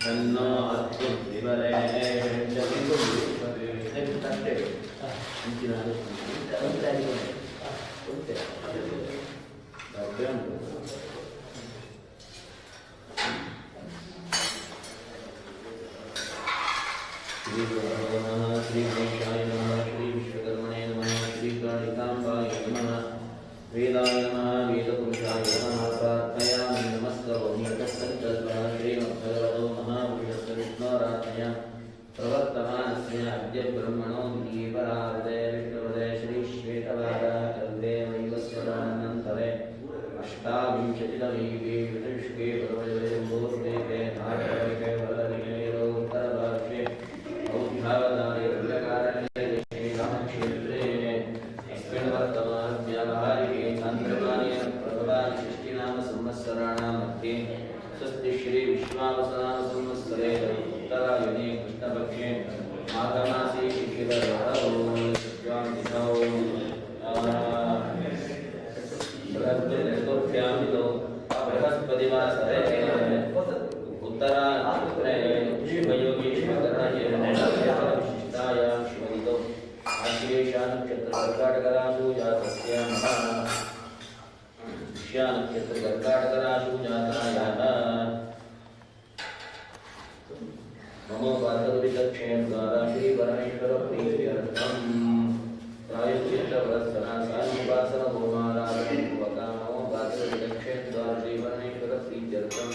तन्नो अस्तु विवरे जगितु तट्टे इंचिन श्री गणेशाय नमः श्री विश्वकर्मणे नमः श्री कालिकाम्बाय नमः वेदाय नमः वेदपुरुषाय नमः प्रार्थयामि नमस्करोमि तत्सङ्कल्पः श्रीमद्भगवतो महापुरुषस्य विष्णोरात्मया प्रवर्तमानस्य अद्य ब्रह्मणो द्वितीये परार्धे विष्णुपदे श्रीश्वेतवाराकल्पे वैवस्वतानन्तरे अष्टाविंशतितमे विदृष्टे पर्वयोर्देवे नाटके वरदिके उत्तरभाष्ये औद्धावतारे रुद्रकारण्ये श्रीरामक्षेत्रे अस्मिन् वर्तमानव्यावहारिके चान्द्रमाने प्रभवान् षष्ठीनाम संवत्सराणां मध्ये स्वस्ति श्री विश्वावसनाम संवत्सरे उत्तरायणे कृष्णपक्षे माघमासे शिशिरऋतौ सत्यान्तिथौ बृहस्पतिवासरे उत्तरायणे शिवयोगीश्वरविशिष्टायां शिवनितौ आश्लेषानक्षत्रकर्काटकराशौ जातायाः नमो वार्तविदक्षेणद्वारा श्रीपरमेश्वरप्रीत्यर्थं प्रायश्चित्तवत्सनासानुपासनहोमाराधनपूर्वका नमो वार्तविदक्षेणद्वारा श्रीपरमेश्वरप्रीत्यर्थं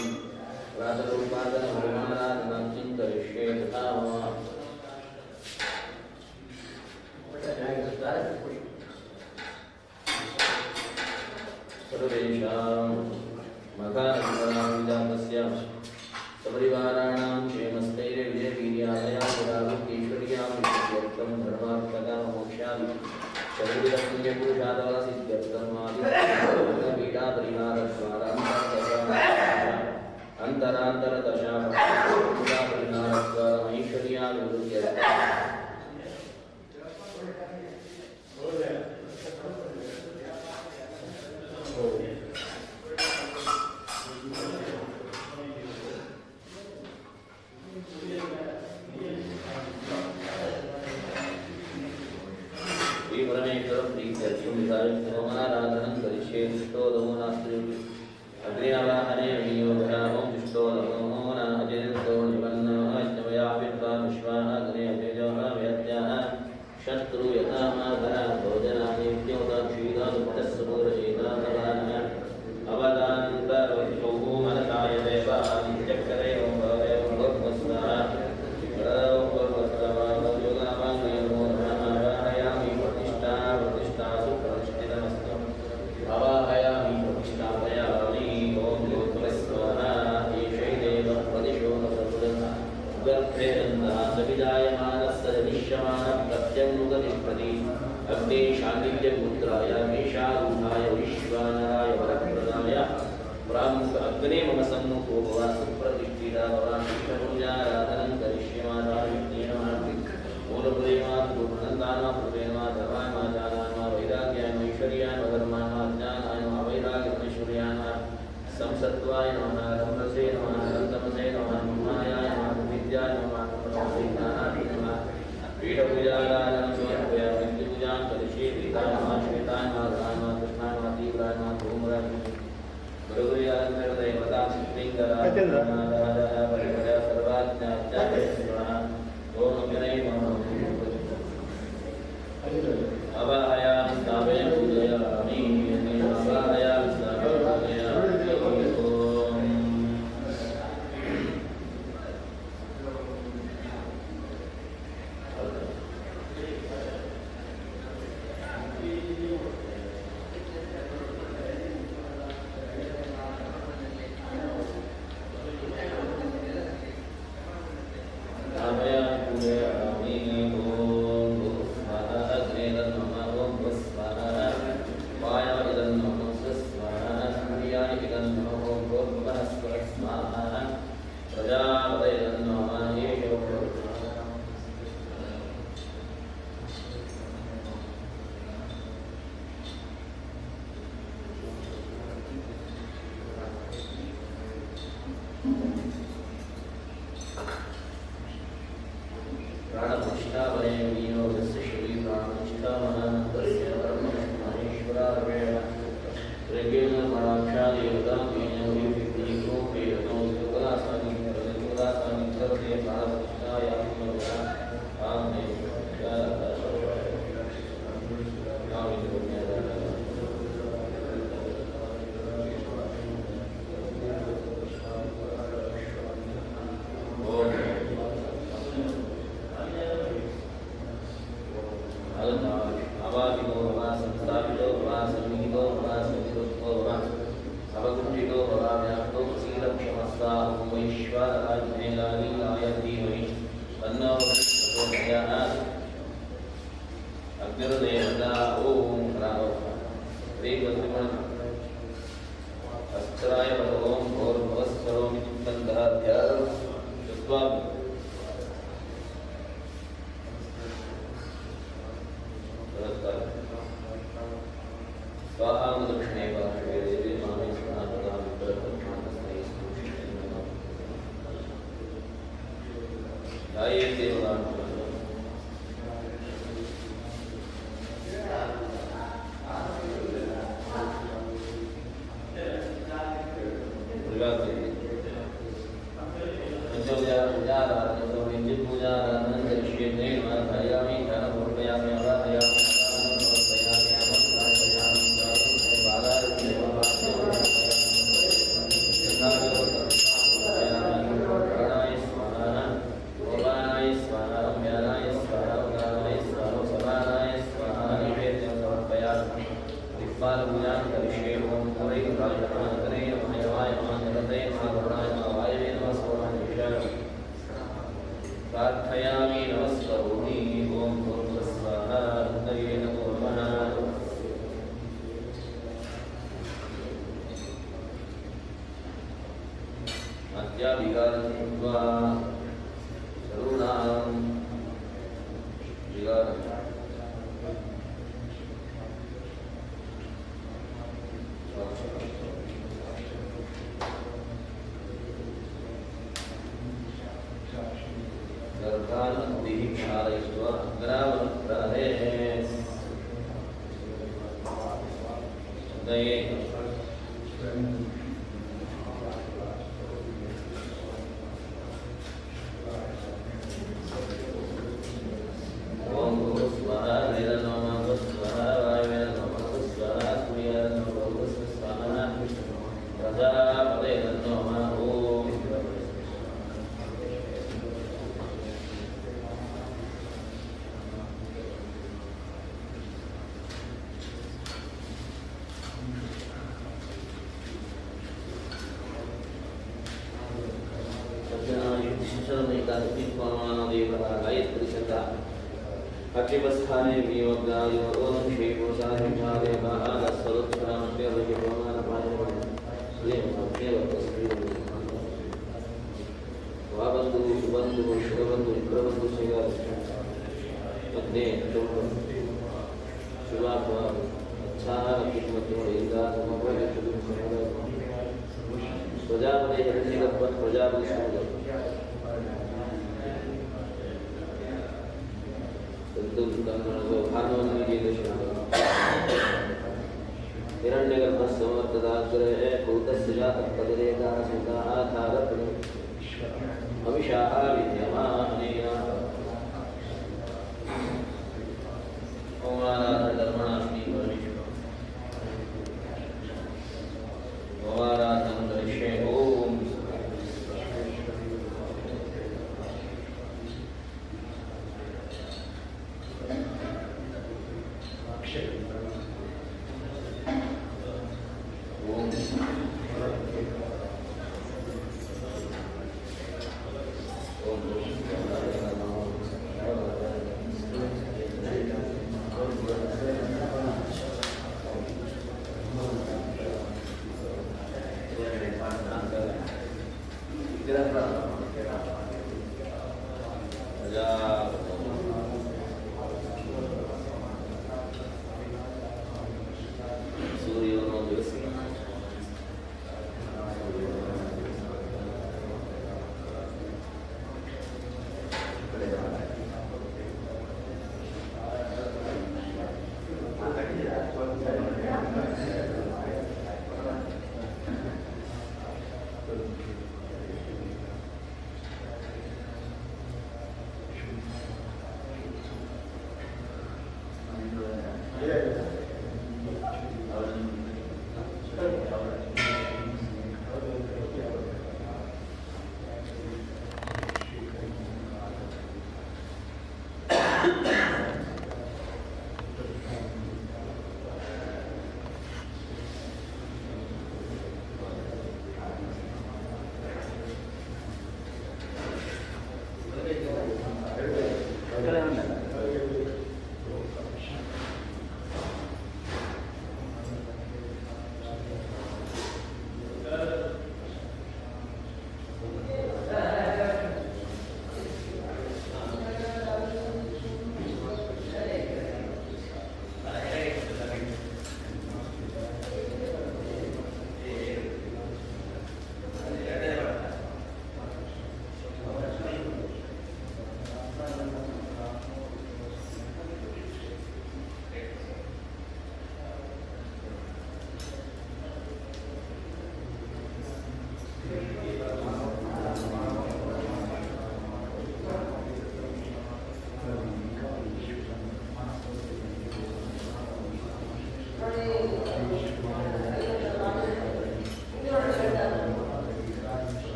प्रातरूपासनहोमाराधनं चिन्तयिष्ये तथा सर्वेषां मघानन्दनाविजातस्य सपरिवाराणां क्षेमस्थैर्य विजयवीर्यादयां पुरावृत्तीश्वर्यां विद्यर्थं धर्मार्थकां मोक्षामि शरीरपुण्यपुरुषादवासिद्ध्यर्थं आदिपीठापरिहारद्वारा अन्तरान्तरदशा परिहारद्वारा ऐश्वर्याभिवृद्ध्यर्थम् होमाराधनं करिष्ये दुष्टोदमो नास्ति अग्निवाहने विनियोगयामो दुष्टोदमो नाहजेतो निवन्नो अज्ञमयापित्वा विश्वाः अग्ने अजेजः व्यत्याः शत्रु यथा मातः भोजनानि विद्योतक्षीदानुत्तस्सपूरचेतातवानः अवदान्तरवक्षौः मनसाय देवः नित्यक्षरे ओं भवे ओं भगवस्वः अग्ने शांडिल्यपुत्राय मेषारूढाय विश्वानराय वरप्रदाय ब्राह्मण अग्ने मम सम्मुखो भव सुप्रतिष्ठिता भवान् विष्णुपूजाराधनं करिष्यमाता विष्णेन मूलप्रेमात्पूर्णन्दानापूर्वेण धर्मान् वैराग्यान् ऐश्वर्यान् धर्मान् ज्ञानाय वैराग्यमैश्वर्यान् संसत्त्वाय नमः रम्भसे नमः रन्तमसे नमः ब्रह्मायाय नमः विद्याय नमः ज्ञानाय नमः पीठपूजाराधनं समर्पयामि पूजां करिष्ये पीताय नमः श्वेताय नमः राय नमः कृष्णाय नमः तीव्राय नमः धूम्राय गुरुदेवतां सिद्धिङ्कराय नमः परिमलया सर्वाज्ञात्याय नमः ओम अग्नये नमः अवाहयामि स्थापयामि पूजयामि अवाहयामि स्थापयामि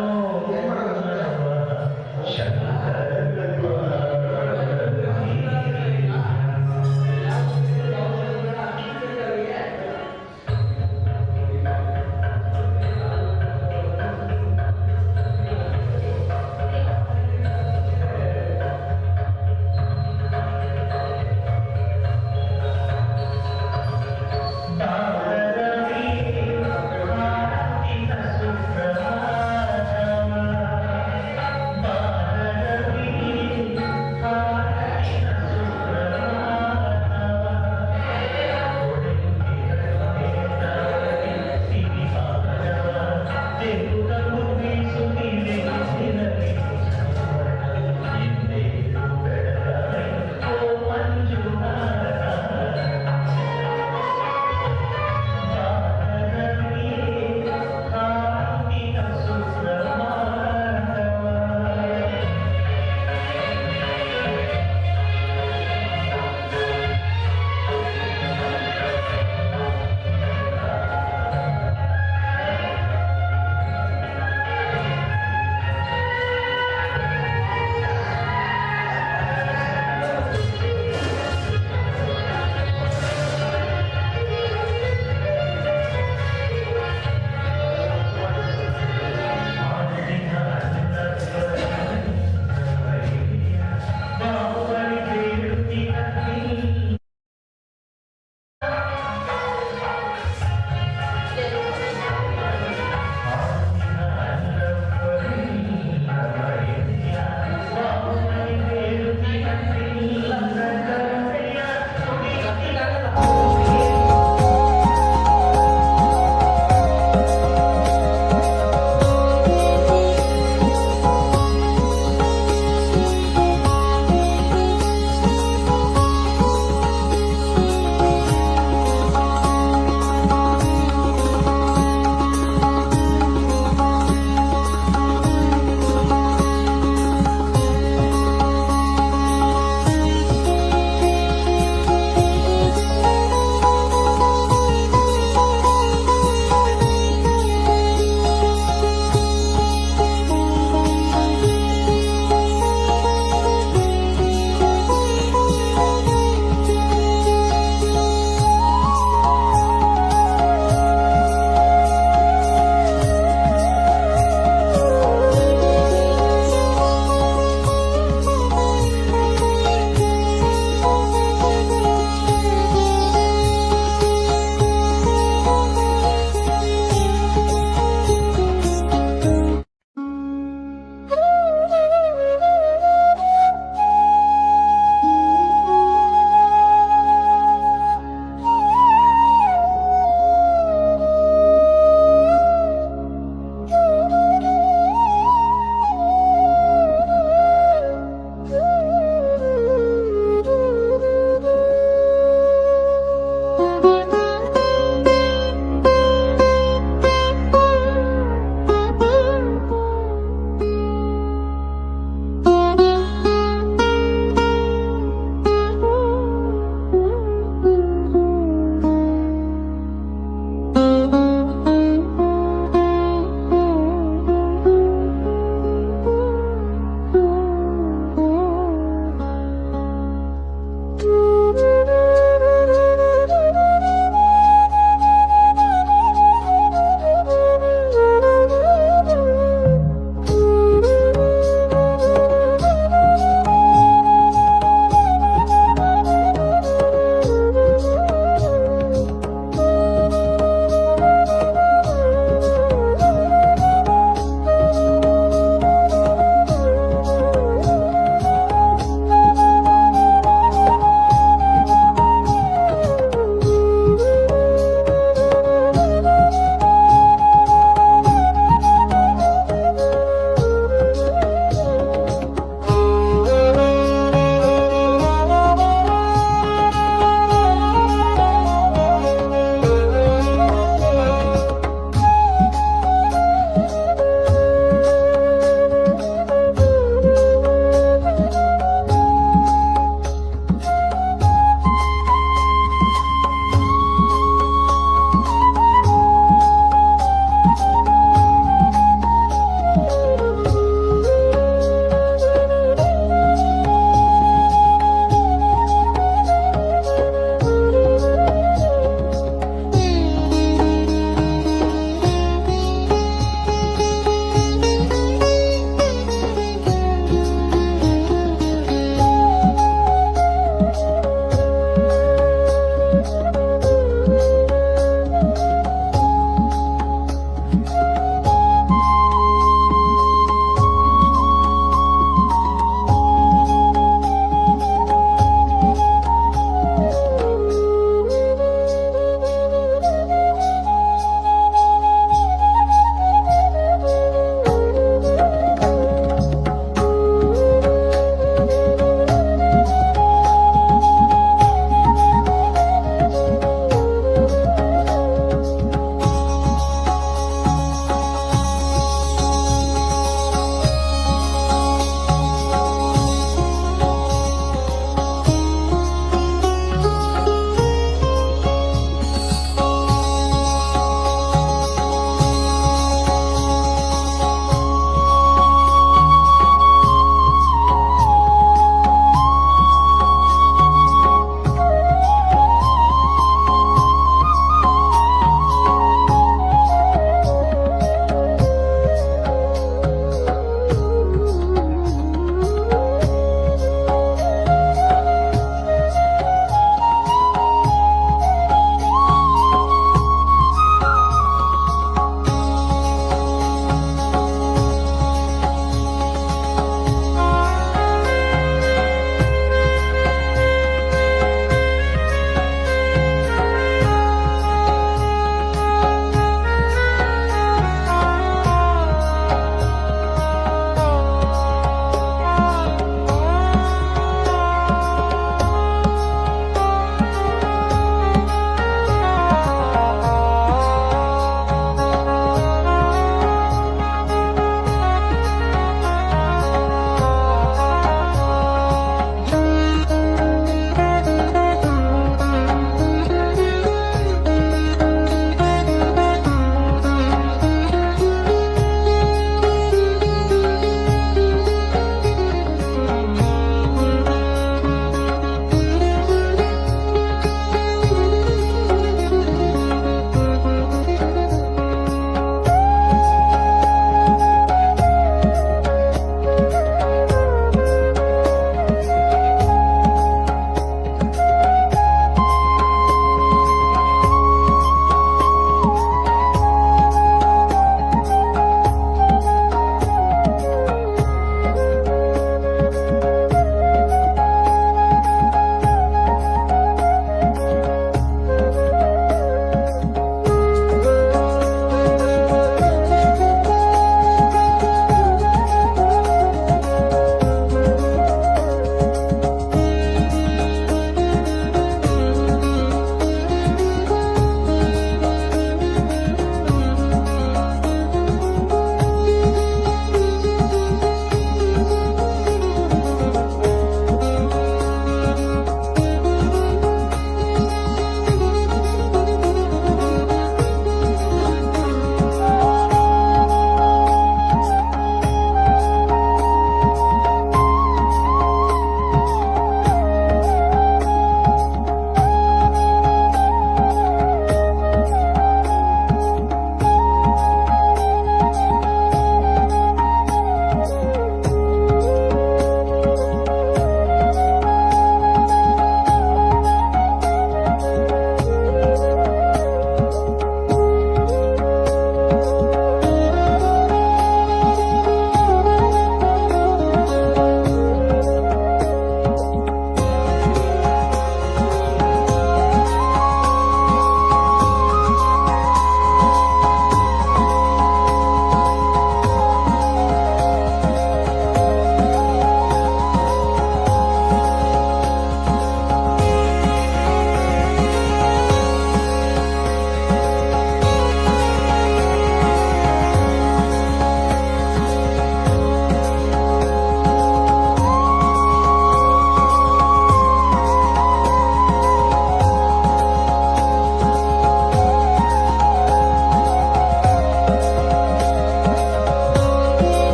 Bye.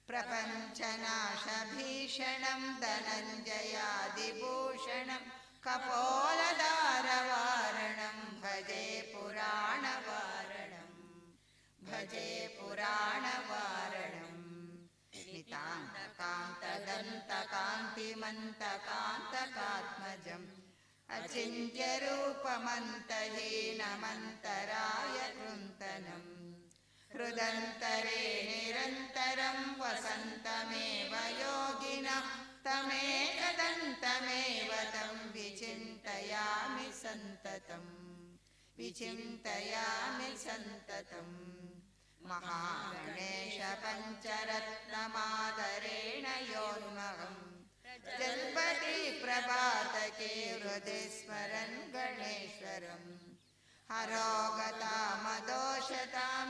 प्रपञ्चनाशभीषणं धनञ्जयादिभूषणं कपोलदारवारणं भजे पुराणवारणं भजे पुराणवारणं नितान्तकान्तदन्तकान्तिमन्तकान्तकात्मजम् अचिन्त्यरूपमन्तहीनमन्तराय कृन्तनं हृदन्तरे निरन्तरं वसन्तमेव योगिनः तमेकदन्तमेव तं विचिन्तयामि सन्ततम् महागणेश पञ्चरत्नमादरेण योन्महम् जल्पति प्रभातके हृदि स्मरन् गणेश्वरम् हरोगतामदोषतां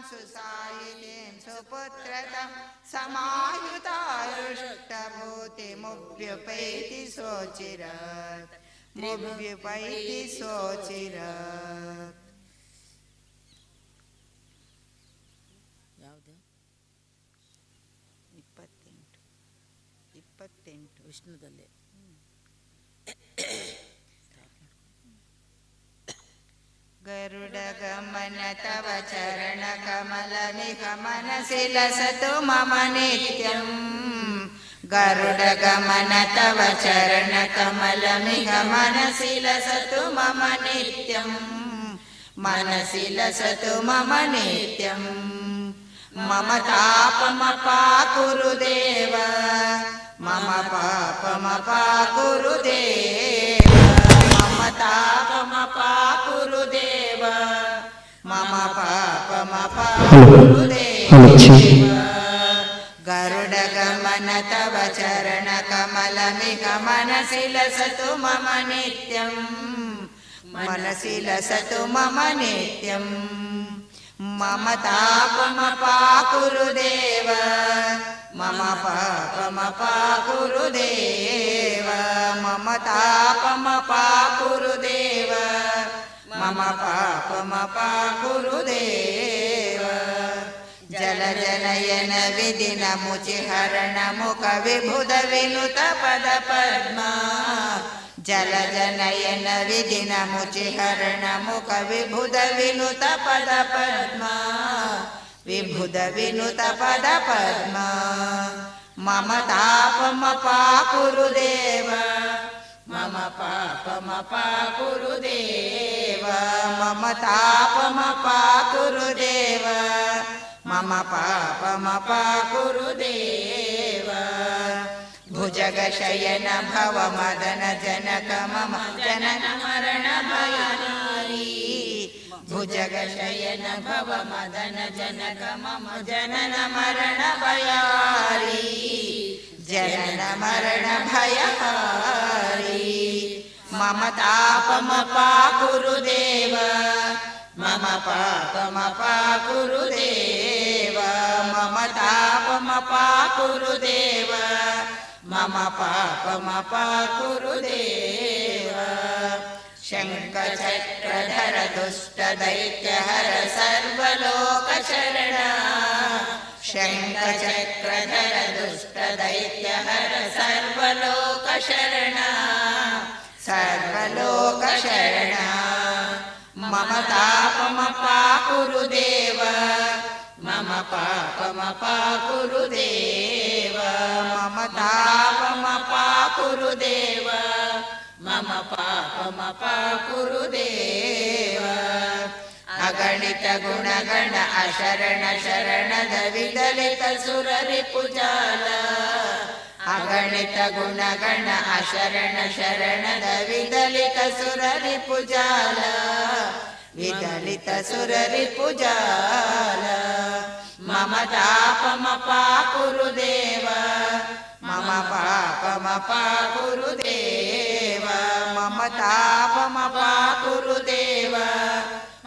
सुसायिनीं सुपुत्रतां समायुतायुष्टभूतिमुभ्युपैति सोचिरात् मुभ्युपैति सोचिरात् ವಿಷ್ಣುದಲ್ಲೇ गरुडगमन तव चरणकमलमिह मनसि लसतु मम नित्यम् गरुडगमन तव चरणकमलमिह मनसि लसतु मम नित्यम् मनसि लसतु मम नित्यम् मम तापमपाकुरु देव मम पापमपाकुरु देव मम तापमपाकुरु देव मम पापमपाकुरु देव गरुडगमन तव चरणकमलमिह मनसि लसतु मम नित्यम् मनसि लसतु मम नित्यम् मम तापमपाकुरु देव मम पापमपाकुरु देव मम तापमपाकुरु देव मम पापमपाकुरु देव जलजनयन विधिनमुचिहरण मुख विबुध विनुत पद पद्मा जलजनयन विधिनमुचिहरण मुख विबुध विनुत पद पद्मा विबुध विनुत पद पद्मा मम तापमपाकुरु देव मम पापमपाकुरु देव मम तापमपाकुरु देव मम पापमपाकुरु देव भुजगशयन भव मदन जनक मम जनन मरण भयहारी भुजगशयन भव मदन जनक मम जनन मरण भयहारी जनन मरण भयहारी मम तापमपाकुरु देव मम पापमपाकुरु देव मम तापमपाकुरु देव मम पापमपाकुरु देव शङ्खचक्रधर दुष्टदैत्यहर सर्वलोकशरण शङ्खचक्रधर दुष्टदैत्यहर सर्वलोकशरण सर्वलोकशरण मम तापमपाकुरु देव मम पापमपाकुरु देव मम तापमपाकुरु देव मम पापमपाकुरु देव अगणित गुणगण अशरण शरणद विदलित सुररिपुजाल अगणित गुणगण अशरण शरणद विदलित सुररिपुजाल विदलित सुररिपुजाल मम तापमपाकुरु देव मम पापमपाकुरु देव मम तापमपाकुरु देव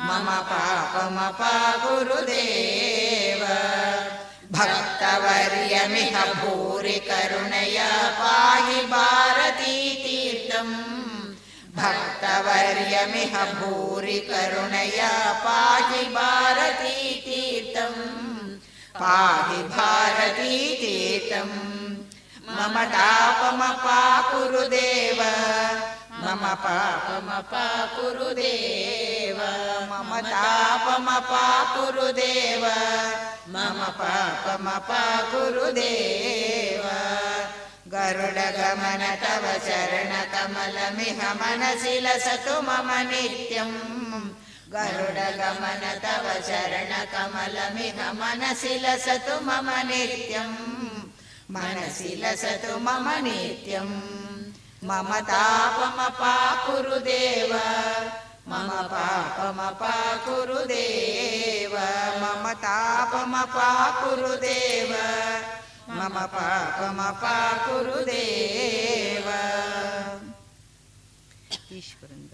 मम पापमपाकुरु देव भक्तवर्यमिह भूरि करुणया पाहि भारती तीर्थम् भक्तवर्यमिह भूरि करुणया पाहि भारती तीर्थम् पाहि भारतीतीर्थम् मम तापमपाकुरु देव मम पापमपाकुरु देव मम तापमपाकुरु देव मम पापमपाकुरु देव गरुडगमन तव चरणकमलमिह मनसि लसतु मम नित्यम् गरुडगमन तव चरणकमलमिह मनसि लसतु मम नित्यम् मनसि लसतु मम नित्यम् मम तापमपाकुरु देव मम पापमपाकुरु देव मम तापमपाकुरु देव मम पापमपाकुरु देव ईश्वरंद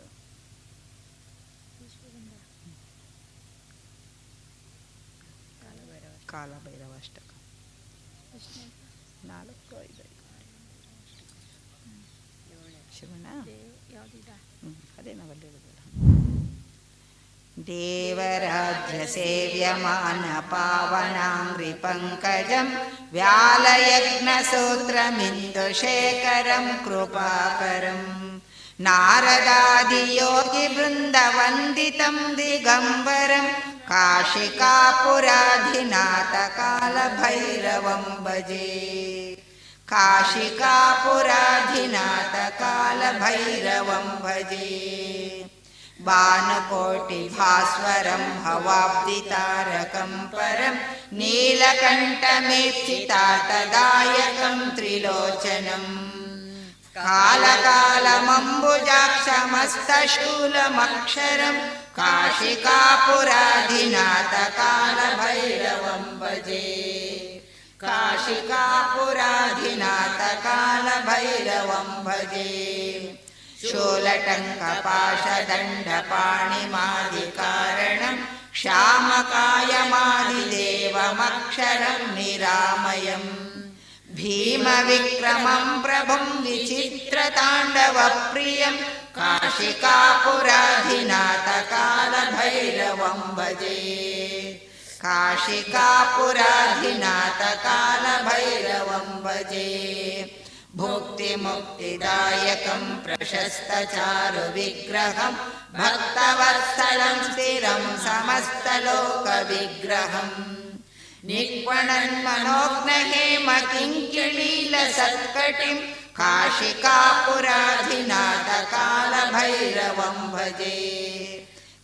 कालभैरवाष्टक 4 5 ಶಿವನ ಅದೇ ನಾವಲ್ಲಿ ಹೇಳಿದ್ವಲ್ಲ ದೇವರಾಜ್ಯ ಸೇವ್ಯಮಾನ ಪಾವನಾಂಗ್ರಿ ಪಂಕಜಂ ವ್ಯಾಲಯಜ್ಞ ಸೂತ್ರಮಿಂದು ಶೇಖರಂ ಕೃಪಾಕರಂ ನಾರದಾದಿ ಯೋಗಿ ಬೃಂದ ವಂದಿತಂ ದಿಗಂಬರಂ ಕಾಶಿಕಾಪುರಾಧಿನಾಥ ಕಾಲ ಭೈರವಂ ಭಜೆ काशिकापुराधिनाथ काल भैरवं भजे भानुकोटि भास्वरं भवाब्धितारकं परं नीलकण्ठमेप्सितातदायकं त्रिलोचनम् कालकालमम्बुजाक्षमस्तशूलमक्षरं काशिकापुराधिनाथ काल भैरवं भजे काशिकापुराधिनाथ काल भैरवं भजे शूलटङ्कपाशदण्डपाणिमादिकारणं श्यामकायमादिदेवमक्षरं निरामयं भीमविक्रमं प्रभुं विचित्रताण्डवप्रियं काशिकापुराधिनाथ काल भैरवं भजे काशिकापुराधिनाथ काल भैरवं भजे भुक्तिमुक्तिदायकं प्रशस्तचारुविग्रहं भक्तवत्सलं स्थिरं समस्तलोकविग्रहं निक्वणन्मनोज्ञहेमकिङ्किणीलसत्कटिं काशिकापुराधिनाथ काल भैरवं भजे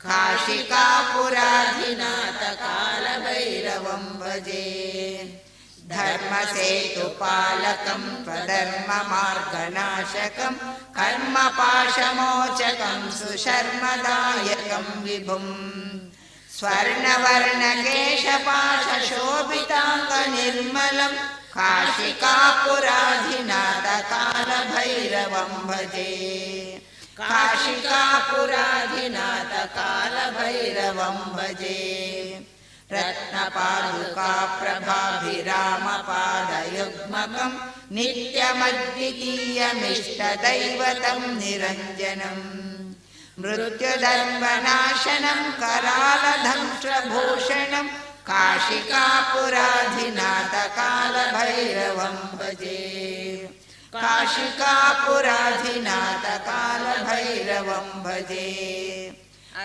काशिकापुराधिनाथ काल भैरवं भजे धर्मसेतुपालकं स्वधर्ममार्गनाशकं कर्मपाशमोचकं सुशर्मदायकं विभुं स्वर्णवर्णकेशपाशशोभिताङ्गनिर्मलं काशिकापुराधिनाथ काल भैरवं भजे काशिकापुराधिनाथ काल भैरवं भजे रत्नपादुकाप्रभाभिरामपादयुग्मकं नित्यमद्वितीयमिष्टदैवतं निरञ्जनं मृत्युदर्पनाशनं करालधंष्ट्रभूषणं काशिकापुराधिनाथ काल भैरवं भजे काशिकापुराधिनाथ काल भैरवं भजे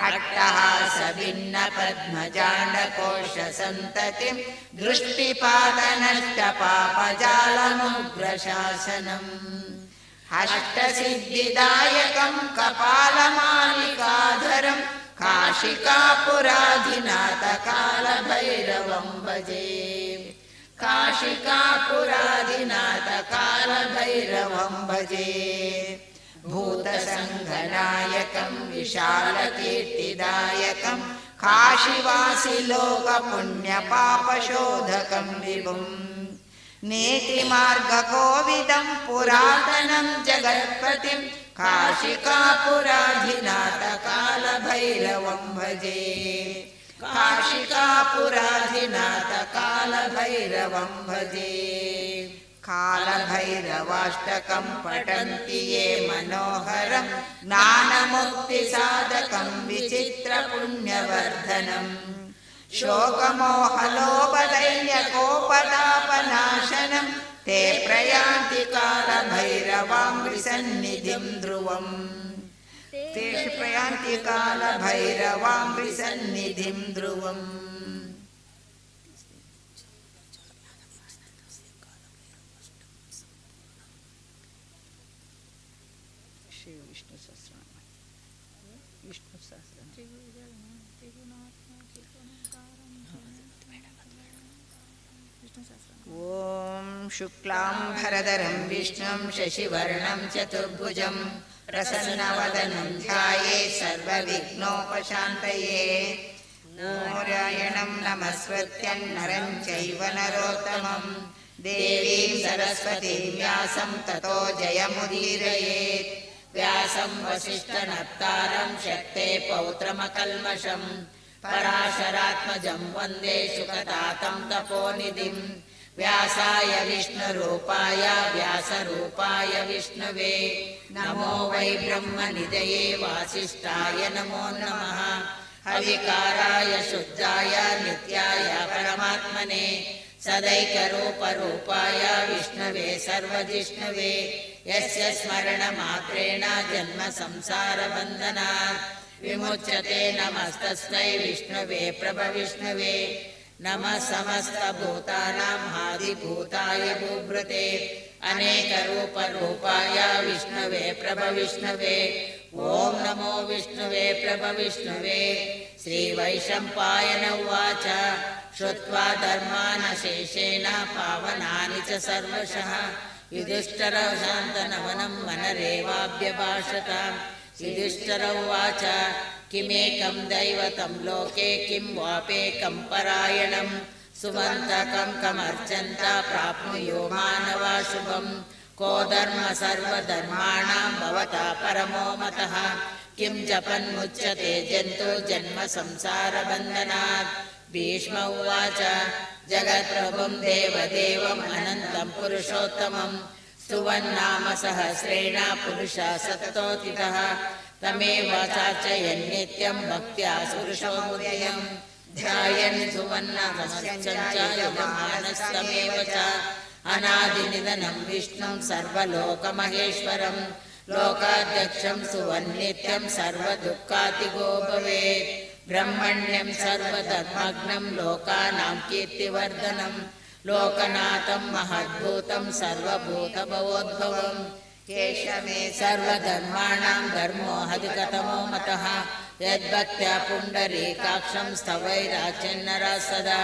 अट्टहासभिन्नपद्मजाण्डकोशसन्ततिं दृष्टिपातनष्टपापजालमुग्रशासनम् अष्टसिद्धिदायकं कपालमालिकाधरं काशिकापुराधिनाथ काल भैरवं भजे काशिकापुराधिनाथ काल भैरवं भजे भूतसङ्गनायकं विशालकीर्तिदायकं काशीवासिलोकपुण्यपापशोधकं विभुं नीतिमार्गकोविदं पुरातनं जगत्पतिं काशिकापुराधिनाथ काल भैरवं भजे काशिकापुराधिनाथ काल भैरवं भजे कालभैरवाष्टकं पठन्ति ये मनोहरं ज्ञानमुक्तिसाधकं विचित्रपुण्यवर्धनं शोकमोहलोभदैन्यकोपतापनाशनं ते प्रयान्ति कालभैरवामृसन्निधिं ध्रुवम् तेषु प्रयान्ति कालभैरवामृसन्निधिं ध्रुवम् श्री विष्णु सहस्रनाम विष्णु सहस्रनाम ॐ शुक्लाम्भरधरं विष्णुं शशिवर्णं चतुर्भुजं प्रसन्नवदनं ध्यायेत् सर्वविघ्नोपशान्तये नारायणं नमस्कृत्यं नरं चैव नरोत्तमं देवीं सरस्वतीं व्यासं ततो जयमुदीरयेत् व्यासं वसिष्ठनप्तारं शक्ते पौत्रमकल्मषम् पराशरात्मजं वन्दे शुकतातं तपोनिधिं व्यासाय विष्णुरूपाय व्यासरूपाय विष्णवे नमो वै ब्रह्मनिधये वासिष्ठाय नमो नमः हविकाराय शुद्धाय नित्याय परमात्मने सदैकरूपरूपाय विष्णवे सर्वजिष्णवे यस्य स्मरणमात्रेण जन्म संसारबन्धनात् विमुच्यते नमस्तस्मै विष्णवे प्रभविष्णवे नमः समस्तभूतानां आदिभूताय भूभृते अनेकरूपरूपाय विष्णवे प्रभविष्णवे ॐ नमो विष्णवे प्रभविष्णवे श्रीवैशम्पायन उवाच श्रुत्वा धर्मानशेषेण पावनानि च सर्वशः युधिष्ठिरशान्तनवनं मनरेवाभ्यभाषत युधिष्ठिर उवाच किमेकं दैवतं लोके किं वापेकं परायणं सुवन्तकं कमर्चन्त प्राप्नुयो मानवा शुभं को धर्म सर्वधर्माणां भवता परमो मतः किं जपन्मुच्यते जन्तु जन्म संसारबन्धनात् भीष्म उवाच जगत्प्रभुं देवदेवम् अनन्तं पुरुषोत्तमं स्तुवन्नाम सहस्रेण पुरुषः सततोऽतितः तमेव चार्चयन्नित्यं भक्त्या सुरुषोदयं ध्यायन् सुवर्णमश्चञ्चयमानस्तमेव च अनादिनिधनं विष्णुं सर्वलोकमहेश्वरं लोकाध्यक्षं सुवन्नित्यं सर्वदुःखातिगो भवेत् ब्रह्मण्यं सर्वधर्मज्ञं लोकानां कीर्तिवर्धनं लोकनाथं महद्भूतं सर्वभूतभवोद्भवं केशवे सर्वधर्माणां धर्मो हदिकतमो मतः यद्भक्त्या पुण्डरीकाक्षं स्तवैराचन्नरा सदा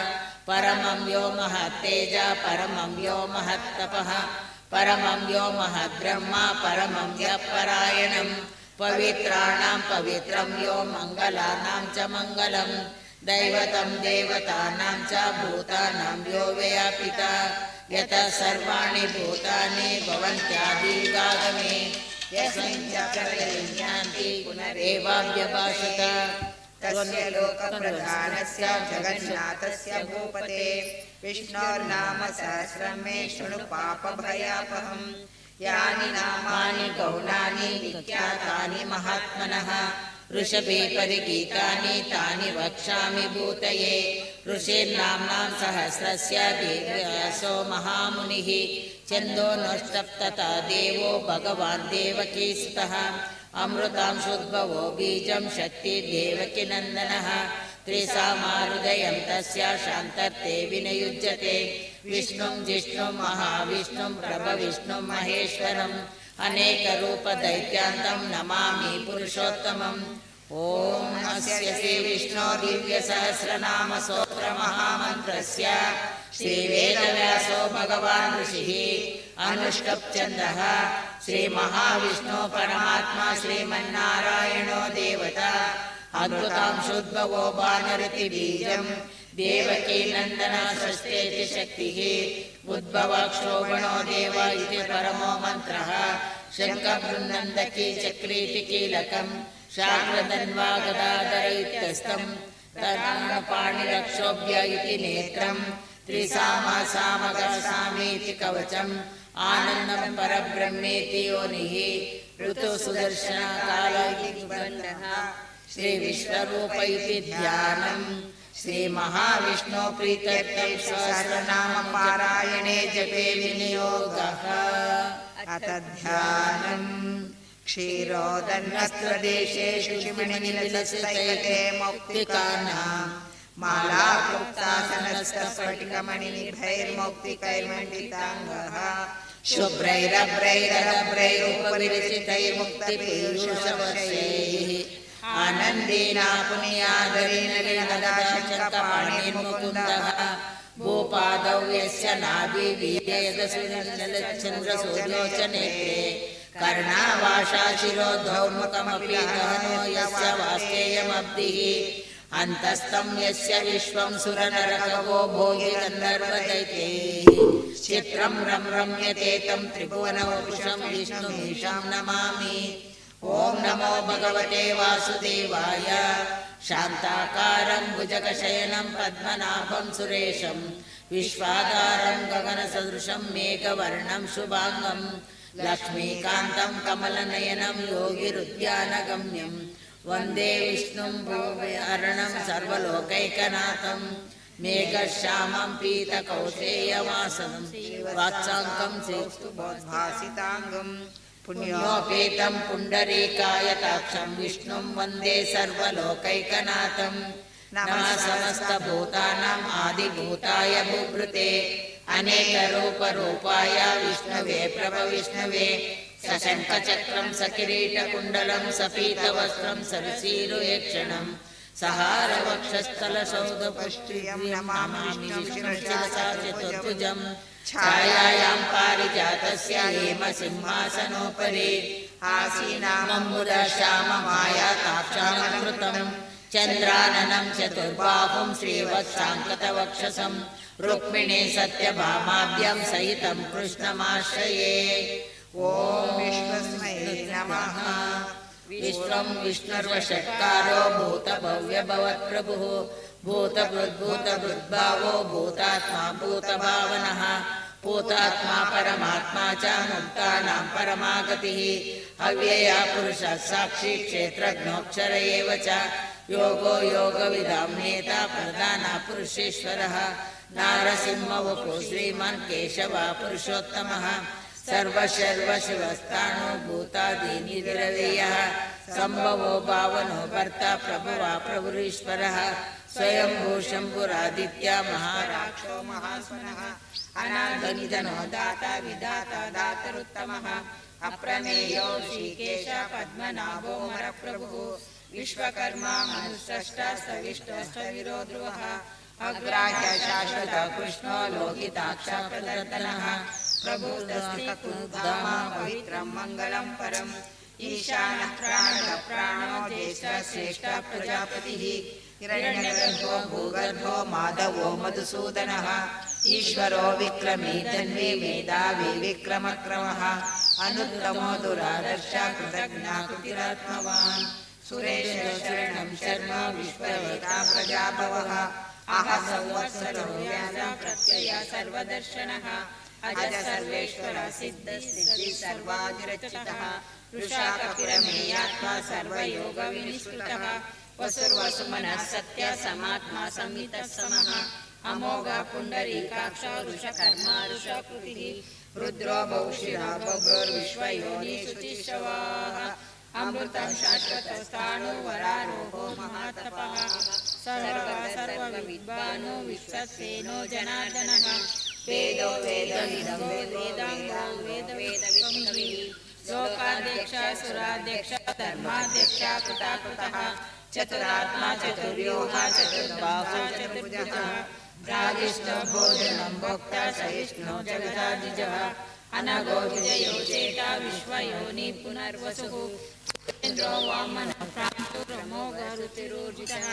परमं यो महत्तेज परमं यो महत्तपः परमं यो महद्ब्रह्मा परमं यः परायणं पवित्राणां पवित्रं यो मङ्गलानां च मङ्गलं दैवतं देवतानां च भूतानां यो व्यापिता यतः सर्वाणि भूतानि भवन्त्यादिगागमे यस्मिन् चक्रयन्ति पुनरेवाभ्यभाषत तस्य लोकप्रधानस्य जगन्नाथस्य भूपते विष्णोर्नाम सहस्रं मे शृणु पापभयापहम् यानि नामानि गौणानि विख्यातानि महात्मनः ऋषभे परिगीतानि तानि वक्ष्यामि भूतये ऋषिर्नाम्नां सहस्रस्य व्यासो महामुनिः छन्दोनष्टप्तता देवो भगवान् देवकीसुतः अमृतांशोद्भवो बीजं शक्तिर्देवकीनन्दनः त्रिसामाहृदयं तस्य शान्तर्ते विनियुज्यते विष्णुं जिष्णुं महाविष्णुं प्रभविष्णुं महेश्वरम् अनेकरूपदैत्यान्तं नमामि पुरुषोत्तमम् ॐ अस्य श्रीविष्णो दिव्यसहस्रनाम स्तोत्रमहामन्त्रस्य श्रीवेदव्यासो भगवान् ऋषिः अनुष्टुप्छन्दः श्रीमहाविष्णु परमात्मा श्रीमन्नारायणो देवता अद्भुतांशोद्भवो बाणरतिबीजं देवकी नन्दना षष्ठेति शक्तिः उद्भवाक्षोभणो देव इति परमो मन्त्रः शङ्खबृन्नन्दकी चक्रीति कीलकं शाक्रधन्वा गदाधर इत्यस्तं तर्णपाणिरक्षोभ्य इति नेत्रं त्रिसामासामगासामीति कवचम् आनन्दं परब्रह्मेति योनिः ऋतुसुदर्शनकाल इति बन्धः श्रीविश्वरूप इति ध्यानम् श्री महाविष्णु प्रीत्यर्थं सहस्रनाम पारायणे जपे विनियोगः। अथ ध्यानम् क्षीरोदन्नस्त्रदेशेषु शिमणिनिलसितैते मौक्तिकानां मालाक्लुप्तासनस्तस्फटिकमणिनिभैर्मौक्तिकैर्मण्डिताङ्गः शुभ्रैरभ्रैरदभ्रैरुपविरचितैर्मुक्तिपीयूषवर्षैः आनन्देना पुनीयादरेणलिनगदाशङ्कपाणिर्मुकुन्दः भूपादौ यस्य नाभिवीर्ययदसुरचन्द्रसूर्योचनेत्रे कर्णावाशाशिरोद्धौर्मुखमपि गहनो यस्य वास्तेयमब्धिः अन्तस्तं यस्य विश्वं सुरनरकवो भोगि गन्धर्वदैत्यैः चित्रं रम्यते तं त्रिभुवनवपुषं विष्णुमीशं नमामि। ॐ नमो भगवते वासुदेवाय। शान्ताकारं भुजगशयनं पद्मनाभं सुरेशं विश्वाधारं गगनसदृशं मेघवर्णं शुभाङ्गं लक्ष्मीकान्तं कमलनयनं योगिरुद्यानगम्यं वन्दे विष्णुं भुवनहरणं सर्वलोकैकनाथं मेघश्यामं पीतकौशेयवासनं वात्साङ्कं श्रीस्तुभोद्भासिताङ्गं पुण्योपेतं पुण्डरीकायताक्षं विष्णुं वन्दे सर्वलोकैकनाथं नमः समस्तभूतानाम् आदिभूताय भूभृते अनेकरूपरूपाय विष्णवे प्रभविष्णवे सशङ्खचक्रं सकिरीटकुण्डलं सपीतवस्त्रं सरसीरुयक्षणं सहारवक्षस्थलशौधपुष्टिं नमामि विष्णुशिरसा चतुर्भुजं छायायां पारिजातस्य हेमसिंहासनोपरि आसीनामम्बुदश्याममायाताक्षालङ्कृतं चन्द्राननं चतुर्बाहुं श्रीवत्साङ्कतवक्षसं रुक्मिणी सत्यभामाभ्यां सहितं कृष्णमाश्रये। ॐ विश्वस्मै नमः। विश्वं विष्णुर्वषट्कारो भूतभव्यभवत्प्रभुः भूतभृद्भूतभृद्भावो भूतात्मा भूतभावनः भूतात्मा परमात्मा च मुक्तानां परमागतिः अव्यया पुरुषः साक्षी क्षेत्रज्ञोऽक्षर एव च योगो योगविदां नेता प्रधानः पुरुषेश्वरः नारसिंहवपु श्रीमान् केशवः पुरुषोत्तमः सर्वशर्वशिवस्थानो भूतादीनिरवेयः सम्भवो भावनो भर्ता प्रभुवा प्रभुरीश्वरः स्वयंभू शम्भुरादित्य महाराक्षो महास्वनः अनादिनिधनो दाता विधाता दातरुत्तमः अप्रमेयो ऋषिकेश पद्मनाभो मरप्रभुः विश्वकर्मा मनुस्रष्टा सविष्टो ध्रुवः अग्राह्य शाश्वत कृष्णो लोकिताक्ष प्रदर्शनः प्रभुस्तस्तिकुरुधाम पवित्रं मङ्गलं परम् ईशानः प्राणो ज्येष्ठः श्रेष्ठः प्रजापतिः हिरण्यगर्भो भूगर्भो माधवो मधुसूदनः ईश्वरो विक्रमी धन्वी मेधावी विक्रमक्रमः अनुत्तमो दुरादर्श कृतज्ञः कृतिरात्मवान् सुरेशो शरणं शर्म विश्ववेता प्रजाभवः अह संवत्सरो व्यास प्रत्यय सर्वदर्शनः अज सर्वेश्वर सिद्ध सिद्धि सर्वादिरचितः ऋषा कपिरमेयात्मा सर्वयोग विनिष्कृतः वसुर्वसुमनः सत्य समात्मा संहितः समः अमोघ पुण्डरीकाक्ष ऋषकर्मा ऋषकृतिः रुद्रो बहुशिरा बभ्रोर्विश्वयोनि शुचिश्रवाः अमृतं शाश्वतस्थाणु वरारोहो महातपः सर्वविद्वानो विश्वसेनो जनार्दनः वेदो वेदविदो वेदांगो वेदविदुः लोकाध्यक्ष सुराध्यक्ष धर्माध्यक्ष कृताकृतः चतुरात्मा चतुर्योः चतुर्बाहु चतुर्भुजः राजिष्ठो भोजनं भोक्ता सहिष्णो जगदाधिजः अनघो विजयो चेता विश्वयोनि पुनर्वसुः इन्द्रो वामनः प्राप्तो रुचिरोजितः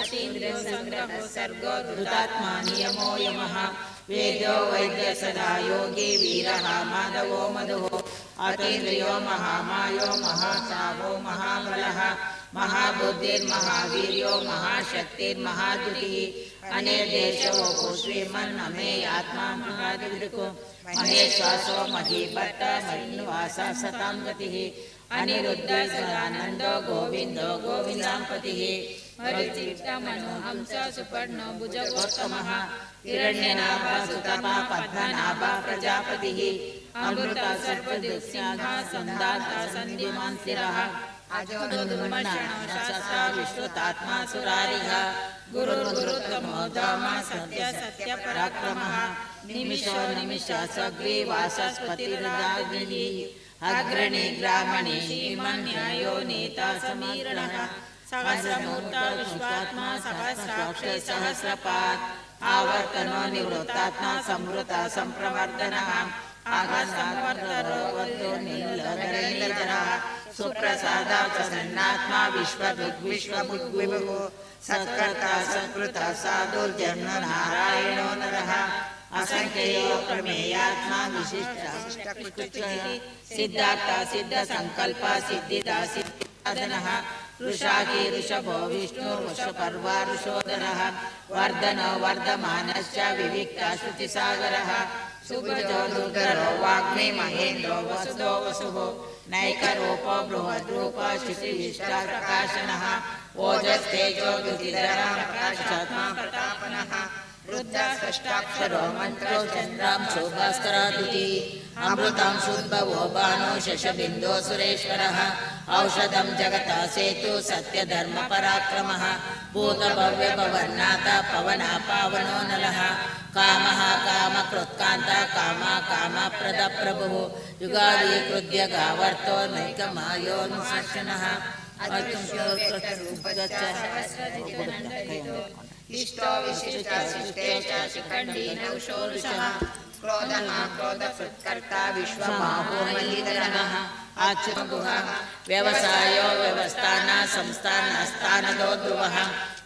अतीन्द्रियो संग्रहो सर्गो धृतात्मा नियमो यमः वेदो वैद्य सदा योगी वीरः माधवो मधुः अतीन्द्रियो महामायो महासावो महाबलः महाबुद्धिर्महावीर्यो महाशक्तिर्महाद्युतिः अनिर्देशो श्रीमन्नमेयात्मा महादिवृको महेश्वासो महीभट्ट महीन्वासा सतां गतिः अनिरुद्ध सदानन्दो गोविन्दो गोविन्दां पतिः हरिचित्तमनो हंस सुपर्णो भुजगोत्तमः हिरण्यनाभः सुतपः पद्मनाभः प्रजापतिः अमृतः सर्वदिक्सिंहः सन्दाता सन्धिमान् स्थिरः अजो दुर्मर्षणो शास्त्रः विश्रुतात्मा सुरारिः गुरुर्गुरुत्तमो धामः सत्य सत्य पराक्रमः निमिषो निमिषासग्रे वाचस्पतिर्दाग्निः अग्रणी ग्रामणे श्रीमन्यायो नेता समीरणः सहस्रमूर्ता विश्वात्मा सहस्राक्षे सहस्रपात् आवर्तनो निवृत्तात्मा संवृता संप्रवर्तनः आगसंवर्तनो वद्धो नीलधरणीधरः सुप्रसादा प्रसन्नात्मा विश्वभुग्विभुः सत्कर्ता सत्कृता साधुर्जन्म नारायणो नरः असंख्यो प्रमेयात्मा विशिष्टकृतिः सिद्धार्था सिद्धसंकल्पा सिद्धिदा सिद्धिसाधनः ऋषाकी ऋषभो विष्णु ऋषपर्वा ऋषोदरः वर्धनो वर्धमानश्च विविक्ता श्रुतिसागरः सुभ्रजो दुर्धरो वाग्मी महेन्द्रो वसुदो वसुः नैकरूपो बृहद्रूपो श्रुतिविष्टा प्रकाशनः ओजस्तेजो द्युतिधरः प्रकाशात्मा प्रतापनः रुद्राष्टाक्षरो मन्त्रो चन्द्रांशो भास्करादिति अमृतं शुद्भवो भानो शशबिन्दो सुरेश्वरः औषधं जगता सेतु सत्यधर्मपराक्रमः भूतभव्यभवन्नाथ पवना पावनो नलः कामः कामकृत्कान्ता कामा कामप्रदप्रभुः युगादीकृत्य गावर्तो नैकमायोऽनुशासनः इष्टो विशिष्टा शिष्टेश शिखण्डीनौ षोडशः क्रोधः क्रोधकृत्कर्ता विश्वबाहो महीधरः आच्युतः व्यवसायो व्यवस्थाना संस्थानास्थानदो ध्रुवः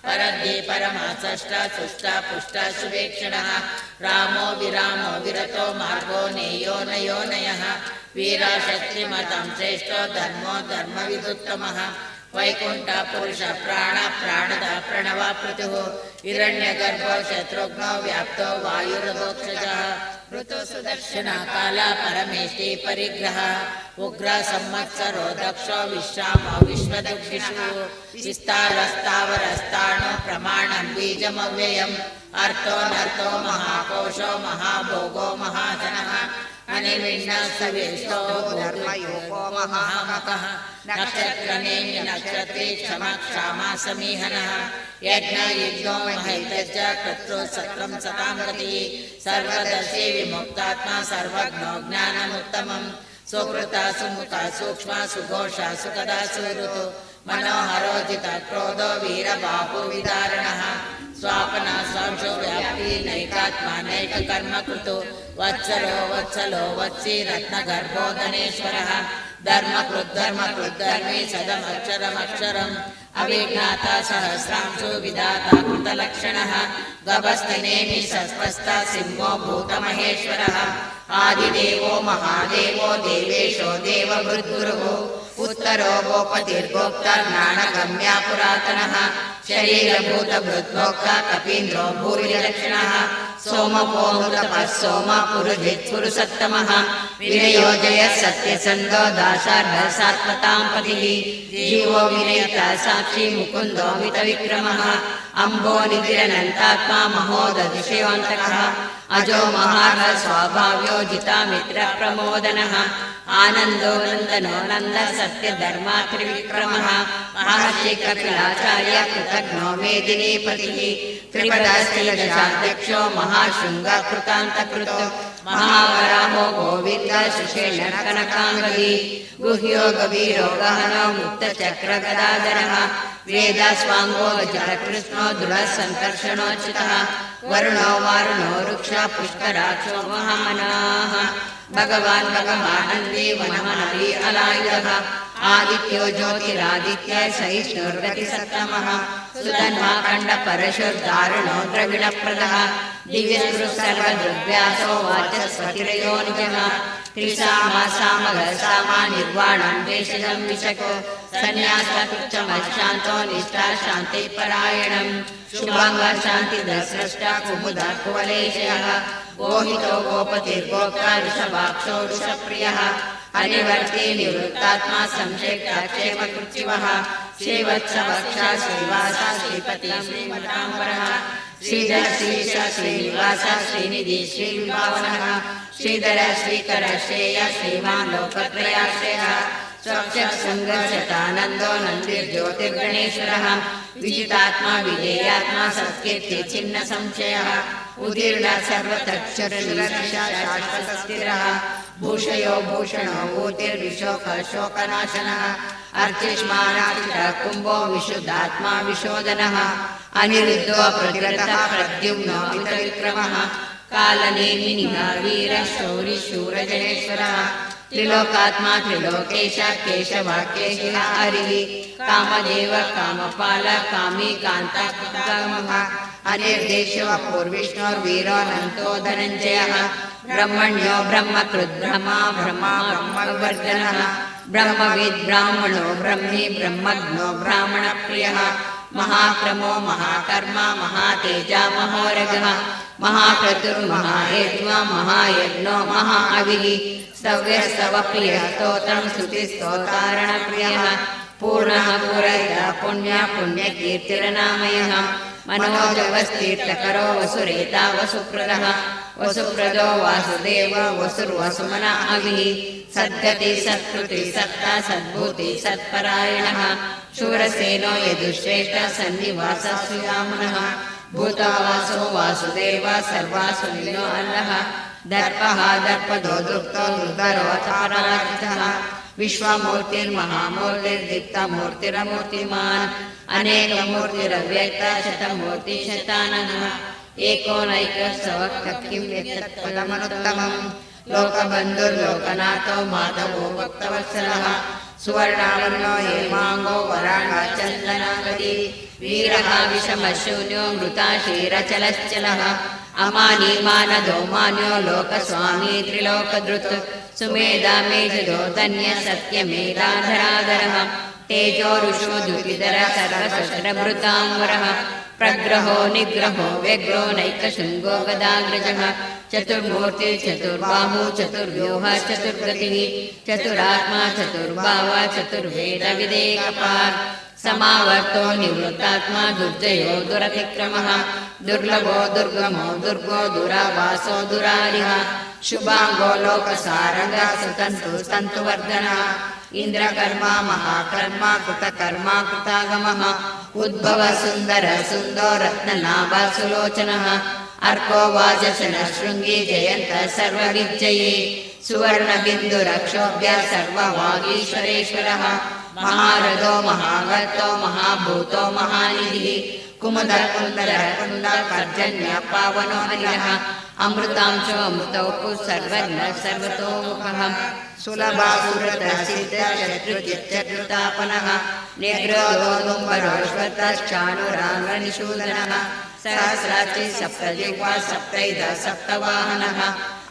परद्धि परमासष्टा सुष्टा पुष्टा शुभेक्षणः रामो विरामो विरतो मार्गो नेयो नयो नयः वीराशक्तिमतं श्रेष्ठो धर्मो धर्मविदुत्तमः वैकुंठ पुरुष प्राण प्राणद प्रणव पृथुः हिरण्यगर्भो शत्रुघ्नो व्याप्तो वायुरधोक्षजः ऋतु सुदर्शन काल परमेष्टि परिग्रह उग्र संवत्सरो दक्षो विश्रामो विश्वदुग्धिषु विस्तारस्तावरस्ताणो प्रमाणं बीजमव्ययम् अर्थो नर्थो महाकोशो महाभोगो महाजनः अनिर्विण्णसवेष्टो धर्मयोगो महामकः नक्षत्रनेमि नक्षत्रे क्षमा समीहनः यज्ञ यज्ञो महेतश्च कर्तृ सत्रं सतां गतिः सर्वदर्शी विमुक्तात्मा सर्वज्ञो ज्ञानमुत्तमम् सुकृता सुमुखा सूक्ष्मा सुघोषा सुखदा सुहृतु मनोहरोजित क्रोधो वीरबाहु विदारणः स्वापना स्वांशो व्याप्ति नैकात्मा नैककर्म कृतो वत्सरो वत्सलो वत्सी रत्नगर्भो धनेश्वरः धर्मकृद्धर्मी सदमक्षरमक्षरम् अविज्ञाता सहस्रांशो विधाता कृतलक्षणः गभस्तनेमि सस्पस्ता सिंहो भूतमहेश्वरः आदिदेवो महादेवो देवेशो देवभृद्गुरुः उत्तरो गोपतिर्गोप्ता ज्ञानगम्या पुरातनः शरीरभूतभृद्भोक्ता कपीन्द्रो भूरिलक्षणः सोमपोमुतपः सोम पुरुजित् पुरुषोत्तमः विनयोजयः सत्यसन्धो दाशार्धसात्मतां पतिः जीवो विनयता साक्षी मुकुन्दो मितविक्रमः अम्बो निधिरनन्तात्मा महोदधिशयोऽन्तकः अजो महार्ह स्वाभाव्यो जितामित्रप्रमोदनः आनन्दो नन्दनो नन्द सत्यधर्मा त्रिविक्रमः महर्षि कपिलाचार्य कृतघ्नो मेदिनीपतिः त्रिपदस्थिदशाध्यक्षो महाशृङ्गकृतान्तकृतो महावराहो गोविन्द सुषेण कनकाङ्गी गुह्यो गभीरो गहनो मुक्तचक्रगदाधरः वेदास्वाङ्गो जलकृष्णो दृढसङ्कर्षणोच्युतः वरुणो वारुणो वृक्ष पुष्कराक्षो महामनाः भगवान् भगवानन्दे वनमनरी अलायुधः आदित्यो ज्योतिरादित्य सहिष्णुर्गतिसत्तमः सुधन्वा खण्डपरशुर्दारुणो द्रविणप्रदः दिव्यस्पृः सर्वदृग्व्यासो वाचस्पतिरयो निजः त्रिसामा निर्वाणं देशजं विशको सन्न्यासकृच्छमशान्तो निष्ठा शान्तिपरायणम् शुभाङ्ग शान्तिदस्रष्टा कुमुदा कुवलेशयः गोहितो गोपतिर्गोप्ता ऋषभाक्षो ऋषप्रियः अनिवर्ती निवृत्तात्मा संक्षेप्ता क्षेमकृत्सिवः श्रीवत्सवक्षा श्रीवासा श्रीपति श्रीमतांबरः श्रीधर श्रीश श्रीनिवास श्रीनिधि श्रीविभावनः श्रीधर श्रीकर श्रेय श्रीमान् लोकत्रयाश्रयः स्वक्षसङ्गशतानन्दो नन्दिर्ज्योतिर्गणेश्वरः विजितात्मा विधेयात्मा सत्कीर्ति छिन्न संशयः उदीर्ण सर्वतक्षरशाश्वतस्थिरः भूषयो भूषणो भूतिर्विशोकशोकनाशनः अर्चिष्माणार्चितः कुम्भो विशुद्धात्मा विशोधनः अनिरुद्धो प्रतिरतः प्रद्युम्नो विक्रमः कालनेमिनिः वीरशौरिशूरजनेश्वरः त्रिलोकात्मा त्रिलोकेश केशवाक्येशः हरिः कामदेव कामपाल कामी कान्ताकामः अनिर्देशो पूर्विष्णोर्वीरोऽनन्तो धनञ्जयः ब्रह्मण्यो ब्रह्मकृद्ब्रह्मा ब्रह्मा ब्रह्मवर्धनः ब्रह्मविद् ब्राह्मणो ब्रह्मी ब्रह्मज्ञो ब्राह्मणप्रियः महाक्रमो महाकर्मा महातेजा महोरगः महाक्रतुर्महायज्ञो महायज्ञो महाअविः स्तव्यस्तवप्रियः स्तोत्रं स्तुतिस्तोतारणप्रियः पूर्णः पूरयः पुण्यः पुण्यकीर्तिरनामयः मनोजवस्तीर्थकरो वसुरेता वसुप्रदः वसुप्रदो वासुदेव वसुर्वसुमना अविः सद्गति सत्कृति सत्ता सद्भूति सत्परायणः शूरसेनो यदुश्रेष्ठ सन्निवासः सुयामनः भूतवासो वासुदेव सर्वासुलिनो अल्लः दर्पः दर्पदो दुःखो मृगरोऽपराजितः विश्वमूर्तिर्महामूर्तिर्दीप्तमूर्तिरमूर्तिमान् अनेकमूर्तिरव्यक्त शतमूर्तिशताननः एकोनैकसवक्तकिं यत्तत्पदमनुत्तमम् लोकबन्धुर्लोकनाथो माधवो भक्तवत्सलः सुवर्णावर्णो हेमाङ्गो वराळचन्दनागति वीरः विषमशून्यो मृताशीरचलश्चलः अमानी मानदो मान्यो लोकस्वामी त्रिलोकधृत् सुमेधामेजदो धन्य सत्यमेधाधराधरः तेजो ऋषो द्युतिधर सर्वशस्त्रभृताम्बरः प्रग्रहो निग्रहो व्यग्रो नैकशृङ्गो गदाग्रजः चतुर्मूर्ति चतुर्बाहु चतुर्व्यूह चतुर्गतिः चतुरात्मा चतुर्भाव चतुर्वेदविदेकपात् समावर्तो निवृत्तात्मा दुर्जयो दुरतिक्रमः दुर्लभो दुर्गमो दुर्गो दुरावासो दुरारिः शुभांगो लोकसारंगः सुतन्तु तन्तुवर्धनः इंद्रकर्मा महाकर्मा कृतकर्मा कृतागमः उद्भव सुंदर सुंदो रत्ननाभ सुलोचनः अर्को वाजसन शृंगी जयंत सर्वविजयी सुवर्णबिन्दुरक्षोभ्य सर्ववागीश्वरेश्वरः महारथो महागतो महाभूतो महानिधिः कुमुदकुन्दर कुन्दपर्जन्य पावनो हरिः अमृतांशो अमृतोऽपु सर्वज्ञ सर्वतोमुखः सुलभासुरतसिद्धशत्रुचित्तकृतापनः निग्रहोदुम्बरोश्वतश्चानुरागनिषूदनः सहस्राक्षी सप्तजिह्वा सप्तैध सप्तवाहनः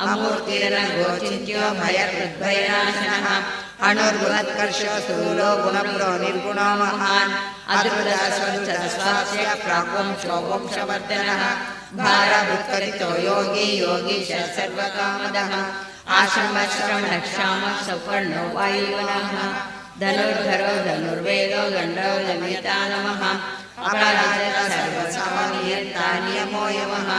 अमूर्तिरनगोचिन्त्यो भयकृद्भयनाशनः अणुर्वत्कर्षो स्थूलो गुणप्रो निर्गुणो महान् अद्भुतस्वरूपस्वास्य प्राग्वंशो वंशवर्धनः भारभृत्करितो योगी योगीश सर्वकामदः आश्रमश्रमणक्षाम सौपर्णो वायुवनः धनुर्धरो धनुर्वेदो दण्डो दमिता नमः अपराजित सर्वसामान्यता नियमो यमः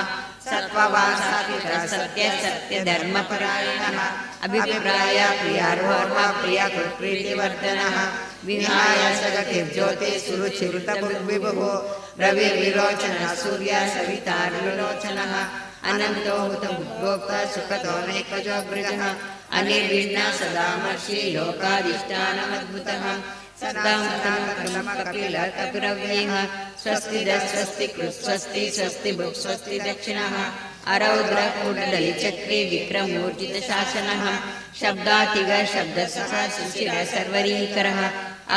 सत्त्ववान् सात्विक सत्य सत्य धर्मपरायणः अभिप्राय प्रियार्होः प्रियकृत्प्रीतिवर्धनः विहाय सगतिर्ज्योति सुरुचिरुतभुग्विभुः रविर्विरोचनः सूर्य सवितार्विलोचनः अनन्तो हुतमुद्भोक्ता सुखतो नैकजो मृगः अनिर्विघ्न सदामर्षि लोकाधिष्ठानमद्भुतः सदामकपिल कपिरव्ययः स्वस्ति स्वस्ति स्वस्ति स्वस्ति भुक् स्वस्ति दक्षिणः अरौद्र कूटदलि चक्री विक्रमूर्जित शासनः शब्दातिग शब्दसः सुशिर सर्वरीकरः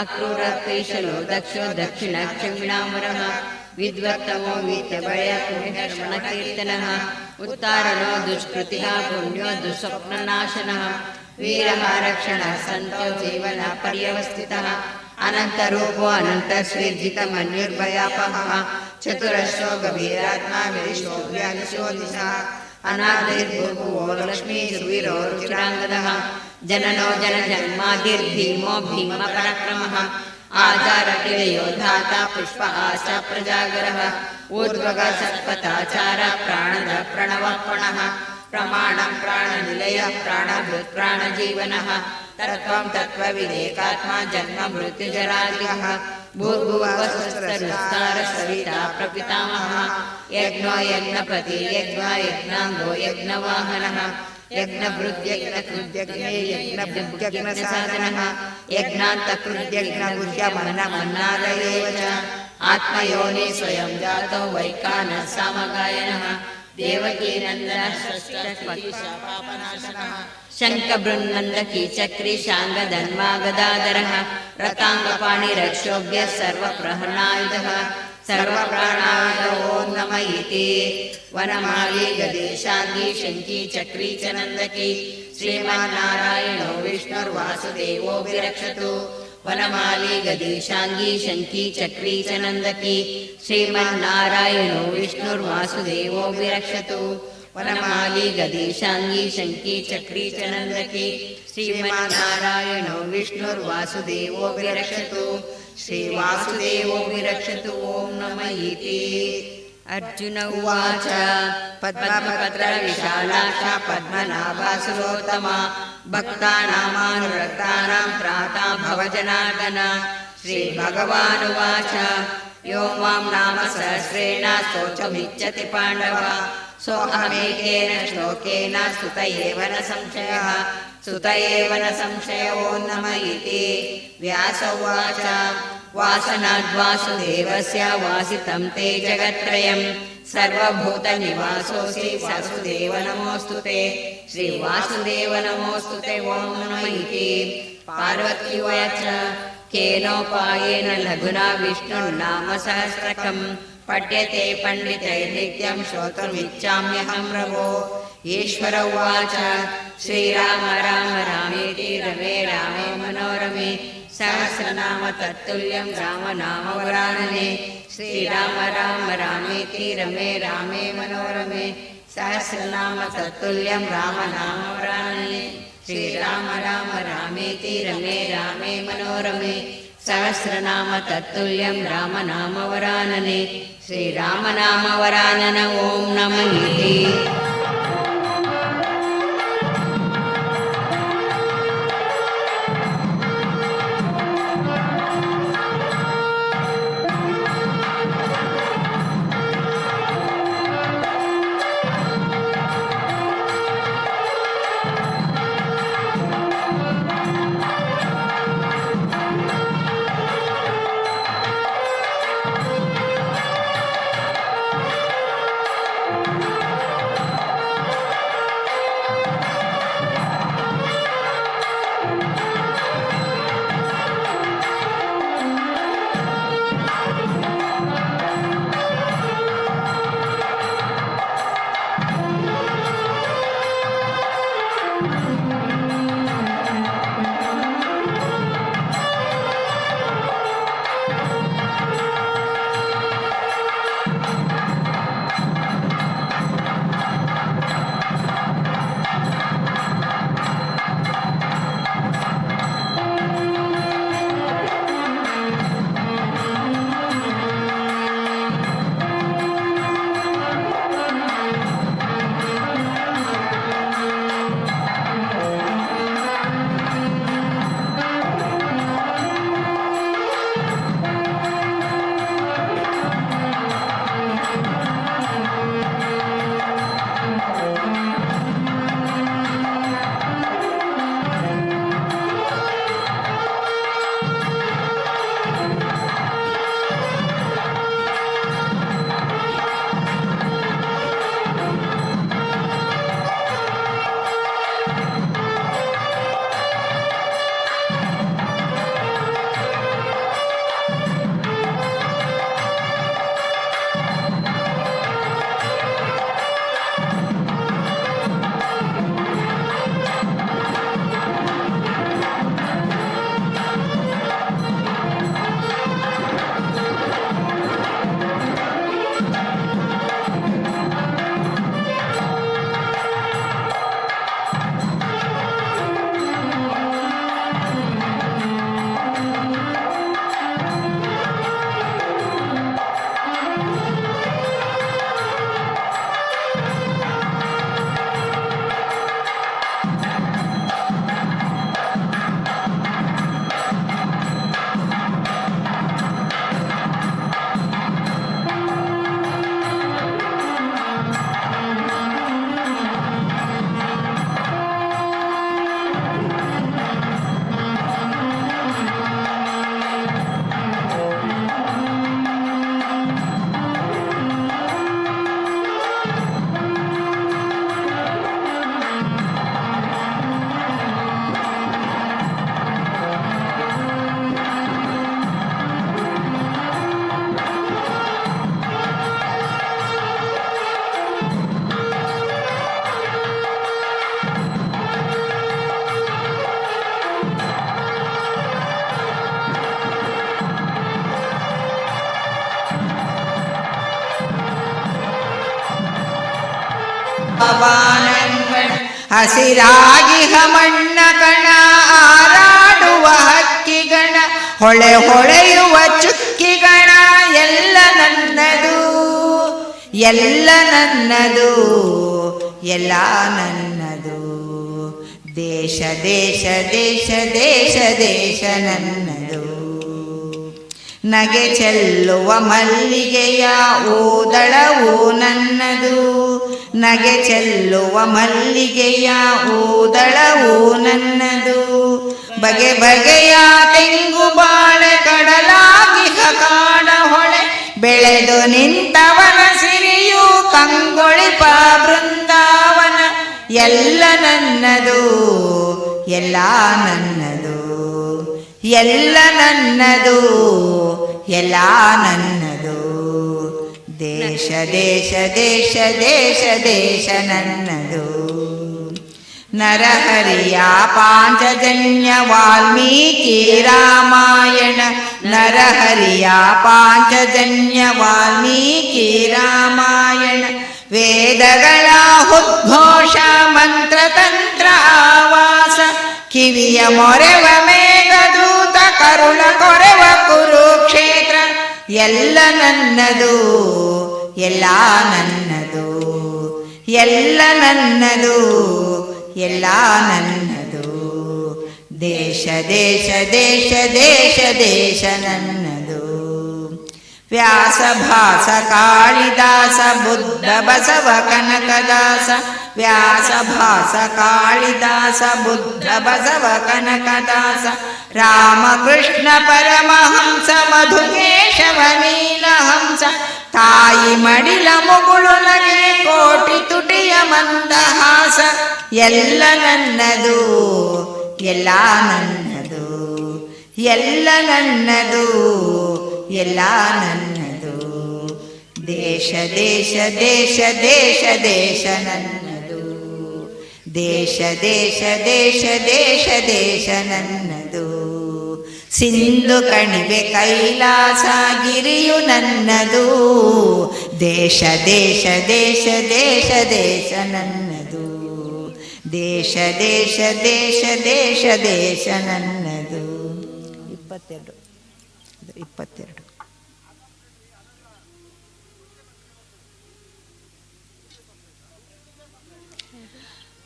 अक्रूर कैशलो दक्षो दक्षिण क्षमिणामरः विद्वत्तमो वीत्यभयकुण्ठश्रवणकीर्तनः उत्तारणो दुष्कृतिः पुण्यो दुःस्वप्ननाशनः वीरः रक्षणः सन्तो जीवन पर्यवस्थितः अनन्तरूपो अनन्तस्वीर्जितमन्युर्भयापहः चतुरश्रो गभीरात्मा विदिशो व्यादिशो दिशः अनादिर्भुवो लक्ष्मीर्वीरो रुचिराङ्गदः जननो जनजन्मादिर्भीमो भीमपराक्रमः आचारगिरयो धाता पुष्प आच प्रजागरः ऊर्ध्वगः सत्पथाचार प्राणद प्रणवपणः प्रमाणं प्राणनिलयः प्राणभृत् प्राणजीवनः तत्त्वं तत्त्वविदेकात्मा जन्म मृत्युजरादिः भूर्भुवस्वस्तरुस्तार सविता प्रपितामहः यज्ञो यज्ञपति यज्ञ यज्ञाङ्गो यज्ञवाहनः यज्ञभृद्यज्ञकृद्यज्ञे यज्ञभुग्यज्ञसाधनः यज्ञान्तकृद्यज्ञगुह्यमन्नमन्नादयेव च आत्मयोनि स्वयं जातो वैकानः सामगायनः देवकीनन्दनः षष्ठपापनाशनः शङ्खबृन्नन्दकी चक्री शाङ्गधन्वागदाधरः रताङ्गपाणिरक्षोभ्यः सर्वप्रहरणायुधः सर्वप्राणायुध ॐ नमः इति वनमाली गदेशाङ्गी शङ्की चक्री च नन्दकी श्रीमन्नारायणो विष्णुर्वासुदेवो विरक्षतु वनमाली गदेशाङ्गी शङ्की चक्री च नन्दकी श्रीमन्नारायणो विष्णुर्वासुदेवो विरक्षतु वनमाली गदेशाङ्गी शङ्की चक्री च नन्दकी श्रीमन्नारायणो विष्णुर्वासुदेवो विरक्षतु श्रीवासुदेवो विरक्षतु ॐ नमः इति अर्जुन उवाच पद्मपत्रविशालाक्ष पद्मनाभासुरोत्तमा भक्तानामानुरक्तानां त्राता भवजनार्दन श्रीभगवानुवाच यो मां नाम सहस्रेण स्तोत्रमिच्छति पाण्डव सोऽहमेकेन श्लोकेन स्तुत एव न संशयः स्तुत एव न संशयो नमः इति व्यास उवाच वासनाद्वासुदेवस्य वासितं ते जगत्त्रयं सर्वभूतनिवासोऽसि वासुदेव नमोऽस्तु ते श्रीवासुदेव नमोऽस्तु ते ॐ नमः इति पार्वती उवाच केनोपायेन लघुना विष्णुर्नाम सहस्रकं पठ्यते पण्डितैर्नित्यं श्रोतुमिच्छाम्यहं प्रभो ईश्वर उवाच श्रीराम राम रामेति रमे रामे मनोरमे सहस्रनाम तत्तुल्यं रामनाम वरानने श्रीराम राम रामेति रमे रामे मनोरमे सहस्रनाम तत्तुल्यं रामनाम वरानने श्रीराम राम रामेति रमे रामे मनोरमे सहस्रनाम तत्तुल्यं रामनाम वरानने श्रीरामनाम वरानन ॐ नमः इति ಬಾನಂಗಳ ಹಸಿರಾಗಿ ಮಣ್ಣ ಕಣ ಹಾರಾಡುವ ಹಕ್ಕಿಗಣ ಹೊಳೆಯುವ ಚುಕ್ಕಿಗಣ ಎಲ್ಲ ನನ್ನದು ಎಲ್ಲ ನನ್ನದು ಎಲ್ಲ ನನ್ನದು ದೇಶ ದೇಶ ದೇಶ ದೇಶ ದೇಶ ನನ್ನದು ನಗೆ ಚೆಲ್ಲುವ ಮಲ್ಲಿಗೆಯ ಊದಳವು ನನ್ನದು ನಗೆ ಚೆಲ್ಲುವ ಮಲ್ಲಿಗೆಯ ಊದಳವು ನನ್ನದು ಬಗೆ ಬಗೆಯ ತೆಂಗು ಬಾಳೆ ಕಡಲಾಗಿ ಕಾಡ ಹೊಳೆ ಬೆಳೆದು ನಿಂತವನ ಸಿರಿಯು ಕಂಗೊಳಿಪ ಬೃಂದಾವನ ಎಲ್ಲ ನನ್ನದು ಎಲ್ಲ ನನ್ನದು ಎಲ್ಲ ನನ್ನದು ಎಲ್ಲ ನನ್ನದು ದೇಶ ದೇಶ ದೇಶ ದೇಶ ದೇಶ ನನ್ನದು ನರಹರಿಯ ಪಾಂಚಜನ್ಯ ವಾಲ್ಮೀಕಿ ರಾಮಾಯಣ ನರಹರಿಯ ಪಾಂಚಜನ್ಯ ವಾಲ್ಮೀಕಿ ರಾಮಾಯಣ ವೇದಗಳ ಉದ್ಘೋಷ ಮಂತ್ರತಂತ್ರ ಆವಾಸ ಕಿವಿಯ ಮೊರೆವ ಮೇಘದೂತ ಕರುಳ ಕೊರೆವ ಕುರುಕ್ಷೇತ್ರ ಎಲ್ಲ ನನ್ನದು ಎಲ್ಲ ನನ್ನದು ಎಲ್ಲ ನನ್ನದು ಎಲ್ಲ ನನ್ನದು ದೇಶ ದೇಶ ದೇಶ ದೇಶ ದೇಶ ನನ್ನದು ವ್ಯಾಸ ಭಾಸ ಕಾಳಿದಾಸ ಬುದ್ಧ ಬಸವ ಕನಕದಾಸ ವ್ಯಾಸ ಭಾಸ ಕಾಳಿದಾಸ ಬುದ್ಧ ಬಸವ ಕನಕದಾಸ ರಾಮಕೃಷ್ಣ ಪರಮಹಂಸ ಮಧುಕೇಶವ ನೀಲಹಂಸ ತಾಯಿ ಮಡಿಲ ಮುಗುಳು ನಗೆ ಕೋಟಿ ತುಟಿಯ ಮಂದಹಾಸ ಎಲ್ಲ ನನ್ನದು ಎಲ್ಲ ನನ್ನದು ಎಲ್ಲ ನನ್ನದು ಎಲ್ಲ ನನ್ನದು ದೇಶ ದೇಶ ದೇಶ ದೇಶ ದೇಶ ನನ್ನದು ದೇಶ ದೇಶ ದೇಶ ದೇಶ ದೇಶ ನನ್ನದು ಸಿಂಧು ಕಣಿವೆ ಕೈಲಾಸ ಗಿರಿಯು ನನ್ನದು ದೇಶ ದೇಶ ದೇಶ ದೇಶ ದೇಶ ನನ್ನದು ದೇಶ ದೇಶ ದೇಶ ದೇಶ ದೇಶ ನನ್ನದು 22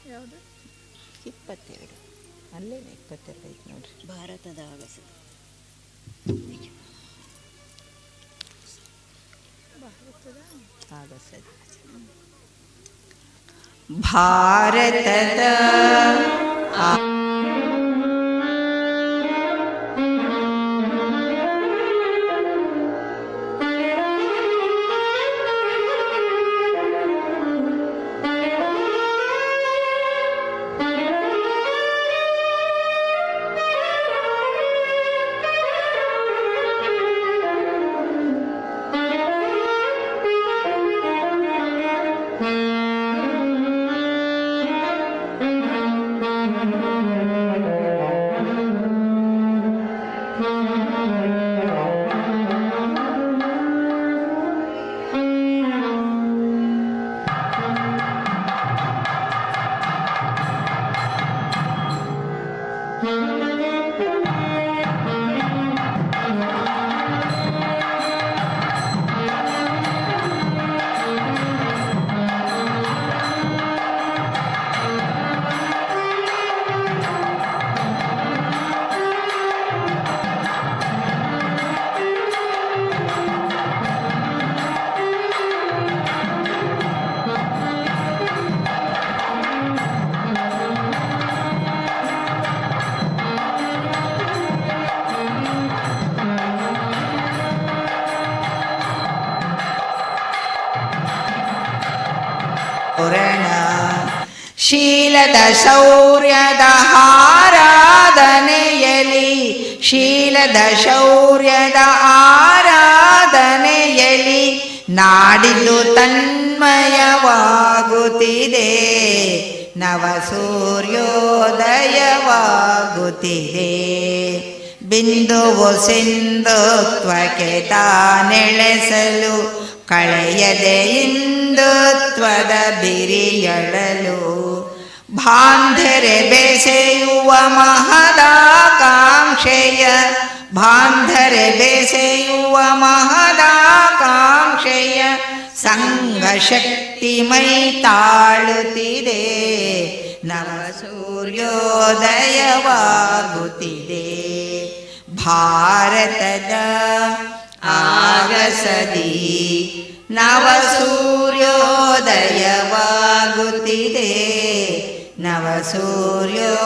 ಯಾವುದು 22 ಅಲ್ಲೇನೆ 22 ಐತೆ ನೋಡ್ರಿ ಭಾರತದ ಆಗಸ ಭಾರತದ ಶೀಲದ ಶೌರ್ಯದ ಆರಾಧನೆಯಲಿ ಶೀಲದ ಶೌರ್ಯದ ಆರಾಧನೆಯಲಿ ನಾಡಿದು ತನ್ಮಯವಾಗುತ್ತಿದೆ ನವ ಸೂರ್ಯೋದಯವಾಗುತ್ತಿದೆ ಬಿಂದುವು ಸಿಂಧುತ್ವಕ್ಕೆ ತಾನೆಳೆಸಲು ಕಳೆಯದೆ ಹಿಂದುತ್ವದ ಬಿರಿಯಳಲು ಬಾಂಧರೆ ಬೆಸೆಯುವ ಮಹದಾಕಾಂಕ್ಷೆಯ ಬಾಂಧರೆ ಬೆಸೆಯುವ ಮಹದಾಕಾಂಕ್ಷೆಯ ಸಂಘಶಕ್ತಿ ಮೈ ತಾಳುತ್ತಿದೆ. ನವ ಸೂರ್ಯೋದಯವಾಗುತ್ತಿದೆ. ಭಾರತದ ಆಗಸದಿ ನವ ಸೂರ್ಯೋದಯವಾಗುತ್ತಿದೆ. ನವ ಸೂರ್ಯೋದಯವಾಗುತ್ತಿದೆ.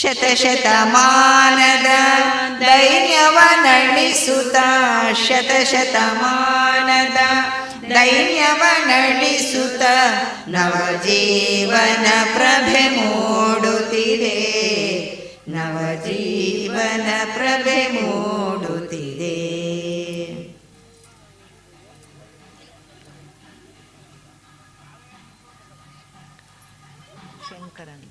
ಶತಶತಮಾನದ ದೈನ್ಯವ ನಳಿಸುತ್ತ ಶತಶತಮಾನದ ದೈನ್ಯವ ನಳಿಸುತ್ತ ನವಜೀವನ ಪ್ರಭೆ ಮೂಡುತ್ತಿದೆ. ನವಜೀವನ ಪ್ರಭೆ ಮೂಡುತ್ತಿದೆ. ಶಂಕರನ್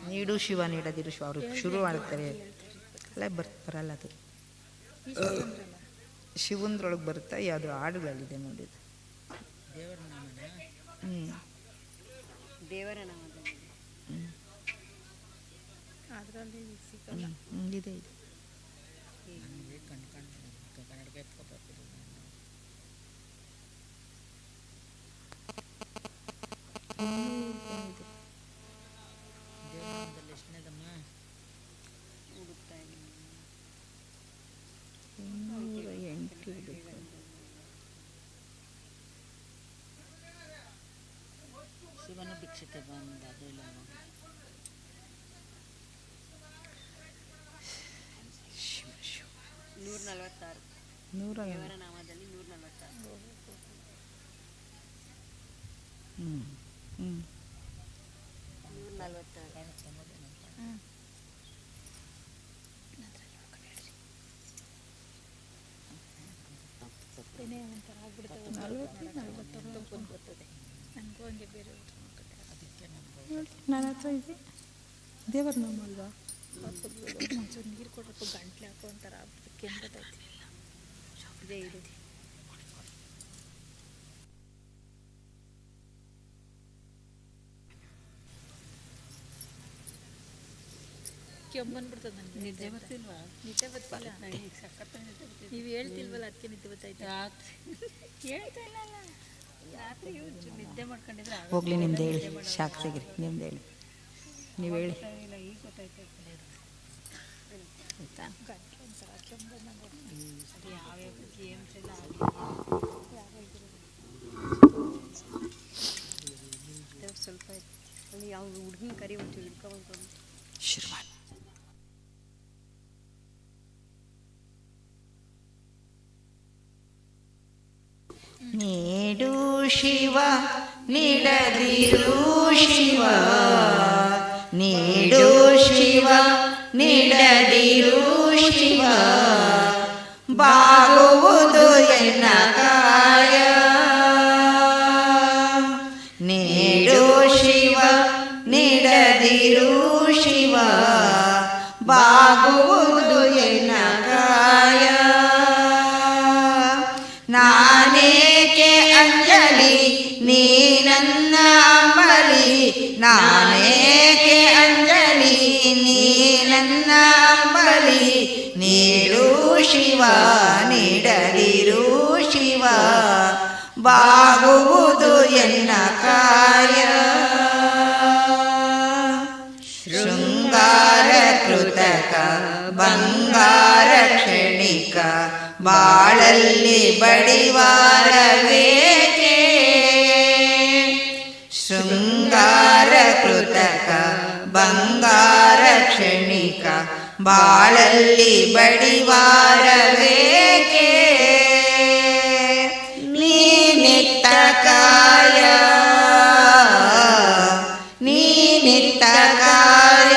ನೀಡು ಶಿವ ನೀಡದಿರು ಶಿವ ಅವರು ಶುರು ಮಾಡ್ತಾರೆ ಅಲ್ಲ ಬರಲ್ಲ ಅದು ಶಿವಂದ್ರೊಳಗೆ ಬರುತ್ತಾ ಯಾವುದು ಹಾಡುಗಳಿದೆ ನೋಡಿದ್ದು ದೇವರ ನಾಮದಲ್ಲಿ ಇದೆ ಇದೆ ಶಿವನ ಭಿಕ್ಷತೆ ಬಂದ 146 ದೇವರ ನಾಮದಲ್ಲಿ 146 ನನ್ನ ಹತ್ರ ಇದೆ ದೇವರ ನಾಮ ಅಲ್ವಾ ನೀರು ಕೊಡಬೇಕು ಗಂಟ್ಲೆ ಹಾಕೋ ಒಂಥರ ಕೆಂಪತ್ತೈತಿ ಇದೆ ಇದೆ ಕೆಮ್ಮನ್ಬಿಡ್ತದೆ ನನಗೆ ನಿದ್ದೆ ಬರ್ತಿಲ್ವಾ ನಿದ್ದೆ ಬರ್ತಿಲ್ಲ ನನಗೆ ಸಖತ್ ನೀವು ಹೇಳ್ತಿಲ್ವಲ್ಲ ಅದಕ್ಕೆ ನಿದ್ದೆ ಬರ್ತೈತೆ ಹೇಳ್ತಾ ಇಲ್ಲ ರಾತ್ರಿ ನಿದ್ದೆ ಮಾಡ್ಕೊಂಡಿದ್ರೆ ಹೋಗ್ಲಿ ನಿಮ್ದು ಹೇಳಿ ಶಾಕ್ ತೆಗಿರಿ ನಿಮ್ದು ಹೇಳಿ ನೀವು ಹೇಳಿ ಈಗ ಗೊತ್ತಾಯ್ತು ಆಯ್ತಾ ಗಂಟ್ಲು ಒಂಥರ ಕೆಮ್ಮು ಯಾವ್ಯಾವ ಗೇಮ್ಸ್ ಎಲ್ಲ ಸ್ವಲ್ಪ ಅಲ್ಲಿ ಯಾವ ಹುಡುಗಿನ ಕರಿ ಒಂಚೂರು ಇಟ್ಕೊಂಡು ಶುರು ಮಾಡಿ ನೀಡು ಶಿವ ನೀಡದಿರು ಶಿವ ನೀಡು ಶಿವ ನೀಡದಿರು ಶಿವ ಬಾಗುವುದು ಎನ್ನ ಕಾಯ ನೀಡು ಶಿವ ನೀಡದಿರು ಶಿವ ಬಾಗುವುದು ಎನ್ನ ಕಾಯ ನಾನೇಕೆ ಅಂಜಲಿ ನೀ ನನ್ನ ಅಂಬಲಿ ನಾನೇಕೆ ಅಂಜಲಿ ನೀ ನನ್ನ ಅಂಬಲಿ ನೀಡು ಶಿವ ನೀಡದಿರು ಶಿವ ಬಾಗುವುದು ಎನ್ನ ಕಾರ್ಯ ಶೃಂಗಾರ ಕೃತಕ ಬಂಗಾರ ಕ್ಷಣಿಕ ಬಾಳಲ್ಲಿ ಬಡಿವಾರವೇಕೆ ಶೃಂಗಾರ ಕೃತಕ ಬಂಗಾರ ಕ್ಷಣಿಕ ಬಾಳಲ್ಲಿ ಬಡಿವಾರವೇಕೆ ನೀನಿತ್ತ ಕಾಯ ನೀನಿತ್ತ ಕಾಯ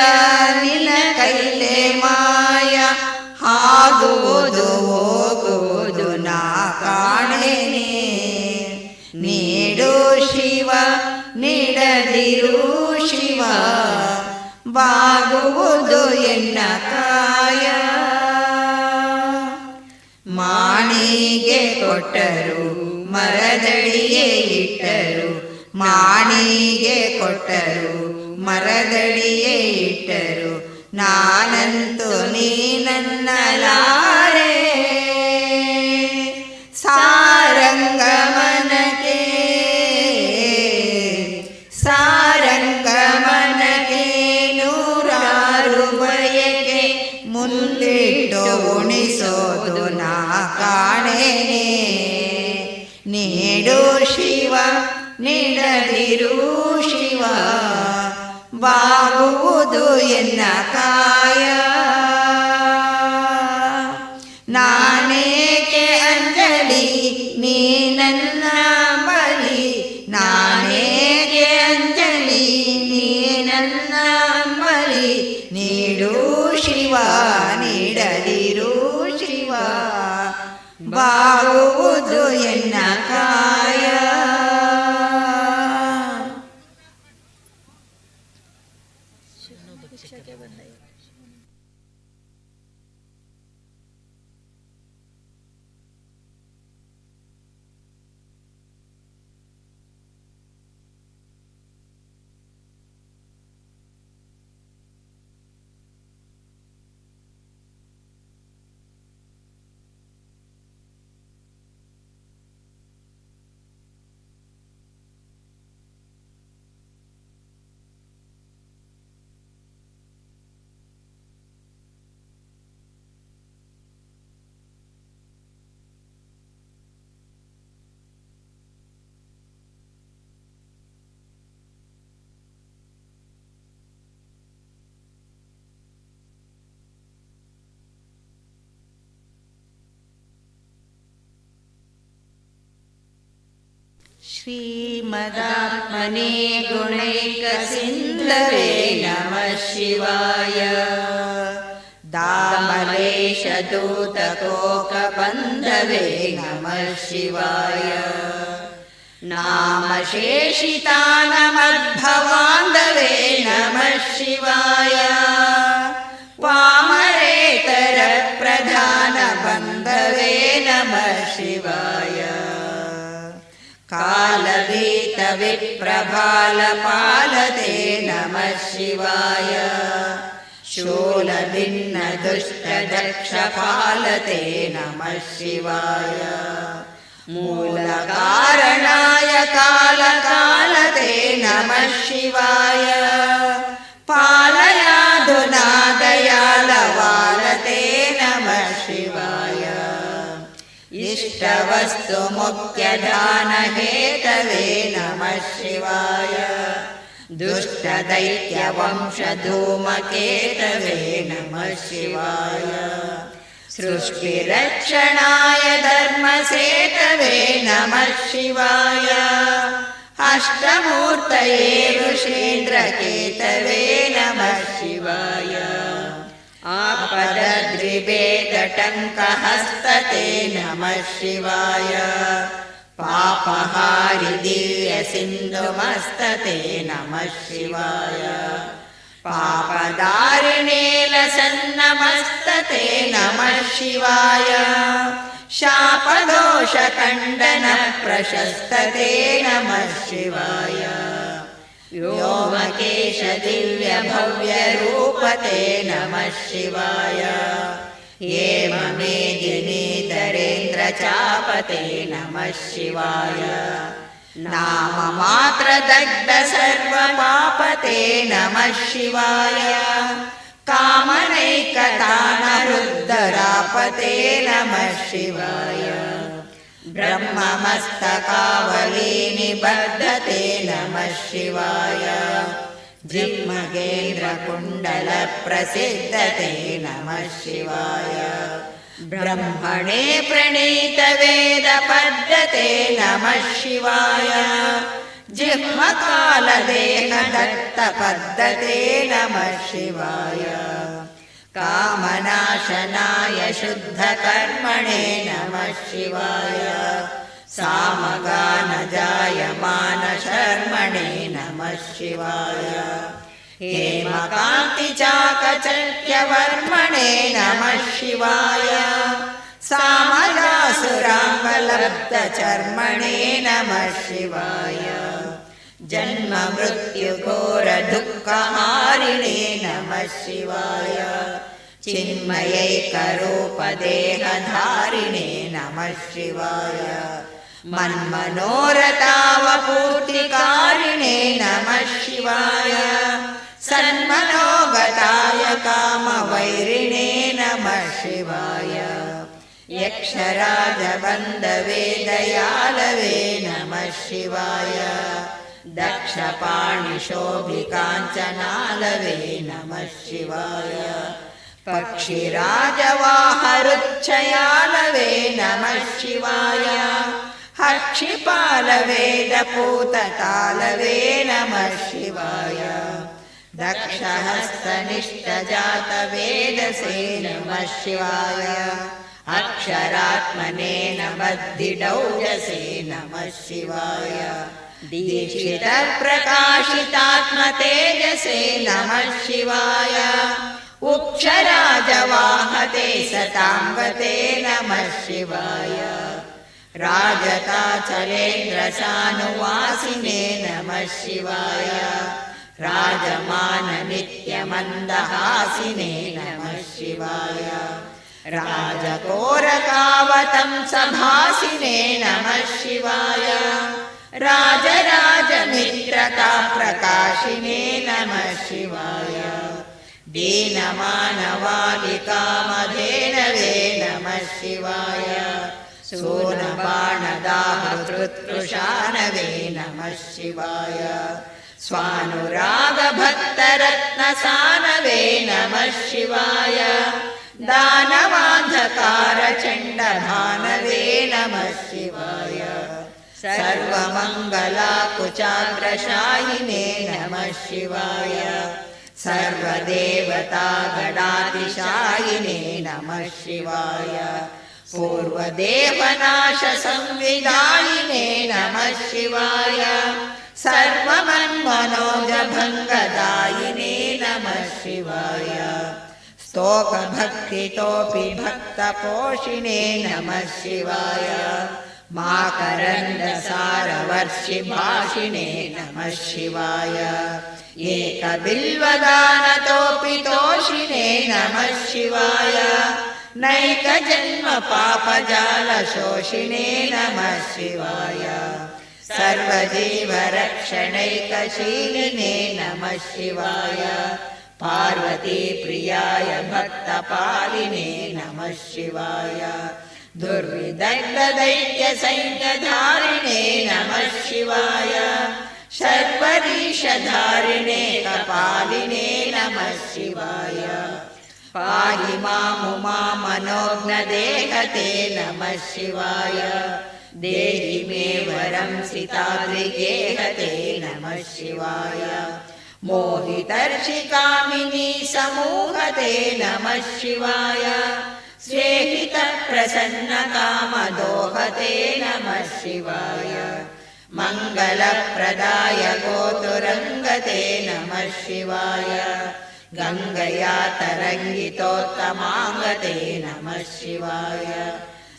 ನಿನ್ನ ಕೈಲೆ ಮಾಯ ಆಗುವುದು ಹೋಗುವುದು ನಾ ಕಾಣೆನೆ ನೀಡು ಶಿವ ನೀಡದಿರು ಶಿವ ಬಾಗುವುದು ಎನ್ನ ಕಾಯ ಮಾಣಿಗೆ ಕೊಟ್ಟರು ಮರದಡಿಯೇ ಇಟ್ಟರು ಮಾಣಿಗೆ ಕೊಟ್ಟರು ಮರದಡಿಯೇ ಇಟ್ಟರು ನಾನಂತೂ ನೀನನ್ನಲಾರೆ ಸಾರಂಗಮನಕ್ಕೆ ಸಾರಂಗಮನಕ್ಕೆ ನೂರಾರು ಬಯಕೆ ಮುಂದಿಟ್ಟು ಉಣಿಸೋದು ನಾ ಕಾಣೆನೆ ನೀಡು ಶಿವ ನೀಡದಿರು ಶಿವ ಬಾಗುವುದು ಎನ್ನ ಕಾಯ ನಾನೇಕೆ ಅಂಜಲಿ ನೀ ನನ್ನ ಬಲಿ ನಾನೇಕೆ ಅಂಜಲಿ ನೀ ನನ್ನ ಬಲಿ ನೀಡು ಶಿವ ನೀಡದಿರು ಶಿವ ಬಾಗುವುದು ಎನ್ನ ಕಾಯ ಶಿಕ್ಷಕ್ಕೆ ಬಂದ श्रीमदात्मने गुणैकसिन्धवे नमः शिवाय दामलेशदूतकोकबन्धवे नमः शिवाय नामशेषितानमद्भवान्धवे नमः शिवाय वामरेतरप्रधानबन्धवे नमः शिवाय कालभीतविप्रभालपालते नमः शिवाय शूलभिन्नदुष्टदक्षपालते नमः शिवाय मूलकारणाय कालकालते नमः शिवाय पालयाधुना दयालवालते नमः शिवाय इष्टवस्तु मुख्यदानहेतवे नमः शिवाय दुष्टदैत्यवंशधूमकेतवे नमः शिवाय सृष्टिरक्षणाय धर्मसेतवे नमः शिवाय अष्टमूर्तये ऋषीन्द्रकेतवे नमः शिवाय आपदद्रिवेदटङ्कहस्तते नमः शिवाय पापहारि दिव्यसिन्धुमस्तते नमः शिवाय पापदारिणे लसन्नमस्तते नमः शिवाय शापदोषखण्डनप्रशस्तते नमः शिवाय व्योमकेश दिव्यभव्यरूपते नमः शिवाय हेममेदिनीधरेन्द्रचापते नमः शिवाय नाममात्रदग्ध सर्वपापते नमः शिवाय कामनैकतानरुद्धरापते नमः शिवाय ब्रह्ममस्तकावलीनिबद्धते नमः शिवाय जिह्मगेन्द्रकुण्डलप्रसिद्धते नमः शिवाय ब्रह्मणे प्रणीतवेदपद्धते नमः शिवाय जिह्वकालदेहदत्तपद्धते नमः शिवाय कामनाशनाय शुद्धकर्मणे नमः शिवाय सामगानजायमानशर्मणे नमः शिवाय हेमकान्तिचाकचर्यवर्मणे नमः शिवाय सामलासुराङ्गलब्धचर्मणे नमः शिवाय जन्ममृत्युघोरदुःखहारिणे नमः शिवाय चिन्मयैकरूपदेहधारिणे नमः शिवाय मन्मनोरथावपूर्तिकारिणे नमः शिवाय सन्मनोगताय कामवैरिणे नमः शिवाय यक्षराजबन्धवे दयालवे नमः शिवाय दक्षपाणिशोभिकाञ्चनालवे नमः शिवाय पक्षिराजवाहरुच्छयालवे नमः शिवाय हक्षिपालवेदपूततालवे नमः शिवाय दक्षहस्तनिष्ठजातवेदसे नमः शिवाय अक्षरात्मने नमद्धिडौजसे नमः शिवाय दीक्षितप्रकाशितात्मतेजसे नमः शिवाय उक्षराजवाहते सताङ्गते नमः शिवाय राजताचलेन्द्रसानुवासिने नमः शिवाय राजमाननित्यमन्दहासिने नमः शिवाय राजकोरकावतंसभासिने नमः शिवाय राजराजमित्रताप्रकाशिने नमः शिवाय दीनमानवालिकामधेनवे नमः शिवाय सोनबाणदाहृत्कृशानवे नमः शिवाय स्वानुरागभक्तरत्नसानवे नमः शिवाय दानवान्धकारचण्डभानवे नमः शिवाय सर्वमङ्गलाकुचाग्रशायिने नमः शिवाय सर्वदेवतागणातिशायिने नमः शिवाय पूर्वदेवनाशसंविदायिने नमः शिवाय सर्वमन्मनोजभङ्गदायिने नमः शिवाय स्तोकभक्तितोऽपि भक्तपोषिणे नमः शिवाय माकरन्दसारवर्षिभाषिणे नमः शिवाय एकबिल्वदानतोऽपि तोषिणे नमः शिवाय नैकजन्मपापजालशोषिणे नमः शिवाय सर्वजीवरक्षणैकशीलिने नमः शिवाय पार्वतीप्रियाय भक्तपालिने नमः शिवाय दुर्विदग्धदैत्यसैन्यधारिणे नमः शिवाय शर्वरीशधारिणे कपालिने नमः शिवाय पाहि मामुमामनोज्ञदेहते नमः शिवाय देहि मे वरं सिताद्रिगेहते नमः शिवाय मोहितर्षिकामिनी समूहते नमः शिवाय स्वेहितप्रसन्नकामदोहते नमः शिवाय मङ्गलप्रदाय गोतुरङ्गते नमः शिवाय गङ्गया तरङ्गितोत्तमाङ्गते नमः शिवाय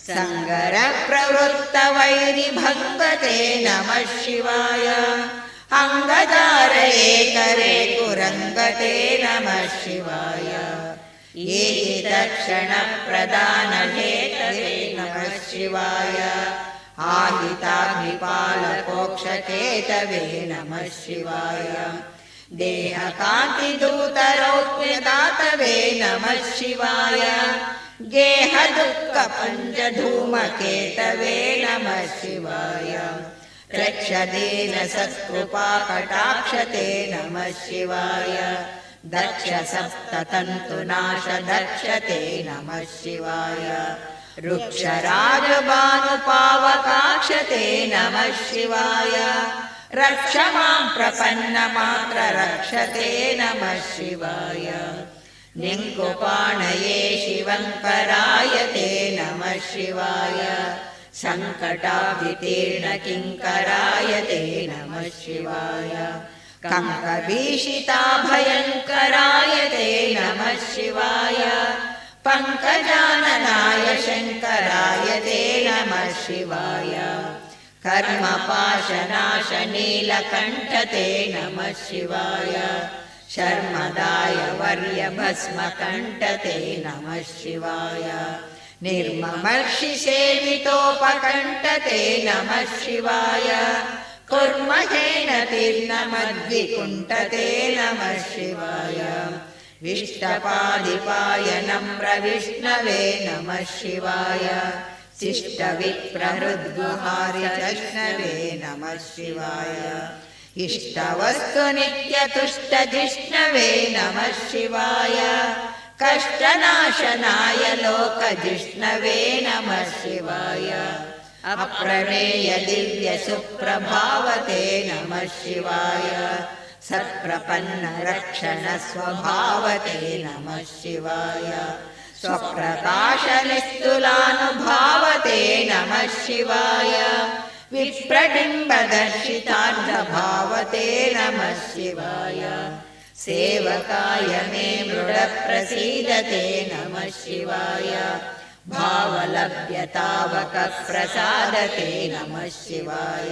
सङ्गरप्रवृत्तवैरिभङ्गते नमः शिवाय अङ्गदारये करे कुरङ्गते नमः शिवाय एतत्क्षणप्रदानहेतवे नमः शिवाय आहिताग्निपालकोक्षकेतवे नमः शिवाय देहकान्तिदूतरौप्यदातवे नमः शिवाय गेहदुःखपञ्चधूमकेतवे नमः शिवाय रक्षदेन सत्कृपाकटाक्षते नमः शिवाय दक्ष सप्ततन्तुनाश दक्षते नमः शिवाय रुक्षराजभानुपावकाक्षते नमः शिवाय रक्ष मां प्रपन्नमात्र रक्षते नमः शिवाय निङ्कुपाणये शिवङ्कराय ते नमः शिवाय सङ्कटाब्धितीर्णकिङ्कराय ते नमः शिवाय कङ्कभीषिताभयङ्कराय ते नमः शिवाय पङ्कजाननाय शङ्कराय ते नमः शिवाय कर्मपाशनाशनीलकण्ठ ते नमः शिवाय शर्मदाय वर्यभस्मकण्ठ ते नमः शिवाय निर्ममर्षिसेवितोपकण्ठ ते नमः शिवाय कुर्महेन तीर्णमद्विकुण्ठ ते नमः शिवाय विष्टपादिपायनं प्रविष्णवे नमः शिवाय शिष्टविप्रहृद्गुहारिजष्णवे नमः शिवाय इष्टवस्तु नित्यतुष्टजिष्णवे नमः शिवाय कष्टनाशनाय लोकजिष्णवे नमः शिवाय अप्रमेय दिव्य सुप्रभावते नमः शिवाय सत्प्रपन्न रक्षण स्वभावते नमः शिवाय स्वप्रकाश निस्तुलानुभावते नमः शिवाय विप्रडिम्बदर्शितार्धभावते नमः शिवाय सेवकाय मे मृडप्रसीदते नमः शिवाय भावलभ्यतावकप्रसादते नमः शिवाय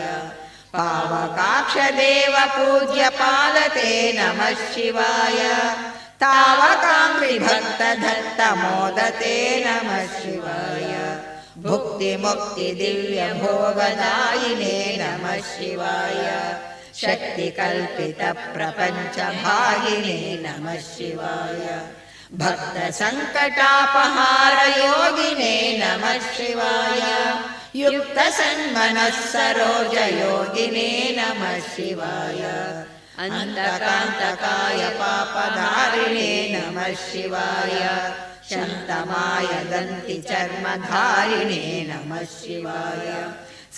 पावकाक्षदेव पूज्यपादते नमः शिवाय तावकाङ्घ्रिभक्तदत्तमोदते नमः शिवाय भुक्तिमुक्तिदिव्यभोगदायिने नमः शिवाय शक्तिकल्पितप्रपञ्चभागिने नमः शिवाय भक्तसङ्कटापहारयोगिने नमः शिवाय युक्तसन्मनः सरोजयोगिने नमः शिवाय अन्तकान्तकाय पापधारिणे नमः शिवाय शन्तमाय दन्तिचर्मधारिणे नमः शिवाय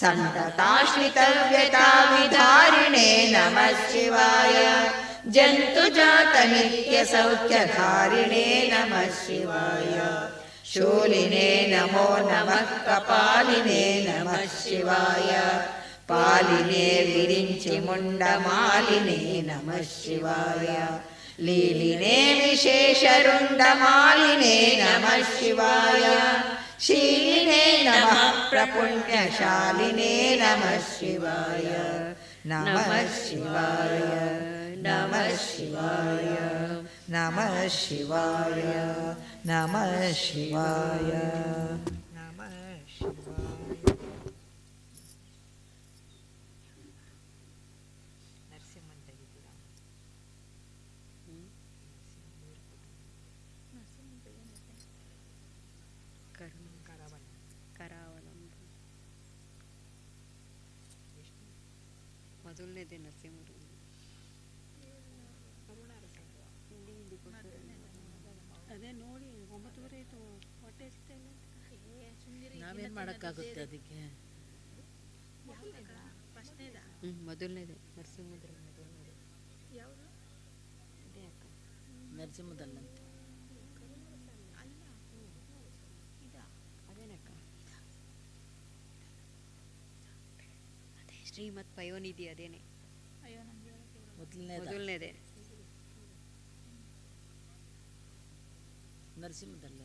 सन्तताश्रितव्यताविधारिणे नमः शिवाय जन्तुजातनित्यसौख्यधारिणे नमः शिवाय शूलिने नमो नमः कपालिने नमः शिवाय पालिने विरिञ्चि मुण्डमालिने नमः शिवाय लीलिने विशेषरुण्डमालिने नमः शिवाय शीलिने नमः प्रपुण्यशालिने नमः शिवाय नमः शिवाय नमः शिवाय नमः शिवाय नमः शिवाय नमः शिवाय नरसिंहन ತೆಗಿತೀರಾ ಕರಾವಲಂಬ ಮೊದಲನೇದೇ ನರಸಿಂಹರು ಅದೇ ನೋಡಿ 9:30 ಆಯ್ತು ಹೊಟ್ಟೆ ಸಿಗ್ತಾಯಿಲ್ಲ ನಾವೇನು ಮಾಡೋಕ್ಕಾಗುತ್ತೆ ಅದಕ್ಕೆ ಮೊದಲನೇದೇ ನರಸಿಂಹದಲ್ಲಿ ಮೊದಲನೇದು ಯಾವುದು ಅದೇ ಅಕ್ಕ ನರಸಿಂಹದಲ್ಲಂತೆ ಅದೇನಕ್ಕ ಅದೇ ಶ್ರೀಮತ್ ಪಯೋನಿಧಿ ಅದೇನೆ ಮೊದಲನೇದೇ ನರಸಿಂಹದಲ್ಲ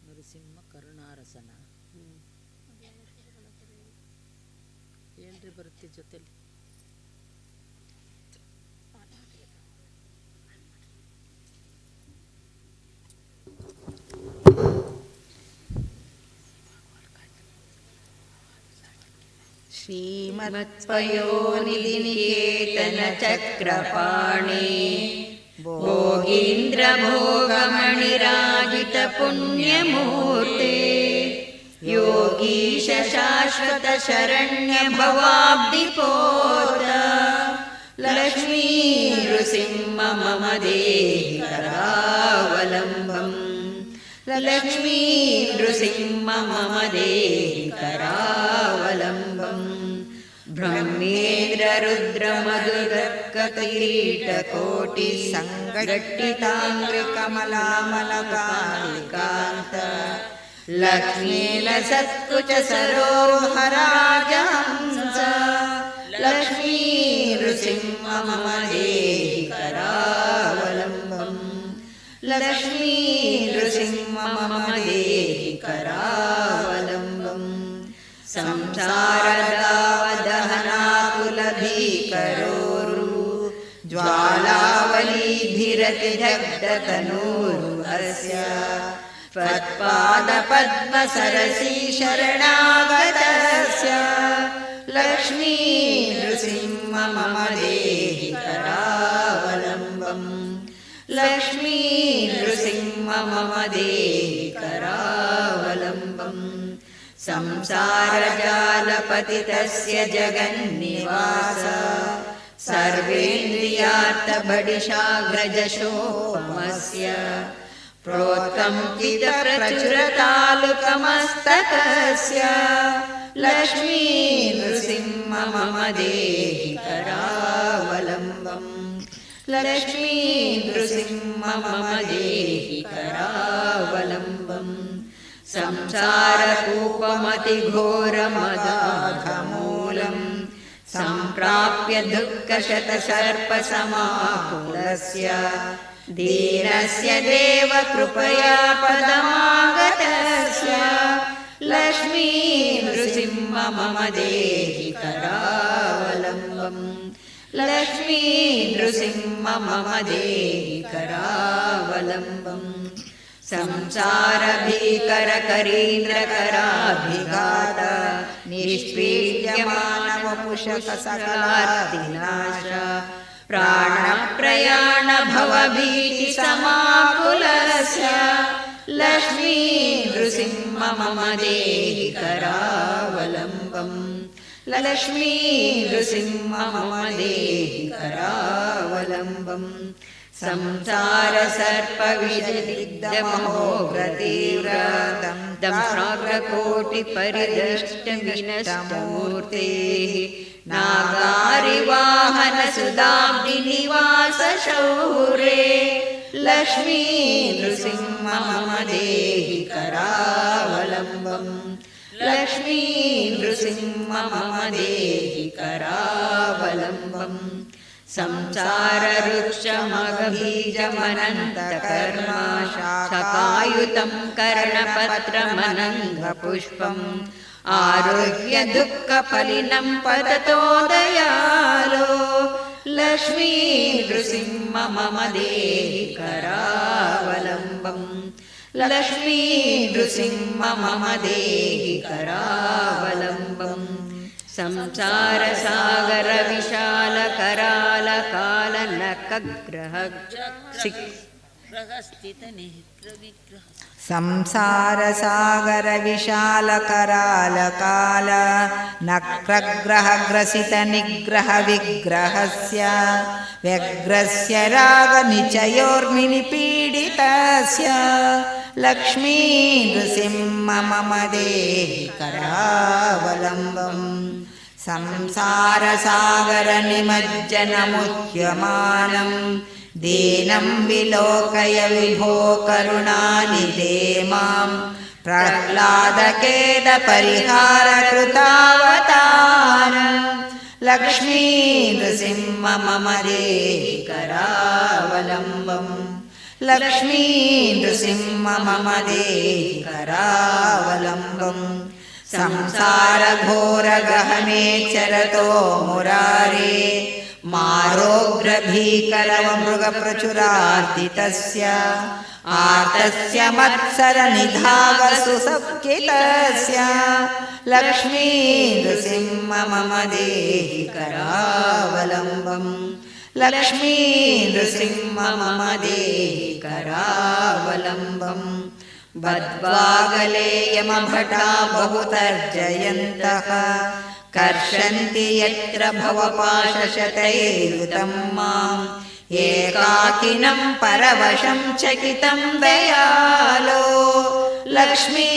ನರಸಿಂಹ ಕರುಣಾರಸನ ಏನ್ರಿ ಬರುತ್ತೆ ಜೊತೆಲಿ श्रीमत्पयोनिधिनिकेतन चक्रपाणि भोगीन्द्रभोगमणिराजित पुण्यमूर्ते योगीश शाश्वत शरण्य भवाब्धिपोत लक्ष्मी नृसिंह मम देहि करावलम्बम् लक्ष्मी नृसिंह मम देहि करावलम्बम् ब्रह्मेन्द्र रुद्र मधुरककिरीटकोटि संगठिताङ्घ्रिकमलामलकालिकान्त लक्ष्मी लसत्कुच सरोहराजहंस लक्ष्मी नृसिंह मम देहि करावलम्बम् लक्ष्मी नृसिंह मम देहि करावलम्बम् संसारदावदहनाकुलभीकरोरु ज्वालावलीभिरतिजग्धतनूरुहस्य त्वत्पादपद्मसरसी शरणागतस्य लक्ष्मी नृसिंह मम देहि करावलम्बम् लक्ष्मी नृसिंह मम देहि करावलम्बम् संसारजालपतितस्य जगन्निवास सर्वेन्द्रियार्थबडिशाग्रजशोपमस्य प्रोत्कम्पितप्रचुरतालुकमस्तकस्य लक्ष्मी नृसिंह मम देहि करावलम्बम् लक्ष्मी नृसिंह मम देहि करावलम्बम् संसारकूपमतिघोरमदाघमूलम् सम्प्राप्य दुःखशतसर्पसमाकुलस्य दीनस्य देव कृपया पदमागतस्य लक्ष्मी नृसिंह मम देहि करावलम्बम् लक्ष्मी नृसिंह मम देहि करावलम्बम् संसारभीकरकरीन्द्रकराभिघात निष्पीड्यमानवपुषकसकलार्तिनाश प्राणप्रयाण भवभीतिसमाकुलस्य लक्ष्मी नृसिंह मम देहि करावलम्बम् लक्ष्मी नृसिंह मम देहि करावलम्बम् संसारसर्पविदग्धमहोग्रतीव्रं दंष्ट्राग्रकोटिपरिदष्टविनष्टमूर्तेः नागारिवाहनसुधाब्धिनिवासशौरे लक्ष्मी नृसिंह मम देहि करावलम्बम् लक्ष्मी नृसिंह मम देहि करावलम्बम् संसारवृक्षमघबीजमनन्तकर्म शाखायुतं कर्णपत्रमनङ्गपुष्पम् आरुह्य दुःखफलिनं पततो दयालो लक्ष्मी नृसिंह मम देहि करावलम्बम् लक्ष्मी नृसिंह मम देहि करावलम्बम् संसारसागर विशालकरालकालनखग्रह संसारसागर विशालकरालकाल नक्रग्रहग्रसित निग्रह विग्रहस्य व्यग्रस्य रागनिचयोर्मिनिपीडितस्य लक्ष्मी नृसिंह मम देहि करावलम्बम् संसारसागर निमज्जनमुह्यमानं दीनं विलोकय विभो करुणानिधे मां प्रह्लादखेदपरिहारकृतावतार लक्ष्मी नृसिंह मम देहि करावलम्बम् लक्ष्मी नृसिंह मम देहि करावलम्बम् संसारघोरगहने चरतो मुरारे मारोग्रभीकरवमृगप्रचुरार्दितस्य आर्तस्य मत्सरनिधावसुसप्कितस्य लक्ष्मी नृसिंह मम देहि करावलम्बम् लक्ष्मी नृसिंह मम देहि करावलम्बम् बद्वागलेयमभटा बहुतर्जयन्तः कर्षन्ति यत्र भवपाशशतैर्युतं माम् एकाकिनं परवशं चकितं दयालो लक्ष्मी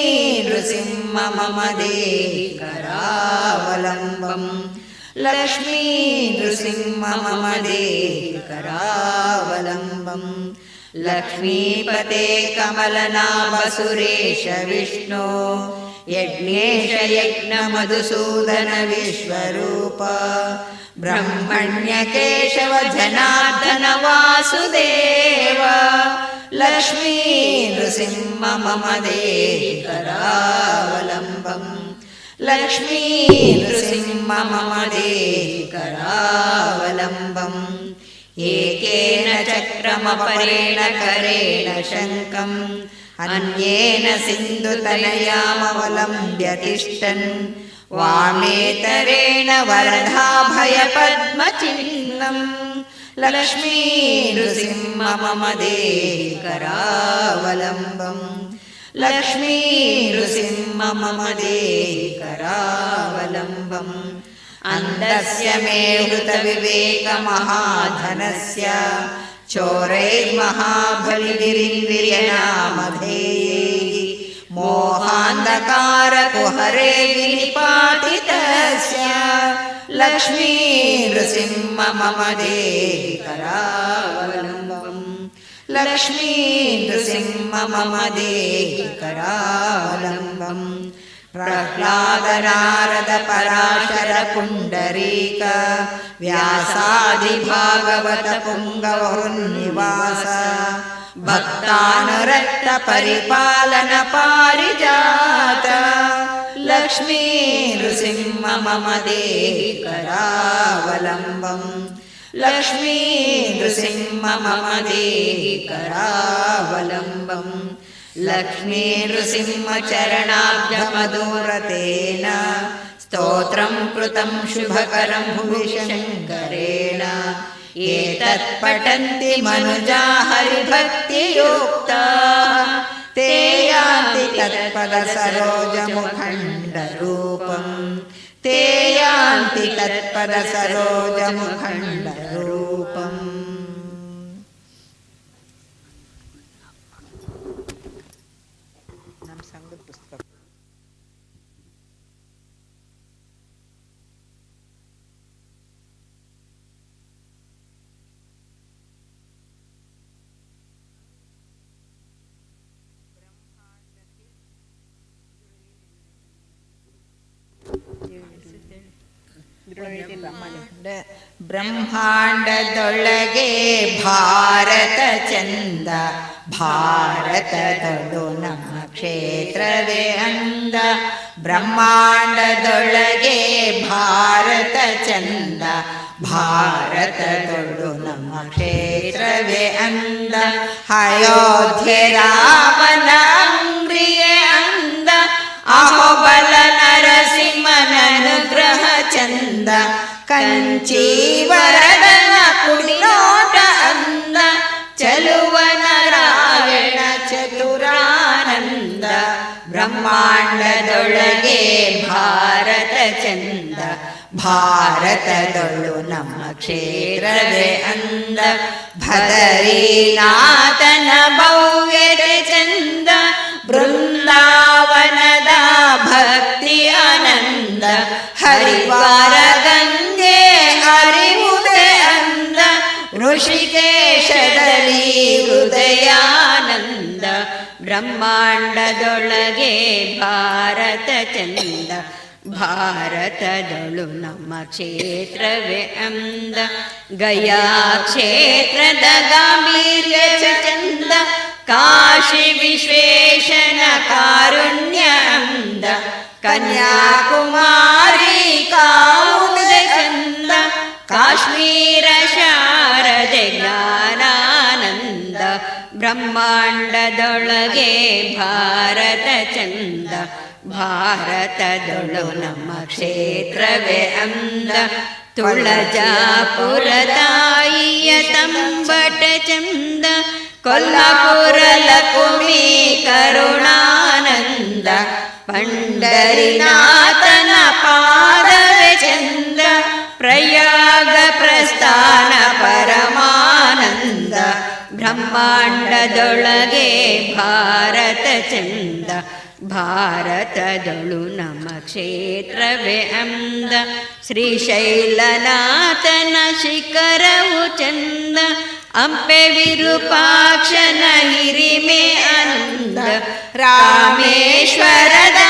नृसिंह मम देहि करावलम्बम् लक्ष्मी नृसिंह मम देहि करावलम्बम् लक्ष्मीपते कमलनाभ सुरेश विष्णो यज्ञेश यज्ञमधुसूदन विश्वरूप ब्रह्मण्य केशव जनार्दन वासुदेव लक्ष्मी नृसिंह मम देहि करावलम्बम् लक्ष्मी नृसिंह मम देहि करावलम्बम् एकेन चक्रमपरेण करेण शङ्खम् अन्येन सिन्धुतनयामवलम्ब्य तिष्ठन् वामेतरेण वरदाभयपद्मचिह्नम् लक्ष्मी नृसिंह मम देहि करावलम्बम् लक्ष्मी नृसिंह मम देहि करावलम्बम् अन्धस्य मे हृतविवेकमहाधनस्य चोरैर्महाबलिभिरिन्द्रियनामधेयैः मोहान्धकारकुहरे विनिपातितस्य लक्ष्मी नृसिंह मम देहि करावलम्बम् लक्ष्मी नृसिंह मम देहि करावलम्बम् प्रह्लाद नारद पराशर पुण्डरीक व्यासादि भागवत पुंगवहृन्निवास भक्तानुरक्त परिपालन पारिजात लक्ष्मी नृसिंह मम देहि करावलम्बम् लक्ष्मी नृसिंह मम देहि करावलम्बम् लक्ष्मी नृसिंह चरणाब्जमधुरतेन स्तोत्रं कृतं शुभकरं भुवि शङ्करेण एतत् पठन्ति मनुजा हरिभक्तियुक्ताः ते यान्ति तत्पदसरोजमुखण्डरूपम् ते यान्ति तत्पदसरोजमुखण्डरूपम् ಬ್ರಹ್ಮಾಂಡದೊಳಗೆ ಭಾರತ ಚಂದ ಭಾರತದೊಳು ನಮ್ಮ ಕ್ಷೇತ್ರವೇ ಅಂದ ಬ್ರಹ್ಮಾಂಡದೊಳಗೆ ಭಾರತ ಚಂದ ಭಾರತದೊಳು ನಮ್ಮ ಕ್ಷೇತ್ರವೇ ಅಂದ ಅಯೋಧ್ಯೆ ರಾಮನ ಅಂಗ್ರಿಯೇ ಅಂದ ಅಹೋಬಲ ನರಸಿಂಹನ ಅನುಗ್ರಹ ಚಂದ ಕಂಚೀವರದನ ಕುಡಿನೋಟ ಅಂದ ಚಲುವ ನಾರಾಯಣ ಚತುರಾನಂದ ಬ್ರಹ್ಮಾಂಡದೊಳಗೆ ಭಾರತ ಚಂದ ಭಾರತದೊಳು ನಮ್ಮ ಕ್ಷೇತ್ರವೇ ಅಂದ ಭದರೀನಾಥನ ಭವ್ಯತೆ ಚಂದ ಬೃಂದಾವನದ ಭಕ್ತಿ ಆನಂದ ಹರಿವಾರ ಗಂಗೆ ಹರಿವುದೇ ಅಂದ ಋಷಿಕೇಶದಲ್ಲಿ ಹೃದಯಾನಂದ ಬ್ರಹ್ಮಾಂಡದೊಳಗೆ ಭಾರತ ಚಂದ ಭಾರತದೊಳು ನಮ್ಮ ಕ್ಷೇತ್ರವೇ ಅಂದ ಗಯಾ ಕ್ಷೇತ್ರದ ಗಾಂಭೀರ್ಯ ಚಂದ ಕಾಶಿ ವಿಶ್ವೇಶನ ಕಾರುಣ್ಯ ಅಂದ ಕನ್ಯಾಕುಮಾರಿ ಕಾವುದೇ ಚಂದ ಕಾಶ್ಮೀರ ಶಾರದೆ ಜ್ಞಾನಾನಂದ ಬ್ರಹ್ಮಾಂಡದೊಳಗೆ ಭಾರತ ಚಂದ ಭಾರತದೊಳು ನಮ್ಮ ಕ್ಷೇತ್ರವೇ ಅಂದ ತುಳಜಾಪುರ ತಾಯಿಯ ತಂಬಟ ಚಂದ ಕೊಲ್ಹಾಪುರ ಲಕುಮಿ ಕರುಣಾನಂದ ಪಂಡರಿನಾಥನ ಪಾದವೇ ಚಂದ ಪ್ರಯಾಗ ಪ್ರಸ್ಥಾನ ಪರಮಾನಂದ ಬ್ರಹ್ಮಾಂಡದೊಳಗೆ ಭಾರತ ಚಂದ ಭಾರತದೊಳು ನಮ್ಮ ಕ್ಷೇತ್ರವೇ ಅಂದ ಶ್ರೀಶೈಲನಾಥನ ಶಿಖರವು ಚಂದ ಅಂಪೆ ವಿರೂಪಾಕ್ಷನ ಹಿರಿಮೆ ಆನಂದ ರಾಮೇಶ್ವರದ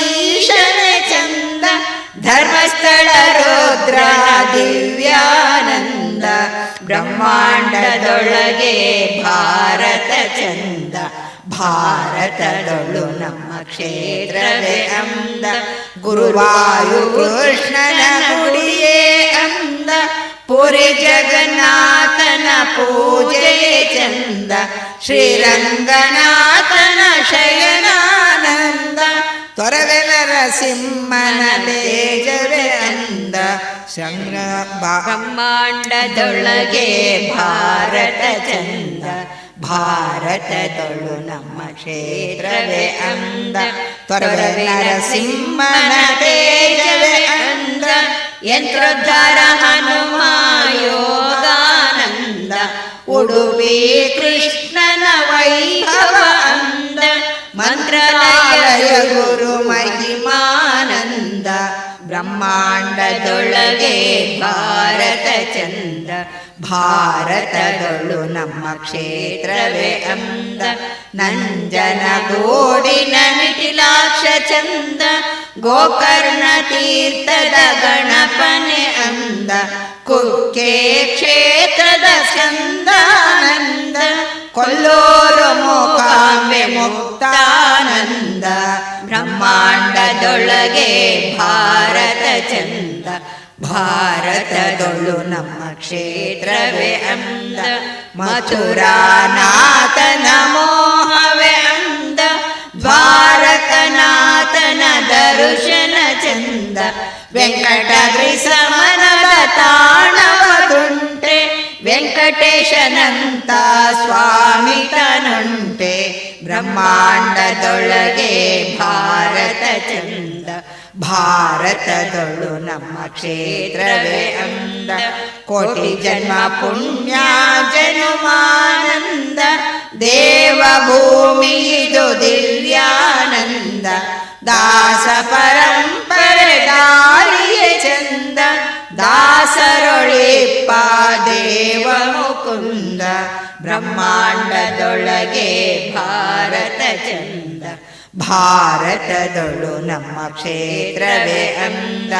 ಈಶನ ಚಂದ ಧರ್ಮಸ್ಥಳ ರುದ್ರನ ದಿವ್ಯಾನಂದ ಬ್ರಹ್ಮಾಂಡದೊಳಗೆ ಭಾರತ ಚಂದ ಭಾರತದೊಳು ನಮ್ಮ ಕ್ಷೇತ್ರವೇ ಅಂದ ಗುರುವಾಯು ಕೃಷ್ಣನ ಗುಡಿಯೇ ಅಂದ ಪುರಿ ಜಗನ್ನಾಥನ ಪೂಜೆಯೇ ಚಂದ ಶ್ರೀರಂಗನಾಥನ ಶಯನಾನಂದ ತೊರವೆ ನರಸಿಂಹನ ತೇಜವೇ ಅಂದ ಬ್ರಹ್ಮಾಂಡದೊಳಗೆ ಭಾರತ ಚಂದ ಭಾರತದೊಳು ನಮ್ಮ ಕ್ಷೇತ್ರವೇ ಅಂದ ತೊರವೆ ನರಸಿಂಹನ ತೇಜವೇ ಅಂದ ಯಂತ್ರೋದ್ಧಾರ ಹನುಮ ಯೋಗಾನಂದ ಉಡುಪಿ ಕೃಷ್ಣನ ವೈಭವ ಅಂದ ಮಂತ್ರಾಲಯ ಗುರು ಮಹಿಮಾನಂದ ಬ್ರಹ್ಮಾಂಡದೊಳಗೆ ಭಾರತ ಚಂದ ಭಾರತದೊಳು ನಮ್ಮ ಕ್ಷೇತ್ರವೇ ಅಂದ ನಂಜನಗೂಡಿನ ನಿಟಿಲಾಕ್ಷ ಚಂದ ಗೋಕರ್ಣ ತೀರ್ಥದ ಗಣಪನೆ ಅಂದ ಕುಕ್ಕೆ ಕ್ಷೇತ್ರದ ಚಂದಾನಂದ ಕೊಲ್ಲೂರು ಮೂಕಾಂಬೆ ಮುಕ್ತಾನಂದ ಬ್ರಹ್ಮಾಂಡದೊಳಗೆ ಭಾರತ ಚಂದ ಭಾರತದೊಳು ನಮ್ಮ ಕ್ಷೇತ್ರವೇ ಅಂದ ಮಥುರಾನಾಥನ ಮೋಹವೇ ಅಂದ ದ್ವಾರಕನಾಥನ ದರ್ಶನ ಚಂದ ವೆಂಕಟಾದ್ರಿ ಸಮನದ ತಾಣವ ತುಂಟೆ ವೆಂಕಟೇಶನಂತ ಸ್ವಾಮಿ ತನುಂಟೆ ಬ್ರಹ್ಮಾಂಡದೊಳಗೆ ಭಾರತ ಚಂದ ಭಾರತದೊಳು ನಮ್ಮ ಕ್ಷೇತ್ರವೇ ಅಂದ ಕೋಟಿ ಜನ್ಮ ಪುಣ್ಯ ಜನುಮಾನಂದ ದೇವಭೂಮಿ ಇದು ದಿವ್ಯಾನಂದ ದಾಸ ಪರಂಪರೆ ದಾರಿಯ ಚಂದ ದಾಸರೊಳಿಪ್ಪ ದೇವ ಮುಕುಂದ ಬ್ರಹ್ಮಾಂಡದೊಳಗೆ ಭಾರತ ಚಂದ ಭಾರತದೊಳು ನಮ್ಮ ಕ್ಷೇತ್ರವೇ ಅಂದ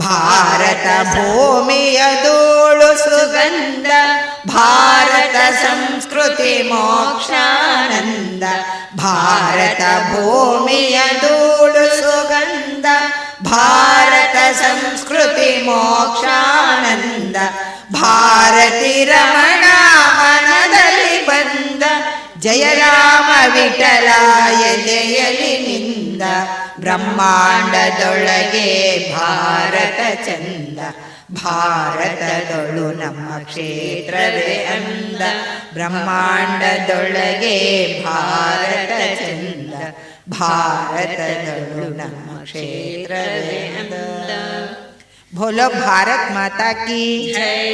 ಭಾರತ ಭೂಮಿಯ ಧೂಳು ಸುಗಂಧ ಭಾರತ ಸಂಸ್ಕೃತಿ ಮೋಕ್ಷಾನಂದ ಭಾರತ ಭೂಮಿಯ ಧೂಳು ಸುಗಂಧ ಭಾರತ ಸಂಸ್ಕೃತಿ ಮೋಕ್ಷಾನಂದ ಭಾರತಿ ರಮಣ ಮನದಲ್ಲಿ ಬಂದ ಜಯ ರಾಮ ವಿಠಲ ಎದೆಯಲಿ ನಿಂದ ಬ್ರಹ್ಮಾಂಡದೊಳಗೆ ಭಾರತ ಚಂದ ಭಾರತದೊಳು ನಮ್ಮ ಕ್ಷೇತ್ರವೇ ಅಂದ ಬ್ರಹ್ಮಾಂಡದೊಳಗೆ ಭಾರತ ಚಂದ ಭಾರತದೊಳು ನಮ್ಮ ಕ್ಷೇತ್ರವೇ ಅಂದ बोलो भारत माता की जय।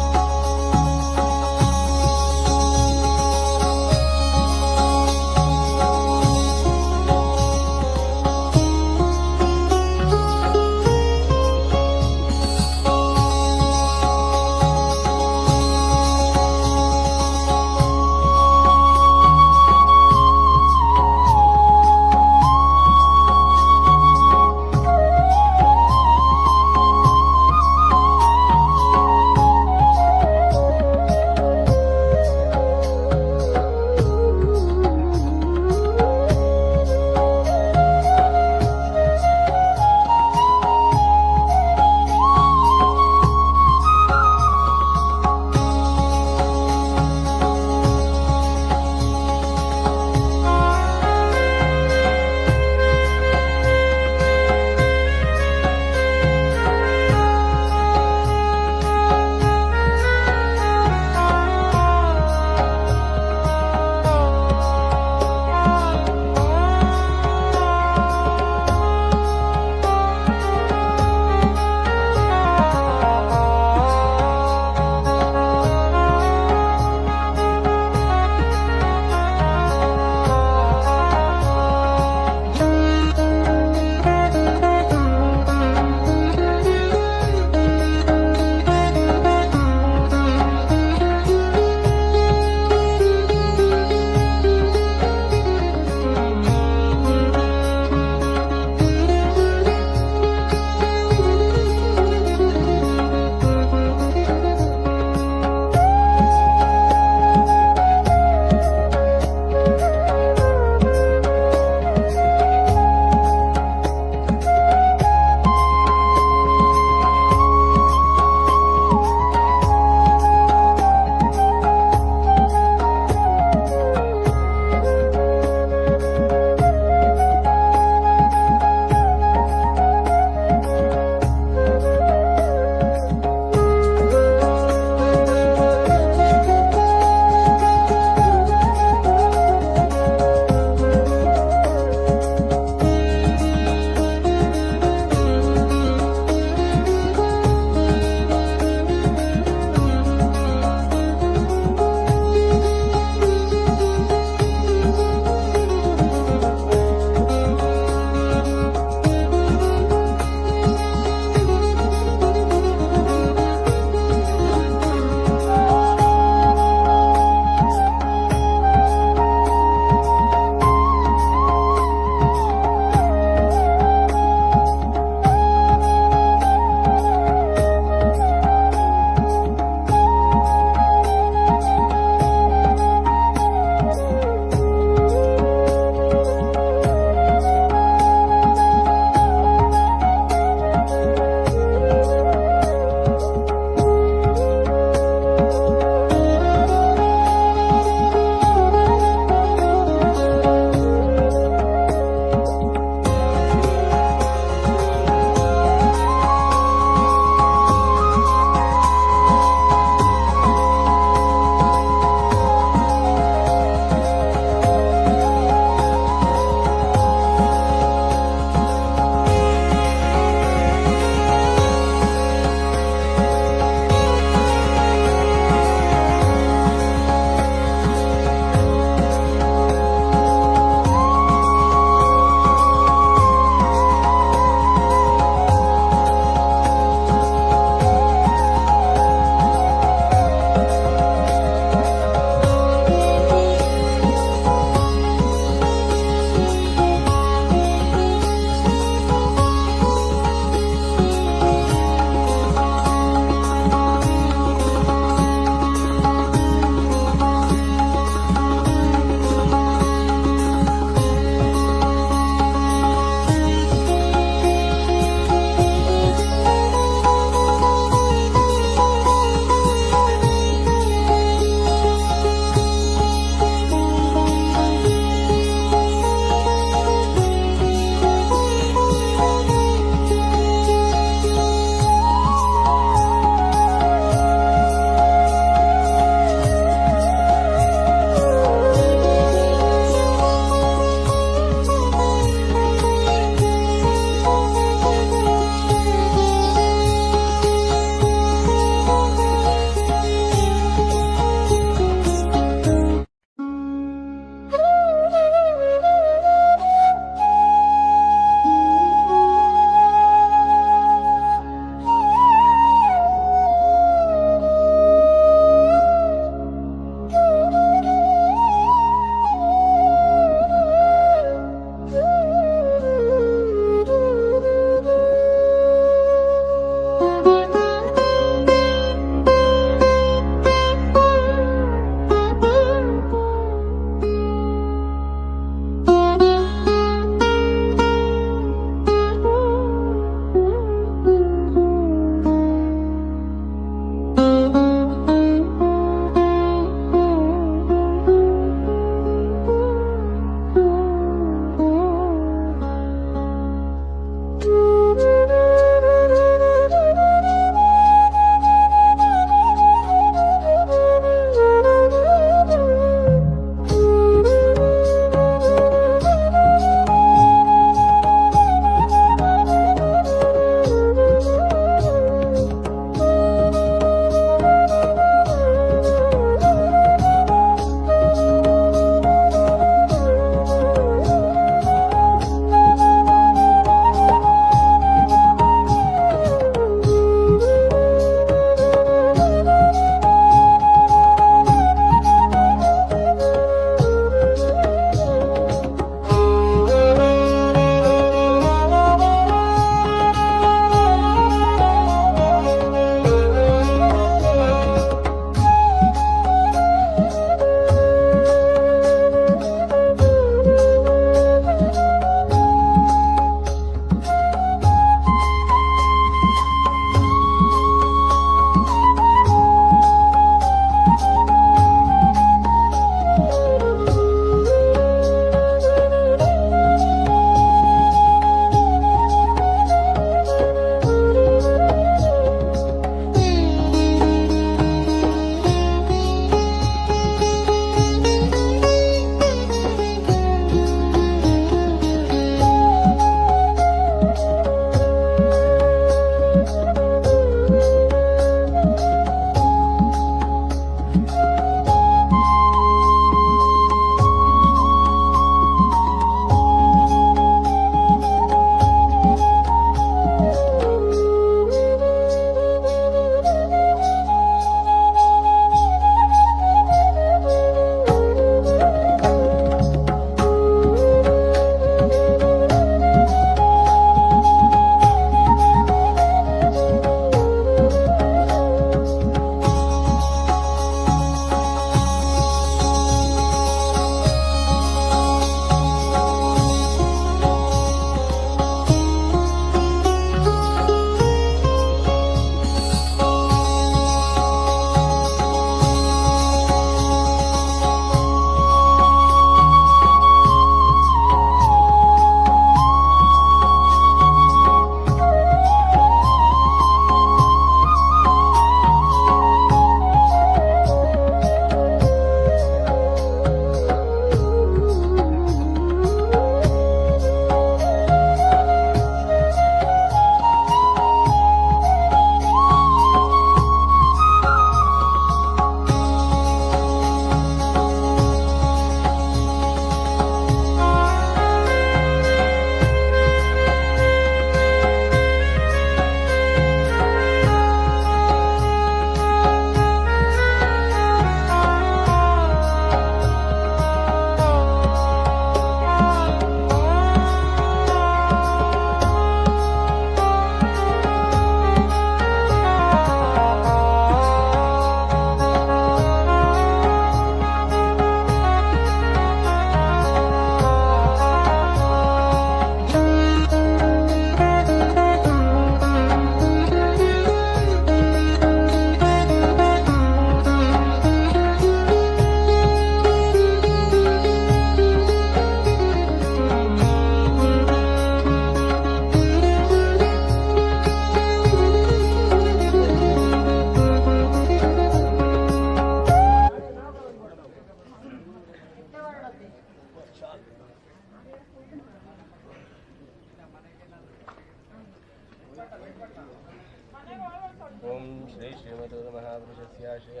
ओम श्री श्रीमतो महापुरुषस्य श्री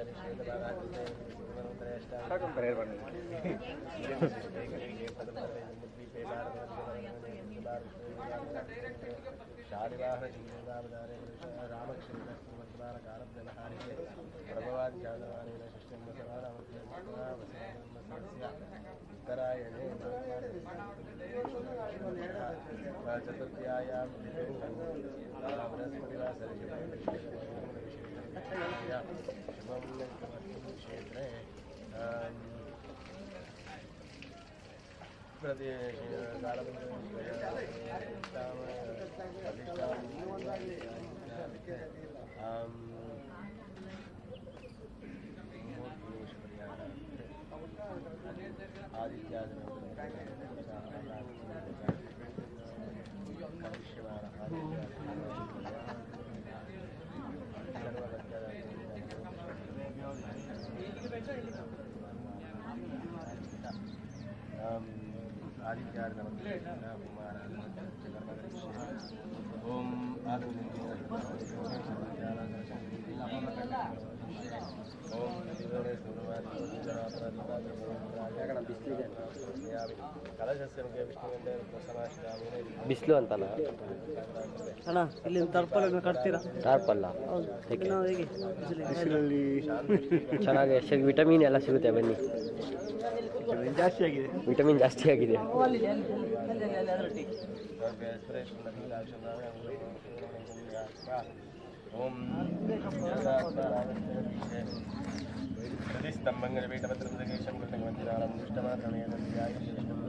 उत्तरायणे चतुर्थ्यायां क्षेत्रे ಬಿಸಿಲು ಅಂತಲ್ಲ ಅಣ್ಣ ಇಲ್ಲಿ ತರ್ಪಲ್ ಕಟ್ತೀರಾ? ಟಾರ್ಪಲ್ಲ ನಾವು ಹೇಗೆ ಬಿಸಿಲಲ್ಲಿ ಚೆನ್ನಾಗಿ ವಿಟಮಿನ್ ಎಲ್ಲ ಸಿಗುತ್ತೆ ಬನ್ನಿ. ಜಾಸ್ತಿ ಆಗಿದೆ, ವಿಟಮಿನ್ ಜಾಸ್ತಿ ಆಗಿದೆ. ओम प्रतिस्तंभंगर वेटभद्रं जगेशं कृतवन्दिराणं दुष्टमात्रणेन ध्याय कृष्णं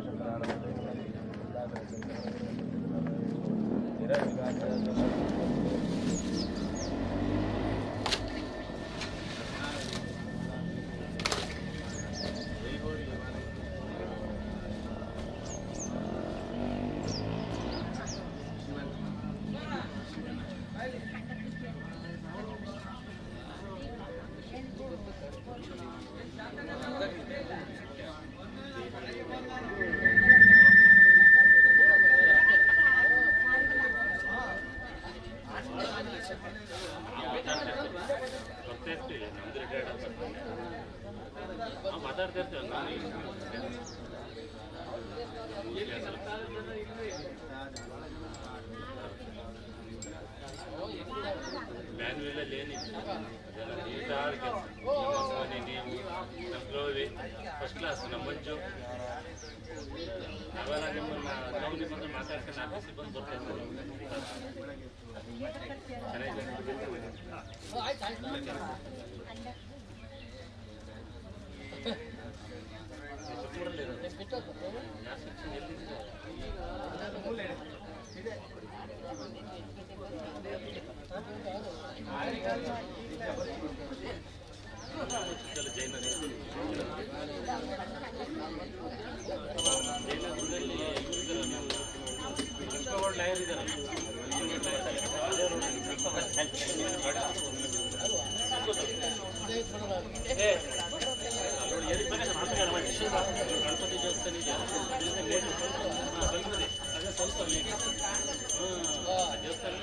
ಫಸ್ಟ್ ಕ್ಲಾಸ್ ನಮ್ಮ ಮಂಜು ಅವೆಲ್ಲ ನಿಮ್ಮನ್ನ ನಮಗೆ ಬಂದು ಮಾತಾಡ್ಕೊಂಡು ಆಫೀಸಿಗೆ ಬಂದು ಬರ್ತಾರೆ. ಗಣಪತಿ ದೇವಸ್ಥಾನ ಇದೆ, ಅದೇ ಸ್ವಲ್ಪ ದೇವಸ್ಥಾನ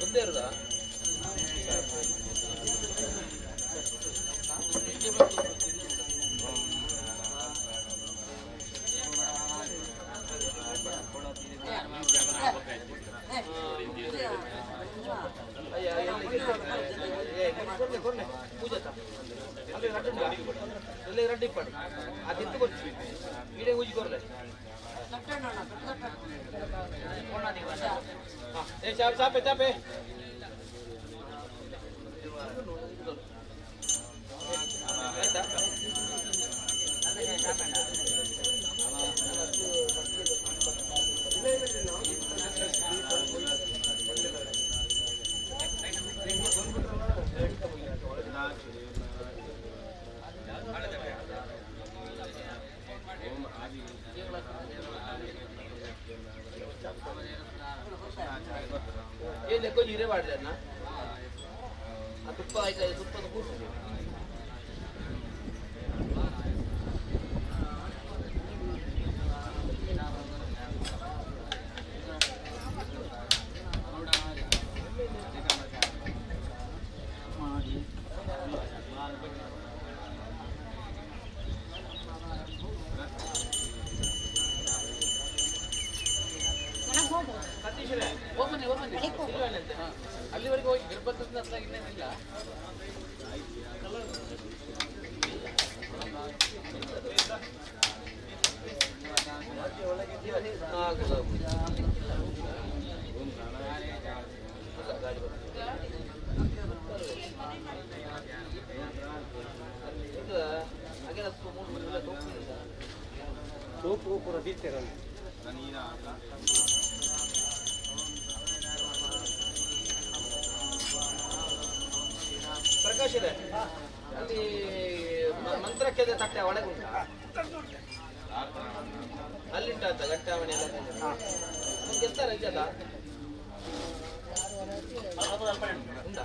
ಒಂದೇ ಇರೋದಾ? రెడ్డి పడు అది ఎత్తుకొచ్చు వీడే ఊజికోరలే చాపే చాపే ಏನು ಕೊಂಚ ಹಿರೇ ಮಾಡಲನ್ನ ಆ ತುಪ್ಪ ಆಯ್ತಾ ತುಪ್ಪದ ಕೂರ್ಸಿ ಅಲ್ಲಿವರೆಗೆ ಹೋಗಿ ಗಿರ್ಬತ್ತದ ಹತ್ರ ಇನ್ನೇನಿಲ್ಲ ಸೋಪು ಪೂರ ದೀರ್ತಿರಲ್ಲ ಪ್ರಕಾಶ್ ಇದೆ ಅಲ್ಲಿ ಮಂತ್ರಕ್ಕೆ ತಟ್ಟೆ ಒಳಗೆ ಉಂಟಾ ಅಲ್ಲಿಂಟ ಅಂತ ಗಟ್ಟಾವಣೆ ಎಲ್ಲ ನಮ್ಗೆ ಎತ್ತ ರಜದ ಉಂಟಾ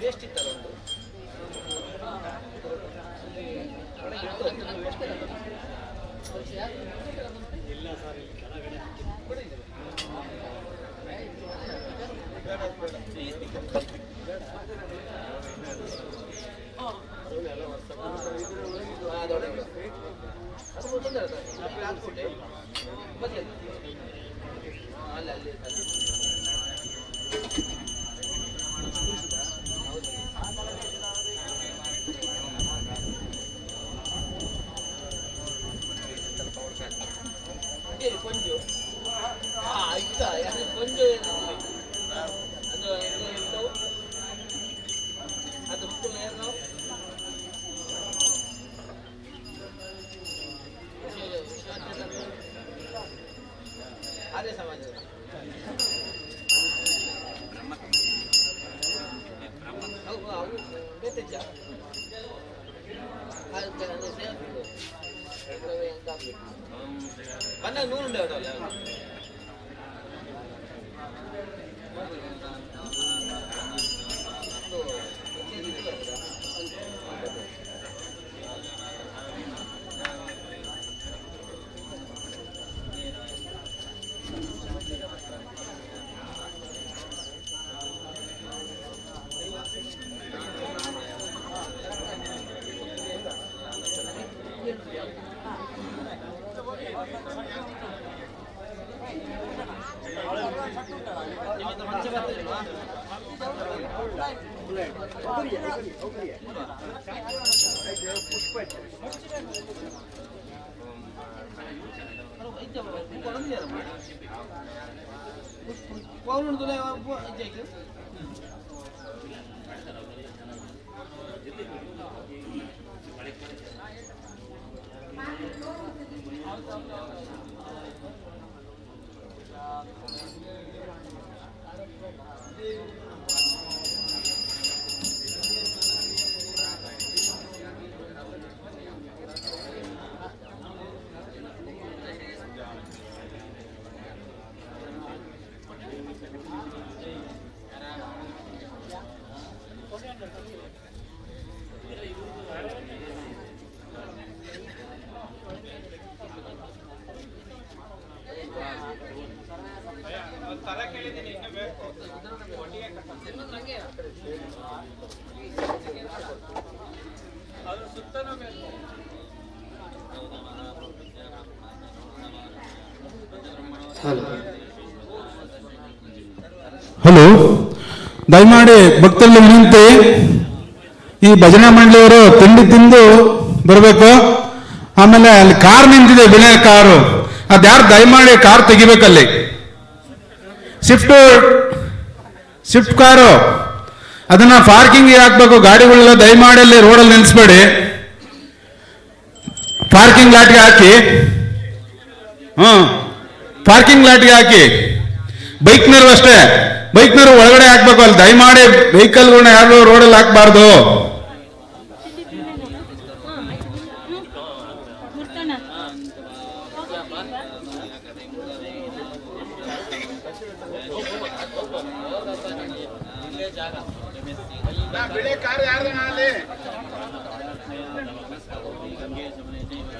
ವೇಸ್ಟ್ ಇತ್ತಲ್ಲ ಒಂದು ಇಲ್ಲ ಸರ್ ಕೆಳಗಡೆ ಅಲ್ಲಿ ಕೊಂಚು ಆಯ್ತಾ ಕೊಂಚು ಅದು ಎಂತವು ಅದು ಹುಟ್ಟು ಏನು ಆರ್ಯ ಸಮಾಜ ಅವು ಬೇತೆಜ್ಜ ಬಂದಾಗ ನೂರು ಉಂಡೆ ಅವರಲ್ಲ ಅದು ಸುತ್ತನೂ ಹಲೋ, ದಯಮಾಡಿ ಭಕ್ತರಲ್ಲಿ ವಿನಂತಿ, ಈ ಭಜನಾ ಮಂಡಳಿಯವರು ತಿಂಡಿ ತಿಂದು ಬರಬೇಕು. ಆಮೇಲೆ ಅಲ್ಲಿ ಕಾರ್ ನಿಂತಿದೆ, ಬಿಳೆ ಕಾರು, ಅದ್ಯಾರು ದಯಮಾಡಿ ಕಾರ್ ತೆಗಿಬೇಕಲ್ಲಿ. ಸ್ವಿಫ್ಟ್ ಕಾರು ಅದನ್ನ ಪಾರ್ಕಿಂಗ್ ಹಾಕ್ಬೇಕು. ಗಾಡಿಗಳೆಲ್ಲ ದಯಮಾಡಿ ಅಲ್ಲಿ ರೋಡಲ್ಲಿ ನಿಲ್ಲಿಸ್ಬೇಡಿ, ಪಾರ್ಕಿಂಗ್ ಲಾಟ್ಗೆ ಹಾಕಿ. ಪಾರ್ಕಿಂಗ್ ಲಾಟ್ಗೆ ಹಾಕಿ. ಬೈಕ್ನವರು ಅಷ್ಟೇ, ಬೈಕ್ನವರು ಒಳಗಡೆ ಹಾಕ್ಬೇಕು. ಅಲ್ಲಿ ದಯಮಾಡಿ ವೆಹಿಕಲ್ಗಳನ್ನ ಯಾರು ರೋಡಲ್ಲಿ ಹಾಕ್ಬಾರ್ದು.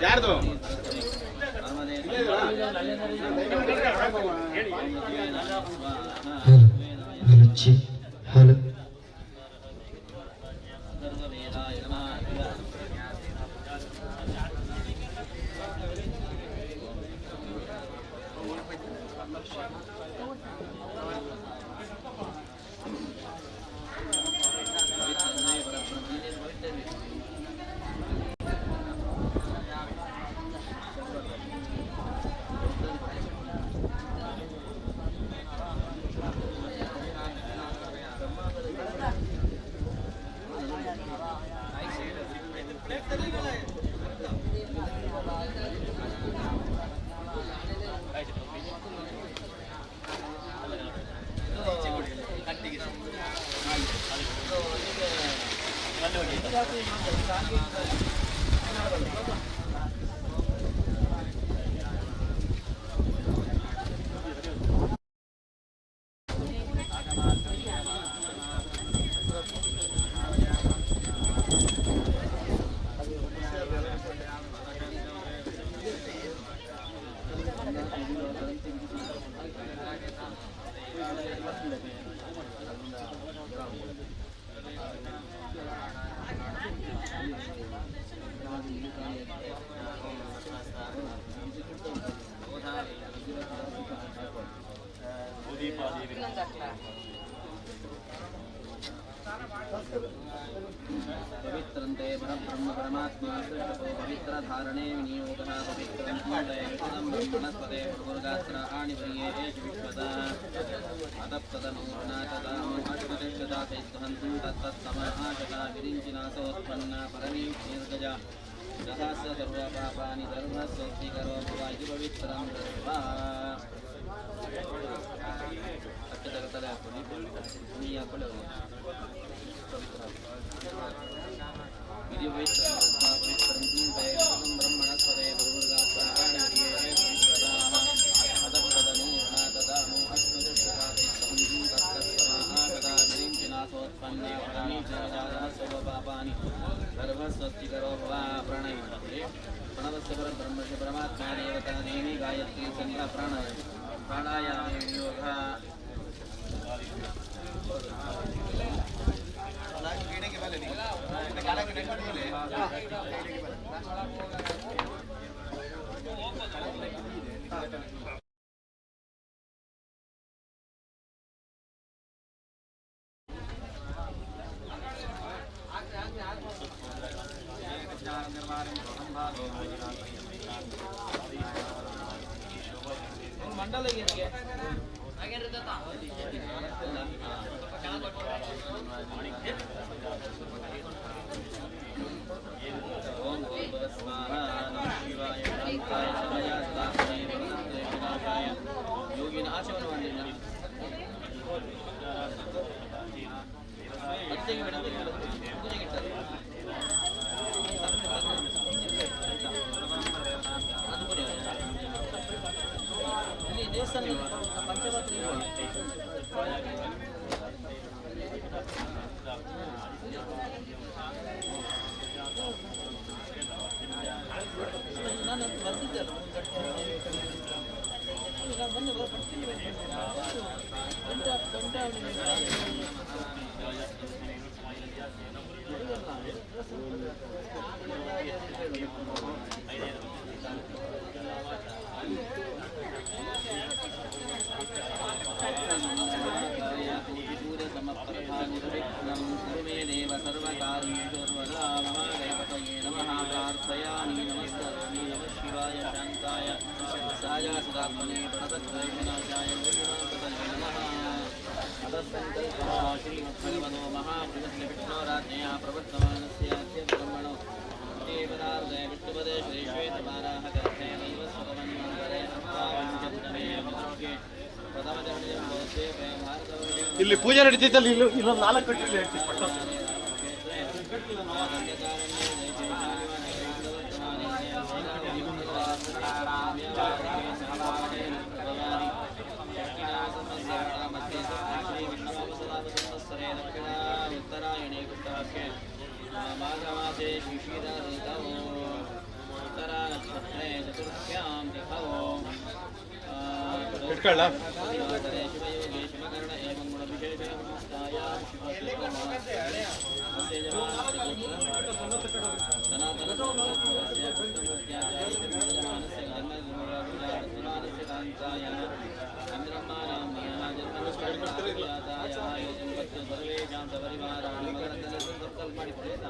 ಯಾರ್ದು ಹಲೋ पवित्रन्ते परब्रह्म परमात्मा पवित्र धारणे विनियोगः पवित्रं ब्रह्मणस्पते प्रभुर्गात्र आणिवर्ये विश्वदा अतप्तदनुनातदामोहश्वतिष्ठदा चैत्वहन्तु तत्तत्तमाशता विरिञ्चिनासोत्पन्ना परमी निर्गजा दहास्य सर्वपापानि धर्मस्वस्तिकरो भवायि पवित्रं दर्वा सर्वस्वस्तिकरो भवा प्रणय प्रणवस्य परब्रह्मस्य परमात्मा देवता देवी गायत्री संध्या प्राणायाम योगः ಮಂಡಲಗಿರಿಗೆ ಯೋಗಿನ ಆಚರಣೆ ಮಾಡಲಿಲ್ಲ ಅತ್ತೆಗೆ ಪೂಜೆಗಿಟ್ಟರು ಇಲ್ಲಿ ದೇವಸ್ಥಾನ ಪಂಚಭಾತ್ರ ನಾನು ಬಂದಿದ್ದೆ ಬಂದು ಬರ್ತೀನಿ साया सदात्मने प्रणतत्रयविनाशाय निर्गुणात्मतये नमः। अतःसङ्कल्पः श्रीमद्भगवतो महापुरुषविष्णोराज्ञया प्रवर्तमानस्य ब्रह्मणो देवराजय विष्णुपदे श्रीश्वेतवाराह गर्भे नैव स्वतमन्वन्तरे अप्पावञ्चतमे विद्रोहे प्रथमजन्मोऽस्ते भारतवर्षे ಇಲ್ಲಿ ಪೂಜೆ ನಡೀತಿತ್ತಲ್ಲ ಇಲ್ಲೊಂದು 4 ಕಟ್ಟಿಲ್ಲ ಹೇಳ್ತೀನಿ ಪಟ್ಟ उत्तरायणे कृष्णपक्षे माघमासे शिशिरऋतौ उत्तरानक्षत्रे चतुर्थ्यां तिथौ ಇಟ್ಕೊಳ್ಳ दिवाकरे शिवयोगे शिवकर्ण एवं गुणविशेषयुक्तायां सनातनस्य पुत्रमूर्त्याचार्यस्य जन्मदिनमानस्य कान्तायाः ब्रह्माणां मयः जन्मनिष्ठायाः योजन्पत्य सर्वेषां सपरिवाराणां मकरन्दनसंकल्प ಮಾಡಿದ್ರೇನ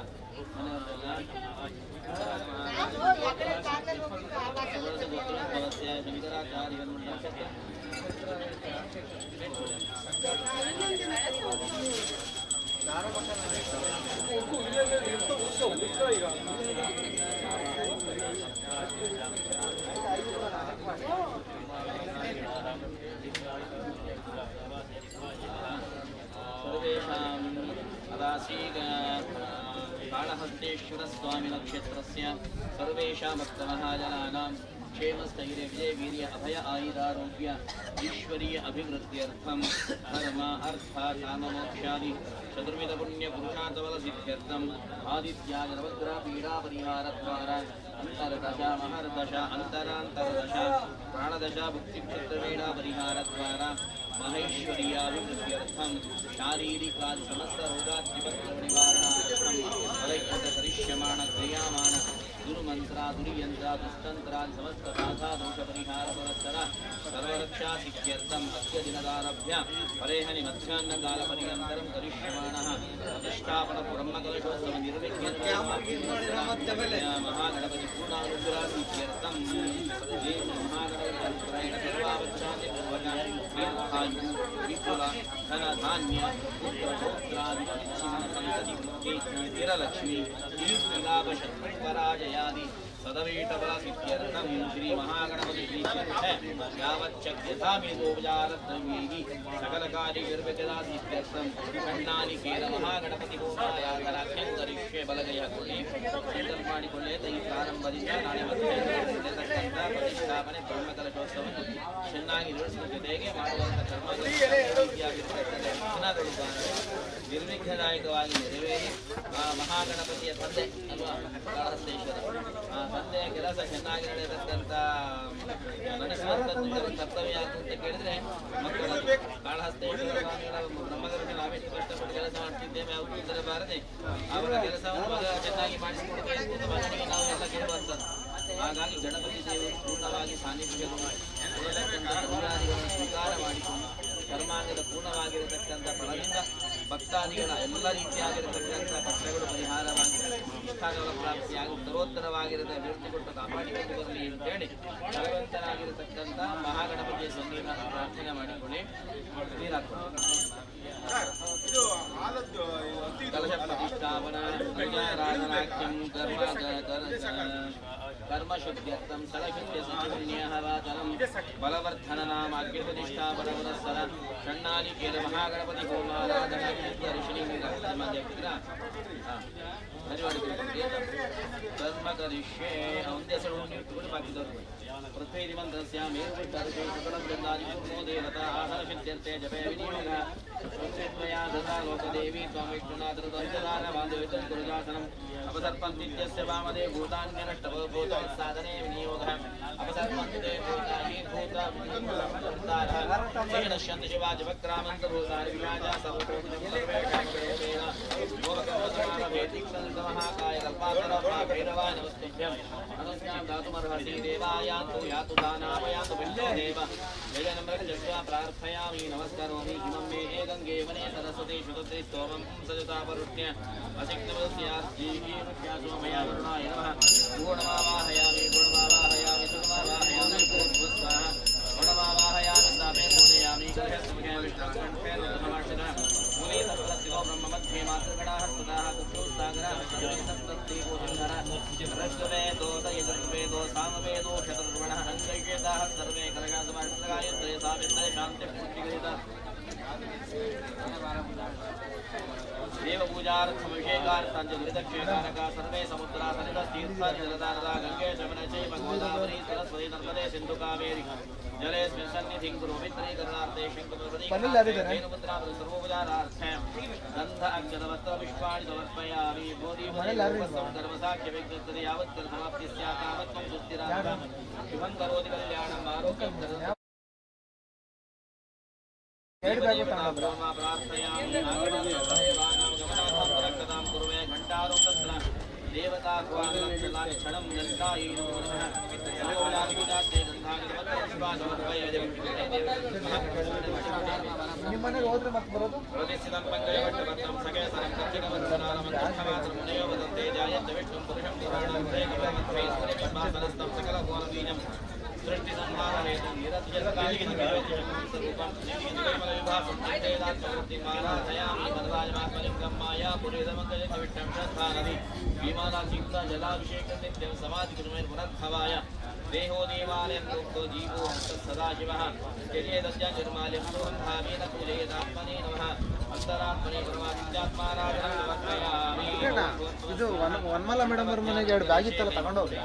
सर्वेषाम् अदासीग काळहस्तेश्वरस्वामिनक्षत्रस्य सर्वेषां भक्तमहाजनानां क्षेमस्थैर्य विजय वीर्य अभय आयुरारोग्य ईश्वरीय अभिवृद्ध्यर्थं धर्म अर्थ काममोक्षादि चतुर्विध पुण्य पुरुषार्थबलसिद्ध्यर्थम् आदित्याय नवग्रह पीडा परिहारद्वारा अंतरदश महर्दश अंतरांतरदश प्राणदश भुक्तिक्षेत्रपीडा परिहारद्वारा महेश्वर्याभिवृद्ध्यर्थं शारीरिकादि समस्त रोगाद्विपत्रनिवारणार्थं फलैकत करिष्यमाण क्रियामाण दुर्मंत्रा दुर्यंत्र दुस्तंत्रादि समस्त बाधा दोष परिहार पुरस्सर सर्वरक्षा सिद्ध्यर्थम् अद्य दिनदारभ्य परेहनि मध्याह्नकाल पर्यन्तरं करिष्यमाणः प्रतिष्ठापन ब्रह्मकलशोत्सव निर्विघ्नतया महागणपति पूर्णानुग्रह सिद्ध्यर्थं महागणपति सर्वावच्छादि दीर्घायु विपुल धन धान्य पुत्र पौत्रादि संतति वृद्धि स्थिरलक्ष्मी कीर्तिलाभ शत्रुपराजयादि सदवीटबल सिद्ध्यर्थं श्री महागणपति प्रीत्यर्थे यावच्छक्यता मेदोपचारद्रव्यैः सकलकार्यनिर्विघ्ना सिद्ध्यर्थं षण्णानि केन महागणपति होमायातराख्यं करिष्ये बलगयः कोणे संकल्प ಮಾಡಿಕೊಳ್ಳೆ ಈ ಪ್ರಾರಂಭದಿಂದ ನಾಳೆ ಮಧ್ಯಾಹ್ನ ಪ್ರತಿಷ್ಠಾಪನೆ ಬ್ರಹ್ಮಕಲಶೋತ್ಸವ ಚೆನ್ನಾಗಿ ನಡೆಸುವ ಜೊತೆಗೆ ಮಾಡುವಂಥ ಕರ್ಮಗಳು ನಿರ್ವಿಘ್ನದಾಯಕವಾಗಿ ನೆರವೇರಿ ಆ ಮಹಾಗಣಪತಿಯ ತಂದೆ ಅಲ್ವಾ ಕಾಳಹಸ್ತೇಶ್ವರ ಆ ತಂದೆಯ ಕೆಲಸ ಚೆನ್ನಾಗಿ ನಡೆಯತಕ್ಕಂಥ ನಡೆಸುವಂಥದ್ದು ಕರ್ತವ್ಯ ಯಾಕೆ ಅಂತ ಕೇಳಿದ್ರೆ ಮಕ್ಕಳು ಕಾಳಹಸ್ತೇಶ್ವರ ಸ್ವಾಮಿಗಳ ಬ್ರಹ್ಮಗರುಗೆ ನಾವೆಷ್ಟು ಕಷ್ಟಪಟ್ಟು ಕೆಲಸ ಮಾಡ್ತಿದ್ದೇವೆ ಅವ್ರು ಇದ್ದರೆ ಬಾರದೆ ಅವರ ಕೆಲಸವನ್ನು ಮಗ ಚೆನ್ನಾಗಿ ಮಾಡಿಸಿಕೊಡುತ್ತೆ ಅಂತ ಮಗನಿಗೆ ನಾವು ಎಲ್ಲ ಕೇಳುವಂಥದ್ದು ಹಾಗಾಗಿ ಗಣಪತಿ ದೇವರು ಪೂರ್ಣವಾಗಿ ಸಾನ್ನಿಧ್ಯವನ್ನು ಪೂಜಾದಿಗಳನ್ನು ಸ್ವೀಕಾರ ಮಾಡಿಕೊಂಡು ಕರ್ಮಾಂಗದ ಪೂರ್ಣವಾಗಿರತಕ್ಕಂಥ ಫಲದಿಂದ ಭಕ್ತಾದಿಗಳ ಎಲ್ಲ ರೀತಿಯಾಗಿರತಕ್ಕಂಥ ಕಷ್ಟಗಳು ಪರಿಹಾರವಾಗಿ ಇಷ್ಟಾಗಳ ಪ್ರಾಪ್ತಿಯಾಗಿ ಉತ್ತರೋತ್ತರವಾಗಿರದ ಅಭಿವೃದ್ಧಿ ಕೊಟ್ಟು ಕಾಪಾಡಿಕೊಂಡು ಬರಲಿ ಅಂತೇಳಿ ಭಗವಂತನಾಗಿರತಕ್ಕಂಥ ಮಹಾಗಣಪತಿಯ ಸನ್ನಿಧಾನ ಪ್ರಾರ್ಥನೆ ಮಾಡಿಕೊಳ್ಳಿ ಕಲಶ ಪ್ರತಿಷ್ಠಾಪನ ರಾಜನಾಟ್ಯಂ कर्मशुद्ध्यर्थं स्थलशुद्ध्य सचिपुण्यः वाचनं बलवर्धननामाग्य प्रतिष्ठापनपुरस्सर षण्णानिकेन महागणपति होमाराधना कर्म करिष्ये औन्द्य पृथ्वी मंत्रस्य मेरुपृष्ठर्षे सकलवृन्दादिपूर्णो देवता आसनशुद्ध्यर्थे जपे विनियोगः संस्कृत्वया ददा लोकदेवी त्वं विष्णुनाथरतञ्जदानबान्धवितं गुरुजासनम् अपसर्पन्तीत्यस्य वामदे भूतान्यनष्टभूतोत्सादने विनियोगः अपसर्पन्ते भूतानि भूतारः ते नश्यन्ति शिवाजवक्रामन्तभूतानि विराजा सर्वतोमुखं सर्वेषां प्रेमेण भोगकर्मसमानभेतिक्तमहाकाय कल्पान्तरः भैरवाय नमस्तुभ्यम् अनुज्ञां दातुमर्हसि देवायान्तु यातु दानामयातु विष्णुदेव यजनम्रजस्वा प्रार्थयामि नमस्करोमि इमं मे गङ्गे वने सरस्वती शुतत्रि स्तोमं सजता वरुण्य असिक्तमस्यास्तीरुष्या सोमया वरुणाय नमः गुणमावाहयामि सुगमावाहयामि स्वाहा गुणमावाहयामि सापे पूजयामि गृहसुखे विष्णुकण्ठे नमः मुने तत्प्रस्थितो ब्रह्ममध्ये मातृगणाः स्तुताः कुक्षुस्सागराः शिवसप्तस्ति गोहिन्धरः रश्वेदो दयजर्वेदो सामवेदो शतर्वणः रङ्गैकेताः सर्वे करगासमाष्टगायत्रे सावित्रे शान्तिपूर्तिगृहीता देवपूजार्थमभिषेकार्थाञ्जलिदक्षेकारका सर्वे समुद्रा सलिलतीर्थानिलदानदा गङ्गे शमनचैव गोदावरी सरस्वती नर्मदे सिन्धुकावेरि जलेऽस्मिन् सन्निधिं कुरु पवित्रीकरणार्थे शङ्खमुद्रां सर्वोपचारार्थे गन्ध अक्षतवत्र पुष्पाणि समर्पयामि बोधिवसं धर्मसाख्यविज्ञप्ति यावत्कर्मवाप्ति स्यात् तावत् त्वं सुस्थिराः शुभं करोति कल्याणम् आरोग्यं करोति देवताक्षणं ನಿಮ್ಮನೆಗೆ ಹೋದ್ರೆ ಮತ್ತೆ ಬರೋದು सृष्टि संहार हेतु माया जलाभिषेक नित्यं समाधि पुनर्भवाय देहो देवालयं प्रोक्तो जीवो सदाशिवः यजेदस्य निर्माल्यं सोहं भावेन पूजयेदात्मने नमः ಅಂತರಾತ್ಮನೇ ಪರಮಾತ್ಮಾರಾಧನಂ ಸಮರ್ಪಯಾಮಿ. ಇದು ವನ್ಮಲ ಮೇಡಮ್ ಅವ್ರ ಮನೆಗೆ 2 ಬ್ಯಾಗ್ ಇತ್ತಲ್ಲ ತಗೊಂಡೋಗ್ರಿ.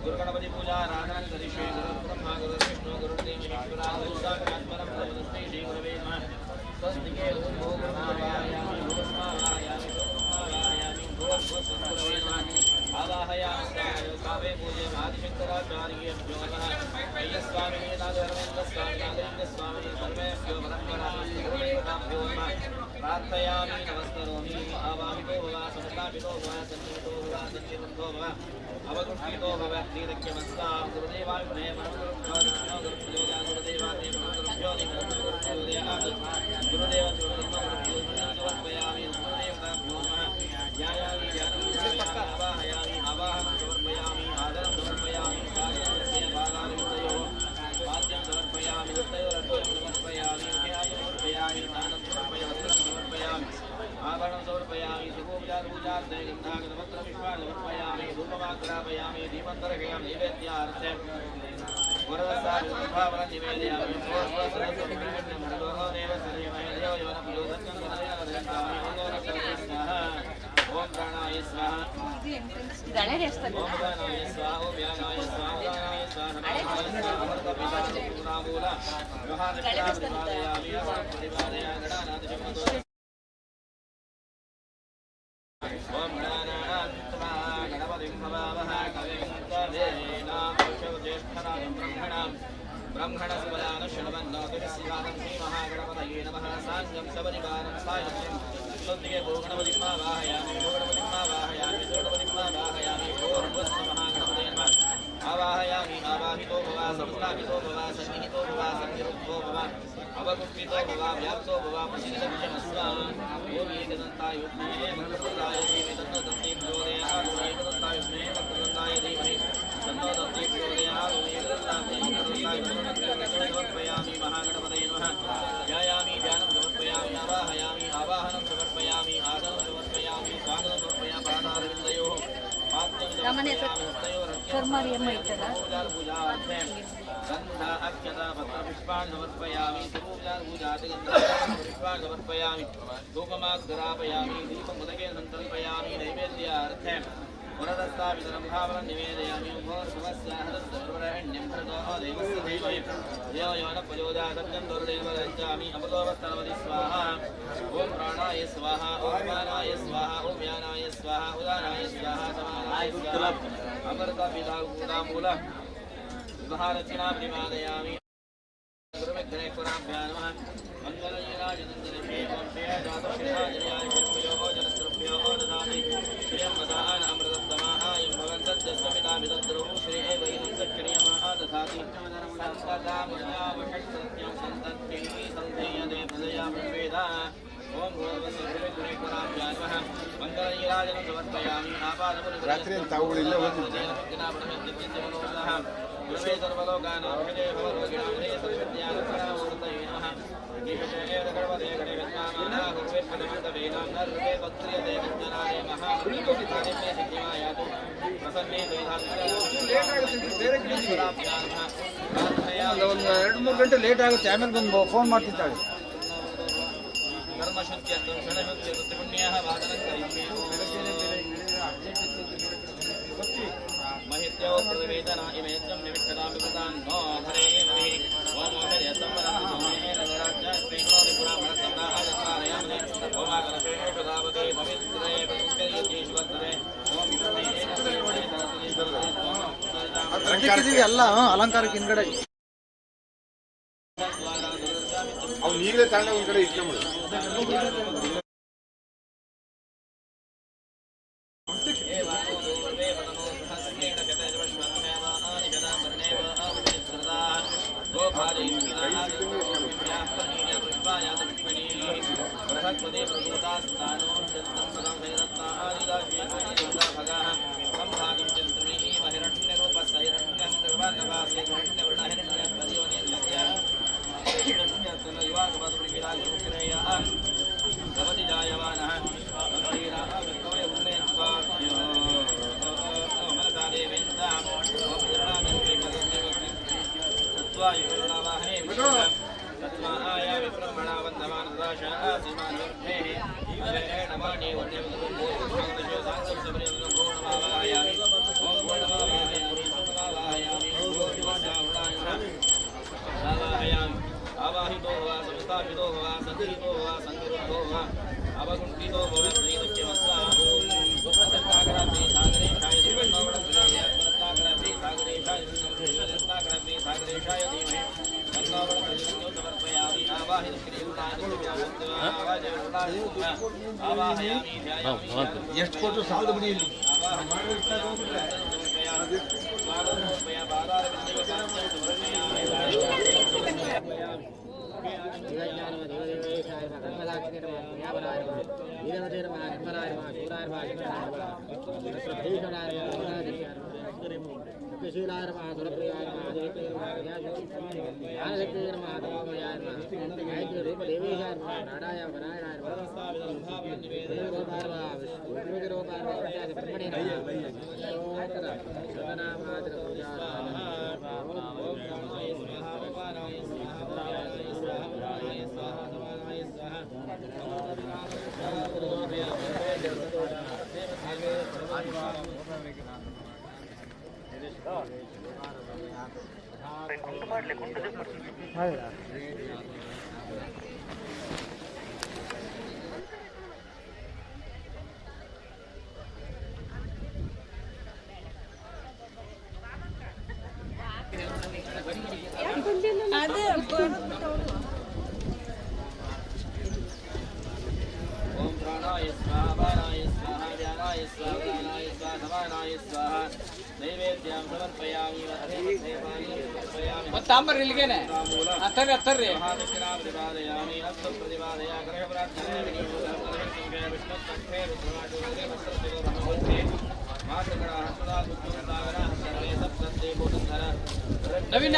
गुरुगणपति पूजा आराधना करिष्ये गुरुब्रह्मा गुरुर्विष्णु गुरुर्देव ईश्वरा गुरुसाक्षात्परं ब्रह्मस्मै श्री गुरवे नमः स्वस्तिके ओम गुरुर्वायामि गुरुस्मावायामि गुरुस्मावायामि गुरुर्वत्सुगुरवे नमः आवाहयामि कावे पूजे आदिशंकराचार्येभ्यो नमः अय्यस्वामिने नागधर्मेन्द्रस्वामी नागेन्द्रस्वामिने सर्वेभ्यो परम्परामस्तु गुरुदेवताभ्यो नमः प्रार्थयामि नमस्करोमि आवाहितो भव समस्तापितो भव सन्निहितो भव सन्निबद्धो भव अवगुष्ठितो भव श्रीरक्षमस्तां गुरुदेवाय प्रेम गुरुदेवा गुरुदेव समर्पयामि गुरुदेवताभ्यो नमः ध्यायामि आवाहयामि आवाहनं समर्पयामि आदरं समर्पयामि पादारविन्दयोः पाद्यं समर्पयामि दत्तयोरर्घ्यं समर्पयामि समर्पयामि दानं समर्पयामि आभरणं समर्पयामि सुगोपचारपूजार्थे गन्धागतपत्रपुष्पाणि समर्पयामि धूपमाग्रापयामि दीपन्तर्पयामि नैवेद्यार्थे वरदसाभावनं निवेदयामि ओम प्राणाय स्वाहा गणेश ओम प्राणाय स्वाहा ओम व्यानाय स्वाहा ओम प्राणाय स्वाहा अमृत पितामूला महानिष्ठापरिपादयामि परिपादया गणानाथ शब्दो ओम गणानान्त्वा गणपतिं भवावः कविं तदेना ज्येष्ठराजं ब्रह्मणस्पदान शृण्वन्नोतिस्यानं श्रीमहागणपतये नमः साङ्गं सपरिवारं सायुज्यं स्तुतिगे भोगणपतिं आवाहयामि भोगणपतिं आवाहयामि भोगणपतिं आवाहयामि भोर्भुस्महागणपतये नमः आवाहयामि आवाहितो भव संस्थापितो भव सन्निहितो भव सन्निरुद्धो भव अवगुप्तितो भव व्याप्तो भव प्रसिद्धविषमस्वाम् ओम एकदन्ताय विद्महे वक्रतुण्डाय धीमहि तन्नो दन्ती प्रचोदयात् ओम एकदन्ताय विद्महे वक्रतुण्डाय धीमहि तन्नो दन्ती प्रचोदयात् ओम एकदन्ताय वक्रतुण्डाय समर्पयामि महागणपतये नमः ध्यायामि ध्यानं समर्पयामि आवाहयामि आवाहनं समर्पयामि आसनं समर्पयामि स्वागतं समर्पयामि पादारविन्दयोः पूजार्थे गन्ध अक्षता पत्रपुष्पाणि समर्पयामि पुष्पाणि समर्पयामि धूपमाग्रापयामि दीपमुदके सङ्कल्पयामि नैवेद्यार्थे पुरदस्तावितरं भावनं निवेदयामि भोर्भुवस्याहरस्सर्वरेण्यं भृतो देवस्य देवये यो यो न प्रचोदयादर्जं दुर्देवरञ्चामि अमृतोवस्तनवति स्वाहा ॐ प्राणाय स्वाहा ॐ प्राणाय स्वाहा ॐ व्यानाय स्वाहा उदानाय स्वाहा समानाय स्वाहा अमृतपितामूल महारचनाभिवादयामि गुरुविघ्नेश्वराभ्यां नमः मङ्गलयराजनन्दने ॐ श्रेयजातश्रेयाजयाय शक्तियोः जनस्रुभ्योः ददाति श्रियं वदान अमृतत्तमायं भवन्तद्यस्वमिताभितद्रुः श्री एव इदं सच्चर्यमाः दधाति सत्सदामुद्यावषट्सत्यं सन्तत्यैः सन्धेयते प्रजया प्रवेदा ॐ गुरुविघ्नेश्वराभ्यां नमः मङ्गलयराजनं समर्पयामि आपादमुनिग्रहापणमेत्यचिन्तमनोदः गुरुवे सर्वलोकानां हृदे भवरोगिणां सर्वज्ञानपरामूर्तये नमः गीतशेर गणपते गणेशनामाना गुरुवे पदमन्तवेनां नर्वे भक्त्रियते विद्यनाय महामृतोदितानि मे सिद्धिमायातु प्रसन्ने ಒಂದು 2-3 ಗಂಟೆ ಲೇಟ್ ಆಗುತ್ತೆ, ಆಮೇಲೆ ಬಂದು ಫೋನ್ ಮಾಡ್ತಿದ್ದಾಳೆ. धर्मशुद्ध्यर्थं क्षणशुद्ध्यर्थं पुण्यः वादनं महित्यो प्रतिवेदना इमेत्यं निमित्तदापि कृतान् नो हरे हरि ओम हरे सम्मनामहे नवराज्य श्रीमोदि पुराणसम्राजकारयामि ओमाकरशेषु धावते पवित्रे पवित्रेषु वर्तते ओम ಅದಕ್ಕಿದ್ದೀವಿ ಎಲ್ಲ ಅಲಂಕಾರಕ್ಕೆ ಹಿಂದ್ಗಡೆ ಅವ್ನು ಈಗಲೇ ತಾಂಡ ಒಂದ್ ಕಡೆ ಇಟ್ಕೊಂಡ್ಬಿಡು. बृहस्पति प्रसूतास्तानो चन्द्रं पदं भैरत्नादिदाश्वेतादिदाभगाः संभागं चन्द्रमीः महिरण्यरूपस्य हिरण्यं निर्वाणवासे हिरण्यवर्णहिरण्यपरिवनिर्लस्य हिरण्यतनयुवासवदुर्विराजमुखिरेयः भवति जायमानः श्रीराः विक्रमयुग्नेत्वाभ्यो मनसा देवेन्द्रां तत्त्वायुर्णावाहने तत्त्वाय विब्रह्मणा वन्दमान दाशाः सीमानवर्धेः अजयेण वाणी वन्देवदुर्भूर्णमावाहयामि ॐ पूर्णमावाहयामि सुखमावाहयामि ॐ पूर्णमावाहयामि आवाहितो वा संस्थापितो वा सन्निहितो वा सन्निरुद्धो वा अवगुण्ठितो भव श्रीदक्षमस्सा ॐ सुप्रसन्नागरात्रे सागरेशाय धीमहि सागरेशाय धीमहि समर्पयामि आवाहित आवाहयामि ಎಷ್ಟು ಕೊಟ್ಟು ಸಾಲದು ಬಿಡಿ ಇಲ್ಲಿ. ओम प्राणाय स्वाहा वाराय स्वाहा व्यानाय स्वाहा उदानाय स्वाहा समानाय स्वाहा नैवेद्यं समर्पयामि ತಾಂಬರ್ರಿ ಇಲ್ಲಿಗೇನೆ ಹತ್ತರ್ರಿ ಹತ್ತರ್ರಿ महादक्षिणाप्रतिपादयामि अस्तु प्रतिपादय ग्रहप्रार्थनाय विष्णुपक्षे रुद्रमाटुरे वस्त्रशिरो ब्रह्मवत्ते मातृगणाः सदा बुद्धिवन्तागणाः सर्वे सप्तन्ते भूतन्धर नवीन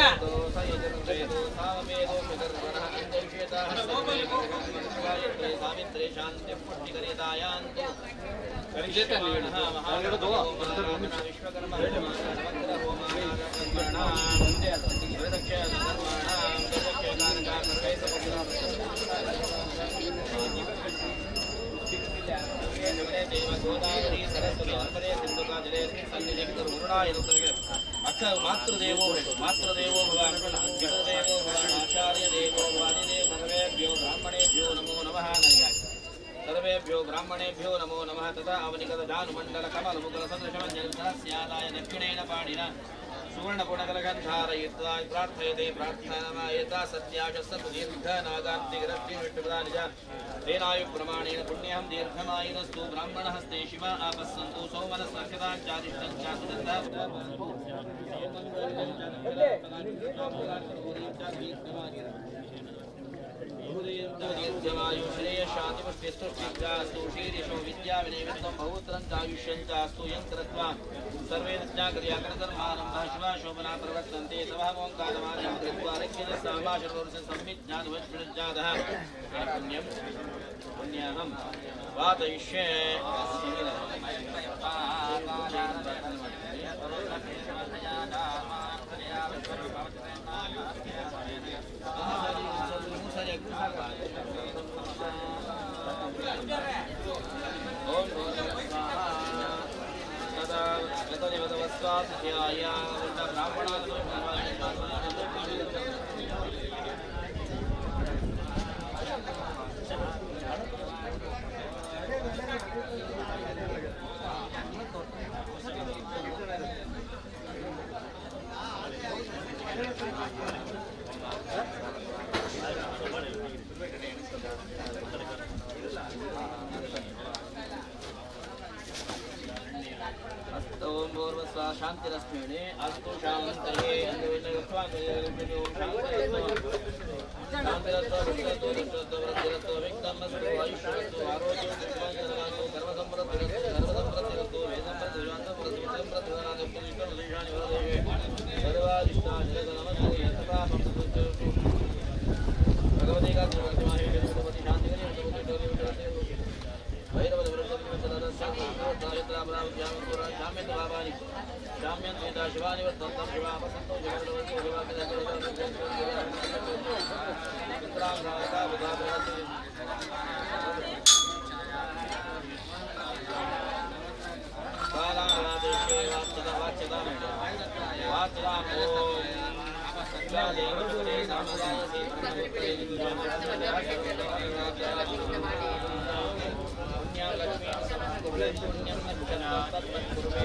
सयजन्वेदो सामवेदो पितर्वणः अन्यविषेताः सर्वे गायत्रे सावित्रे शान्तिः पुष्टिकरितायान्तु करिष्यमाणः महागणो विश्वकर्मा गोदावरी सरस्वती नर्मदे सिंधुका जले सन्निधिं वरुणाय अक्षर मातृदेवो भव पितृदेवो भव आचार्य देवो वादिदेव सर्वेभ्यो ब्राह्मणेभ्यो नमो नमः सर्वेभ्यो ब्राह्मणेभ्यो नमो नमः तथा अवनिगत जानुमण्डल कमल मुकुल सदृशमञ्जनस्यादाय दक्षिणेन पाणिना सुवर्णपुणकरगन्धारयित्वा प्रार्थयते प्रार्थनामायता सत्याशस्तु दीर्घनागान्तिग्रष्टिविष्टुप्रदानिज तेनायुप्रमाणेन पुण्यं दीर्घमायुरस्तु ब्राह्मणहस्ते शिवा आपस्सन्तु दीर्घमायु श्रेय शान्तिपुष्टिस्तुष्टिश्चास्तु शीर्षो विद्या विनयवित्तं बहुत्रं चायुष्यं चास्तु यं कृत्वा सर्वे नित्याकर्याकरधर्मारम्भः शिवा शोभना प्रवर्तन्ते तवः मोङ्कारमार्गं कृत्वा रक्षिण सामाशरोर्षं संविज्ञानवज्ञातः पुण्यहं वादयिष्ये शांतिरस्मिने अस्तु शांतये शिवानी वर्तन्तं शिवा वसन्तो जगद्वती शिवा पितरांगाता बुधाप्रति कालादेशे वाच्यता वाच्यता देवते सामदायसे पुण्यं लक्ष्मी पुण्यं नक्षना तत्कुर्वे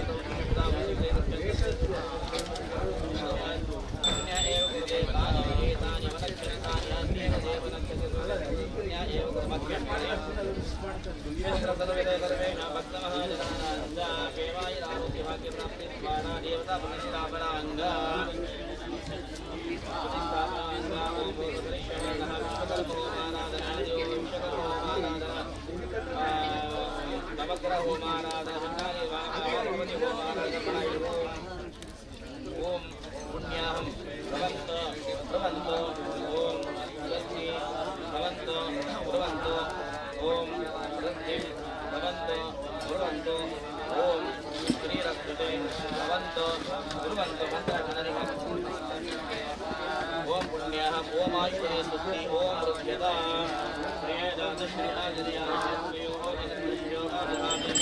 ओम पुण्याहं भवन्तो ओम लक्ष्मी भवन्तो ओम वृद्धि भवन्तो ओम श्रीरक्षते भवन्तो ओम पुण्याहं ओम आयुष्ये सुखी ओम वृद्ध्यता श्रेयदान श्री आदिर्या श्रेयो जगद्विष्यो आदिरामे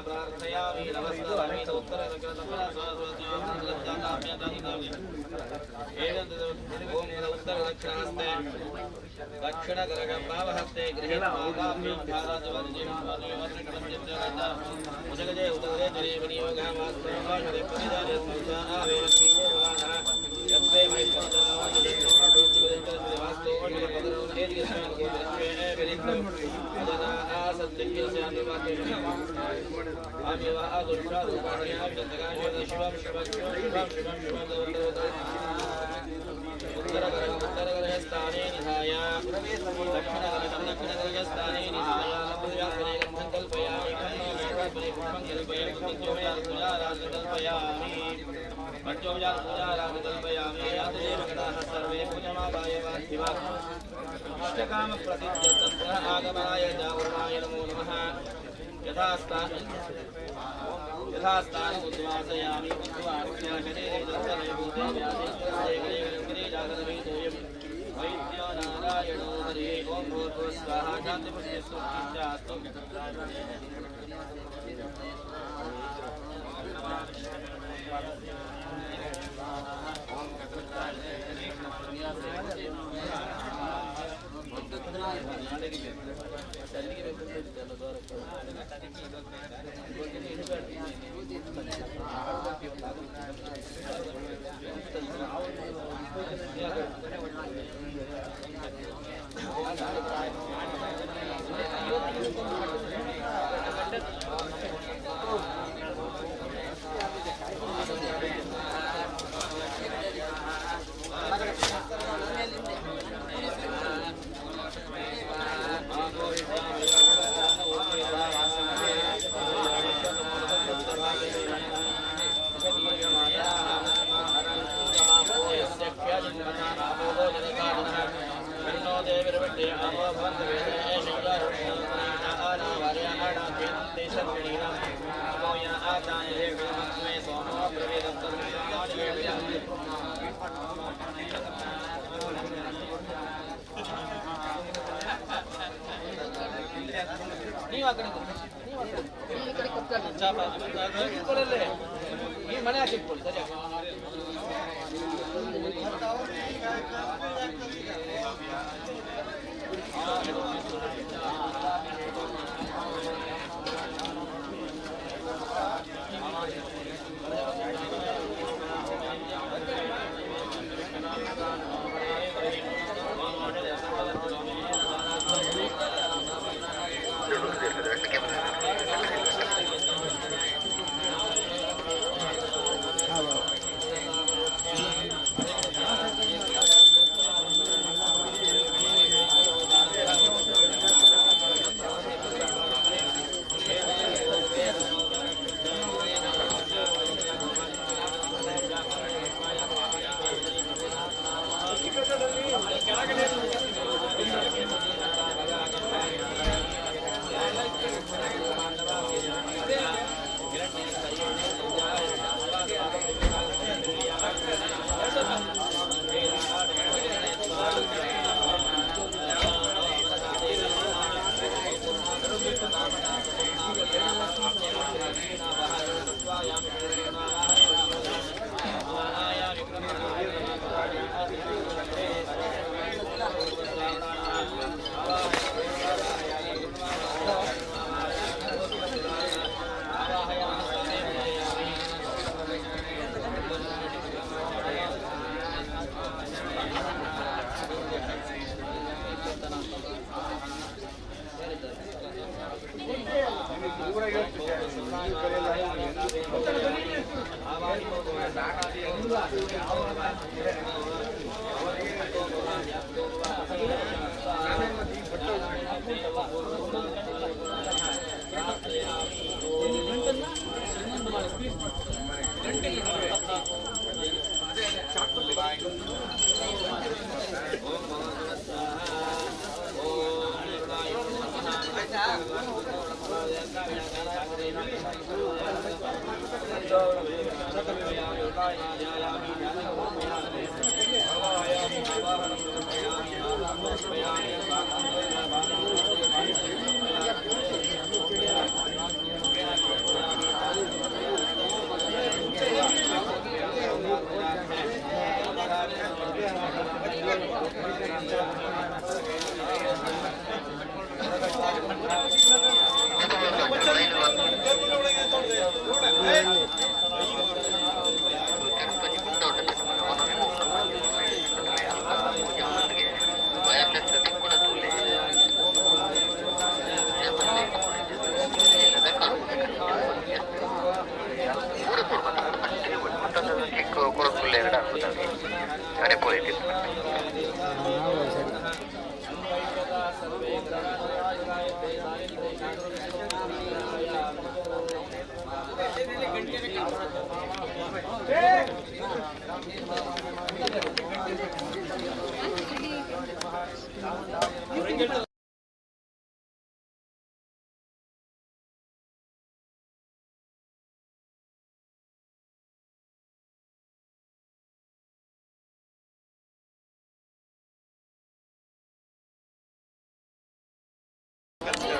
प्रार्थयामि नमस्कारामि उत्तरदक्षिणहस्ते दक्षिणकरगम्भावहस्ते गृहे उदगजे जने विनियोगः वास्तवभाषणे परिदाने उत्तरगृहस्थाने निधाय दक्षिणगृहस्थाने निधाय कल्पयामि कल्पयामि सर्वे पूजमादाय इष्टकाम प्रतिज्ञा आगमनाय जागरणाय नमो नमः यथास्ता यथास्थान उद्वासयामि उद्वास्य शरीरे दर्शनभूते व्यासे जागरविदोयम् वैद्यो नारायणो हरे ओम भूर्भुवः स्वाहा शान्तिः शास्तु ಮನೆ ಹಾಕಿಟ್ಕೊಳ್ಳಿ ಸರಿ स्वाहा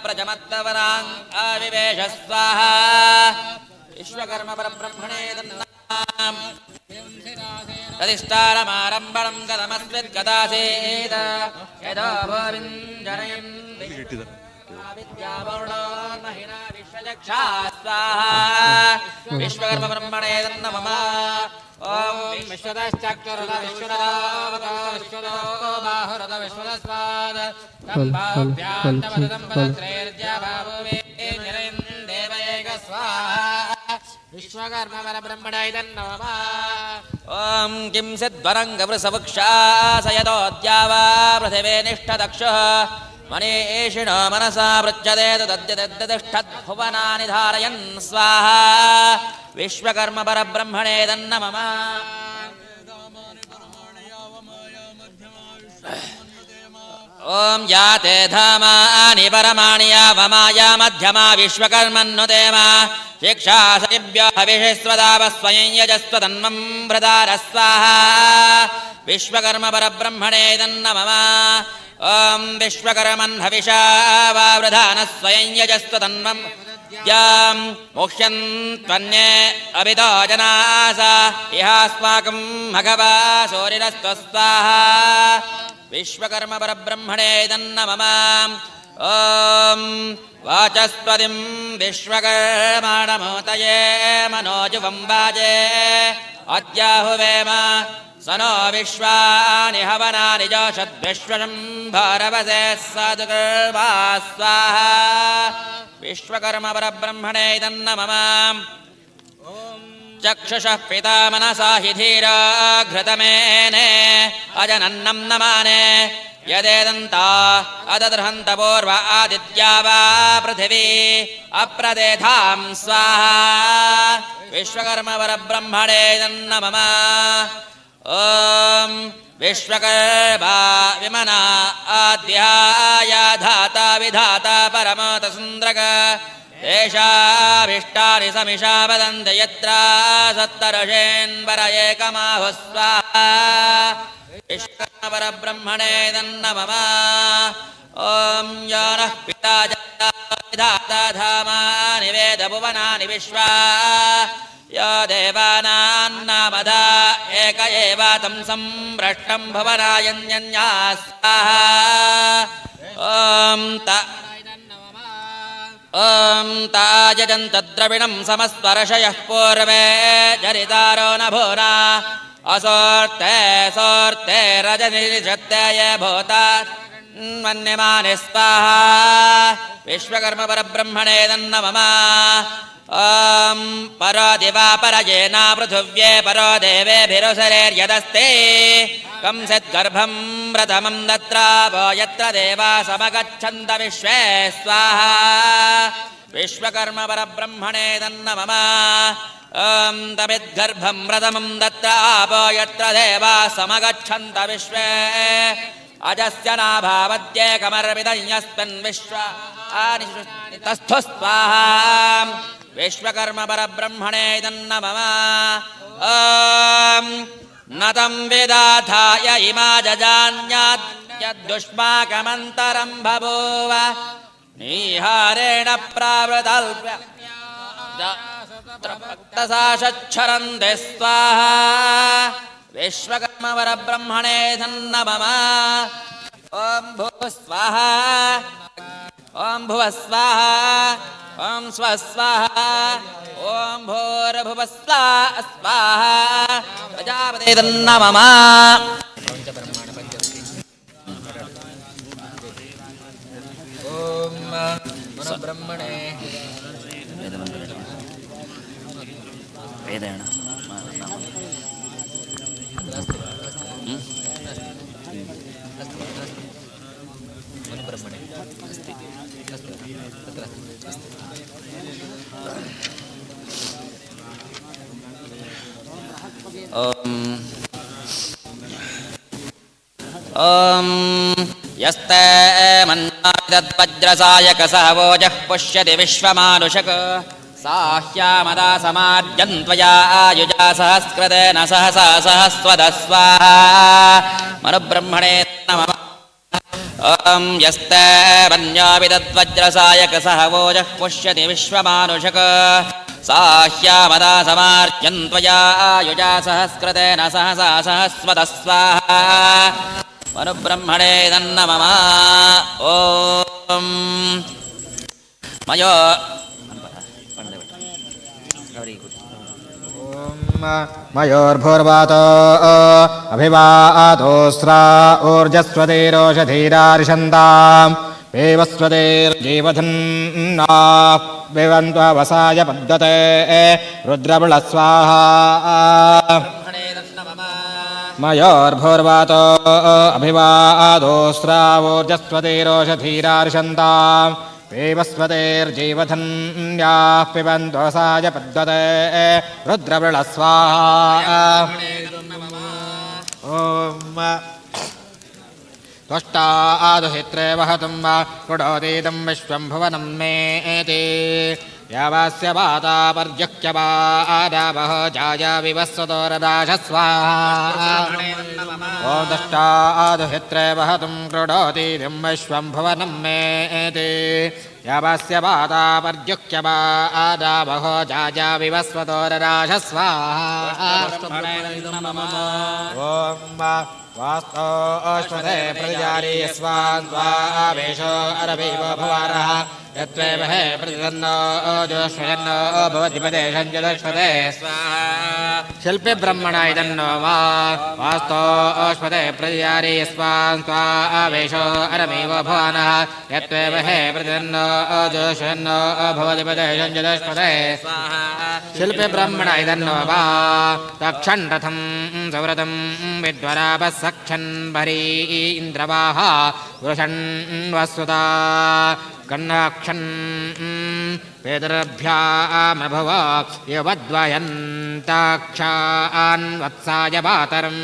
प्रजमत्तवरां आविवेश स्वाहा विश्वकर्म परब्रह्मणे प्रतिष्ठारमारम्भणं कथमस्विद्गदासेत यदा भोविञ्जनयन् विद्यावर्णो महिना विश्वचक्षा स्वाहा विश्वकर्म ब्रह्मणे नमः ओम विश्वदश्चक्षुरद विश्वदोवद विश्वदो बाहुरद विश्वदस्वाद तम्बाभ्यां तमदं पदत्रैर्द्या भाववे निरन् देवैक स्वाहा विश्वकर्म परब्रह्मणे नमः ओम किं सिद्वरङ्गवृषवृक्षा सयतोद्यावा पृथिवे निष्ठदक्षः मनीषिणो मनसा पृच्छते तद्यतिष्ठद्भुवनानि धारयन् स्वाहा विश्वकर्म परब्रह्मणे नमः ओम याते धामानि परमाणि यावमाया मध्यमा विश्वकर्मन्नुतेमा शिक्षा सतिभ्यो हविषस्वदाव स्वयं यजस्व तन्मं प्रदार स्वाहा विश्वकर्म परब्रह्मणे नमः ओम विश्वकर्मन् हविषा वावृधानः स्वयं यजस्व तन्मं यां मुह्यन्त्वन्ये अभितो जनासा इहास्माकं भगवा सूरिरस्तु स्वाहा विश्वकर्म परब्रह्मणे नमः ओम वाचस्पतिं विश्वकर्माणमोतये मनोजुवं वाजे अद्याहुवेम सनो विश्वानि हवनानि जोषद्विश्वं भारवसे सद्गर्भा स्वाहा विश्वकर्म परब्रह्मणे नमः चक्षुषः पिता मनसा हि धीरा घृतमेने अजनन्नं नमाने यदेदन्ता अददृहन्त पूर्व आदित्या वा पृथिवी अप्रदेधां स्वाहा विश्वकर्म परब्रह्मणे नमः ओम विश्वकर्मा विमना आद्याय धाता विधाता परमोतसुन्दरक तेषाभीष्टानि समिषा वदन्ति यत्र सत्तर्षेन्वर एकमाहुः स्वाहा विश्वकर्मा परब्रह्मणे तन्नमः ॐ यो नः पिता विधाता धामानि वेदभुवनानि विश्वा यो देवानान्नामधा एक एव तं सम्भ्रष्टं भुवनायन्यन्या स्वाहा ॐ तायजन्तद्रविणं समस्पर्शयः पूर्वे जरितारो न भूना असोर्ते सोर्ते रजनिषत्तेय भूता मन्यमाने स्वाहा विश्वकर्म परब्रह्मणे तन्नमः ॐ परो दिवा परयेना पृथिव्ये परो देवेभिरुसरेर्यदस्ते कंसद्गर्भं प्रथमं दत्रावो यत्र देवा समगच्छन्त विश्वे स्वाहा विश्वकर्म परब्रह्मणे तन्नमः ॐ तमिद्गर्भं प्रथमं दत्रावो यत्र देवा समगच्छन्त विश्वे अजस्य नाभावत्येकमर्विदं यस्मिन् विश्वानि तस्थु स्वाहा विश्वकर्म परब्रह्मणे तन्नमः ॐ न तं विदाथाय इमा जजान्यद्युष्माकमन्तरं बभूव नीहारेण प्रावृतल्प्यक्तसाशच्छरन्ति स्वाहा विश्वकर्म परब्रह्मणे तन्नमः ॐ भुवः स्वाहा ॐ भुवः स्वाहा ॐ स्वः स्वाहा ॐ भूर्भुवः स्वाहा प्रजापते तन्नमः ॐ ब्रह्मणे वेदेन ॐ यस्ते मन्नाविदद्वज्रसायकसः वोजः पुष्यति विश्वमानुषक साह्यामदा समार्जन्त्वया आयुजा सहस्कृतेन सहसा सहस्वदः स्वाहा मनुब्रह्मणे नमः ॐ यस्ते मन्नाविदद्वज्रसायकसः वोजः पुष्यति विश्वमानुषक साह्यामदा समार्जन्त्वया आयुजा सहस्कृतेन सहसा सहस्वदः स्वाहा मनुब्रह्मणे तन्नमः ॐ मयो मयोर्भूर्वातो अभिवातोस्रा ऊर्जस्वतीरोषधीरार्षन्ताम् वेवस्वतीर्जीवधन्ना विवन्त्ववसाय पद्धते रुद्रबलस्वाहा मयोर्भूर्वातो अभिवादोस्रावोर्जस्वतीरोषधीरार्षन्ताम् वेवस्वतेर्जीवधन्याः पिबन्त्वसाय पद्धते रुद्रबलस्वाहा ॐ त्वष्टा आदुहित्रे वहतं वा पुडोदीतं विश्वं भुवनं मेति यावास्य वाता पर्यक्यवादावः जाया विवस्वतोरदाशस्वाहा ॐ त्वष्टा आदुहित्रे वहतं क्रीडोतीदं विश्वं भुवनं मेति यावास्य वाता पर्यक्यवादावः जाया विवस्वतोरदाशस्वाहा ॐ वास्तो अश्वते प्रतिजारी स्वान्त्वावेशो अरवीव भुवारः यत्त्वेव हे प्रतिदन्नो जोष्वयन्नो भवति पदेशञ्जलश्वते शिल्पि ब्रह्मणा इदन्नो वा वास्तो अश्वते प्रतिजारी स्वान्त्वावेशो अरवीव भुवानः यत्त्वेव हे प्रतिदन्नो जोष्वयन्नो भवति पदेशञ्जलश्वते शिल्पि ब्रह्मणा इदन्नो वा तक्षन् रथं सव्रतं विद्वरापः सक्षन् भरी इन्द्रवाहा वृषन् वसुता कन्नाक्षन् पितृभ्यामभव युवद्वयन्ताक्षान् वत्साय वातरं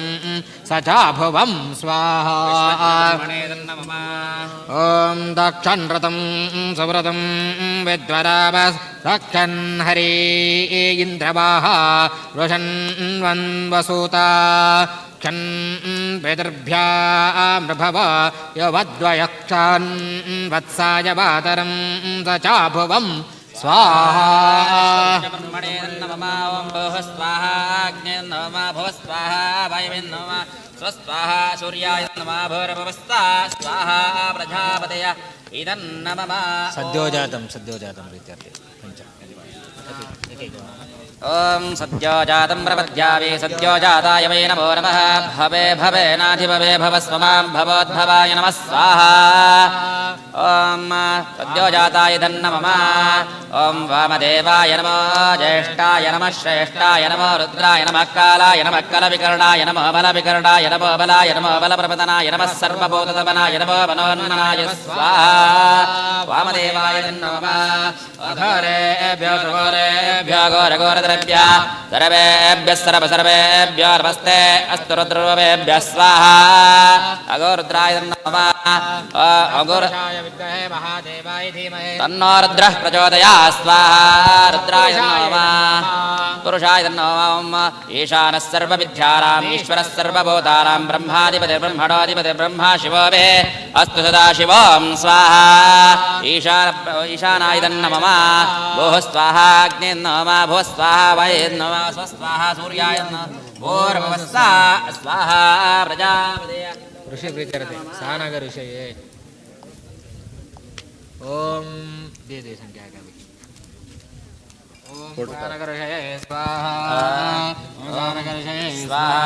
स चाभुवं स्वाहा ॐ दक्षन्रतं सुव्रतं विद्वरावस् दक्षन् हरि इन्द्रवाः वृषन्वन्वसूता क्षन् पितृभ्यामभव युवद्वयक्षान् वत्साय वातरं स चाभुवं स्वाहा ब्रह्मणे नमः ॐ भुः स्वाहा अग्ने नमः भुः स्वाहा वायवे नमः स्वस्वाहा सूर्याय नमः भूर्भुवस्ता स्वाहा प्रजापतय इदं नमः सद्योजातं प्रीत्यर्थे ॐ सद्योजातं प्रपद्यावे सद्योजाताय वै नमो नमः भवे भवेनाधिभवे भवस्वमां भवोद्भवाय नमः स्वाहा ॐ सद्योजाताय नमः ॐ वामदेवाय नमो ज्येष्ठाय नमः श्रेष्ठाय नमो रुद्राय नमः कालाय नमः कलविकर्णाय नमो बलविकर्णाय नमो बलाय नमो बलप्रपतनाय नमः सर्वभूतदमनाय नमो मनोन्मनाय स्वाहा वामदेवाय नमः अघोरेभ्यो घोरेभ्यो घोरघोरद्रव्या सर्वेभ्यः सर्वेभ्यो नमस्ते अस्तु रुद्ररूपेभ्यः स्वाहा अघोरुद्राय नमः अघोराय विद्महे महादेवाय धीमहि तन्नो रुद्रः प्रचोदयात् स्वाहा रुद्राय नमः पुरुषाय नमः ईशानः सर्वविद्यानाम् ईश्वरः सर्वभूतानां ब्रह्माधिपतिर्ब्रह्मणोऽधिपतिः ब्रह्मा शिवो मे अस्तु सदा शिवं स्वाहा ईशानाय नमः भुः स्वाहा अग्ने नमः भुः स्वाहा वाये नमः स्वस्वाहा सूर्याय नमः भूर्भुवस्सा स्वाहा प्रजापतये ऋषि प्रीत्यर्थे सानग ऋषये ओम दे संख्या का ओम सानग ऋषये स्वाहा ओम सानग ऋषये स्वाहा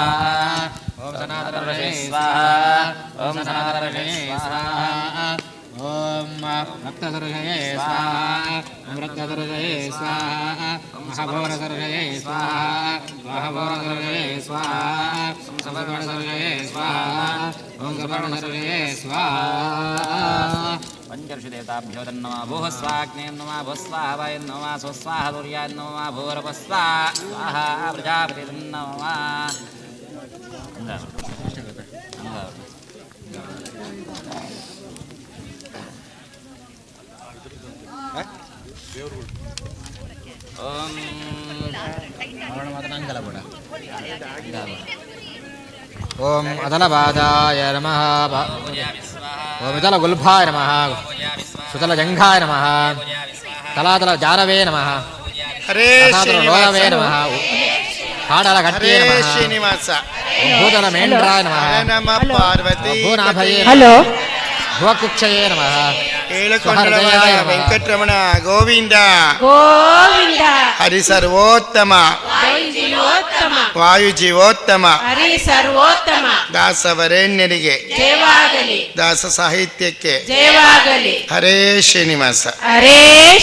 ओम सनातन ऋषये स्वाहा ओम सनातन ऋषये स्वाहा ओम रक्तसर्षये स्वाहा ओम रक्तसर्षये स्वाहा महाभौरसर्षये स्वाहा महाभौरसर्षये स्वाहा ओम सवर्णसर्षये स्वाहा ओम सवर्णसर्षये स्वाहा पंचर्षदेवताभ्यो नमः भुः स्वाग्ने नमः भुः स्वाहा वाय नमः स्वस्वाहा सूर्याय नमः भूर्भुवस्वा स्वाहा प्रजापते नमः ओम अदलबादाय नमः ओम अदलगुल्भाय नमः सुतलजङ्घाय नमः तलातलजारवे नमः लोलवे नमः काडलगट्टे नमः श्रीनिवास भूतलमेण्ड्राय नमः पार्वती भूनाभये भुवकुक्षये नमः ఏలకొండలవాడ వెంకటరమణ గోవింద గోవింద హరి సర్వోత్తమ ವಾಯು ಜೀವೋತ್ತಮ ಹರಿ ಸರ್ವೋತ್ತಮ ದಾಸವರೇಣ್ಯರಿಗೆ ಜಯವಾಗಲಿ ದಾಸ ಸಾಹಿತ್ಯಕ್ಕೆ ಜಯವಾಗಲಿ ಹರೇ ಶ್ರೀನಿವಾಸ ಹರೇ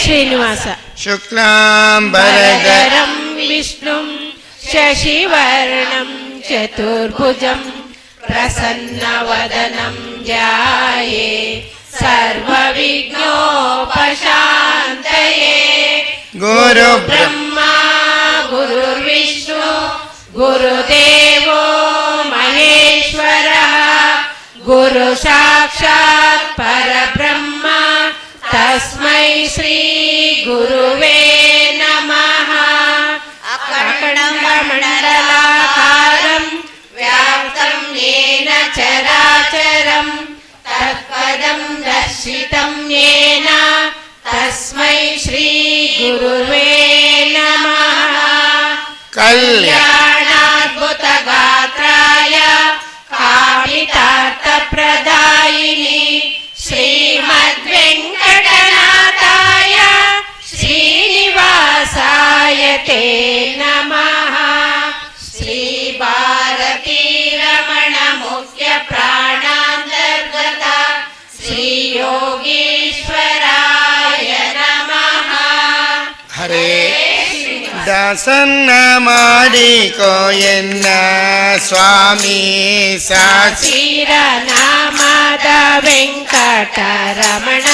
ಶ್ರೀನಿವಾಸ ಶುಕ್ಲಾಂಬರಧರಂ ವಿಷ್ಣುಂ ಶಶಿವರ್ಣಂ ಚತುರ್ಭುಜಂ ಪ್ರಸನ್ನವದನಂ ಧ್ಯಾಯೇ सर्वविघ्नोपशान्तये गुरु ब्रह्मा गुरुर्विष्णु गुरुदेवो महेश्वरः गुरु साक्षात् परब्रह्म तस्मै श्री गुरुवे नमः अखण्डमण्डलाकारं व्याप्तं येन चराचरं तत्पदं दर्शितं येन तस्मै श्री गुरुवे नमः कल्याणाद्भुतगात्राय कामितार्थप्रदायिनि श्रीमद्वेङ्कटनाथाय श्रीनिवासाय ते नमः श्रीभारतीरमण मुख्य प्राणान्तर्गत श्रीयोगीश्वराय नमः हरे दासन्न ಮಾಡಿಕೋಯನ್ನ ಸ್ವಾಮಿ ಸಾಕ್ಷಿರನಾಮದ ವೆಂಕಟರಮಣ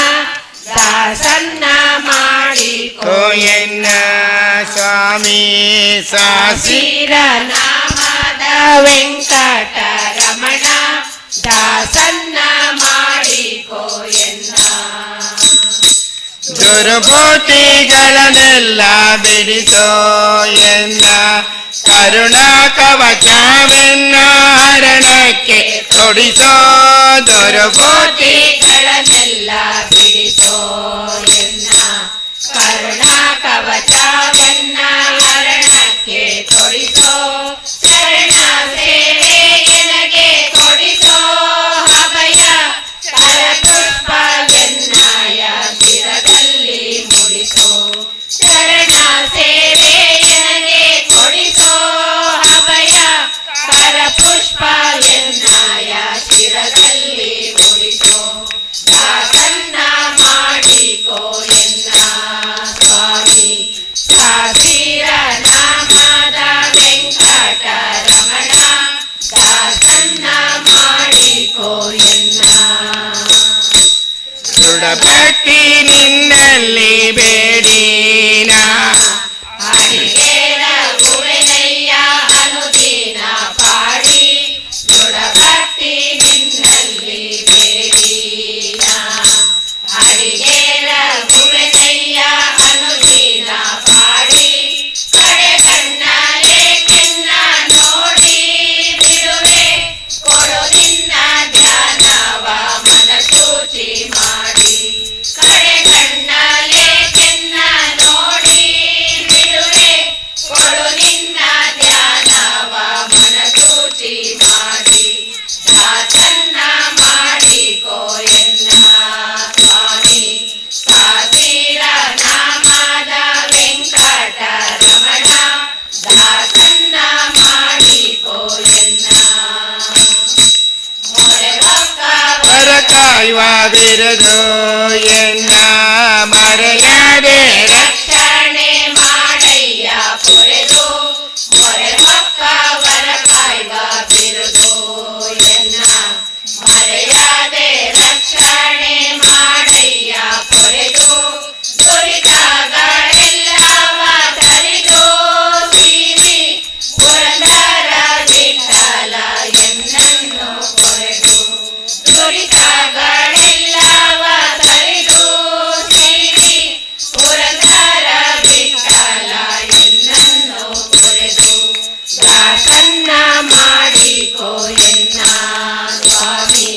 ದಾಸನ್ನ ಮಾಡಿ ಮಾಡಿಕೋ ಎನ್ನ ಸ್ವಾಮಿ ಸಾಸಿರ ನಾಮದ ವೆಂಕಟರಮಣ ದಾಸನ್ನ ಮಾಡಿಕೋ ಎನ್ನ ದುರ್ಭೂತಿಗಳನ್ನೆಲ್ಲ ಬಿಡಿಸೋ ಎನ್ನ ಕರುಣಾ ಕವಚವೆನ್ನ ಹರಣಕ್ಕೆ ತೊಡಿಸೋ ದುರ್ಭೂತಿಗಳನ್ನೆಲ್ಲ ಬಿಡಿಸೋ ಎನ್ನ ಕರುಣಾ ಕವಚವೆನ್ನ ಹರಣಕ್ಕೆ ತೊಡಿಸೋ ಶರಣ ಸೇವೆ ಎನಗೆ ಕೊಡಿಸೋ ಅಭಯ ಕರಪುಷ್ಪವೆನ್ನಾಯ ಶಿರದಲ್ಲಿ ಮುಡಿಸೋ ಶರಣ ಸೇವೆ ಎನಗೆ ಕೊಡಿಸೋ ಅಭಯ ಕರಪುಷ್ಪವೆನ್ನಾಯ ಶಿರದಲ್ಲಿ ಮುಡಿಸೋ ದಾಸನ್ನ ಮಾಡಿಕೋ ಎನ್ನ ಸ್ವಾಮಿ ಸಾಸಿರ ನಾಮದ ವೆಂಕಟರಮಣ ದಾಸನ್ನ ಮಾಡಿಕೋ ಎನ್ನ ದೃಢಭಕ್ತಿ ನಿನ್ನಲ್ಲಿ ಬೇಡಿನ ಹರಿಗೇರ ಗುವೆನಯ್ಯ ಅನುದಿನ ಪಾಡಿ ದೃಢಭಕ್ತಿ ನಿನ್ನಲ್ಲಿ ಬೇಡಿನ ಹರಿಗೇರ ಗುವೆನಯ್ಯ ಅನುದಿನ ಪಾಡಿ ಕಡೆ ಕಣ್ಣಲೆ ಚಿನ್ನ ನೋಡಿ ಬಿಡುವೆ ಕೊಡು ನಿನ್ನ ಧ್ಯಾನವ ಮನಸೂಚಿ ಮಾಡಿ ಕಡೆ ಕಣ್ಣಲೆ ಚಿನ್ನ ನೋಡಿ ಬಿಡುವೆ ಕೊಡು ನಿನ್ನ ಧ್ಯಾನವ ಮನಸೂಚಿ ಮಾಡಿ ದಾಸನ್ನ ಮಾಡಿಕೋ ಎನ್ನ ಸ್ವಾಮಿ ಸಾಸಿರ ನಾಮದ ವೆಂಕಟರಮಣ ದಾಸನ್ನ ಮಾಡಿಕೋ ಎನ್ನ ವರ ಕಾಯುವ ಬಿರುದು ಎನ್ನ ಮರೆಯದೆ ರಕ್ಷಣೆ ಮಾಡಯ್ಯ ಪೊರೆದು ಮೊರೆ ಹೊಕ್ಕ ವರ ಕಾಯ್ವ ಬಿರುದು ಎನ್ನ ಮರೆಯಾದೆ ರಕ್ಷಣೆ ಮಾಡಯ್ಯ ಪೊರೆದು ದುರಿತಗಳೆಲ್ಲವ ತರಿದು ಸೀರಿ ಪುರಂದರ ವಿಠಲ ಎನ್ನನ್ನು ಪೊರೆದು ದುರಿತಗಳೆಲ್ಲವ ತರಿದು ಸೀರಿ ಪುರಂದರ ವಿಠಲ ಎನ್ನನ್ನು ಪೊರೆದು ದಾಸನ್ನ ಮಾಡಿಕೋ ಎನ್ನ ಸ್ವಾಮಿ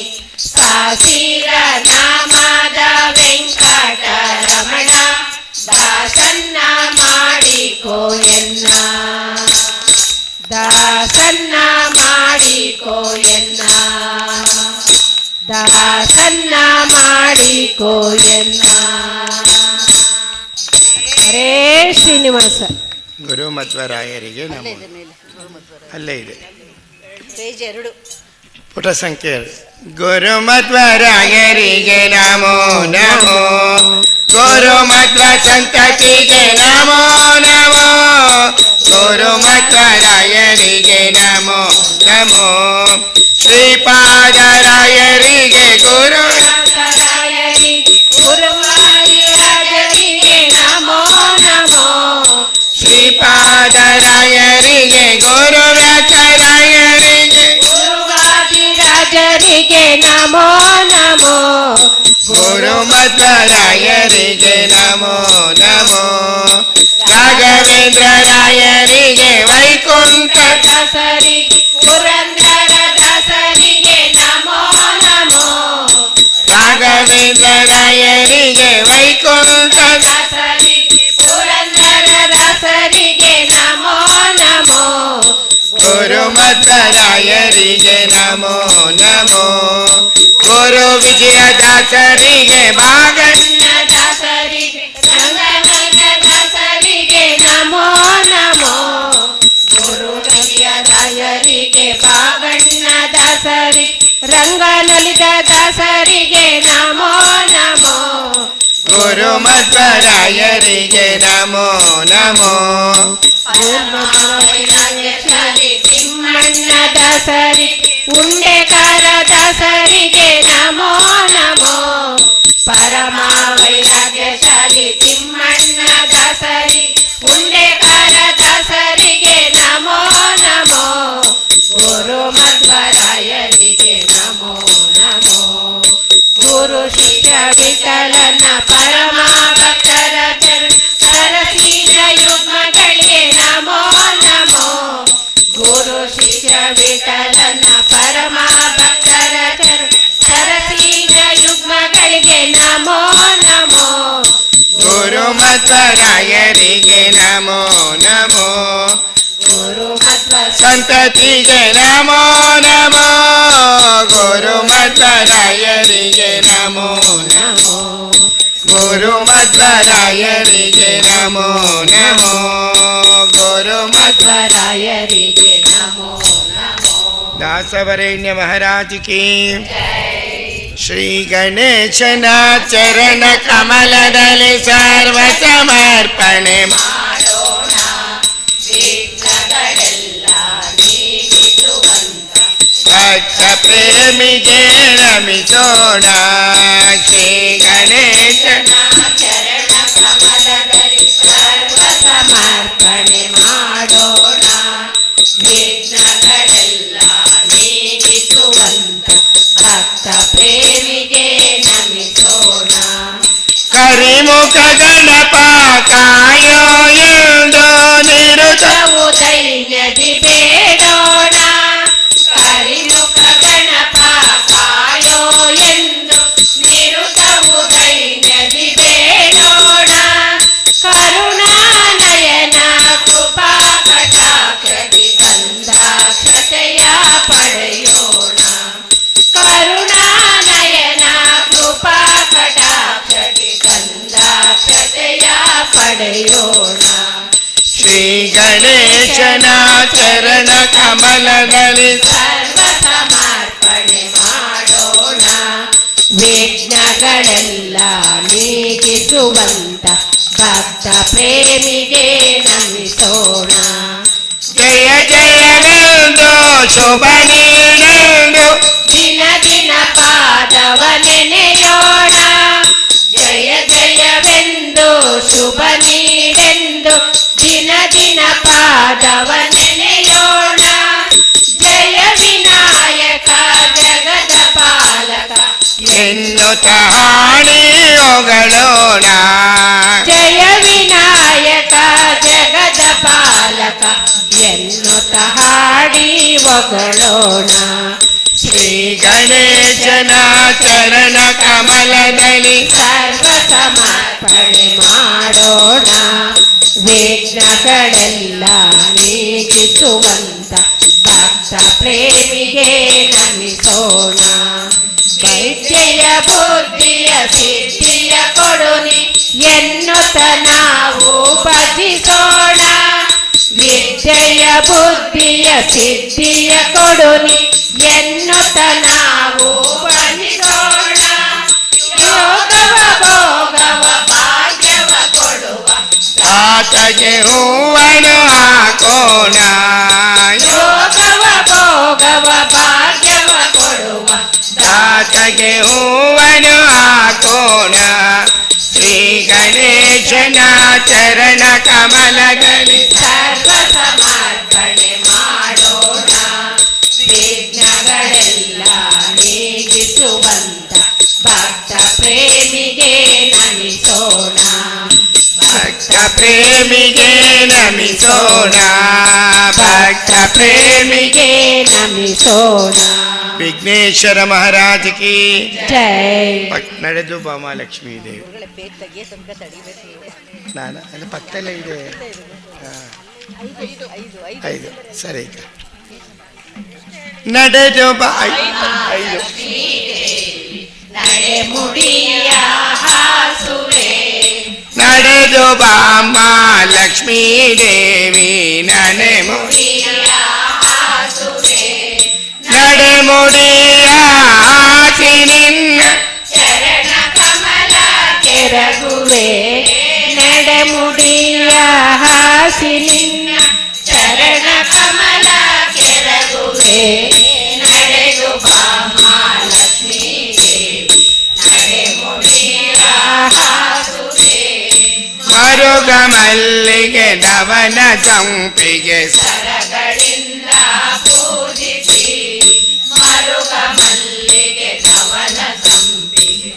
ಸಾಸಿರ ನಾಮದ ವೆಂಕಟರಮಣ ದಾಸನ್ನ ಮಾಡಿಕೋ ಎನ್ನ ದಾಸನ್ನ ಮಾಡಿಕೋ ಎನ್ನ ದಾಸನ್ನ ಮಾಡಿಕೋ ಎನ್ನ ಹರೇ ಶ್ರೀನಿವಾಸ ಗುರು ಮಧ್ವರಾಯರಿಗೆ ನಮೋ ಅಲ್ಲೇ ಇದೆ ಪೇಜ್ 2 ಪುಟ ಸಂಖ್ಯೆ 2. ಗುರು ಮಧ್ವರಾಯರಿಗೆ ನಮೋ ನಮೋ ಗುರು ಮಧ್ವ ಸಂತತಿಗೆ ನಮೋ ನಮೋ ಗುರು ಮಧ್ವರಾಯರಿಗೆ ನಮೋ ನಮೋ ಶ್ರೀಪಾದರಾಯರಿಗೆ ಗುರು ಗುರುವಾದಿರಾಜರಿಗೆ ನಮೋ ನಮೋ ಶ್ರೀಪಾದರಾಯರಿಗೆ ಗುರುವ್ರತರಾಯರಿಗೆ ಗುರುವಾದಿರಾಜರಿಗೆ ನಮೋ ನಮೋ ಗುರು ಮಧ್ವರಾಯರಿಗೆ ನಮೋ ನಮೋ ರಾಘವೇಂದ್ರರಾಯರಿಗೆ ವೈಕುಂಠ ದಾಸರಿ ಪುರಂದರ ದಾಸರಿಗೆ ನಮೋ ನಮೋ ರಾಘವೇಂದ್ರರಾಯರಿಗೆ ವೈಕುಂಠ ದಾಸರಿ ಪುರಂದರ ದಾಸರಿಗೆ ನಮೋ ನಮೋ ಗುರು ಮಧ್ವರಾಯರಿಗೆ ನಮೋ ನಮೋ ಗುರು ವಿಜಯದಾಸರಿಗೆ ಭಾಗಣ್ಯ ದಾಸರಿಗೆ ರಂಗನಾಥ ದಾಸರಿಗೆ ನಮೋ ನಮೋ ಗುರು ರಾಯರಿಗೆ ಬಾಬಣ್ಣ ದಾಸರಿ ರಂಗಲಲಿತ ದಾಸರಿಗೆ ನಮೋ ನಮೋ ಗುರು ಮಧ್ವರಾಯರಿಗೆ ನಮೋ ನಮೋ ತಿಮ್ಮಣ್ಣ ದಾಸರಿ ಉಂಡೆಕಾರ ದಾಸರಿಗೆ ನಮೋ ನಮೋ ಪರಮ ವೈರಾಗ್ಯಶಾಲಿ ತಿಮ್ಮಣ್ಣ ಗುರು ಶಿಷ್ಯ ವಿಠಲನ ಪರಮ ಭಕ್ತರ ಸರಸಿದ ಯುಗ್ಮಗಳಿಗೆ ನಮೋ ನಮೋ. ಗುರು ಶಿಷ್ಯ ವಿಠಲನ ಪರಮ ಭಕ್ತರ ಸರಸಿದ ಯುಗ್ಮಗಳಿಗೆ ನಮೋ ನಮೋ. ಗುರು ಮಧ್ವರಾಯರಿಗೆ ನಮೋ ನಮೋ. ಗುರು ಮಧ್ವ ಸಂತತಿಗೆ ನಮೋ ನಮೋ. ಗುರು ಮಧ್ವರಾಯರಿಗೆ ನಮೋ ನಮೋ. ಗುರು ಮಧ್ವರಾಯರಿಗೆ ನಮೋ ನಮೋ. ಗುರು ಮಧ್ವರಾಯರಿಗೆ ನಮೋ ನಮೋ. ದಾಸವರೇಣ್ಯ ಮಹಾರಾಜ್ ಕಿ ಶ್ರೀ ಗಣೇಶನ ಚರಣ ಕಮಲದಲ್ಲಿ ಸರ್ವ ಸಮರ್ಪಣೆ ಮಾಡೋಣ. ವಿಘ್ನಗಳೆಲ್ಲ ನೀಗಿಸುವಂತ ಭಕ್ತ ಪ್ರೇಮಿಗೆ ನಮಿಸೋಣ. ಶ್ರೀ ಗಣೇಶನ ಚರಣ ಕಮಲದಲ್ಲಿ ಸರ್ವ ಸಮರ್ಪಣೆ ಮಾಡೋಣ. ವಿಘ್ನಗಳೆಲ್ಲ ನೀಗಿಸುವಂತ ಭಕ್ತ ಪ್ರೇಮಿಗೆ ನಮಿಸೋಣ. ಕರಿಮುಖ ಗಣಪ ಕಾಯೋ ಎಂದು ನಿರುತ ದೈನ್ಯದಿ ಬೇಡೋಣ. ಕರಿಮುಖ ಗಣಪ ಕಾಯೋ ಎಂದು ನಿರುತವು ದೈನ್ಯದಿ ಬೇಡೋಣ. ಕರುಣಾನಯನ ಕೃಪಾ ಕಟಾಕ್ಷದಿ ಗಂಧಾಕ್ಷತೆಯ ಪಡೆಯೋಣ. ಕರುಣಾನಯನ ಕೃಪಾ ಕಟಾಕ್ಷದಿ ಗಂಧಾಕ್ಷತೆಯ ಪಡೆಯೋಣ. ಶ್ರೀ ಗಣೇಶನ ಚರಣ ಕಮಲದಲ್ಲಿ ಸರ್ವ ಸಮರ್ಪಣೆ ಮಾಡೋಣ. ವಿಘ್ನಗಳೆಲ್ಲ ನೀಗಿಸುವಂತ ಭಕ್ತ ಪ್ರೇಮಿಗೆ ನಮಿಸೋಣ. ಜಯ ಜಯವೆಂದು ಶುಭ ನೀಡೆಂದು ದಿನ ದಿನ ಪಾದವ ನೆನೆಯೋಣ. ಜಯ ಜಯವೆಂದು ಶುಭ ನೀಡೆಂದು ದಿನ ದಿನ ಪಾದವ ನೆನೆಯೋಣ. ಜಯ ವಿನಾಯಕ ಜಗದ ಪಾಲಕ ಎನ್ನುತ್ತ ಹಾಡಿ ಹೊಗಳೋಣ. ಜಯ ವಿನಾಯಕ ಜಗದ ಪಾಲಕ ಎನ್ನುತ್ತ ಹಾಡಿ ಹೊಗಳೋಣ. ಶ್ರೀ ಗಣೇಶನ ಚರಣ ಕಮಲದಲ್ಲಿ ಸರ್ವ ಸಮರ್ಪಣೆ ಮಾಡೋಣ. ವಿಘ್ನಗಳೆಲ್ಲ ನೀಗಿಸುವಂತ ಭಕ್ತ ಪ್ರೇಮಿಗೆ ನಮಿಸೋಣ. ವೈದ್ಯೆಯ ಬುದ್ಧಿಯ ಸಿದ್ಧಿಯ ಕೊಡುನಿ ಎನ್ನುತ್ತ ನಾವು ಭಜಿಸೋಣ. ವಿದ್ಯೆಯ ಬುದ್ಧಿಯ ಸಿದ್ಧಿಯ ಕೊಡುನಿ ಎನ್ನುತ್ತ ನಾವು ಭಜಿಸೋಣ. ಯೋಗವ ಭೋಗವ ಭಾಗ್ಯವ ಕೊಡುವ ಆತಗೆ ಹೂವನ್ನು ಹಾಕೋಣ. ಯೋಗವ ಭೋಗವ ಭಾಗ್ಯವ ಕೊಡುವ ಆತಗೆ ಹೂವನ್ನು ಹಾಕೋಣ. ಶ್ರೀ ಗಣೇಶನ ಚರಣ ಕಮಲದಲ್ಲಿ ಸರ್ವ ಸಮರ್ಪಣೆ ಮಾಡೋಣ. ವಿಘ್ನಗಳೆಲ್ಲ ನೀಗಿಸುವಂತ ಭಕ್ತ ಪ್ರೇಮಿಗೆ ನಮಿಸೋಣ. ಭಕ್ತ ಪ್ರೇಮಿಗೆ ನಮಿಸೋಣ. ಭಕ್ತ ಪ್ರೇಮಿಗೆ ನಮಿಸೋಣ. ವಿಘ್ನೇಶ್ವರ ಮಹಾರಾಜ್ ಕಿ ಜೈ. ನಡೆದು ಬಾಮಾಲಕ್ಷ್ಮೀ ದೇವಿ. ನಾನು ಅದು ಪಕ್ಕದಲ್ಲೇ ಇದೆ. ಐದು ಸರಿ ಈಗ ನಡೆದು ಬಾ. ಐದು ನಡೆ ಮುಡಿಯ ಹಾಸುವೆ ನಡೆದು ಬಾಮ ಲಕ್ಷ್ಮೀ ದೇವಿ. ನಡೆ ಮುಡಿಯ ಹಾಸುವೆ ನಡೆ ಮುಡಿಯ ಹಾಕಿ ನಿನ್ನ ಚರಣ ಕಮಲ ಕೆರಗುವೆ. ನಡೆ ಮುಡಿಯ ಹಾಸಿ ನಿನ್ನ ಚರಣ ಕಮಲ ಕೆರಗುವೆ. ನಡೆದು ಬಾ ಮಹಾಲಕ್ಷ್ಮೀ ದೇವಿ. ನಡೆ ಮುಡಿಯ ಹಾಸುವೆ ಮರುಗ ಮಲ್ಲಿಗೆ ನವನ ಸಂಪಿಗೆ ಸರಗಳಿಂದ ಪೂಜಿಸಿ. ಮರುಗ ಮಲ್ಲಿಗೆ ಧವನ ಸಂಪಿಗೆ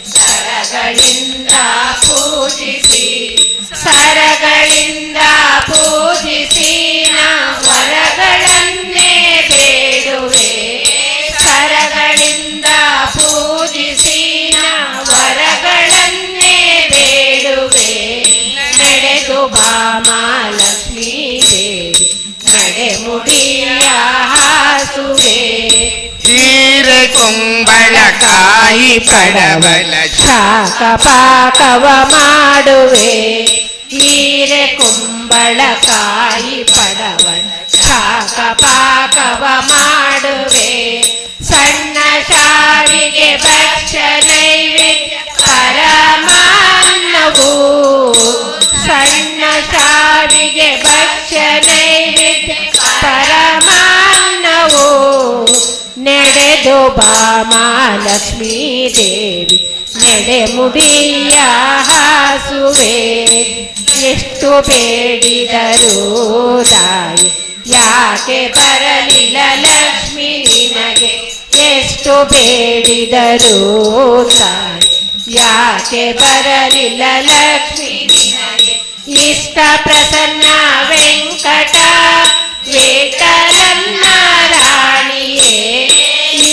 ಕುಂಬಳಕಾಯಿ ಪಡವಲ ಶಾಖ ಪಾಕವ ಮಾಡುವೆ ಹೀರೆ ಕುಂಬಳಕಾಯಿ ಪಡವಲ ಶಾಖ ಪಾಕವ ಮಾಡುವೆ ಸಣ್ಣ ಶಾವಿಗೆ ಭಕ್ಷ್ಯ ನೈವೇದ್ಯ ಪರಮಾನ್ನವು ಸಣ್ಣ ಶಾವಿಗೆ ಭಕ್ಷ್ಯ ನೈವೇದ್ಯ ಪರಮಾನ್ನವು ನಡೆದು ಬಾ ಮಹಾಲಕ್ಷ್ಮೀ ದೇವಿ ನೆಡೆ ಮುಡಿಯ ಹಾಸುವೆ ಎಷ್ಟು ಬೇಡಿದರೂ ತಾಯಿ ಯಾಕೆ ಬರಲಿಲ್ಲ ಲಕ್ಷ್ಮಿ ನಿನಗೆ ಎಷ್ಟು ಬೇಡಿದರೂ ತಾಯಿ ಯಾಕೆ ಬರಲಿಲ್ಲ ಲಕ್ಷ್ಮಿ ನಿನಗೆ ಇಷ್ಟ ಪ್ರಸನ್ನ ವೆಂಕಟ ವಿಠಲನ್ನ ರಾಣಿಯೇ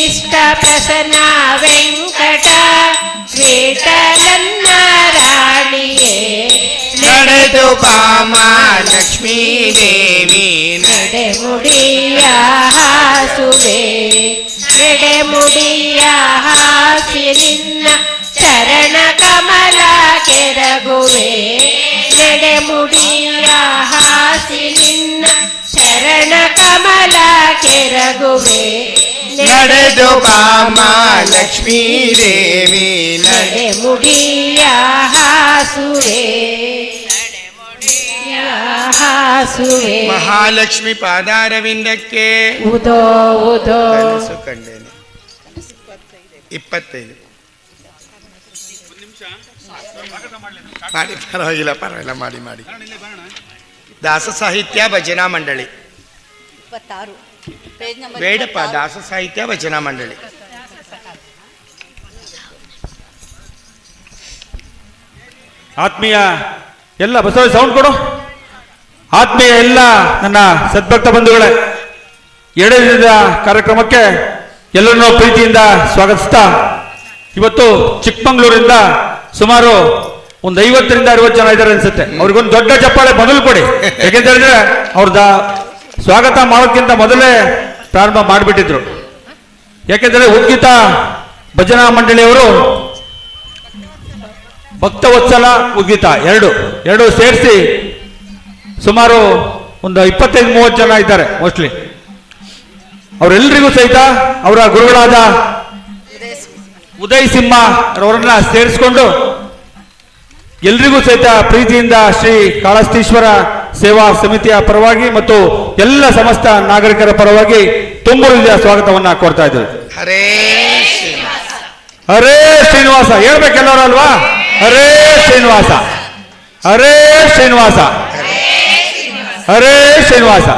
ಇಷ್ಟ ಪ್ರಸನ್ನ ವೆಂಕಟ ವಿಠಲನ್ನ ರಾಣಿಯೇ ನಡೆದು ಬಾ ಮಹಾಲಕ್ಷ್ಮೀ ದೇವಿ ನಡೆ ಮುಡಿಯ ಹಾಸುವೆ ನಡೆ ಮುಡಿಯ ಹಾಸಿ ನಿನ್ನ ಚರಣ ಕಮಲ ಕೆರಗುವೆ ನಡೆ ಮುಡಿಯ ಹಾಸಿ ನಿನ್ನ ಚರಣ ಕಮಲ ಕೆರಗುವೆ ನಡೆದು ಬಾ ಮಹಾಲಕ್ಷ್ಮೀ ದೇವಿ ನಡೆ ಮುಡಿಯ ಹಾಸುವೆ ಹಾಸುವೆ ಮಹಾಲಕ್ಷ್ಮಿ ಪಾದಾರವಿಂದಕ್ಕೆ ಉದೋ ಉದೋ ಕನಸು ಕಂಡೇನೆ 25 ಮಾಡಿ ಪರವಾಗಿಲ್ಲ ಮಾಡಿ ಮಾಡಿ ದಾಸ ಸಾಹಿತ್ಯ ಭಜನಾ ಮಂಡಳಿ 26 ಬೇಡಪ್ಪ ದಾಸ ಸಾಹಿತ್ಯ ಭಜನಾ ಮಂಡಳಿ ಆತ್ಮೀಯ ಎಲ್ಲ ಬಸವ ಸೌಂಡ್ ಕೊಡು. ಆತ್ಮೀಯ ಎಲ್ಲ ನನ್ನ ಸದ್ಭಕ್ತ ಬಂಧುಗಳೇ, ಎಡೆದಿದ ಕಾರ್ಯಕ್ರಮಕ್ಕೆ ಎಲ್ಲರನ್ನೂ ಪ್ರೀತಿಯಿಂದ ಸ್ವಾಗತಿಸ್ತಾ, ಇವತ್ತು ಚಿಕ್ಕಮಂಗ್ಳೂರಿಂದ ಸುಮಾರು ಒಂದು 50ರಿಂದ 60 ಜನ ಇದ್ದಾರೆ ಅನ್ಸುತ್ತೆ. ಅವ್ರಿಗೊಂದು ದೊಡ್ಡ ಚಪ್ಪಾಳೆ ಮೊದಲು ಕೊಡಿ. ಯಾಕೆಂತ ಹೇಳಿದ್ರೆ ಅವ್ರದ ಸ್ವಾಗತ ಮಾಡೋಕ್ಕಿಂತ ಮೊದಲೇ ಪ್ರಾರಂಭ ಮಾಡಿಬಿಟ್ಟಿದ್ರು. ಯಾಕೆಂದರೆ ಉದ್ಗೀತ ಭಜನಾ ಮಂಡಳಿಯವರು ಭಕ್ತವತ್ಸಲ ಉದ್ಗೀತ ಎರಡು ಸೇರಿಸಿ ಸುಮಾರು ಒಂದು 25-30 ಜನ ಇದ್ದಾರೆ ಮೋಸ್ಟ್ಲಿ. ಅವರೆಲ್ಲರಿಗೂ ಸಹಿತ ಅವರ ಗುರುಗಳಾದ ಉದಯ್ ಸಿಂಹ ಅವರನ್ನ ಸೇರಿಸಿಕೊಂಡು ಎಲ್ರಿಗೂ ಸಹಿತ ಪ್ರೀತಿಯಿಂದ ಶ್ರೀ ಕಾಳಹಸ್ತೀಶ್ವರ ಸೇವಾ ಸಮಿತಿಯ ಪರವಾಗಿ ಮತ್ತು ಎಲ್ಲ ಸಮಸ್ತ ನಾಗರಿಕರ ಪರವಾಗಿ ತುಂಬು ಹೃದಯ ಸ್ವಾಗತವನ್ನ ಕೊಡ್ತಾ ಇದ್ದೇವೆ. ಹರೇ ಹರೇ ಶ್ರೀನಿವಾಸ ಹೇಳ್ಬೇಕೆಲ್ಲರೂ ಅಲ್ವಾ? ಹರೇ ಶ್ರೀನಿವಾಸ, ಹರೇ ಶ್ರೀನಿವಾಸ, ಹರೇ ಶ್ರೀನಿವಾಸ.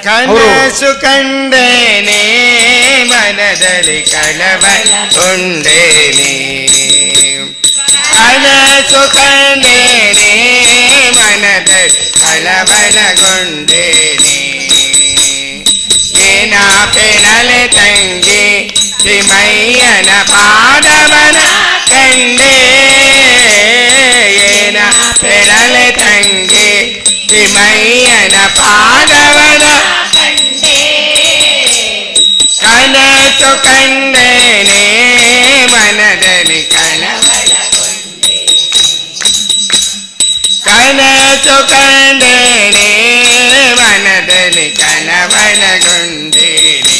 ಕನಸು ಕಂಡೇನೆ ಮನದಲ್ಲಿ ಕಳವಳಗೊಂಡೇನೆ ಕನಸು ಕಂಡೇನೆ ಮನದಲ್ಲಿ ಕಳವಳಗೊಂಡೇನೆ ಏನ ಪೆರಲೆ ತಂಗಿ ಶ್ರೀಮಯ್ಯನ ಪಾದವನ ಕಂಡೆ ಏನ ಪೆರಲೆ ತಂಗಿ ಶ್ರೀಮಯ್ಯನ ಪಾದವನ ಕನಸು ಕಂಡೇನೆ ಮನದಲ್ಲಿ ಕಳವಳಗೊಂಡೆ ಕನಸು ಕಂಡೇನೆ ಮನದಲ್ಲಿ ಕಳವಳಗೊಂಡೇನೆ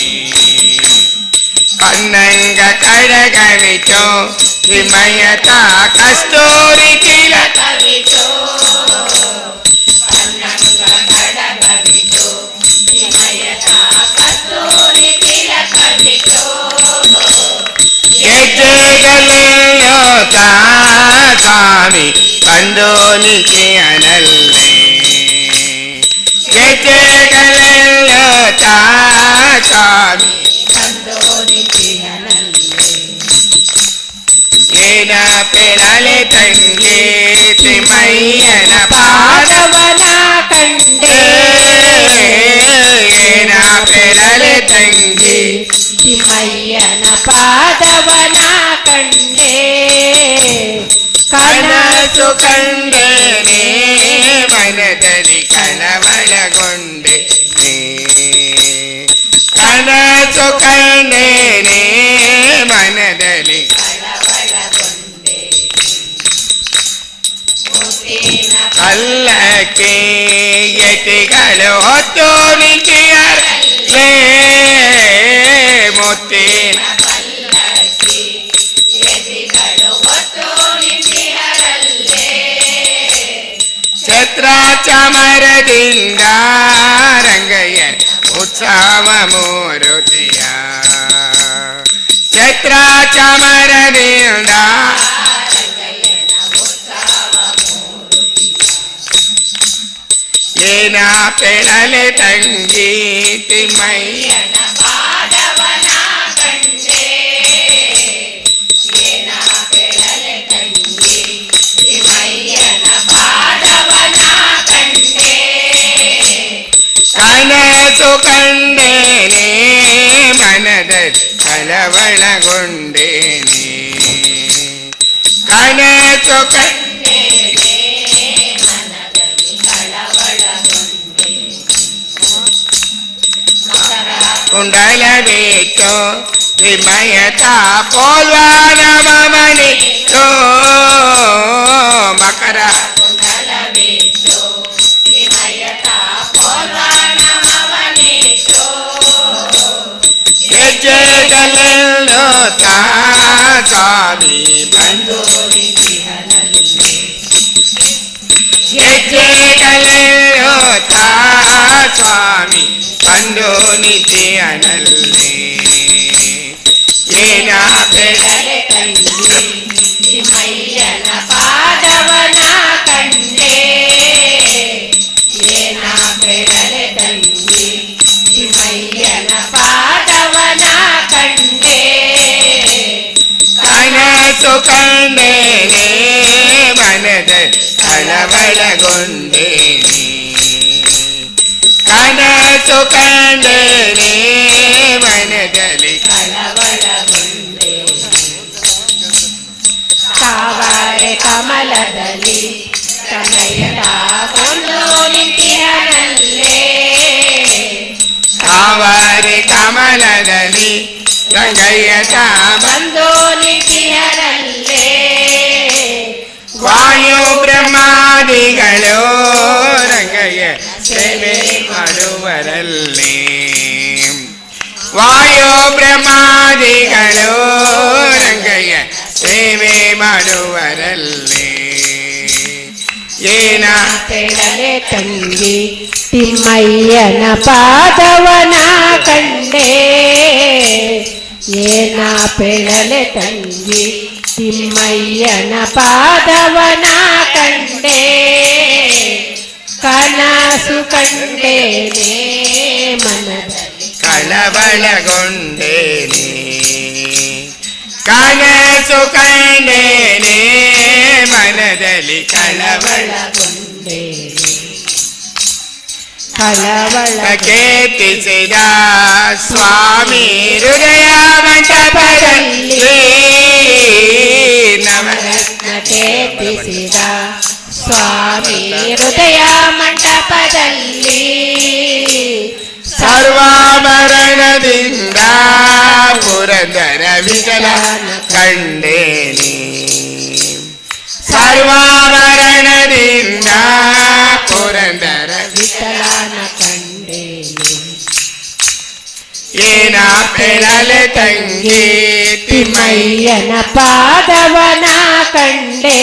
ಕನ್ನಂಗ ಕಡಗವಿಚೋ ಶ್ರೀಮಯತ ಕಸ್ತೂರಿ ತಿಲಕವಿಚೋ ಕನ್ನಂಗ ಕಡಗವಿಚೋ ಶ್ರೀಮಯತ ಕಸ್ತೂರಿ ತಿಲಕವಿಚೋ ಗೆಜ್ಜೆಗಳೆಯೋ ಸ್ವಾಮಿ ಕಂದೋನಿಕೆ ಅನಲ್ಲೇ ಗೆಜ್ಜೆಗಳೆಯೋ ಸ್ವಾಮಿ ಏನ ಪೆರಲೆ ತಂಗಿ ಶ್ರೀಮಯ್ಯನ ಪಾದವನ ಕಂಡೆ ಏನ ಪೆರಲೆ ತಂಗಿ ಶ್ರೀಮಯ್ಯನ ಪಾದವನ ಕಂಡೆ ಕನಸು ಕಂಡೇನೆ ಮನದಲ್ಲಿ ಕಳವಳಗೊಂಡೆ ಕನಸು ಕಂಡೇನೆ ಮೇಳಕ್ಕೆ ಯತಿಗಳು ಹೊತ್ತು ನಿಂತಿಯರಲ್ಲೇ ಮುತ್ತಿನ ಛತ್ರ ಚಾಮರದಿಂದ ರಂಗಯ್ಯ ಉತ್ಸವ ಮೂರುತಿಯ ಛತ್ರ ಚಾಮರದಿಂದ ಏನ ಪೆಳಲೆ ತಂಗಿ ತಿಮ್ಮಯ್ಯನ ಪಾದವನ ಕಂಡೆ ಏನ ಪೆಳಲೆ ತಂಗಿ ತಿಮ್ಮಯ್ಯನ ಪಾದವನ ಕಂಡೆ ಕನಸು ಕಂಡೇನೆ ಮನದಲ್ಲಿ ಕಳವಳಗೊಂಡೇನೆ ಕನಸು ಕುಂಡಲ ಬೇಟೋ ವಿಮಯತ ಪೋಲ್ವಾನ ಮಮನಿತೋ ಮಕರ ಕುಂಡಲ ಬೇಟೋ ವಿಮಯತ ಪೋಲ್ವಾನ ಮಮನಿತೋ ಹೆಜ್ಜೆಗಳೆಲ್ಲೋ ತಾ ಸ್ವಾಮಿ ಬಂದು ನಿಧಿಹನಲ್ಲಿ ಹೆಜ್ಜೆಗಳೆಲ್ಲೋ ತಾ ಸ್ವಾಮಿ ಬಂದು ನಿಧಿಯನಲ್ಲಿ ಏನ ಬೆಳಲೆ ತಂಗಿ ತಿಮ್ಮಯ್ಯನ ಪಾದವನ ಕಂಡೆ ಏನ ಬೆಳಲೆ ತಂಗಿ ತಿಮ್ಮಯ್ಯನ ಪಾದವನ ಕಂಡೆ ಕನಸು ಕಂಡೇನೆ ಮನದ ಕಳವಳಗೊಂಡೇನೆ ಕನಸು ಕಂಡೇನೆ ಮನದಲ್ಲಿ ಕಳವಳಗೊಂಡೆ ತಾವರೆ ಕಮಲದಲ್ಲಿ ತನ್ನಯ್ಯನ ಕೊಂಡು ನಿಂತಿಹನಲ್ಲೇ ತಾವರೆ ಕಮಲದಲ್ಲಿ ರಂಗಯ್ಯನ ಬಂದು ನಿಂತಿಹನಲ್ಲೇ ವಾಯು ಬ್ರಹ್ಮಾದಿಗಳು ರಂಗಯ್ಯ ಸೇವೆ ಮಾಡುವರಲ್ಲಿ ವಾಯು ಬ್ರಹ್ಮಾದಿಗಳು ರಂಗಯ್ಯ ಸೇವೆ ಮಾಡುವರಲ್ಲಿ ಏನ ಪೆಳಲೆ ತಂಗಿ ತಿಮ್ಮಯ್ಯನ ಪಾದವನ ಕಂಡೆ ಏನ ಪೆಳಲೆ ತಂಗಿ ತಿಮ್ಮಯ್ಯನ ಪಾದವನ ಕಂಡೆ ಕನಸು ಕಂಡೇನೆ ಮನದಲ್ಲಿ ಕಳವಳಗೊಂಡೇನೆ ಕನಸು ಕಂಡೇನೆ ಮನದಲ್ಲಿ ಕಳವಳಗೊಂಡೇನೆ ಕಳವಳ ಕೇತಿಸಿದ ಸ್ವಾಮಿ ಹೃದಯ ಮಂಟಪದಲ್ಲಿ ನವರತ್ನ ಕೇತಿಸಿದ ಸ್ವಾಮಿ ಹೃದಯ ಮಂಟಪದಲ್ಲಿ ಸರ್ವಾಭರಣದಿಂದ ಪುರಂದರ ವಿಠಲ ಕಂಡೇನೆ ಸರ್ವಾಭರಣದಿಂದ ಪುರಂದರ ವಿಠಲನ ಕಂಡೇನೆ ಏನ ಪೆಳಲೆ ತಂಗಿ ತಿಮ್ಮಯ್ಯನ ಪಾದವನ ಕಂಡೆ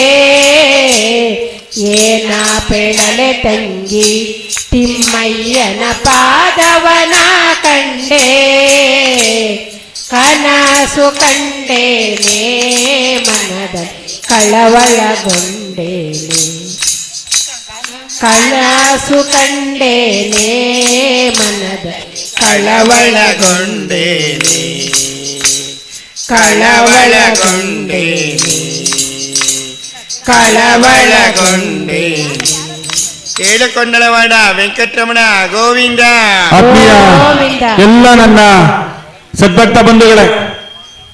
ಏನ ಪೆಳಲೆ ತಂಗಿ ತಿಮ್ಮಯ್ಯನ ಪಾದವನ ಕಂಡೆ ಕನಸು ಕಂಡೇನೆ ಮನದಲ್ಲಿ ಕಳವಳಗೊಂಡೇನೆ ಕನಸು ಕಂಡೇನೆ ಮನದಲ್ಲಿ ಕಳವಳಗೊಂಡೇನೆ ಕಳವಳಗೊಂಡೇನೆ ಕಳವಳಗೊಂಡೇನೆ ಕೇಳಿಕೊಂಡಳವಾಡ ವೆಂಕಟರಮಣ ಗೋವಿಂದ. ಆತ್ಮೀಯ ಎಲ್ಲ ನನ್ನ ಸದ್ಭಕ್ತ ಬಂಧುಗಳೇ,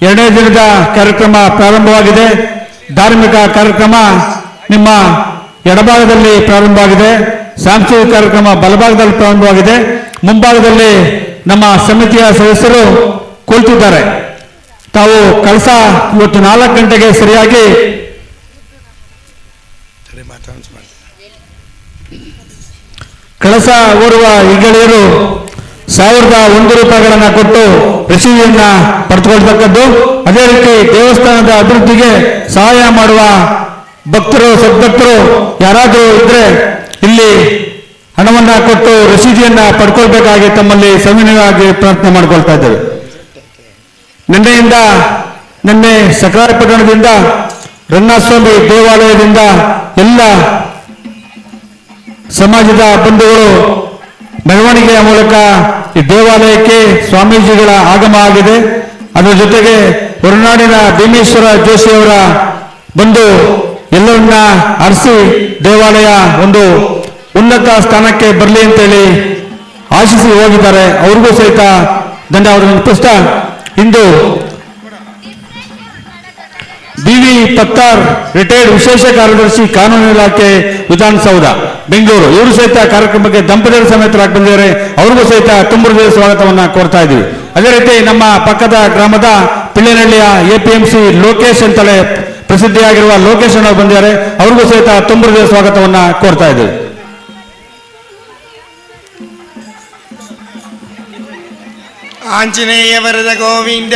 2ನೇ ದಿನದ ಕಾರ್ಯಕ್ರಮ ಪ್ರಾರಂಭವಾಗಿದೆ. ಧಾರ್ಮಿಕ ಕಾರ್ಯಕ್ರಮ ನಿಮ್ಮ ಎಡಭಾಗದಲ್ಲಿ ಪ್ರಾರಂಭವಾಗಿದೆ, ಸಾಂಸ್ಕೃತಿಕ ಕಾರ್ಯಕ್ರಮ ಬಲಭಾಗದಲ್ಲಿ ಪ್ರಾರಂಭವಾಗಿದೆ. ಮುಂಭಾಗದಲ್ಲಿ ನಮ್ಮ ಸಮಿತಿಯ ಸದಸ್ಯರು ಕುಳಿತಿದ್ದಾರೆ. ತಾವು ಕಳಸ ಇವತ್ತು 4 ಗಂಟೆಗೆ ಸರಿಯಾಗಿ ಕಳಸ ಓಡುವ ಈಗಳಿಯರು 1,001 ರೂಪಾಯಿಗಳನ್ನು ಕೊಟ್ಟು ರಸೀದಿಯನ್ನ ಪಡೆದುಕೊಳ್ತಕ್ಕದ್ದು. ಅದೇ ರೀತಿ ದೇವಸ್ಥಾನದ ಅಭಿವೃದ್ಧಿಗೆ ಸಹಾಯ ಮಾಡುವ ಭಕ್ತರು ಸದ್ಭಕ್ತರು ಯಾರಾದರೂ ಇದ್ರೆ ಇಲ್ಲಿ ಹಣವನ್ನ ಕೊಟ್ಟು ರಸೀದಿಯನ್ನ ಪಡ್ಕೊಳ್ಬೇಕಾಗಿ ತಮ್ಮಲ್ಲಿ ಸವಿನಯವಾಗಿ ಪ್ರಾರ್ಥನೆ ಮಾಡ್ಕೊಳ್ತಾ ಇದ್ದೇವೆ. ನಿನ್ನೆ ಸಕಾಲ ಪಟ್ಟಣದಿಂದ ರಂಗಸ್ವಾಮಿ ದೇವಾಲಯದಿಂದ ಎಲ್ಲ ಸಮಾಜದ ಬಂಧುಗಳು ಮೆರವಣಿಗೆಯ ಮೂಲಕ ಈ ದೇವಾಲಯಕ್ಕೆ ಸ್ವಾಮೀಜಿಗಳ ಆಗಮ ಆಗಿದೆ. ಅದರ ಜೊತೆಗೆ ಹೊರನಾಡಿನ ಭೀಮೇಶ್ವರ ಜೋಶಿಯವರ ಬಂದು ಎಲ್ಲರನ್ನ ಅರಸಿ ದೇವಾಲಯ ಒಂದು ಉನ್ನತ ಸ್ಥಾನಕ್ಕೆ ಬರಲಿ ಅಂತೇಳಿ ಆಶಿಸಿ ಹೋಗಿದ್ದಾರೆ. ಅವ್ರಿಗೂ ಸಹಿತ ಧನ್ಯವಾದಗಳನ್ನು ಅರ್ಪಿಸ್ತಾ ಇಂದು BV ಪತ್ತಾರ್ ರಿಟೈರ್ಡ್ ವಿಶೇಷ ಕಾರ್ಯದರ್ಶಿ ಕಾನೂನು ಇಲಾಖೆ ವಿಧಾನಸೌಧ ಬೆಂಗಳೂರು ಇವರು ಸಹಿತ ಕಾರ್ಯಕ್ರಮಕ್ಕೆ ದಂಪತಿಗಳ ಸಮೇತರಾಗಿ ಬಂದಿದ್ದಾರೆ. ಅವ್ರಿಗೂ ಸಹಿತ ತುಂಬ ಹೃದಯದ ಸ್ವಾಗತವನ್ನ ಕೋರ್ತಾ ಇದ್ದೀವಿ. ಅದೇ ರೀತಿ ನಮ್ಮ ಪಕ್ಕದ ಗ್ರಾಮದ ಪಿಳ್ಳೆನಹಳ್ಳಿಯ APMC ಲೋಕೇಶ್ ಅಂತಲೇ ಪ್ರಸಿದ್ಧಿಯಾಗಿರುವ ಲೋಕೇಶ್ ಅವರು ಬಂದಿದ್ದಾರೆ. ಅವ್ರಿಗೂ ಸಹಿತ ತುಂಬ ಹೃದಯದ ಸ್ವಾಗತವನ್ನ ಕೋರ್ತಾ ಇದ್ದೀವಿ. ಆಂಜನೇಯ ವರದ ಗೋವಿಂದ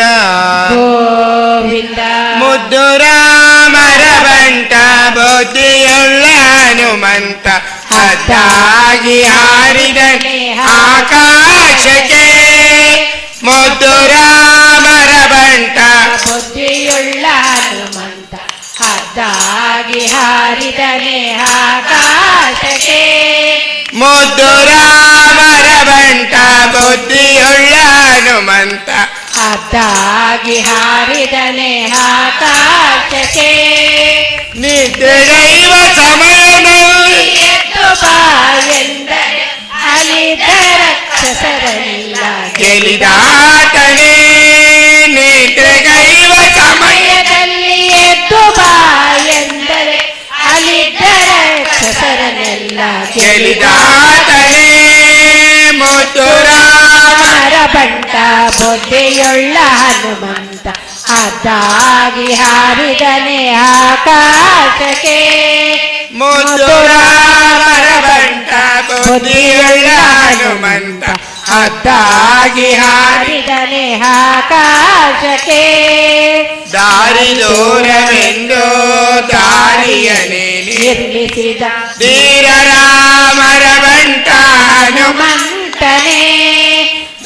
ಗೋವಿಂದ ಮುದ್ದು ರಾಮರ ಬಂಟ ಬುದ್ಧಿಯುಳ್ಳ ಹನುಮಂತ ಹದ್ದಾಗಿ ಹಾರಿದನೆ ಆಕಾಶಕ್ಕೆ ಮುದ್ದು ರಾಮರ ಬಂಟ ಬುದ್ಧಿಯುಳ್ಳ ಹನುಮಂತ ಹದ್ದಾಗಿ ಹಾರಿದನೆ ಆಕಾಶಕ್ಕೆ ಮುದ್ದು ರಾಮರ ಬಂಟ ಬುದ್ಧಿಯುಳ್ಳ ಹನುಮಂತ ಹದ್ದಾಗಿ ಹಾರಿದನೆ ಆಕಾಶಕ್ಕೆ ನಿದ್ರೆಗೈವ ಸಮಯದಲ್ಲಿ ಎದ್ದು ಬಾ ಎಂದರೆ ಅಲಿದ ರಾಕ್ಷಸರನ್ನೆಲ್ಲ ಗೆಲಿದಾತನೇ ನಿದ್ರೆಗೈವ ಸಮಯದಲ್ಲಿ ಎದ್ದು ಬಾ ಎಂದರೆ ಅಲಿದ ರಾಕ್ಷಸರನ್ನೆಲ್ಲ ಗೆಲಿದಾತನೇ ಮುದ್ದು ರಾಮರ ಬಂಟ ಬುದ್ಧಿಯುಳ್ಳ ಹನುಮಂತ ಹದ್ದಾಗಿ ಹಾರಿದನೆ ಆಕಾಶಕ್ಕೆ ಮುದ್ದು ರಾಮರ ಬಂಟ ಬುದ್ಧಿಯುಳ್ಳ ಹನುಮಂತ ಹದ್ದಾಗಿ ಹಾರಿದನೆ ಆಕಾಶಕ್ಕೆ ದಾರಿ ದೂರವೆಂದು ದಾರಿಯನೇ ನಿರ್ಮಿಸಿದ ಧೀರ ರಾಮರ ಬಂಟ ಹನುಮಂತನೇ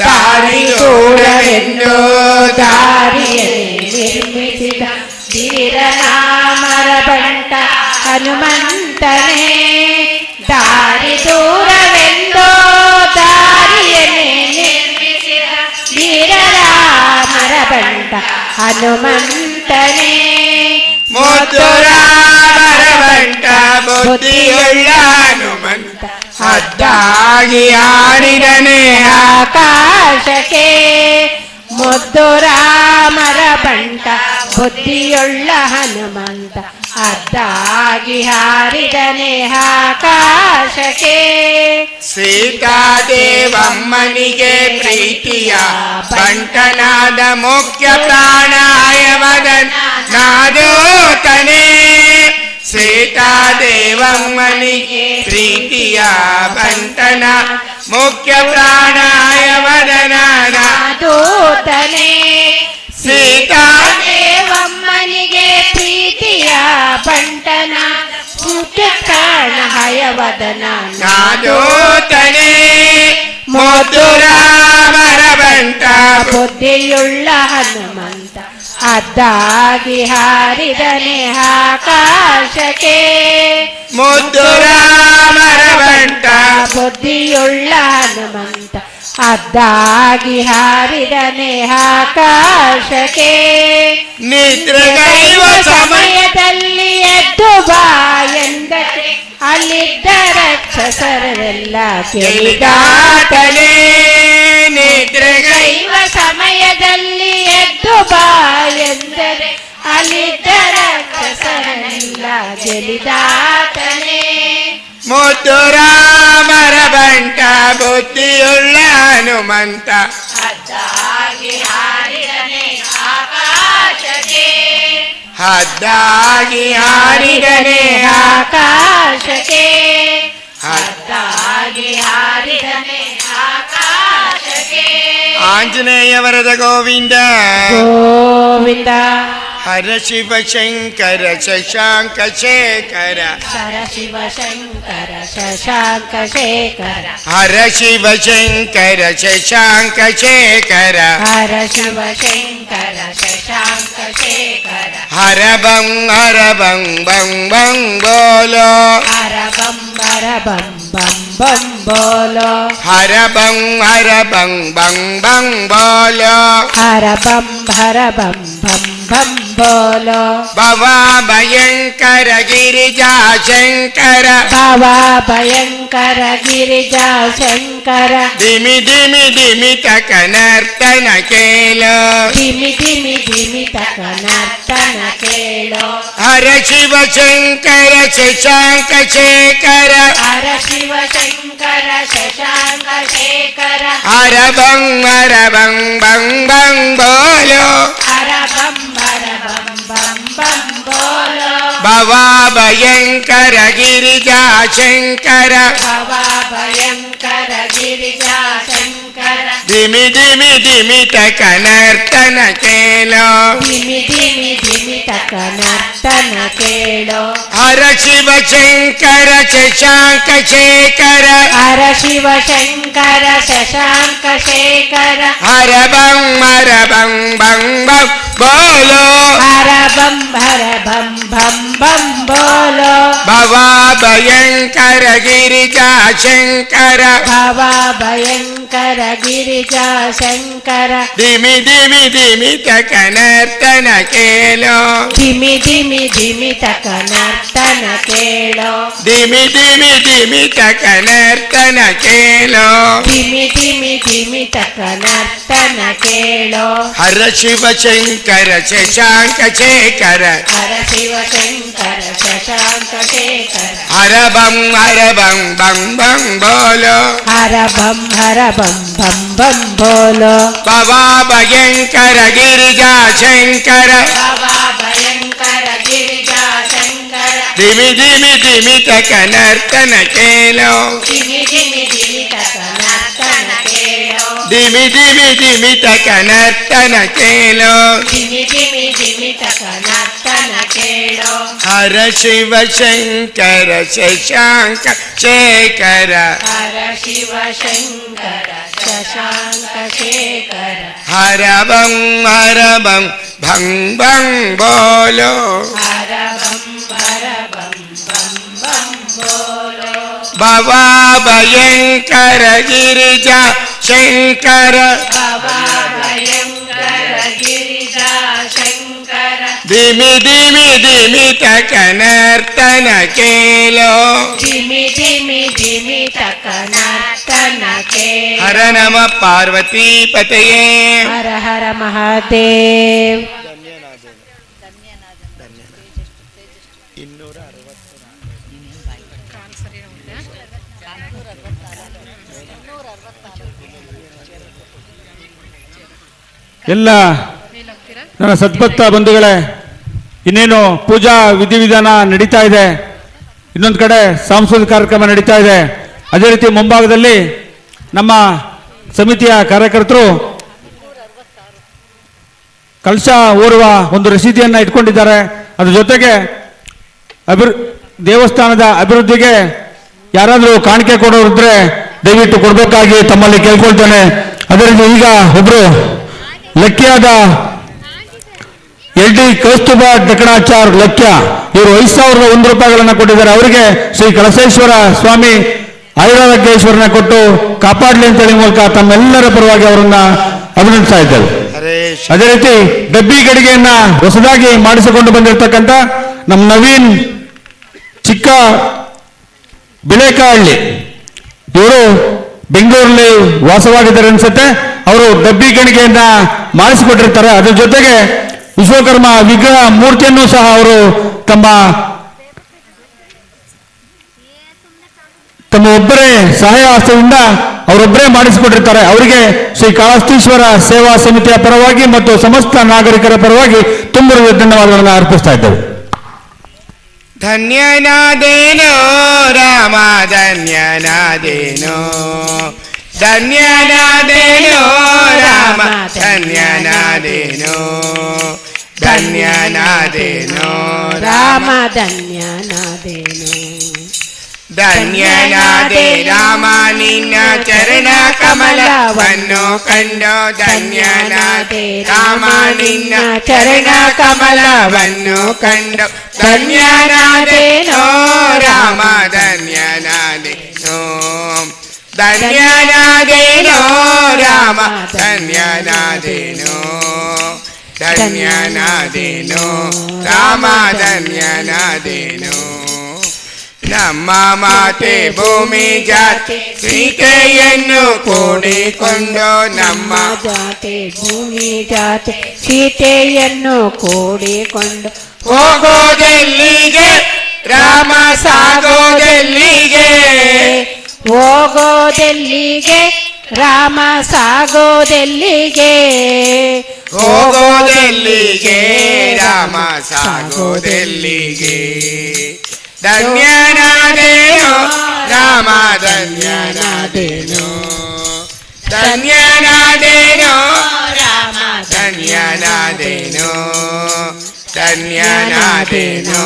ದಾರಿ ದೂರವೆಂದು ದಾರಿಯನೇ ನಿರ್ಮಿಸಿದ ಧೀರ ರಾಮರ ಬಂಟ ಹನುಮಂತನೇ ದಾರಿ ದೂರವೆಂದು ದಾರಿಯನೇ ನಿರ್ಮಿಸಿದ ಧೀರ ರಾಮರ ಬಂಟ ಹನುಮಂತನೇ ಮುದ್ದು ರಾಮರ ಬಂಟ ಬುದ್ಧಿಯುಳ್ಳ ಹನುಮಂತ ಹದ್ದಾಗಿ ಹಾರಿದನೆ ಆಕಾಶಕ್ಕೆ ಮುದ್ದು ರಾಮರ ಬಂಟ ಬುದ್ಧಿಯುಳ್ಳ ಹನುಮಂತ ಹದ್ದಾಗಿ ಹಾರಿದನೆ ಆಕಾಶಕ್ಕೆ ಸೀತಾದೇವಮ್ಮನಿಗೆ ಪ್ರೀತಿಯ ಬಂಟನಾದ ಮುಖ್ಯ ಪ್ರಾಣಾಯವದನ ನಾದೂತನೇ ಸೀತಾದೇವಮ್ಮನಿಗೆ ಪ್ರೀತಿಯ ಬಂಟನ ಮುಖ್ಯ ಪ್ರಾಣಾಯವದನ ದೂತನೇ ಸೀತಾದೇವಮ್ಮನಿಗೆ ಪ್ರೀತಿಯ ಬಂಟನ ಮುಖ್ಯ ಪ್ರಾಣ ಹಯವದನ ನಾದೂತನೇ ಮುದ್ದು ರಾಮರ ಬಂಟ ಬುದ್ಧಿಯುಳ್ಳ ಹನುಮಂತ ಹದ್ದಾಗಿ ಹಾರಿದನೆ ಆಕಾಶಕ್ಕೆ ಮುದ್ದು ರಾಮರ ಬಂಟ ಬುದ್ಧಿಯುಳ್ಳ ಹನುಮಂತ ಹದ್ದಾಗಿ ಹಾರಿದನೆ ಆಕಾಶಕ್ಕೆ ನಿದ್ರೆಗೈವ ಸಮಯದಲ್ಲಿ ಎದ್ದು ಬಾ ಎಂದರೆ ಅಲ್ಲಿದ್ದ ರಾಕ್ಷಸರೆಲ್ಲ ಗೆಲಿದಾತನೇ ನಿದ್ರೆಗೈವ ಸಮಯದಲ್ಲಿ ಎದ್ದು ಬಾ ಎಂದರೆ ಅಲ್ಲಿದ್ದ ರಾಕ್ಷಸರೆಲ್ಲ ಗೆಲಿದಾತನೇ ಮುದ್ದು ರಾಮರ ಬಂಟ ಬುದ್ಧಿಯುಳ್ಳ ಹನುಮಂತ ಹದ್ದಾಗಿ ಹಾರಿದನೆ ಆಕಾಶಕ್ಕೆ ಹದ್ದಾಗಿ ಹಾರಿದನೆ ಆಕಾಶಕ್ಕೆ ಹದ್ದಾಗಿ ಹಾರಿದನೆ ಆಕಾಶಕ್ಕೆ ಆಂಜನೇಯ ವರದ ಗೋವಿಂದ ಗೋವಿಂದ ಹರ ಶಿವ ಶಂಕರ ಶಶಾಂಕ ಶೇಖರ ಹರ ಶಿವ ಶಂಕರ ಶಶಾಂಕ ಶೇಖರ ಹರ ಶಿವ ಶಂಕರ ಶಶಾಂಕ ಶೇಖರ ಹರ ಶಿವ ಶಂಕರ ಶಶಾಂಕ ಶೇಖರ ಹರ ಬಂ ಬಂ ಬಂ ಬೋಲೋ ಹರ ಬಂ ಬಂ ಬೋಲೋ ಹರ ಬಂ ಬಂ ಬಂ ಬೋಲೋ ಹರ ಬಂ ಬಂ ಬೋಲೋ ಭವಾ ಭಯಂಕರ ಗಿರಿಜಾ ಶಂಕರ ಭವಾ ಭಯಂಕರ ಗಿರಿಜಾ ಶಂಕರ ಧಿಮಿ ಧಿಮಿ ಧಿಮಿ ತಕ ನರ್ತನ ಕೇಳೋ ಧಿಮಿ ಧಿಮಿ ಧಿಮಿ ತಕ ನರ್ತನ ಕೇಳೋ ಹರ ಶಿವ ಶಂಕರ ಶಶಾಂಕ ಶೇಖರ ಹರ ಶಿವ ಶಂಕರ ಶಶಾಂಕ ಶೇಖರ ಹರ ಬಂ ಬಂ ಬಂ ಬೋಲೋ ಹರ ಬಂ ಬಂ ಬೋಲೋ ಭವಾ ಭಯಂಕರ ಗಿರಿಜಾ ಶಂಕರ ಭವಾ ಭಯಂಕರ ಗಿರಿಜಾ ಶಂಕರ ಧಿಮಿ ಧಿಮಿ ಧಿಮಿ ತಕ ನರ್ತನ ಕೇಳೋ ಧಿಮಿ ಧಿಮಿ ಧಿಮಿ ತಕ ನರ್ತನ ಕೇಳೋ ಹರ ಶಿವ ಶಂಕರ ಶಶಾಂಕ ಶೇಖರ ಹರ ಶಿವ ಶಂಕರ ಶಶಾಂಕ ಶೇಖರ ಹರ ಬಂ ಬಂ ಬಂ ಬೋಲೋ ಹರ ಬಂ ಬಂ ಬೋಲೋ ಭವಾ ಭಯಂಕರ ಗಿರಿಜಾ ಶಂಕರ ಭವಾ ಭಯಂಕರ ಗಿರಿಜಾ ಶಂಕರ ಧಿಮಿ ಧಿಮಿ ಧಿಮಿ ತಕ ನರ್ತನ ಕೇಳೋ ಧಿಮಿ ಧಿಮಿ ಧಿಮಿ ತಕ ನರ್ತನ ಕೇಳೋ ಧಿಮಿ ಧಿಮಿ ಧಿಮಿ ತಕ ನರ್ತನ ಕೇಳೋ ಧಿಮಿ ಧಿಮಿ ಧಿಮಿ ತಕ ನರ್ತನ ಕೇಳೋ ಹರ ಶಿವ ಶಂಕರ ಶಶಾಂಕ ಶೇಖರ ಹರ ಶಿವ ಶಂಕರ ಶಶಾಂಕ ಶೇಖರ ಹರ ಬಂ ಬಂ ಬಂ ಬೋಲೋ ಹರ ಬಂ ಬಂ ಬೋಲೋ ಭವಾ ಭಯಂಕರ ಗಿರಿಜಾ ಶಂಕರ ಭವಾ ಭಯಂಕರ ಗಿರಿಜಾ ಶಂಕರ ಧಿಮಿ ಧಿಮಿ ಧಿಮಿ ತಕ ನರ್ತನ ಕೇಳೋ ಧಿಮಿ ಧಿಮಿ ಧಿಮಿ ತಕ ನರ್ತನ ಕೇಳೋ ಧಿಮಿ ಧಿಮಿ ಧಿಮಿ ತಕ ನರ್ತನ ಕೇಳೋ ಧಿಮಿ ಧಿಮಿ ಧಿಮಿ ತಕ ನರ್ತನ ಕೇಳೋ ಹರ ಶಿವ ಶಂಕರ ಶಶಾಂಕ ಶೇಖರ ಹರ ಶಿವ ಶಂಕರ ಶಶಾಂಕ ಶೇಖರ ಹರ ಬಂ ಭಂ ಬಂ ಬೋಲೋ ಹರ ಬಂ ಬಂ ಬೋಲೋ ಭವಾ ಭಯಂಕರ ಗಿರಿಜಾ ಶಂಕರ ಭವಾ ಭಯಂಕರ ಗಿರಿಜಾ ಶಂಕರ ಧಿಮಿ ಧಿಮಿ ಧಿಮಿ ತಕ ನರ್ತನ ಕೇಳೋ ಧಿಮಿ ಧಿಮಿ ಧಿಮಿ ತಕ ನರ್ತನ ಕೇಳೋ ಹರ ನಮ ಪಾರ್ವತಿ ಪತಯೇ ಹರ ಹರ ಮಹಾದೇವ್ ಎಲ್ಲ ನನ್ನ ಸದ್ಭಕ್ತ ಬಂಧುಗಳೇ, ಇನ್ನೇನು ಪೂಜಾ ವಿಧಿವಿಧಾನ ನಡೀತಾ ಇದೆ. ಇನ್ನೊಂದು ಕಡೆ ಸಾಂಸ್ಕೃತಿಕ ಕಾರ್ಯಕ್ರಮ ನಡೀತಾ ಇದೆ. ಅದೇ ರೀತಿ ಮುಂಭಾಗದಲ್ಲಿ ನಮ್ಮ ಸಮಿತಿಯ ಕಾರ್ಯಕರ್ತರು ಕಲಶ ಓರುವ ಒಂದು ರಸೀದಿಯನ್ನು ಇಟ್ಕೊಂಡಿದ್ದಾರೆ. ಅದ್ರ ಜೊತೆಗೆ ದೇವಸ್ಥಾನದ ಅಭಿವೃದ್ಧಿಗೆ ಯಾರಾದರೂ ಕಾಣಿಕೆ ಕೊಡೋರಿದ್ರೆ ದಯವಿಟ್ಟು ಕೊಡಬೇಕಾಗಿ ತಮ್ಮಲ್ಲಿ ಕೇಳ್ಕೊಳ್ತೇನೆ. ಅದೇ ರೀತಿ ಈಗ ಒಬ್ರು ಲಕ್ಕಿಯಾದ LD ಕೌಸ್ತುಭ ಡಕಣಾಚಾರ್ ಲಕ್ಯ, ಇವರು 5,001 ರೂಪಾಯಿಗಳನ್ನು ಕೊಟ್ಟಿದ್ದಾರೆ. ಅವರಿಗೆ ಶ್ರೀ ಕಳಸೇಶ್ವರ ಸ್ವಾಮಿ ಆಯುರಾರೋಗ್ಯೇಶ್ವರನ ಕೊಟ್ಟು ಕಾಪಾಡಲಿ ಅಂತೇಳಿ ಮೂಲಕ ತಮ್ಮೆಲ್ಲರ ಪರವಾಗಿ ಅವರನ್ನ ಅಭಿನಂದಿಸ್ತಾ ಇದ್ದೇವೆ. ಅದೇ ರೀತಿ ಡಬ್ಬಿ ಗಡಿಗೆಯನ್ನ ಹೊಸದಾಗಿ ಮಾಡಿಸಿಕೊಂಡು ಬಂದಿರತಕ್ಕಂಥ ನಮ್ಮ ನವೀನ್ ಚಿಕ್ಕ ಬಿಳೇಕಹಳ್ಳಿ, ಇವರು ಬೆಂಗಳೂರಲ್ಲಿ ವಾಸವಾಗಿದ್ದಾರೆ ಅನ್ಸುತ್ತೆ. ಅವರು ಡಬ್ಬಿ ಗಣಿಗೆಯನ್ನ ಮಾಡಿಸಿಕೊಟ್ಟಿರ್ತಾರೆ. ಅದ್ರ ಜೊತೆಗೆ ವಿಶ್ವಕರ್ಮ ವಿಗ್ರಹ ಮೂರ್ತಿಯನ್ನು ಸಹ ಅವರು ತಮ್ಮ ಒಬ್ಬರೇ ಸಹಾಯ ಹಸ್ತದಿಂದ ಅವರೊಬ್ಬರೇ ಮಾಡಿಸಿಕೊಟ್ಟಿರ್ತಾರೆ. ಅವರಿಗೆ ಶ್ರೀ ಕಾಳಹಸ್ತೀಶ್ವರ ಸೇವಾ ಸಮಿತಿಯ ಪರವಾಗಿ ಮತ್ತು ಸಮಸ್ತ ನಾಗರಿಕರ ಪರವಾಗಿ ತುಂಬ ಧನ್ಯವಾದಗಳನ್ನು ಅರ್ಪಿಸ್ತಾ ಇದ್ದೇವೆ. ಧನ್ಯನಾದೇನೋ ರಾಮ ಧನ್ಯನಾದೇನೋ ಧನ್ಯನಾದೇನೋ ರಾಮ ಧನ್ಯನಾದೇನೋ ಧನ್ಯನಾದೇನೋ ರಾಮ ಧನ್ಯನಾದೇನೋ ಧನ್ಯನಾದೆ ರಾಮ ನಿನ್ನ ಚರಣ ಕಮಲವನ್ನು ಕಂಡು ಧನ್ಯನಾದೆ ರಾಮ ನಿನ್ನ ಚರಣ ಕಮಲವನ್ನು ಕಂಡು ಧನ್ಯನಾದೇನೋ ರಾಮ ಧನ್ಯನಾದೇನೋ ಧನ್ಯನಾದೇನೋ ರಾಮ ಧನ್ಯನಾದೇನೋ ಧನ್ಯನಾದೇನೋ ರಾಮ ಧನ್ಯನಾದೇನೋ ನಮ್ಮ ಮಾತೆ ಭೂಮಿ ಜಾತಿ ಸೀತೆಯನ್ನು ಕೂಡಿಕೊಂಡು ನಮ್ಮ ಜಾತೆ ಭೂಮಿ ಜಾತೆ ಸೀತೆಯನ್ನು ಕೂಡಿಕೊಂಡು ಹೋಗೋದೆಲ್ಲಿಗೆ ರಾಮ ಸಾಗೋದೆಲ್ಲಿಗೆ ಹೋಗೋದೆಲ್ಲಿಗೆ ರಾಮ ಸಾಗೋದೆಲ್ಲಿಗೆ ಹೋಗೋದೆಲ್ಲಿಗೆ ರಾಮ ಸಾಗೋದೆಲ್ಲಿಗೆ ಧನ್ಯನಾದೇನೋ ರಾಮ ಧನ್ಯನಾದೇನೋ ಧನ್ಯನಾದೇನೋ ರಾಮ ಧನ್ಯನಾದೇನೋ ಧನ್ಯನಾದೇನೋ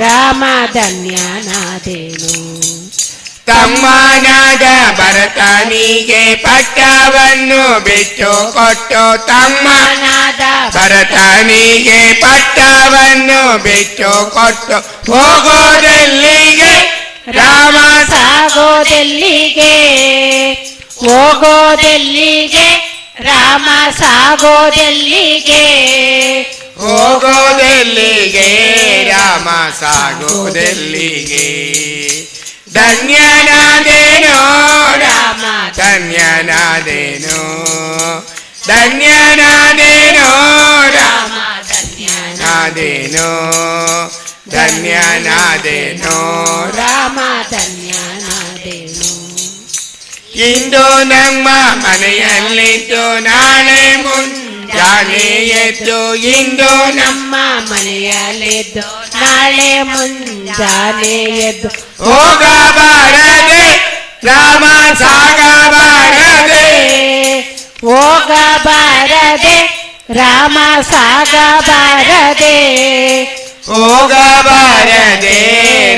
ರಾಮ ಧನ್ಯನಾದೇನೋ ತಮ್ಮನಾದ ಭರತನಿಗೆ ಪಟ್ಟವನ್ನು ಬಿಟ್ಟು ಕೊಟ್ಟು ತಮ್ಮನಾದ ಭರತನಿಗೆ ಪಟ್ಟವನ್ನು ಬಿಟ್ಟು ಕೊಟ್ಟು ಹೋಗೋದೆಲ್ಲಿಗೆ ರಾಮ ಸಾಗೋದೆಲ್ಲಿಗೆ ಹೋಗೋದೆಲ್ಲಿಗೆ ರಾಮ ಸಾಗೋದೆಲ್ಲಿಗೆ ಹೋಗೋದೆಲ್ಲಿಗೆ ರಾಮ ಸಾಗೋದೆಲ್ಲಿಗೆ ಧನ್ಯನಾದೇನೋ ರಾಮ ಧನ್ಯನಾದೇನೋ ಧನ್ಯನಾದೇನೋ ರಾಮ ಧನ್ಯನಾದೇನೋ ಧನ್ಯನಾದೇನೋ ರಾಮ ಧನ್ಯನಾದೇನೋ ಇಂದು ನಮ್ಮ ಮನೆಯಲ್ಲಿದ್ದು ನಾಳೆ ಮುಂಜಾನೆ ಎದ್ದು ಇಂದು ನಮ್ಮ ಮನೆಯಲ್ಲಿದ್ದು ನಾಳೆ ಮುಂಜಾನೆ ಎದ್ದು ಹೋಗಬಾರದೆ ರಾಮ ಸಾಗಬಾರದೆ ಹೋಗಬಾರದೆ ರಾಮ ಸಾಗಬಾರದೆ ಹೋಗಬಾರದೆ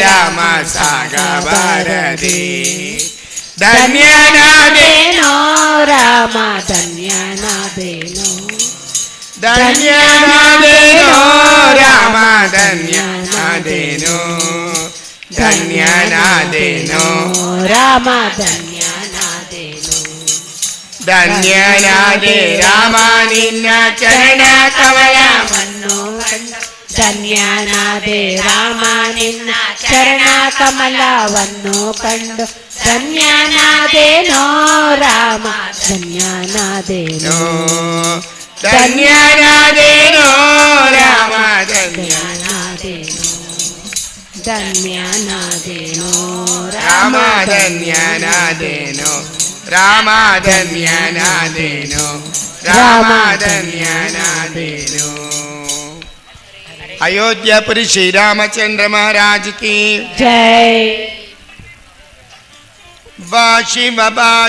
ರಾಮ ಸಾಗಬಾರದೆ ಧನ್ಯನಾದೇನೋ ರಾಮ ಧನ್ಯನಾದೇನೋ ಧನ್ಯನಾದೇನೋ ರಾಮ ಧನ್ಯನಾದೇನೋ ಧನ್ಯನಾದೇನೋ ರಾಮ ಧನ್ಯನಾದೇನೋ ಧನ್ಯನಾದೆ ರಾಮ ನಿನ್ನ ಚರಣ ಕಮಲವನ್ನು ಧನ್ಯನಾದೆ ರಾಮ ನಿನ್ನ ಚರಣ ಕಮಲವನ್ನು ಕಂಡು ಧನ್ಯನಾದೇನೋ ರಾಮ ಧನ್ಯನಾದೇನೋ ಧನ್ಯನಾದೇನೋ ರಾಮ ಧನ್ಯನಾದೇನೋ ಧನ್ಯನಾದೇನೋ ರಾಮ ಧನ್ಯನಾದೇನೋ ರಾಮ ಧನ್ಯನಾದೇನೋ ರಾಮ ಧನ್ಯನಾದೇನೋ अयोध्यापुरी श्री रामचंद्र महाराज की जय।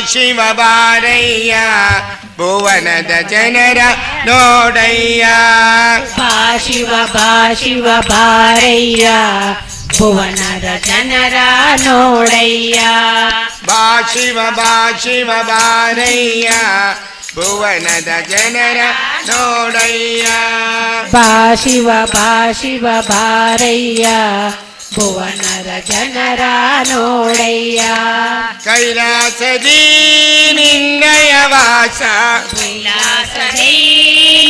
ಶಿವ ಬಾರಯ್ಯ ಭುವನದ ಜನರ ನೋಡಯ್ಯ ಶಿವ ಬಾರಯ್ಯ ಭುವನದ ಜನರ ನೋಡಯ್ಯ ಶಿವ ಬಾರಯ್ಯ ಭುವನದ ಜನರ ನೋಡಯ್ಯ ಶಿವ ಬಾರಯ್ಯ ಭುವನದ ಜನರ ನೋಡಯ್ಯ ಕೈಲಾಸದಿ ನಿನ್ನಯ ವಾಸ ಕೈಲಾಸದಿ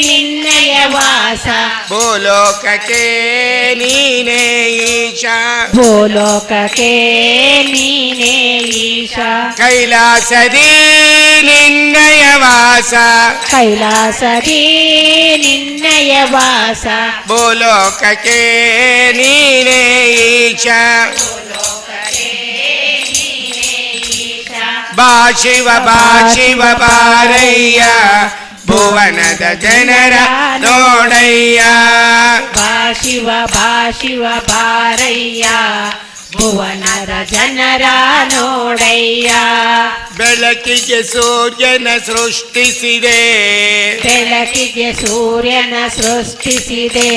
ನಿನ್ನಯ ವಾಸ ಭೂಲೋಕಕ್ಕೆ ನೀನೇ ಈಶ ಭೂಲೋಕಕ್ಕೆ ನೀನೇ ಈಶ ಕೈಲಾಸದಿ ನಿನ್ನಯ ವಾಸ ಕೈಲಾಸದಿ ನಿನ್ನಯ ವಾಸ ಭೂಲೋಕಕ್ಕೆ ನೀನೇ ಈಶ ಶಿವ ಬಾರಯ್ಯ ಭುವನದ ಜನರ ನೋಡಯ್ಯ ಶಿವ ಬಾ ಶಿವ ಬಾರಯ್ಯ ಭುವನರ ಜನರ ನೋಡಯ್ಯ ಬೆಳಕಿಗೆ ಸೂರ್ಯನ ಸೃಷ್ಟಿಸಿದೆ ಬೆಳಕಿಗೆ ಸೂರ್ಯನ ಸೃಷ್ಟಿಸಿದೆ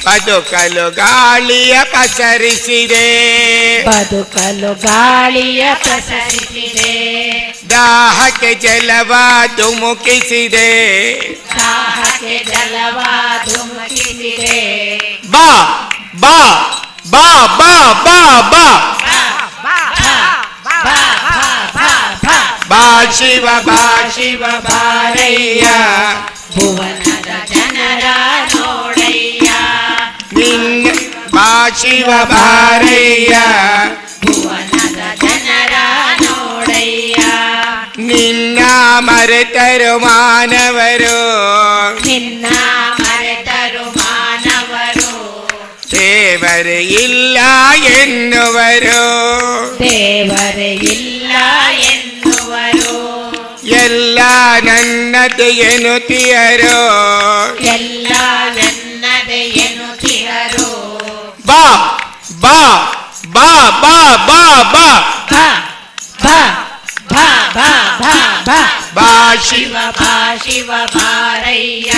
ಬದುಕಲು ಗಾಳಿಯ ಪಸರಿಸಿದೆ ಬದುಕಲು ಗಾಳಿಯ ಪ್ರಸರಿಸಿದೆ ದಾಹಕ್ಕೆ ಜಲವ ಧುಮುಕಿಸಿದೆ ದಾಹಕ್ಕೆ ಜಲವ ಧುಮುಕಿಸಿದೆ ಬಾ ಬಾ ಬಾ ಬಾ ಬಾ ಬಾ ಬಾ ಶಿವ ಬಾ ಶಿವ ಬಾರಯ್ಯ ಭುವನದ ಜನರ ನೋಡಯ್ಯ ನಿನ್ನ ಬಾ ಶಿವ ಬಾರಯ್ಯ ಭುವನದ ಜನರ ನೋಡಯ್ಯ ನಿನ್ನ ಮರೆತರು ಮಾನವರು ನಿನ್ನ ಮರೆತರು ಮಾನವರು ದೇವರೇ ಇಲ್ಲ ಎನ್ನುವರು ದೇವರೇ ಇಲ್ಲ ಎನ್ನುವರು ಎಲ್ಲ ನನ್ನದು ಎನ್ನುತ್ತೀಯರು ಎಲ್ಲ ನನ್ನದೇ ಎನ್ನುತ್ತಿಹರು ಬಾ ಬಾ ಬಾ ಬಾ ಬಾ ಬಾ ಬಾ ಬಾ ಬಾ ಬಾ ಬಾ ಬಾ ಬಾ ಶಿವ ಬಾ ಶಿವ ಬಾರಯ್ಯ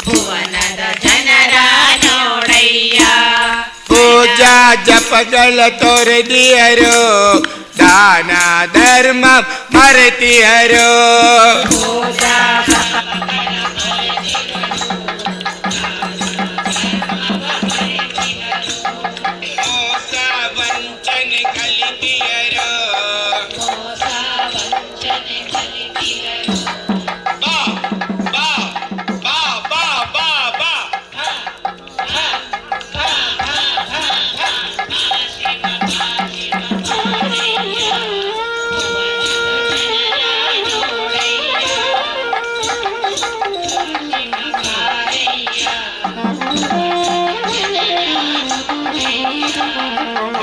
ಭುವನದ ಜನರ ನೋಡಯ್ಯ ಪೂಜಾ ಜಪಗಳ ತೊರೆದಿಯರು ದಾನ ಧರ್ಮ ಮರೆತಿಯರು ಪೂಜಾ ಮೋಸ ವಂಚನೆ ಕಲಿತಿಯರು ಬಾ ಬಾ ಬಾ ಬಾ ಬಾ ಬಾ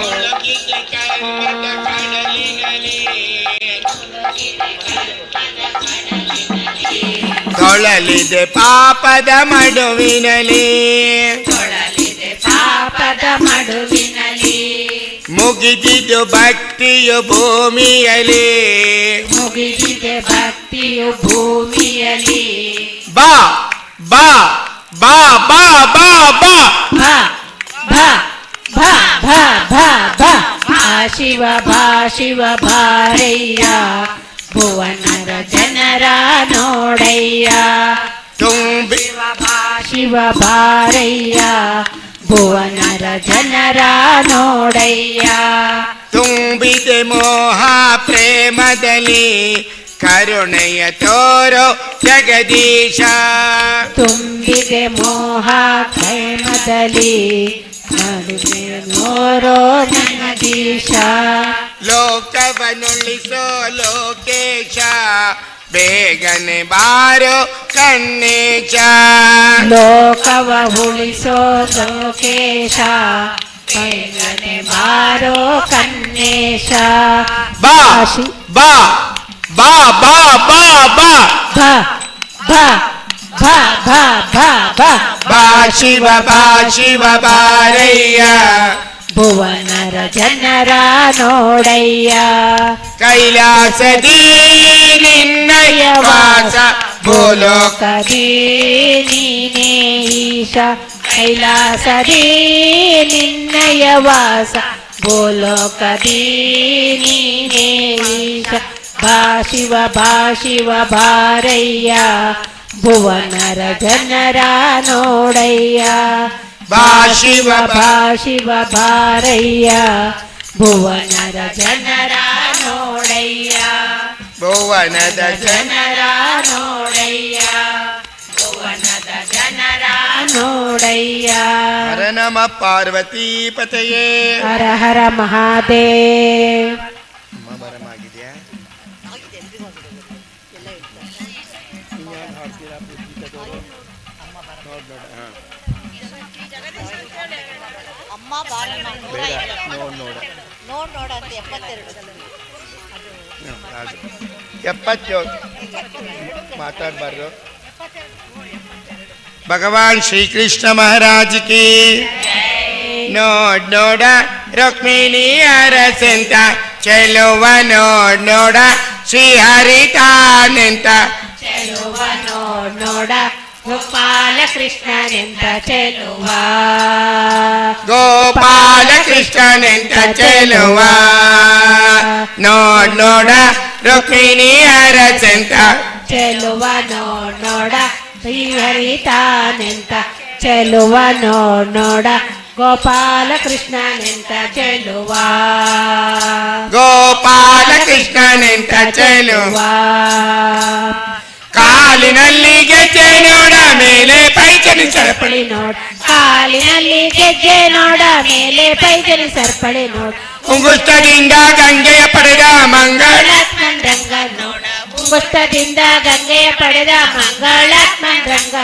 ಒಳಗಿದ ಕರ್ಮದ ಕಡಲಿನಲ್ಲಿ ತೊಳಲಿದೆ ಪಾಪದ ಮಡುವಿನಲ್ಲಿ ತೊಳಲಿದೆ ಪಾಪದ ಮಡುವಿನಲ್ಲಿ ಮುಗಿದಿದ್ದು ಭಕ್ತಿಯು ಭೂಮಿಯಲ್ಲಿ ಮುಗಿದಿದೆ ಭಕ್ತಿಯು ಭೂಮಿಯಲ್ಲಿ ಬಾ ಬಾ ಬಾ ಬಾ ಬಾ ಬಾ ಭಾ ಭಾ ಭಾ ಭಾ ಭಾ ಭಾ ಭಾ ಶಿವ ಭಾ ಶಿವ ಬಾರಯ್ಯ ಭುವನರ ಜನರ ನೋಡಯ್ಯ ತುಂಬಿ ಶಿವ ಬಾರಯ್ಯ ಭುವನರ ಜನರ ನೋಡಯ್ಯ ತುಂಬಿದೆ ಮೋಹ ಪ್ರೇಮದಲ್ಲಿ ಕರುಣೆಯ ತೋರೋ ಜಗದೀಶ ತುಂಬಿದೆ ಮೋಹ ಪ್ರೇಮದಲ್ಲಿ ನಡುವೆ ನೋರೋ ಜಗದೀಶ ಲೋಕವನ್ನುಳಿಸೋ ಲೋಕೇಶ ಬೇಗನೆ ಬಾರೋ ಕನ್ನೇಶ ಲೋಕವ ಉಳಿಸೋ ಲೋಕೇಶ ಬೇಗನೆ ಬಾರೋ ಕನ್ನೇಶ ಬಾ ಬಾ ಬಾ ಬಾ ಬಾ ಬಾ ಭಾ ಭಾ ಭಾ ಭಾ ಭಾ ಭಾ ಬಾ ಶಿವ ಬಾ ಶಿವ ಬಾರಯ್ಯ ಭುವನರ ಜನರ ನೋಡಯ್ಯ ಕೈಲಾಸದಿ ನಿನ್ನಯ ವಾಸ ಭೂಲೋಕದಿ ನೀನೇ ಈಶ ಕೈಲಾಸದಿ ನಿನ್ನಯ ವಾಸ ಭೂಲೋಕದಿ ನೀನೇ ಈಶ ಭಾ ಶಿವ ಬಾರಯ್ಯ ಭುವನರ ಜನರ ನೋಡಯ್ಯ ಬಾ ಶಿವ ಶಿವ ಬಾರಯ್ಯ ಭುವನರ ಜನರ ನೋಡಯ್ಯ ಭುವನದ ಜನರ ನೋಡಯ್ಯ ಭುವನದ ಜನರ ನೋಡಯ್ಯ ಹರ ನಮ ಪಾರ್ವತಿ ಪತಯೇ ಹರ ಹರ ಮಹಾದೇವ್ ಬರಮಾಗಿದೆಯಾ ನೋಡ ಅಂತ 72 70 ಮಾತಾಡಬಾರ್ದು भगवान श्री कृष्ण महाराज की नोड नोड रुक्मिणी अरसंत ಚೆಲುವ ನೋಡ್ ನೋಡ ಶ್ರೀ ಹರಿತಾನೆಂತ ಚೆಲುವ ನೋಡ್ ನೋಡ ಗೋಪಾಲ ಕೃಷ್ಣನೆಂತ ಚೆಲುವ ಗೋಪಾಲ ಕೃಷ್ಣನೆಂತ ಚೆಲುವ ನೋಡ್ ನೋಡ ರುಕ್ಮಿಣಿ ಅರಸಂತ ಚೆಲುವ ನೋಡ್ ನೋಡ ಶ್ರೀ ಹರಿತಾನೆಂತ ಚೆಲುವ ನೋಡ್ ನೋಡ ಗೋಪಾಲ ಕೃಷ್ಣನೆಂತ ಚೆಲುವ ಗೋಪಾಲ ಕೃಷ್ಣನೆಂತ ಚೆಲುವ ಕಾಲಿನಲ್ಲಿ ಗೆಜ್ಜೆ ನೋಡ ಮೇಲೆ ಪೈಚನಿ ಸರಪಳಿ ನೋಡ್ ಕಾಲಿನಲ್ಲಿ ಗೆಜ್ಜೆ ನೋಡ ಮೇಲೆ ಪೈಜನಿ ಸರ್ಪಳಿ ನೋಡ್ ಉಂಗುಷ್ಟದಿಂದ ಗಂಗೆಯ ಪಡೆದ ಮಂಗಳಾತ್ಮನ್ ರಂಗ ನೋಡ ಉಂಗುಷ್ಟದಿಂದ ಗಂಗೆಯ ಪಡೆದ ಮಂಗಳಾತ್ಮನ್ ರಂಗ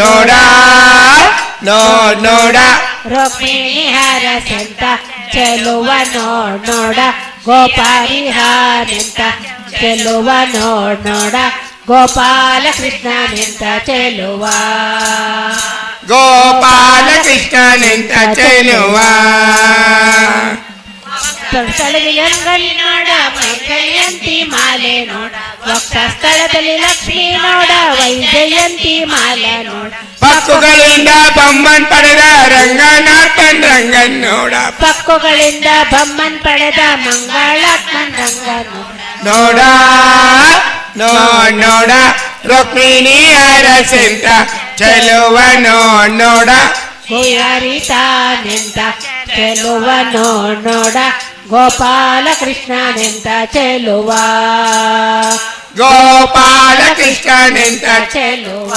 ನೋಡ ನೋಡ್ ನೋಡ ರುಕ್ಮಿಣಿ ಹರಸಂತ ಚೆಲುವ ನೋಡ್ ನೋಡ ಗೋಪಾಲಿ ಹಾನೆಂತ ಚೆಲುವ ನೋಡ್ ನೋಡ ಗೋಪಾಲ ಕೃಷ್ಣನೆಂತ ಚೆಲುವ ಗೋಪಾಲ ಕೃಷ್ಣನೆಂತ ಚೆಲುವ ಸ್ಥಳದಲ್ಲಿ ನೋಡ ವೈಜಯಂತಿ ಮಾಲೆ ನೋಡ ವಕ್ಷ ಸ್ಥಳದಲ್ಲಿ ಲಕ್ಷ್ಮೀ ನೋಡ ವೈಜಯಂತಿ ಮಾಲೆ ನೋಡ ಪಕ್ಕುಗಳಿಂದ ಬೊಮ್ಮನ್ ಪಡೆದ ರಂಗನಾಥನ್ ರಂಗನ್ ನೋಡ ಪಕ್ಕುಗಳಿಂದ ಬೊಮ್ಮನ್ ಪಡೆದ ಮಂಗಳಾತ್ಮನ್ ರಂಗ ನೋಡ ನೋಡ್ ನೋಡ ರುಕ್ಮಿಣಿ ಅರಸಂತ ಚೆಲುವ ನೋಡ್ ನೋಡ ಹರಿತಾನೆಂತ ಚೆಲುವ ನೋಡ್ ನೋಡ ಗೋಪಾಲ ಕೃಷ್ಣನೆಂತ ಚೆಲುವ ಗೋಪಾಲ ಕೃಷ್ಣನೆಂತ ಚೆಲುವ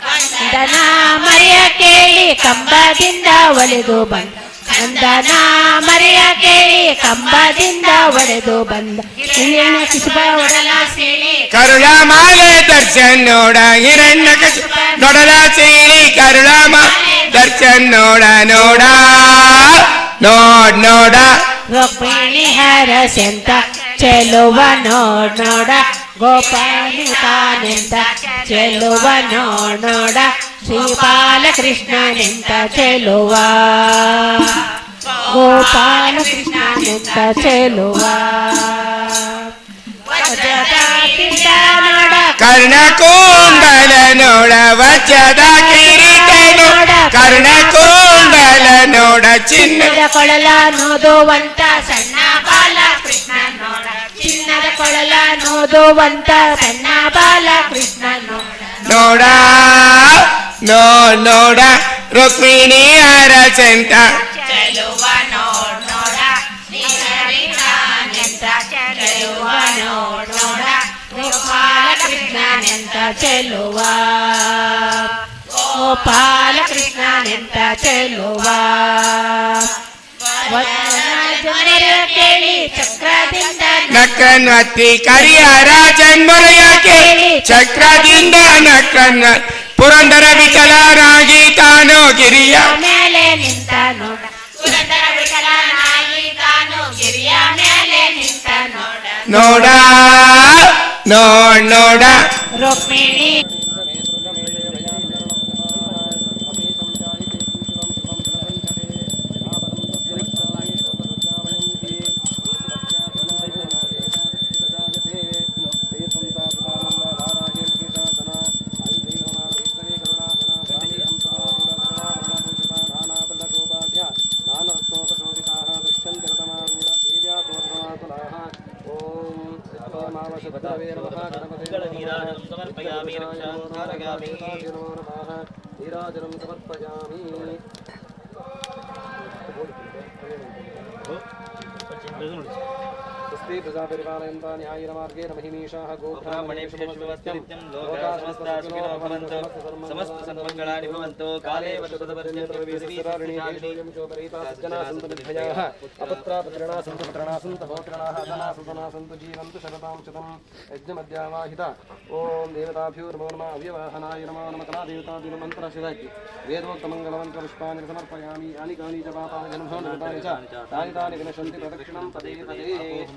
ಕಂದನ ಮರೆಯ ಕೇಳಿ ಕಂಬದಿಂದ ಒಲೆದು ಬಂದ ಕಂದನ ಮರೆಯ ಕೇಳಿ ಕಂಬದಿಂದ ಒಡೆದು ಬಂದ ಹಿರಣ್ಯ ಕೃಷ್ಣ ಒಡಲ ಸೇಳಿ ಕರುಳ ಮಾಲೆ ದರ್ಶನ್ ನೋಡ ಹಿರಣ್ಯ ನೋಡಲ ಸೇರಿ ಕರುಳ ಮಾಲೆ ದರ್ಶನ್ ನೋಡ ನೋಡ ನೋಡ್ ನೋಡ ರುಕ್ಮಿಣಿ ಹರಸಂತ ಚೆಲುವ ನೋಡ್ ನೋಡ ಗೋಪಾಲಿ ತಾನೆಂತ ಚೆಲುವ ನೋಡ್ ನೋಡ ಶ್ರೀಪಾಲ ಕೃಷ್ಣನೆಂತ ಚೆಲುವ ಗೋಪಾಲ ಕೃಷ್ಣನೆಂತ ಚೆಲುವ ಕರ್ಣಕುಂಡಲ ನೋಡ ವಜ್ರದ ಕಿರೀಟ ನೋಡ ಕರ್ಣಕುಂಡಲ ನೋಡ ಚಿನ್ನದ ಕೊಳಲ ನೋದುವಂತ ಸಣ್ಣ ಬಾಲ ಕೃಷ್ಣ ನೋಡ ಚಿನ್ನದ ಕೊಳಲ ನೋದುವಂತ ಸಣ್ಣ ಬಾಲ ಕೃಷ್ಣ ನೋಡ ನೋಡ್ ನೋಡ ರುಕ್ಮಿಣಿ ಅರಸಂತ ಚೆಲುವ ನೋಡ್ ನೋಡ ಶ್ರೀಹರಿತಾನೆಂತ ಚೆಲುವ ನೋಡ್ ನೋಡ ಗೋಪಾಲ ಕೃಷ್ಣನೆಂತ ಚೆಲುವ ಗೋಪಾಲ ಕೃಷ್ಣನೆಂತ ಚೆಲುವ ಜನರ ಕೇಳಿ ಚಕ್ರದಿಂದ ನಕ್ಕನ್ವತ್ತಿ ಕರಿಯರ ಜನ್ಮರೆಯ ಕೇಳಿ ಚಕ್ರದಿಂದ ನಕ್ಕನ್ನ ಪುರಂದರ ವಿಠಲನಾಗಿ ತಾನು ಗಿರಿಯ ಮೇಲೆ ನಿಂತ ನೋಡ ಪುರಂದರ ವಿಠಲನಾಗಿ ತಾನು ಗಿರಿಯ ಮೇಲೆ ನಿಂತ ನೋಡ ನೋಡ ನೋಡ್ ನೋಡ ರುಕ್ಮಿಣಿ ನೀರಾಜನಂ ಸಮರ್ಪಯಾಮಿ स्वस्ति प्रजापरिपालयन्ता न्यायेन मार्गेण महिमीषाः गोब्राह्मणेभ्यः शुभमस्तु लोकाः समस्ताः सुखिनो भवन्तु समस्त सन्मङ्गलानि भवन्तु काले वटुपदपर्यन्तोपरीताः अपत्रापत्रिणा सन्तु पत्रणाः सन्तु भोत्रणाः अदनाः सुतनाः सन्तु जीवन्तु शततां शतं यज्ञमद्यावाहिता ॐ देवताभ्यो नमो नमः अव्यवाहनाय नमो नमः कला देवतादिनमन्त्रशिवाक्य वेदोक्तमङ्गलमन्त्रपुष्पाणि समर्पयामि यानि कानि च पापानि जन्मभवन्ति तानि तानि विनशन्ति प्रदक्षिणं पदे पदे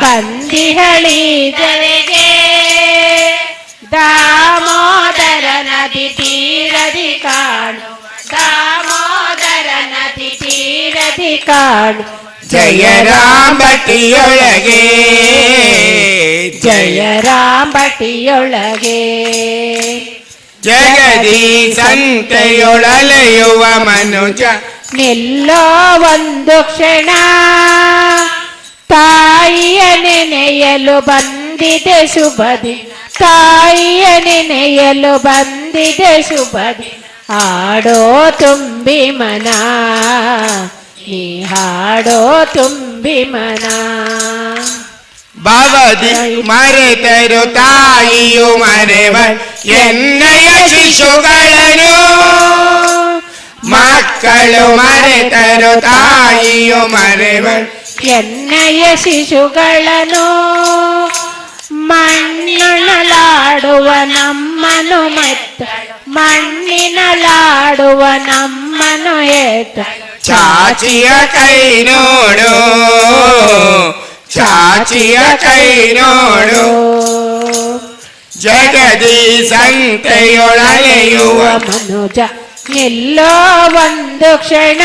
ಬಂದಿಹಳಿ ಜರೆಗೆ ದಾಮೋದರ ನದಿ ತೀರದಿ ಕಾಣು ದಾಮೋದರ ನದಿ ತೀರದಿ ಕಾಣು ಜಯ ರಾಂಬಟಿಯೊಳಗೆ ಜಯ ರಾಂಬಟಿಯೊಳಗೆ ಜಗದಿ ಸಂತೆಯೊಳಲೆಯುವ ಮನುಜ ನಿಲ್ಲೋ ಒಂದು ಕ್ಷಣ ತಾಯಿಯ ನೆನೆಯಲು ಬಂದಿದೆ ಶುಭದಿ ತಾಯಿಯ ನೆನೆಯಲು ಬಂದಿದೆ ಶುಭದಿ ಹಾಡೋ ತುಂಬಿ ಮನ ನೀ ಹಾಡೋ ತುಂಬಿ ಮನ ಭವದಿ ಮರೆತರು ತಾಯಿಯು ಮರೆವ ಎನ್ನಯ ಶಿಶುಗಳನ್ನು ಮಕ್ಕಳು ಮರೆತರು ತಾಯಿಯು ಮರೆವ ಎನ್ನಯ ಶಿಶುಗಳನ್ನು ಮಣ್ಣಿನಲಾಡುವ ನಮ್ಮನು ಮತ್ತ ಮಣ್ಣಿನಲಾಡುವ ನಮ್ಮನು ಏತ ಚಾಚಿಯ ಕೈ ನೋಡು ಚಾಚಿಯ ಕೈ ನೋಡು ಜಗದಿ ಸಂತೆಯೊಳಲೆಯುವ ಮನುಜ ನಿಲ್ಲೋ ಒಂದು ಕ್ಷಣ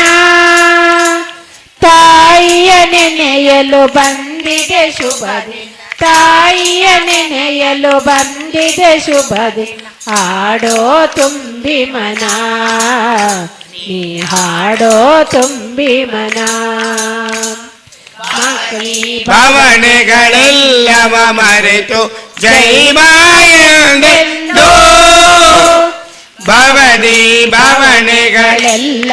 ತಾಯಿಯ ನೆನೆಯಲು ಬಂದಿದೆ ಶುಭದಿ ತಾಯಿಯ ನೆನೆಯಲು ಬಂದಿದೆ ಶುಭದಿ ಹಾಡೋ ತುಂಬಿ ಮನ ನೀ ಹಾಡೋ ತುಂಬಿ ಮನ ಭಾವನೆಗಳೆಲ್ಲವ ಮರೆತು ಜೈ ಮಾಯೆಂದೆಂದು ಭವದಿ ಭಾವನೆಗಳೆಲ್ಲ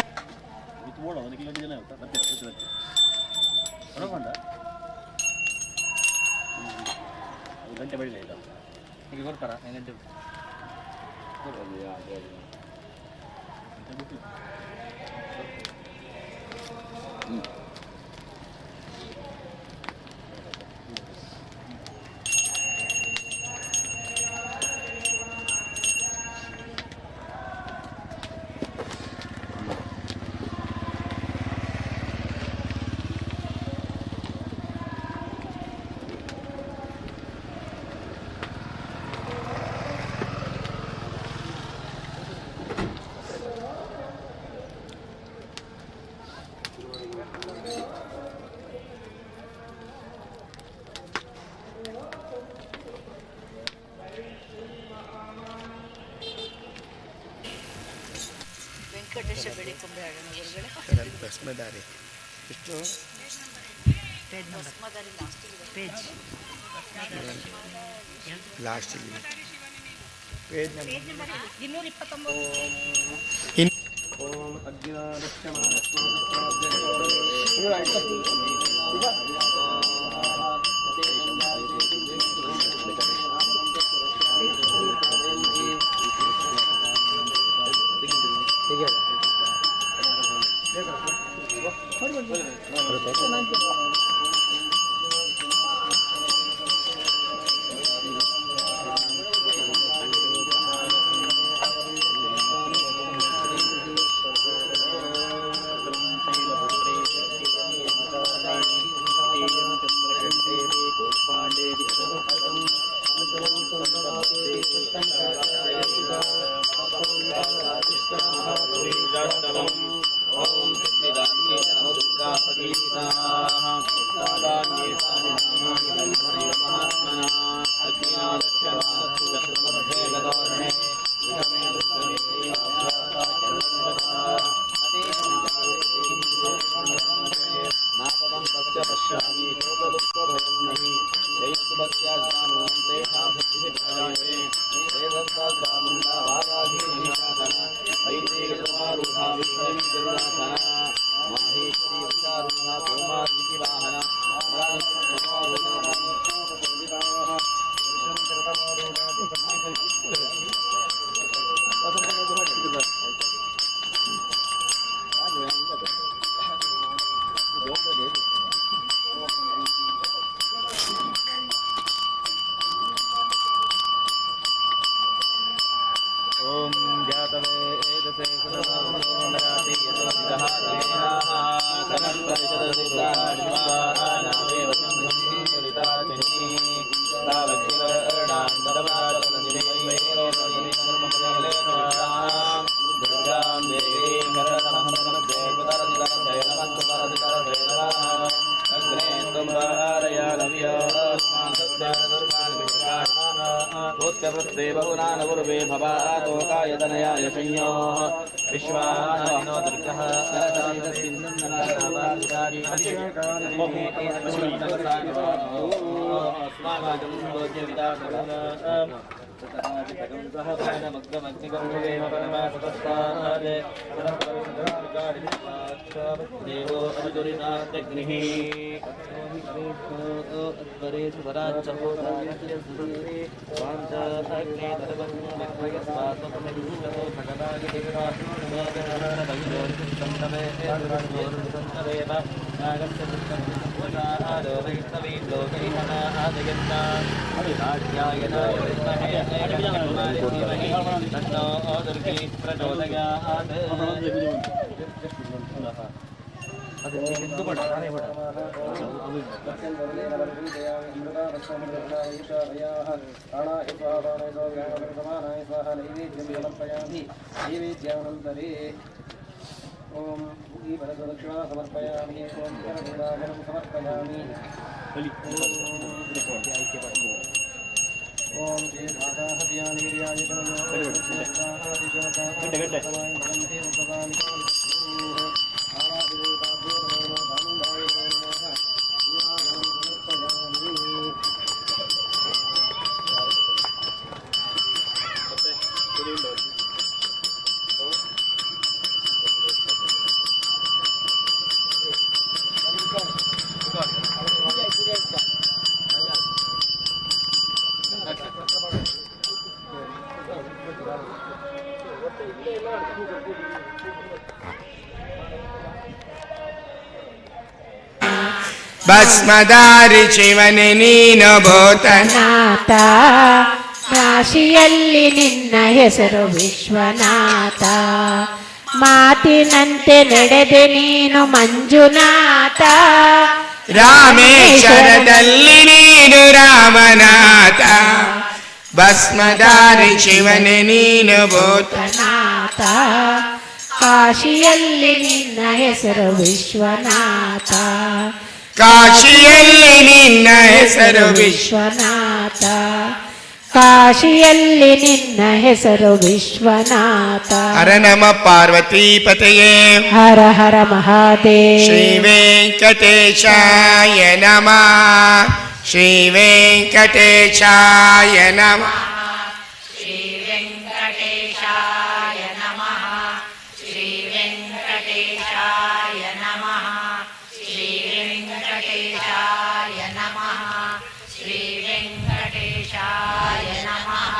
ಭಸ್ಮಧಾರಿ ಎಷ್ಟು ಲಾಸ್ಟ್ ಪೇಜ್ ನಂಬರ್ 229 ಓಂ ओम ई परदक्षिणा समर्पयामि ओम करनीराजनं समर्पयामि ओम श्री धाता हरियाणीर्याय ಭಸ್ಮಧಾರಿ ಶಿವನೇ ನೀನು ಭೂತನಾಥ, ಕಾಶಿಯಲ್ಲಿ ನಿನ್ನ ಹೆಸರು ವಿಶ್ವನಾಥ, ಮಾತಿನಂತೆ ನಡೆದೆ ನೀನು ಮಂಜುನಾಥ, ರಾಮೇಶ್ವರದಲ್ಲಿ ನೀನು ರಾಮನಾಥ, ಭಸ್ಮಧಾರಿ ಶಿವನೇ ನೀನು ಭೂತನಾಥ, ಕಾಶಿಯಲ್ಲಿ ನಿನ್ನ ಹೆಸರು ವಿಶ್ವನಾಥ, ಕಾಶಿಯಲ್ಲಿ ನಿನ್ನ ಹೆಸರು ವಿಶ್ವನಾಥ, ಕಾಶಿಯಲ್ಲಿ ನಿನ್ನ ಹೆಸರು ವಿಶ್ವನಾಥ. ಹರ ನಮ ಪಾರ್ವತೀಪತಯೇ ಹರ ಹರ ಮಹಾದೇವ. ಶ್ರೀ ವೆಂಕಟೇಶಾಯ ನಮಃ, ಶ್ರೀ ವೆಂಕಟೇಶಾಯ ನಮಃ, ಶ್ರೀ ವೆಂಕಟೇಶಾಯ ನಮಃ, ಶ್ರೀ ವೆಂಕಟೇಶಾಯ ನಮಃ, ಶ್ರೀ ವೆಂಕಟೇಶಾಯ ನಮಃ, ಶ್ರೀ ವೆಂಕಟೇಶಾಯ ನಮಃ,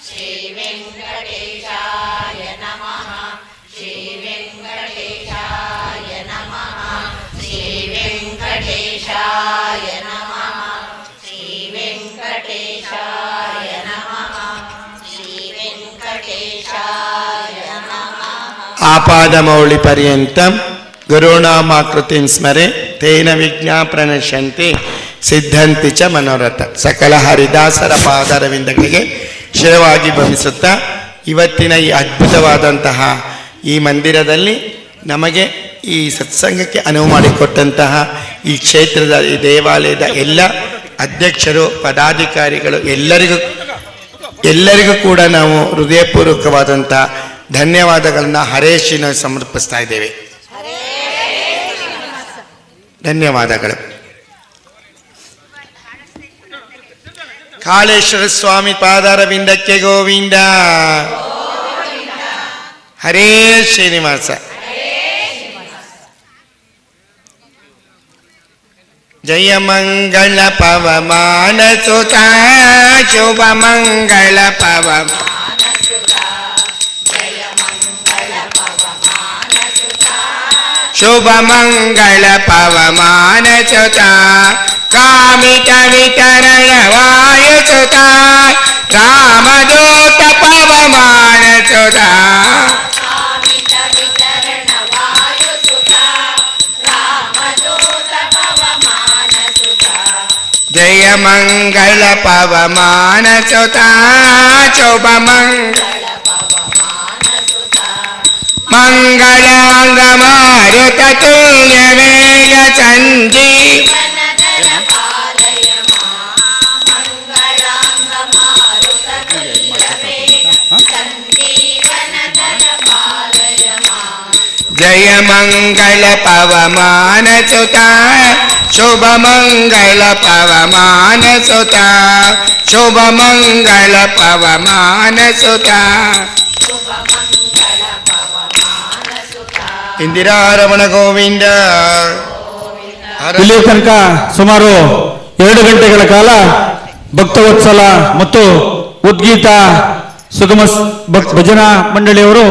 ಶ್ರೀ ವೆಂಕಟೇಶಾಯ ನಮಃ, ಶ್ರೀ ವೆಂಕಟೇಶಾಯ ನಮಃ, ಶ್ರೀ ವೆಂಕಟೇಶಾಯ ನಮಃ, ಶ್ರೀ ವೆಂಕಟೇಶಾಯ ನಮಃ, ಶ್ರೀ ವೆಂಕಟೇಶಾಯ ನಮಃ. ಆಪಾದಮೌಳಿ ಪರ್ಯಂತಂ ಗುರುಣಾಮಾಕೃತಿಂ ಸ್ಮರೆ ತೇನ ವಿಜ್ಞಾ ಪ್ರಣಶ್ಯಂತಿ ಸಿದ್ಧಂತಿ ಚ ಮನೋರಥ. ಸಕಲ ಹರಿದಾಸರ ಪಾದಾರವಿಂದಗಳಿಗೆ ಶಿರವಾಗಿ ಭವಿಸುತ್ತಾ ಇವತ್ತಿನ ಈ ಅದ್ಭುತವಾದಂತಹ ಈ ಮಂದಿರದಲ್ಲಿ ನಮಗೆ ಈ ಸತ್ಸಂಗಕ್ಕೆ ಅನುವು ಮಾಡಿಕೊಟ್ಟಂತಹ ಈ ಕ್ಷೇತ್ರದ ಈ ದೇವಾಲಯದ ಎಲ್ಲ ಅಧ್ಯಕ್ಷರು ಪದಾಧಿಕಾರಿಗಳು ಎಲ್ಲರಿಗೂ ಕೂಡ ನಾವು ಹೃದಯಪೂರ್ವಕವಾದಂಥ ಧನ್ಯವಾದಗಳನ್ನು ಹರೇಶಿನ ಸಮರ್ಪಿಸ್ತಾ ಇದ್ದೇವೆ. ಧನ್ಯವಾದಗಳು. ಕಾಳೇಶ್ವರ ಸ್ವಾಮಿ ಪಾದಾರವಿಂದಕ್ಕೆ ಗೋವಿಂದ. ಹರೇ ಶ್ರೀನಿವಾಸ. ಜಯ ಮಂಗಳ ಪವಮಾನ ಸುತ ಶುಭ ಮಂಗಳ ಶುಭ ಮಂಗಳ ಪವಮಾನ ಸುತ ಕಾಮಿತ ವಿತರಣ ವಾಯು ಸುತ ರಾಮದೂತ ಪವಮಾನ ಸುತ ಜಯ ಮಂಗಳ ಪವಮಾನ ಸುತ ಶುಭ ಮಂಗಳಾಂಗ ಮಾರುತ ತುಲ್ಯ ವೇಗ ಜಯ ಮಂಗಳ ಪವಮಾನ ಸುತ ಶುಭ ಮಂಗಳ ಪವಮಾನ ಸುತ ಶುಭ ಮಂಗಳ ಪವಮಾನ ಸುತ ಇಂದಿರಾರಮಣ ಗೋವಿಂದ. ಇಲ್ಲಿ ತನಕ ಸುಮಾರು 2 ಗಂಟೆಗಳ ಕಾಲ ಭಕ್ತವತ್ಸಲ ಮತ್ತು ಉದ್ಗೀತ ಸುಗಮ ಭಜನಾ ಮಂಡಳಿಯವರು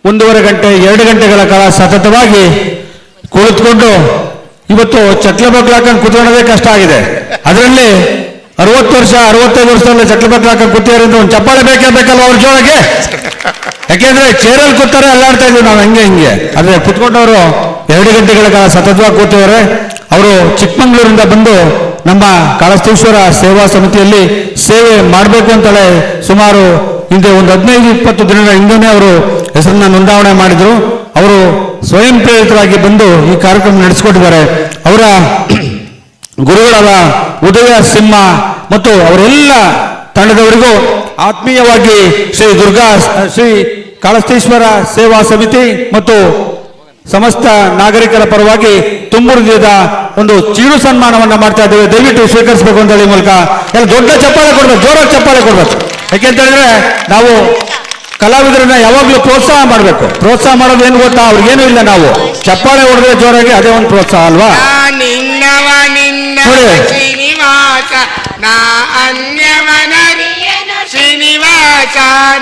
1.5 ಗಂಟೆ 2 ಗಂಟೆಗಳ ಕಾಲ ಸತತವಾಗಿ ಕುಳಿತುಕೊಂಡು ಇವತ್ತು ಚಕ್ಲ ಬಗ್ಲ ಹಾಕೊಂಡು ಕೂತ್ಕೊಳ್ಳೋದೇ ಕಷ್ಟ ಆಗಿದೆ. ಅದರಲ್ಲಿ 60 ವರ್ಷ 65 ವರ್ಷದಲ್ಲಿ ಚಕ್ಲ ಬಗ್ಲ ಹಾಕೊಂಡು ಕೂತಿರೋದ್ರಿಂದ ಒಂದು ಚಪ್ಪಾಳೆ ಬೇಕಲ್ವ ಅವ್ರ ಜೋರಾಗೆ. ಯಾಕೆಂದ್ರೆ ಚೇರಲ್ಲಿ ಕೂತಾರೆ ಅಲ್ಲಾಡ್ತಾ ಇದ್ವಿ ನಾವು ಹಿಂಗೆ. ಆದ್ರೆ ಕುತ್ಕೊಂಡವರು 2 ಗಂಟೆಗಳ ಕಾಲ ಸತತವಾಗಿ ಕೂತಿದ್ದಾರೆ. ಅವರು ಚಿಕ್ಕಮಂಗ್ಳೂರಿಂದ ಬಂದು ನಮ್ಮ ಕಾಳಸ್ಥೇಶ್ವರ ಸೇವಾ ಸಮಿತಿಯಲ್ಲಿ ಸೇವೆ ಮಾಡಬೇಕು ಅಂತಲೇ ಸುಮಾರು ಹಿಂದೆ ಒಂದು 15-20 ದಿನಗಳ ಹಿಂದೆನೇ ಅವರು ಹೆಸರನ್ನ ನೋಂದಾವಣೆ ಮಾಡಿದ್ರು. ಅವರು ಸ್ವಯಂ ಪ್ರೇರಿತರಾಗಿ ಬಂದು ಈ ಕಾರ್ಯಕ್ರಮ ನಡೆಸಿಕೊಟ್ಟಿದ್ದಾರೆ. ಅವರ ಗುರುಗಳಾದ ಉದಯ ಸಿಂಹ ಮತ್ತು ಅವರೆಲ್ಲ ತಂಡದವರಿಗೂ ಆತ್ಮೀಯವಾಗಿ ಶ್ರೀ ಕಾಳಸ್ಥೇಶ್ವರ ಸೇವಾ ಸಮಿತಿ ಮತ್ತು ಸಮಸ್ತ ನಾಗರಿಕರ ಪರವಾಗಿ ತುಂಬುರುದಿದ ಒಂದು ಚಿರು ಸನ್ಮಾನವನ್ನ ಮಾಡ್ತಾ ಇದ್ದೇವೆ. ದಯವಿಟ್ಟು ಸ್ವೀಕರಿಸಬೇಕು ಅಂತ ಹೇಳಿ ಮೂಲಕ ಎಲ್ಲ ದೊಡ್ಡ ಚಪ್ಪಾಳೆ ಕೊಡ್ಬೇಕು, ಜೋರಾಗಿ ಚಪ್ಪಾಳೆ ಕೊಡ್ಬೇಕು. ಯಾಕೆಂತ ಹೇಳಿದ್ರೆ ನಾವು ಕಲಾವಿದರನ್ನ ಯಾವಾಗಲೂ ಪ್ರೋತ್ಸಾಹ ಮಾಡಬೇಕು. ಪ್ರೋತ್ಸಾಹ ಮಾಡೋದು ಏನು ಗೊತ್ತಾ, ಅವ್ರಿಗೇನು ಇಲ್ಲ, ನಾವು ಚಪ್ಪಾಳೆ ಹೊಡೆದ್ರೆ ಜೋರಾಗಿ ಅದೇ ಒಂದು ಪ್ರೋತ್ಸಾಹ ಅಲ್ವಾ. ಶ್ರೀನಿವಾಸ ನಾ ಅನ್ಯವನರಿಯನು ಶ್ರೀನಿವಾಸ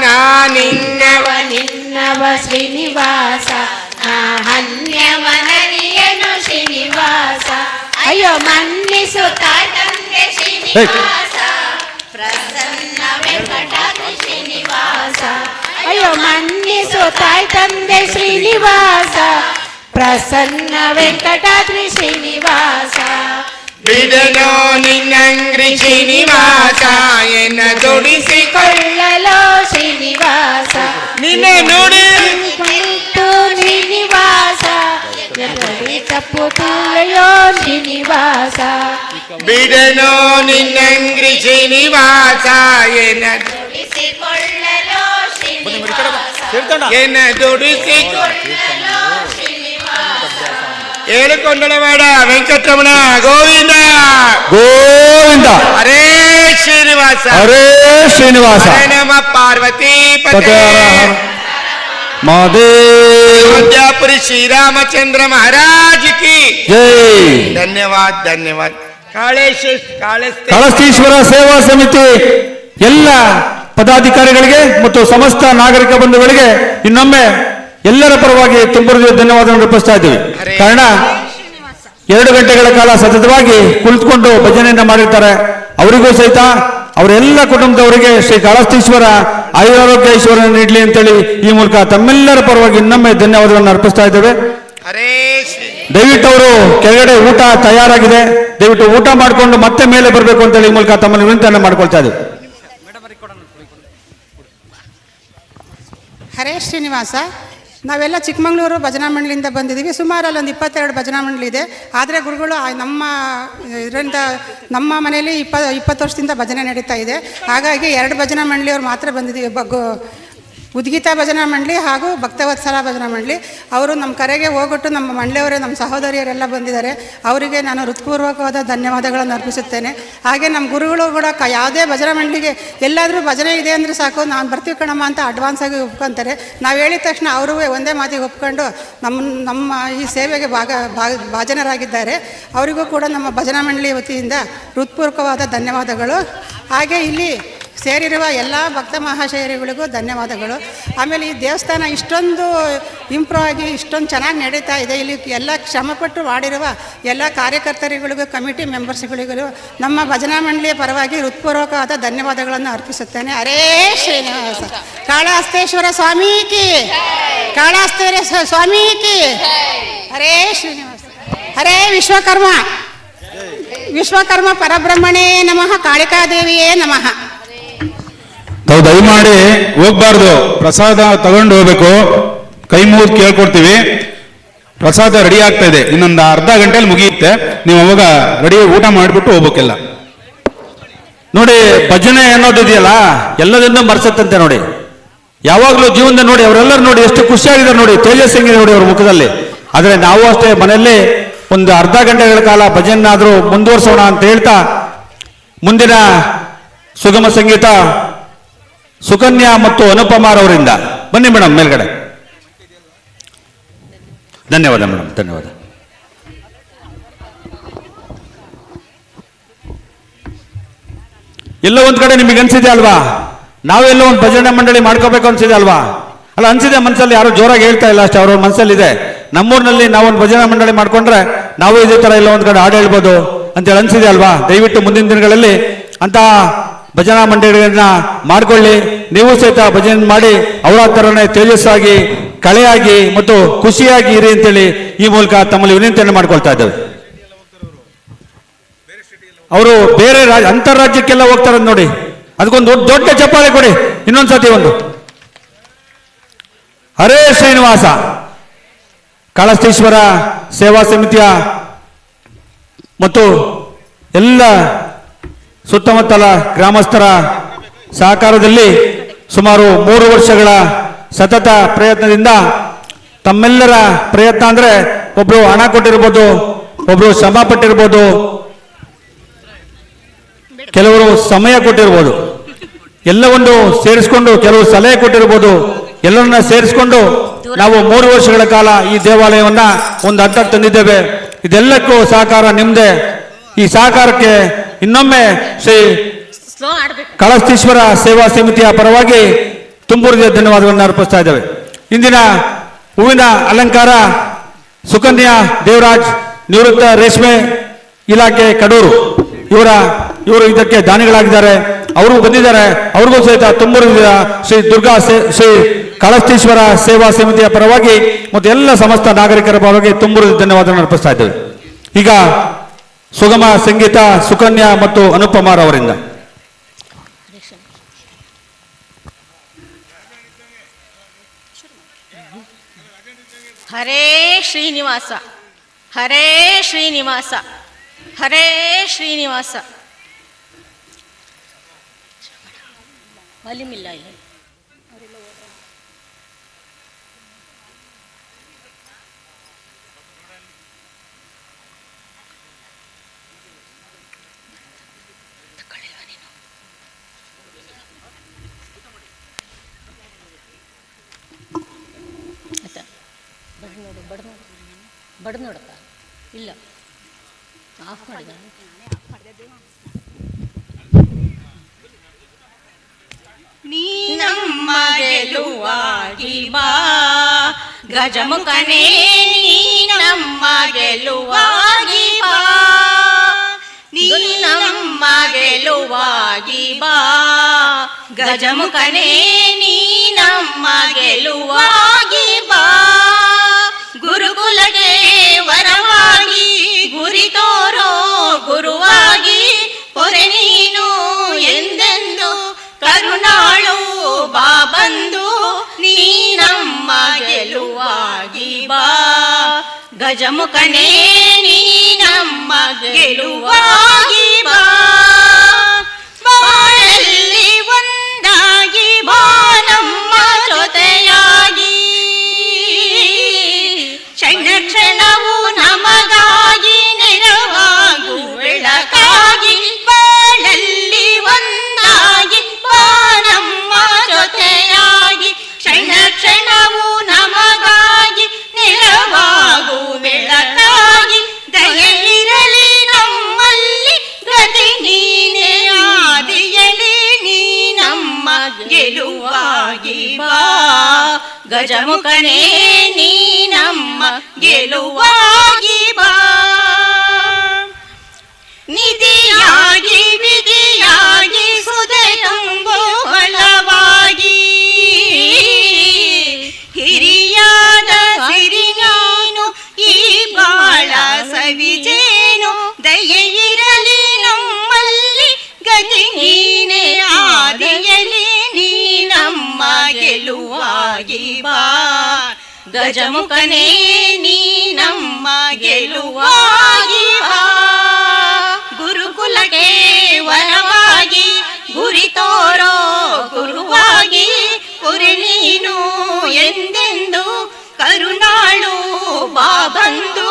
ನಾ ನಿನ್ನವ ಶ್ರೀನಿವಾಸ ನಾ ಅನ್ಯವನರಿಯನು ಶ್ರೀನಿವಾಸ ಅಯ್ಯೋ ಮನ್ನಿಸುತ್ತಾ ತಂದೆ ಶ್ರೀನಿವಾಸ ಪ್ರಸನ್ನ ವೆಂಕಟಾದ್ರಿ ಶ್ರೀನಿವಾಸ ಅಯ್ಯೋ ಮನ್ನಿಸುತ್ತಾ ತಂದೆ ಶ್ರೀನಿವಾಸ ಪ್ರಸನ್ನ ವೆಂಕಟಾದ್ರಿ ಶ್ರೀನಿವಾಸ ಬಿಡನೋ ನಿನ್ನಂಗ್ರಿ ಶ್ರೀನಿವಾಸ ಎನ್ನ ದುಡಿಸಿಕೊಳ್ಳಲೋ ಶ್ರೀನಿವಾಸ ನಿನ್ನ ನುಡಿ ಶ್ರೀನಿವಾಸ ತಪ್ಪು ತುಳಿಯೋ ಶ್ರೀನಿವಾಸ ಬಿಡನೋ ನಿನ್ನಂಗ್ರಿ ಶ್ರೀನಿವಾಸ ಎನ್ನ ದುಡಿಸಿಕೊಳ್ಳಲೋ ಶ್ರೀನಿವಾಸ ಎನ್ನ ದುಡಿಸಿಕೊಳ್ಳಲೋ ಹೇಳಿಕೊಂಡಳವಾಡ ವೆಂಕಟರಮಣ ಗೋವಿಂದ ಗೋವಿಂದ. ಹರೇ ಶ್ರೀನಿವಾಸ ಹರೇ ಶ್ರೀನಿವಾಸ. ನಮ ಪಾರ್ವತಿ ಮಹಾದೇವ. ಶ್ರೀರಾಮಚಂದ್ರ ಮಹಾರಾಜ್ ಕಿ ಜೈ. ಧನ್ಯವಾದ ಧನ್ಯವಾದ. ಕಾಳಸ್ಥೇಶ್ವರ ಸೇವಾ ಸಮಿತಿ ಎಲ್ಲ ಪದಾಧಿಕಾರಿಗಳಿಗೆ ಮತ್ತು ಸಮಸ್ತ ನಾಗರಿಕ ಬಂಧುಗಳಿಗೆ ಇನ್ನೊಮ್ಮೆ ಎಲ್ಲರ ಪರವಾಗಿ ತುಂಬುರುದಿಯ ಧನ್ಯವಾದಗಳನ್ನು ಅರ್ಪಿಸ್ತಾ ಇದ್ದೀವಿ. ಕಾರಣ 2 ಗಂಟೆಗಳ ಕಾಲ ಸತತವಾಗಿ ಕುಳಿತುಕೊಂಡು ಭಜನೆಯನ್ನ ಮಾಡಿರ್ತಾರೆ. ಅವರಿಗೂ ಸಹಿತ ಅವರೆಲ್ಲ ಕುಟುಂಬದವರಿಗೆ ಶ್ರೀ ಕಾಳಸ್ಥೇಶ್ವರ ಆಯುರಾರೋಗ್ಯ ಐಶ್ವರ್ಯ ನೀಡಲಿ ಅಂತೇಳಿ ಈ ಮೂಲಕ ತಮ್ಮೆಲ್ಲರ ಪರವಾಗಿ ಇನ್ನೊಮ್ಮೆ ಧನ್ಯವಾದಗಳನ್ನು ಅರ್ಪಿಸ್ತಾ ಇದ್ದೇವೆ. ದಯವಿಟ್ಟು ಅವರು ಕೆಳಗಡೆ ಊಟ ತಯಾರಾಗಿದೆ, ದಯವಿಟ್ಟು ಊಟ ಮಾಡಿಕೊಂಡು ಮತ್ತೆ ಮೇಲೆ ಬರಬೇಕು ಅಂತೇಳಿ ಈ ಮೂಲಕ ತಮ್ಮನ್ನು ವಿನಂತಿಯನ್ನು ಮಾಡ್ಕೊಳ್ತಾ ಇದ್ದೇವೆ. ಹರೇ ಶ್ರೀನಿವಾಸ. ನಾವೆಲ್ಲ ಚಿಕ್ಕಮಗಳೂರು ಭಜನಾ ಮಂಡಳಿಯಿಂದ ಬಂದಿದ್ದೀವಿ. ಸುಮಾರು ಅಲ್ಲೊಂದು 22 ಭಜನಾ ಮಂಡಳಿ ಇದೆ. ಆದರೆ ಗುರುಗಳು ನಮ್ಮ ಇದರಿಂದ ನಮ್ಮ ಮನೆಯಲ್ಲಿ 20 ವರ್ಷದಿಂದ ಭಜನೆ ನಡೀತಾ ಇದೆ. ಹಾಗಾಗಿ 2 ಭಜನಾ ಮಂಡಳಿಯವರು ಮಾತ್ರ ಬಂದಿದ್ದೀವಿ. ಉದ್ಗೀತ ಭಜನಾ ಮಂಡಳಿ ಹಾಗೂ ಭಕ್ತವತ್ಸಲ ಭಜನಾ ಮಂಡಳಿ ಅವರು ನಮ್ಮ ಕರೆಗೆ ಹೋಗೊಟ್ಟು ನಮ್ಮ ಮಂಡಳಿಯವರೇ ನಮ್ಮ ಸಹೋದರಿಯರೆಲ್ಲ ಬಂದಿದ್ದಾರೆ. ಅವರಿಗೆ ನಾನು ಹೃತ್ಪೂರ್ವಕವಾದ ಧನ್ಯವಾದಗಳನ್ನು ಅರ್ಪಿಸುತ್ತೇನೆ. ಹಾಗೆ ನಮ್ಮ ಗುರುಗಳು ಕೂಡ ಯಾವುದೇ ಭಜನಾ ಮಂಡಳಿಗೆ ಎಲ್ಲಾದರೂ ಭಜನೆ ಇದೆ ಅಂದರೆ ಸಾಕು, ನಾನು ಬರ್ತೀವಿ ಕಣಮ್ಮ ಅಂತ ಅಡ್ವಾನ್ಸಾಗಿ ಒಪ್ಕೊತಾರೆ. ನಾವು ಹೇಳಿದ ತಕ್ಷಣ ಅವರು ಒಂದೇ ಮಾತಿಗೆ ಒಪ್ಕೊಂಡು ನಮ್ಮ ಈ ಸೇವೆಗೆ ಭಾಜನರಾಗಿದ್ದಾರೆ. ಅವರಿಗೂ ಕೂಡ ನಮ್ಮ ಭಜನಾ ಮಂಡಳಿ ವತಿಯಿಂದ ಹೃತ್ಪೂರ್ವಕವಾದ ಧನ್ಯವಾದಗಳು. ಹಾಗೆ ಇಲ್ಲಿ ಸೇರಿರುವ ಎಲ್ಲ ಭಕ್ತ ಮಹಾಶಯರಿಗಳಿಗೂ ಧನ್ಯವಾದಗಳು. ಆಮೇಲೆ ಈ ದೇವಸ್ಥಾನ ಇಷ್ಟೊಂದು ಇಂಪ್ರೂವ್ ಆಗಿ ಇಷ್ಟೊಂದು ಚೆನ್ನಾಗಿ ನಡೀತಾ ಇದೆ. ಇಲ್ಲಿ ಎಲ್ಲ ಶ್ರಮಪಟ್ಟು ಮಾಡಿರುವ ಎಲ್ಲ ಕಾರ್ಯಕರ್ತರುಗಳಿಗೂ ಕಮಿಟಿ ಮೆಂಬರ್ಸ್ಗಳಿಗೂ ನಮ್ಮ ಭಜನಾ ಮಂಡಳಿಯ ಪರವಾಗಿ ಹೃತ್ಪೂರ್ವಕವಾದ ಧನ್ಯವಾದಗಳನ್ನು ಅರ್ಪಿಸುತ್ತೇನೆ. ಹರೇ ಶ್ರೀನಿವಾಸ. ಕಾಳಹಸ್ತೇಶ್ವರ ಸ್ವಾಮಿ ಕಿ, ಕಾಳಹಸ್ತೇಶ್ವರ ಸ್ವಾಮಿ ಕಿ. ಹರೇ ಶ್ರೀನಿವಾಸ. ಹರೇ ವಿಶ್ವಕರ್ಮ ಪರಬ್ರಹ್ಮಣೇ ನಮಃ, ಕಾಳಿಕಾದೇವಿಯೇ ನಮಃ. ತಾವು ದಯಮಾಡಿ ಹೋಗ್ಬಾರ್ದು, ಪ್ರಸಾದ ತಗೊಂಡು ಹೋಗ್ಬೇಕು. ಕೈ ಮುಗಿದು ಕೇಳ್ಕೊಡ್ತೀವಿ. ಪ್ರಸಾದ ರೆಡಿ ಆಗ್ತಾ ಇದೆ, ಇನ್ನೊಂದು ಅರ್ಧ ಗಂಟೆಯಲ್ಲಿ ಮುಗಿಯುತ್ತೆ. ನೀವು ಅವಾಗ ರೆಡಿ ಊಟ ಮಾಡಿಬಿಟ್ಟು ಹೋಗ್ಬೇಕೆಲ್ಲ. ನೋಡಿ, ಭಜನೆ ಅನ್ನೋದಿದೆಯಲ್ಲ ಎಲ್ಲದನ್ನೂ ಮರೆಸುತ್ತಂತೆ ನೋಡಿ. ಯಾವಾಗಲೂ ಜೀವನದಲ್ಲಿ ನೋಡಿ ಅವರೆಲ್ಲರೂ ನೋಡಿ ಎಷ್ಟು ಖುಷಿಯಾಗಿದ್ದಾರೆ ನೋಡಿ, ತೇಜಸ್ಸಿಂಗಿದೆ ನೋಡಿ ಅವ್ರ ಮುಖದಲ್ಲಿ. ಆದರೆ ನಾವು ಅಷ್ಟೇ ಮನೆಯಲ್ಲಿ ಒಂದು ಅರ್ಧ ಗಂಟೆಗಳ ಕಾಲ ಭಜನೆಯಾದರೂ ಮುಂದುವರಿಸೋಣ ಅಂತ ಹೇಳ್ತಾ ಮುಂದಿನ ಸುಗಮ ಸಂಗೀತ ಸುಕನ್ಯಾ ಮತ್ತು ಅನುಪಮಾರವರಿಂದ. ಬನ್ನಿ ಮೇಡಮ್ ಮೇಲ್ಗಡೆ. ಧನ್ಯವಾದ ಮೇಡಮ್, ಧನ್ಯವಾದ. ಎಲ್ಲ ಒಂದ್ ಕಡೆ ನಿಮಗೆ ಅನ್ಸಿದೆ ಅಲ್ವಾ, ನಾವೆಲ್ಲ ಒಂದು ಭಜನೆ ಮಂಡಳಿ ಮಾಡ್ಕೋಬೇಕು ಅನ್ಸಿದೆ ಅಲ್ವಾ? ಅಲ್ಲ ಅನ್ಸಿದೆ ಮನಸ್ಸಲ್ಲಿ, ಯಾರು ಜೋರಾಗಿ ಹೇಳ್ತಾ ಇಲ್ಲ ಅಷ್ಟೇ, ಅವ್ರ ಮನಸ್ಸಲ್ಲಿದೆ. ನಮ್ಮೂರಿನಲ್ಲಿ ನಾವೊಂದು ಭಜನಾ ಮಂಡಳಿ ಮಾಡ್ಕೊಂಡ್ರೆ ನಾವು ಇದೇ ತರ ಎಲ್ಲ ಒಂದ್ ಕಡೆ ಹಾಡು ಹೇಳ್ಬೋದು ಅಂತೇಳಿ ಅನ್ಸಿದೆ ಅಲ್ವಾ? ದಯವಿಟ್ಟು ಮುಂದಿನ ದಿನಗಳಲ್ಲಿ ಅಂತ ಭಜನಾ ಮಂಡಳಿಗಳನ್ನ ಮಾಡ್ಕೊಳ್ಳಿ. ನೀವು ಸಹಿತ ಭಜನೆ ಮಾಡಿ ಅವರ ತರನೇ ತೇಜಸ್ಸಾಗಿ, ಕಳೆಯಾಗಿ ಮತ್ತು ಖುಷಿಯಾಗಿ ಇರಿ ಅಂತೇಳಿ ಈ ಮೂಲಕ ತಮ್ಮಲ್ಲಿ ವಿನಂತಿಯನ್ನು ಮಾಡ್ಕೊಳ್ತಾ ಇದ್ದೇವೆ. ಅವರು ಬೇರೆ ಅಂತಾರಾಜ್ಯಕ್ಕೆಲ್ಲ ಹೋಗ್ತಾರೆ ನೋಡಿ, ಅದಕ್ಕೊಂದು ದೊಡ್ಡ ಚಪ್ಪಾಳೆ ಕೊಡಿ ಇನ್ನೊಂದ್ಸತಿ ಒಂದು. ಹರೇ ಶ್ರೀನಿವಾಸ. ಕಾಳಹಸ್ತೇಶ್ವರ ಸೇವಾ ಸಮಿತಿಯ ಮತ್ತು ಎಲ್ಲ ಸುತ್ತಮುತ್ತಲ ಗ್ರಾಮಸ್ಥರ ಸಹಕಾರದಲ್ಲಿ ಸುಮಾರು 3 ವರ್ಷಗಳ ಸತತ ಪ್ರಯತ್ನದಿಂದ ತಮ್ಮೆಲ್ಲರ ಪ್ರಯತ್ನ ಅಂದರೆ ಒಬ್ರು ಹಣ ಕೊಟ್ಟಿರ್ಬೋದು, ಒಬ್ರು ಶ್ರಮ ಪಟ್ಟಿರ್ಬೋದು, ಕೆಲವರು ಸಮಯ ಕೊಟ್ಟಿರ್ಬೋದು, ಎಲ್ಲವನ್ನು ಸೇರಿಸ್ಕೊಂಡು ಕೆಲವರು ಸಲಹೆ ಕೊಟ್ಟಿರ್ಬೋದು, ಎಲ್ಲರನ್ನ ಸೇರಿಸ್ಕೊಂಡು ನಾವು 3 ವರ್ಷಗಳ ಕಾಲ ಈ ದೇವಾಲಯವನ್ನ ಒಂದು ಹಂತಕ್ಕೆ ತಂದಿದ್ದೇವೆ. ಇದೆಲ್ಲಕ್ಕೂ ಸಹಕಾರ ನಿಮ್ದೆ. ಈ ಸಹಕಾರಕ್ಕೆ ಇನ್ನೊಮ್ಮೆ ಶ್ರೀ ಕಾಳಹಸ್ತೇಶ್ವರ ಸೇವಾ ಸಮಿತಿಯ ಪರವಾಗಿ ತುಂಬುವುದೇ ಧನ್ಯವಾದವನ್ನು ಅರ್ಪಿಸ್ತಾ ಇದ್ದೇವೆ. ಇಂದಿನ ಹೂವಿನ ಅಲಂಕಾರ ಸುಕನ್ಯಾ ದೇವರಾಜ್, ನಿವೃತ್ತ ರೇಷ್ಮೆ ಇಲಾಖೆ ಕಡೂರು, ಇವರು ಇದಕ್ಕೆ ದಾನಿಗಳಾಗಿದ್ದಾರೆ. ಅವರು ಬಂದಿದ್ದಾರೆ. ಅವ್ರಿಗೂ ಸಹಿತ ತುಂಬೂರಿನ ಶ್ರೀ ಕಾಳಹಸ್ತೇಶ್ವರ ಸೇವಾ ಸಮಿತಿಯ ಪರವಾಗಿ ಮತ್ತು ಎಲ್ಲ ಸಮಸ್ತ ನಾಗರಿಕರ ಪರವಾಗಿ ತುಂಬೂರಿನ ಧನ್ಯವಾದವನ್ನು ಅರ್ಪಿಸ್ತಾ ಇದ್ದೇವೆ. ಈಗ ಸುಗಮ ಸಂಗೀತ ಸುಕನ್ಯಾ ಮತ್ತು ಅನುಪಮಾರ್ ಅವರಿಂದ. ಹರೇ ಶ್ರೀನಿವಾಸ, ಹರೇ ಶ್ರೀನಿವಾಸ, ಹರೇ ಶ್ರೀನಿವಾಸ. ವಾಲ್ಯೂಮಿಲ್ಲ ಇಲ್ಲಿ. ಬಡ ನೋಡಪ್ಪ, ಇಲ್ಲ ಆಫ್ ಮಾಡಿದ. ನೀ ನಮ್ಮ ಗೆಲುವಾಗಿ ಬಾ ಗಜಮುಖನೇ, ನೀ ನಮ್ಮ ಗೆಲುವಾಗಿ ಬಾ, ನೀ ನಮ್ಮ ಗೆಲುವಾಗಿ ಬಾ ಗಜಮುಖನೇ, ನೀ ನಮ್ಮ ಗೆಲುವಾಗಿ ಬಾ. ಗುರುಕುಲಗೆ ವರವಾಗಿ ಗುರಿ ತೋರೋ ಗುರುವಾಗಿ, ಪೊರೆ ನೀನು ಎಂದೆಂದು ಕರುಣಾಳು ಬಾ ಬಂದು, ನೀ ನಮ್ಮ ಗೆಲುವಾಗಿ ಬಾ ಗಜಮುಖನೇ, ನೀ ನಮ್ಮ ಗೆಲುವಾಗಿ ಬಾ. ಬಾಳಲ್ಲಿ ಒಂದಾಗಿ ಬಾ ನಮ್ಮ ಗಜಮುಖನೇ ನೀ ನಮ್ಮ ಗೆಲುವಾಗಿ ಬಾ, ನಿಧಿಯಾಗಿ ವಿಧಿಯಾಗಿ ಸುದೆ ತುಂಬು ಬಲವಾಗಿ, ಹಿರಿಯಾದ ಸಿರಿ ನೀನು ಈ ಬಾಳ ಸವಿಜೇನು, ದಯೆ ಇರಲಿ ನಮ್ಮಲ್ಲಿ ಗತಿ ನೀನೆ ಆದಿಯಲಿ ನೀ ನಮ್ಮ ಗೆಲುವಾಗಿ ಬಾ, ಗಜಮುಖನೇ ನೀ ನಮ್ಮ ಗೆಲುವಾಗಿ ಬಾ. ಗುರುಕುಲಕ್ಕೆ ವರವಾಗಿ ಗುರಿ ತೋರೋ ಗುರುವಾಗಿ ಕುರಿ ನೀನು ಎಂದೆಂದು ಕರುಣಾಳು ಬಾ ಬಂದು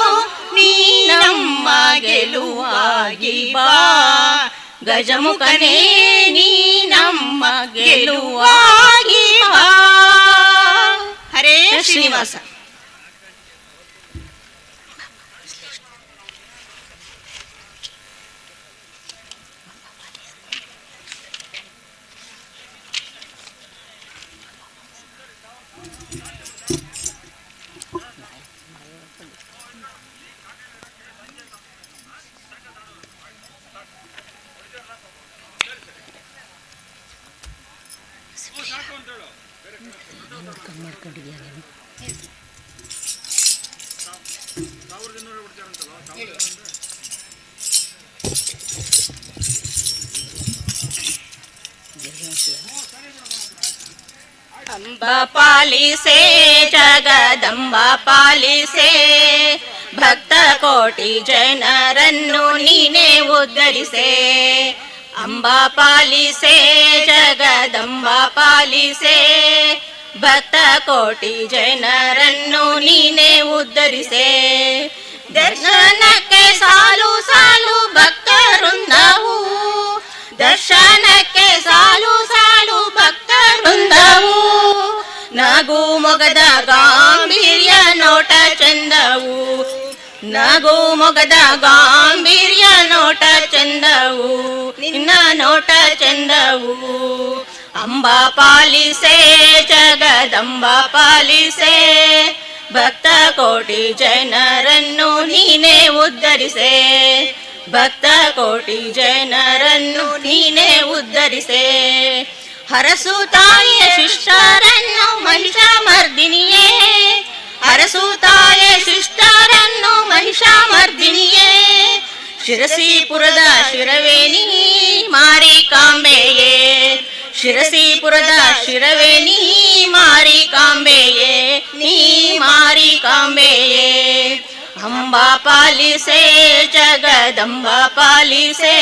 ನೀ ನಮ್ಮ ಗೆಲುವಾಗಿ ಬಾ, ಗಜಮುಖನೇ ನೀ ನಮ್ಮ ಗೆಲುವಾಗಿ ಬಾ. ಹರೇ ಶ್ರೀನಿವಾಸ. ಅಂಬ ಪಾಲಿಸೆ ಜಗದಂಬ ಪಾಲಿಸೆ, ಭಕ್ತ ಕೋಟಿ ಜನರನ್ನು ನೀನೇ ಉದ್ಧರಿಸೆ. ಅಂಬ ಪಾಲಿಸೆ ಜಗದಂಬ ಪಾಲಿಸೆ, ಭಕ್ತ ಕೋಟಿ ಜನರನ್ನು ನೀನೇ ಉದ್ಧರಿಸೆ. ದರ್ಶನಕ್ಕೆ ಸಾಲು ಸಾಲು ಭಕ್ತವೃಂದವು, ದರ್ಶನಕ್ಕೆ ಸಾಲು ಸಾಲು ಭಕ್ತವೃಂದವು, ನಗು ಮೊಗದ ಗಾಂಭೀರ್ಯ ನೋಟ ಚಂದವು, ನಗು ಮೊಗದ ಗಾಂಭೀರ್ಯ ನೋಟ ಚಂದವು, ನಿನ್ನ ನೋಟ ಚಂದವು. ಅಂಬ ಪಾಲಿಸೆ ಜಗದಂಬ ಪಾಲಿಸೆ, ಭಕ್ತ ಕೋಟಿ ಜನರನ್ನು ನೀನೇ ಉದ್ಧರಿಸೆ. ಭಕ್ತ ಕೋಟಿ ಜನರನ್ನು ನೀನೇ ಉದ್ಧರಿಸೆ. ಹರಸು ತಾಯಿಯ ಶಿಷ್ಟರನ್ನು ಮಹಿಷಾಮರ್ದಿನಿಯೇ, ಹರಸು ತಾಯಿಯ ಶಿಷ್ಟರನ್ನು ಮಹಿಷಾಮರ್ದಿನಿಯೇ. ಶಿರಸಿಪುರದ ಶಿರವೇಣಿ ಮಾರಿಕಾಂಬೆಯೇ, ಶಿರಸಿಪುರದ ಶಿರವೇಣಿ ಮಾರಿಕಾಂಬೆಯೇ, ನೀ ಮಾರಿಕಾಂಬೆಯೇ. ಅಂಬ ಪಾಲಿಸೆ ಜಗದಂಬ ಪಾಲಿಸೆ,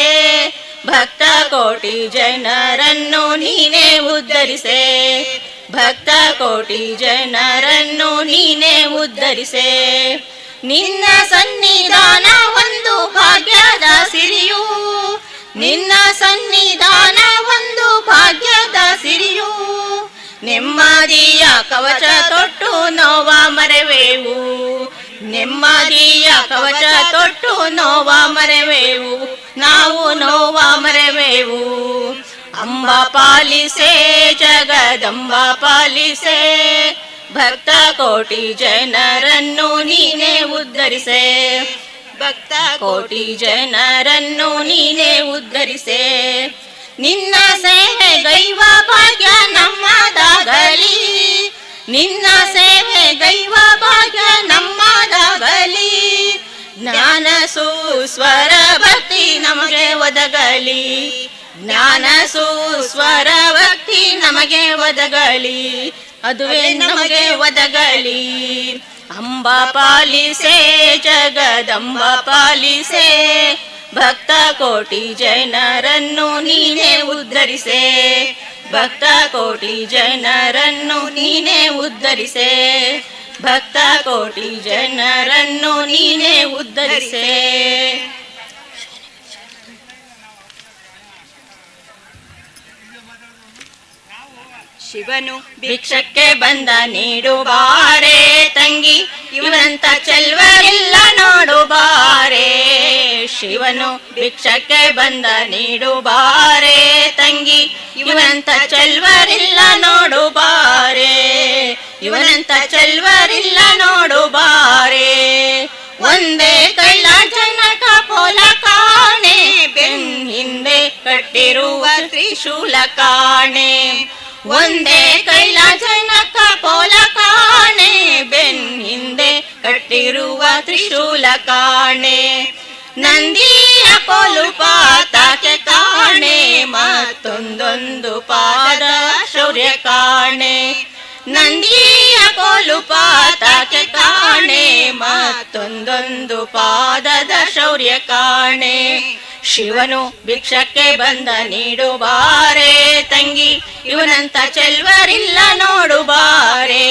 ಭಕ್ತ ಕೋಟಿ ಜನರನ್ನು ನೀನೇ ಉದ್ಧರಿಸೆ. ಭಕ್ತ ಕೋಟಿ ಜನರನ್ನು ನೀನೇ ಉದ್ಧರಿಸೆ. ನಿನ್ನ ಸನ್ನಿಧಾನ ಒಂದು ಭಾಗ್ಯದ ಸಿರಿಯು, ನಿನ್ನ ಸನ್ನಿಧಾನ ಒಂದು ಭಾಗ್ಯದ ಸಿರಿಯು. ನೆಮ್ಮದಿಯ ಕವಚ ತೊಟ್ಟು ನೋವ ಮರೆವೆವು, ನೆಮ್ಮದಿಯ ಕವಚ ತೊಟ್ಟು ನೋವ ಮರೆವೆವು, ನಾವು ನೋವ ಮರೆವೆವು. ಅಂಬ ಪಾಲಿಸೆ ಜಗದಂಬ ಪಾಲಿಸೆ, ಭಕ್ತ ಕೋಟಿ ಜನರನ್ನು ನೀನೇ ಉದ್ಧರಿಸೆ. ಭಕ್ತ ಕೋಟಿ ಜನರನ್ನು ನೀನೇ ಉದ್ಧರಿಸೆ. ನಿನ್ನ ಸೇವೆ ಗೈವ ಭಾಗ್ಯ ನಮ್ಮದಾಗಲಿ, ನಿನ್ನ ಸೇವೆ ಗೈವ ಭಾಗ್ಯ ನಮ್ಮದಾಗಲಿ. ಜ್ಞಾನ ಸುಸ್ವರ ಭಕ್ತಿ ನಮಗೆ ಒದಗಲಿ, ಜ್ಞಾನ ಸುಸ್ವರ ಭಕ್ತಿ ನಮಗೆ ಒದಗಲಿ, ಅದುವೇ ನಮಗೆ ಒದಗಲಿ. ಅಂಬ ಪಾಲಿಸೆ ಜಗದಂಬ ಪಾಲಿಸೆ, ಭಕ್ತ ಕೋಟಿ ಜನರನ್ನು ನೀನೇ ಉದ್ಧರಿಸೆ. ಭಕ್ತ ಕೋಟಿ ಜನರನ್ನು ನೀನೇ ಉದ್ಧರಿಸೆ. ಭಕ್ತ ಕೋಟಿ ಜನರನ್ನು ನೀನೇ ಉದ್ಧರಿಸೆ. ಶಿವನು ಭಿಕ್ಷಕ್ಕೆ ಬಂದ ನೀಡು ಬಾರೆ ತಂಗಿ, ಇವನಂತ ಚೆಲ್ವರಿಲ್ಲ ನೋಡು ಬಾರೆ. ಶಿವನು ಭಿಕ್ಷಕ್ಕೆ ಬಂದ ನೀಡು ಬಾರೆ ತಂಗಿ, ಇವನಂತ ಚೆಲ್ವರಿಲ್ಲ ನೋಡು ಬಾರೆ, ಇವನಂತ ಚೆಲ್ವರಿಲ್ಲ ನೋಡು ಬಾರೆ. ಒಂದೇ ಕೈಲ ಜನಕ ಪೋಲ ಕಾಣೆ, ಬೆನ್ ಹಿಂದೆ ಕಟ್ಟಿರುವ ತ್ರಿಶೂಲ ಕಾಣೆ. ಒಂದೇ ಕೈಲ ಜನಕ ಪೋಲ ಕಾಣೆ, ಬೆನ್ ಹಿಂದೆ ಕಟ್ಟಿರುವ ತ್ರಿಶೂಲ ಕಾಣೆ. ನಂದಿಯ ಕೋಲು ಪಾತಕ್ಕೆ ಕಾಣೆ, ಮತ್ತೊಂದೊಂದು ಪಾದ ಶೌರ್ಯ ಕಾಣೆ. ನಂದಿಯ ಕೋಲು ಪಾತಕ್ಕೆ ಕಾಣೆ, ಮತ್ತೊಂದೊಂದು ಪಾದದ ಶೌರ್ಯ ಕಾಣೆ. ಶಿವನು ಭಿಕ್ಷಕ್ಕೆ ಬಂದ ನೀಡು ಬಾರೆ ತಂಗಿ, ಇವನಂತ ಚೆಲ್ವರಿಲ್ಲ ನೋಡು ಬಾರೆ,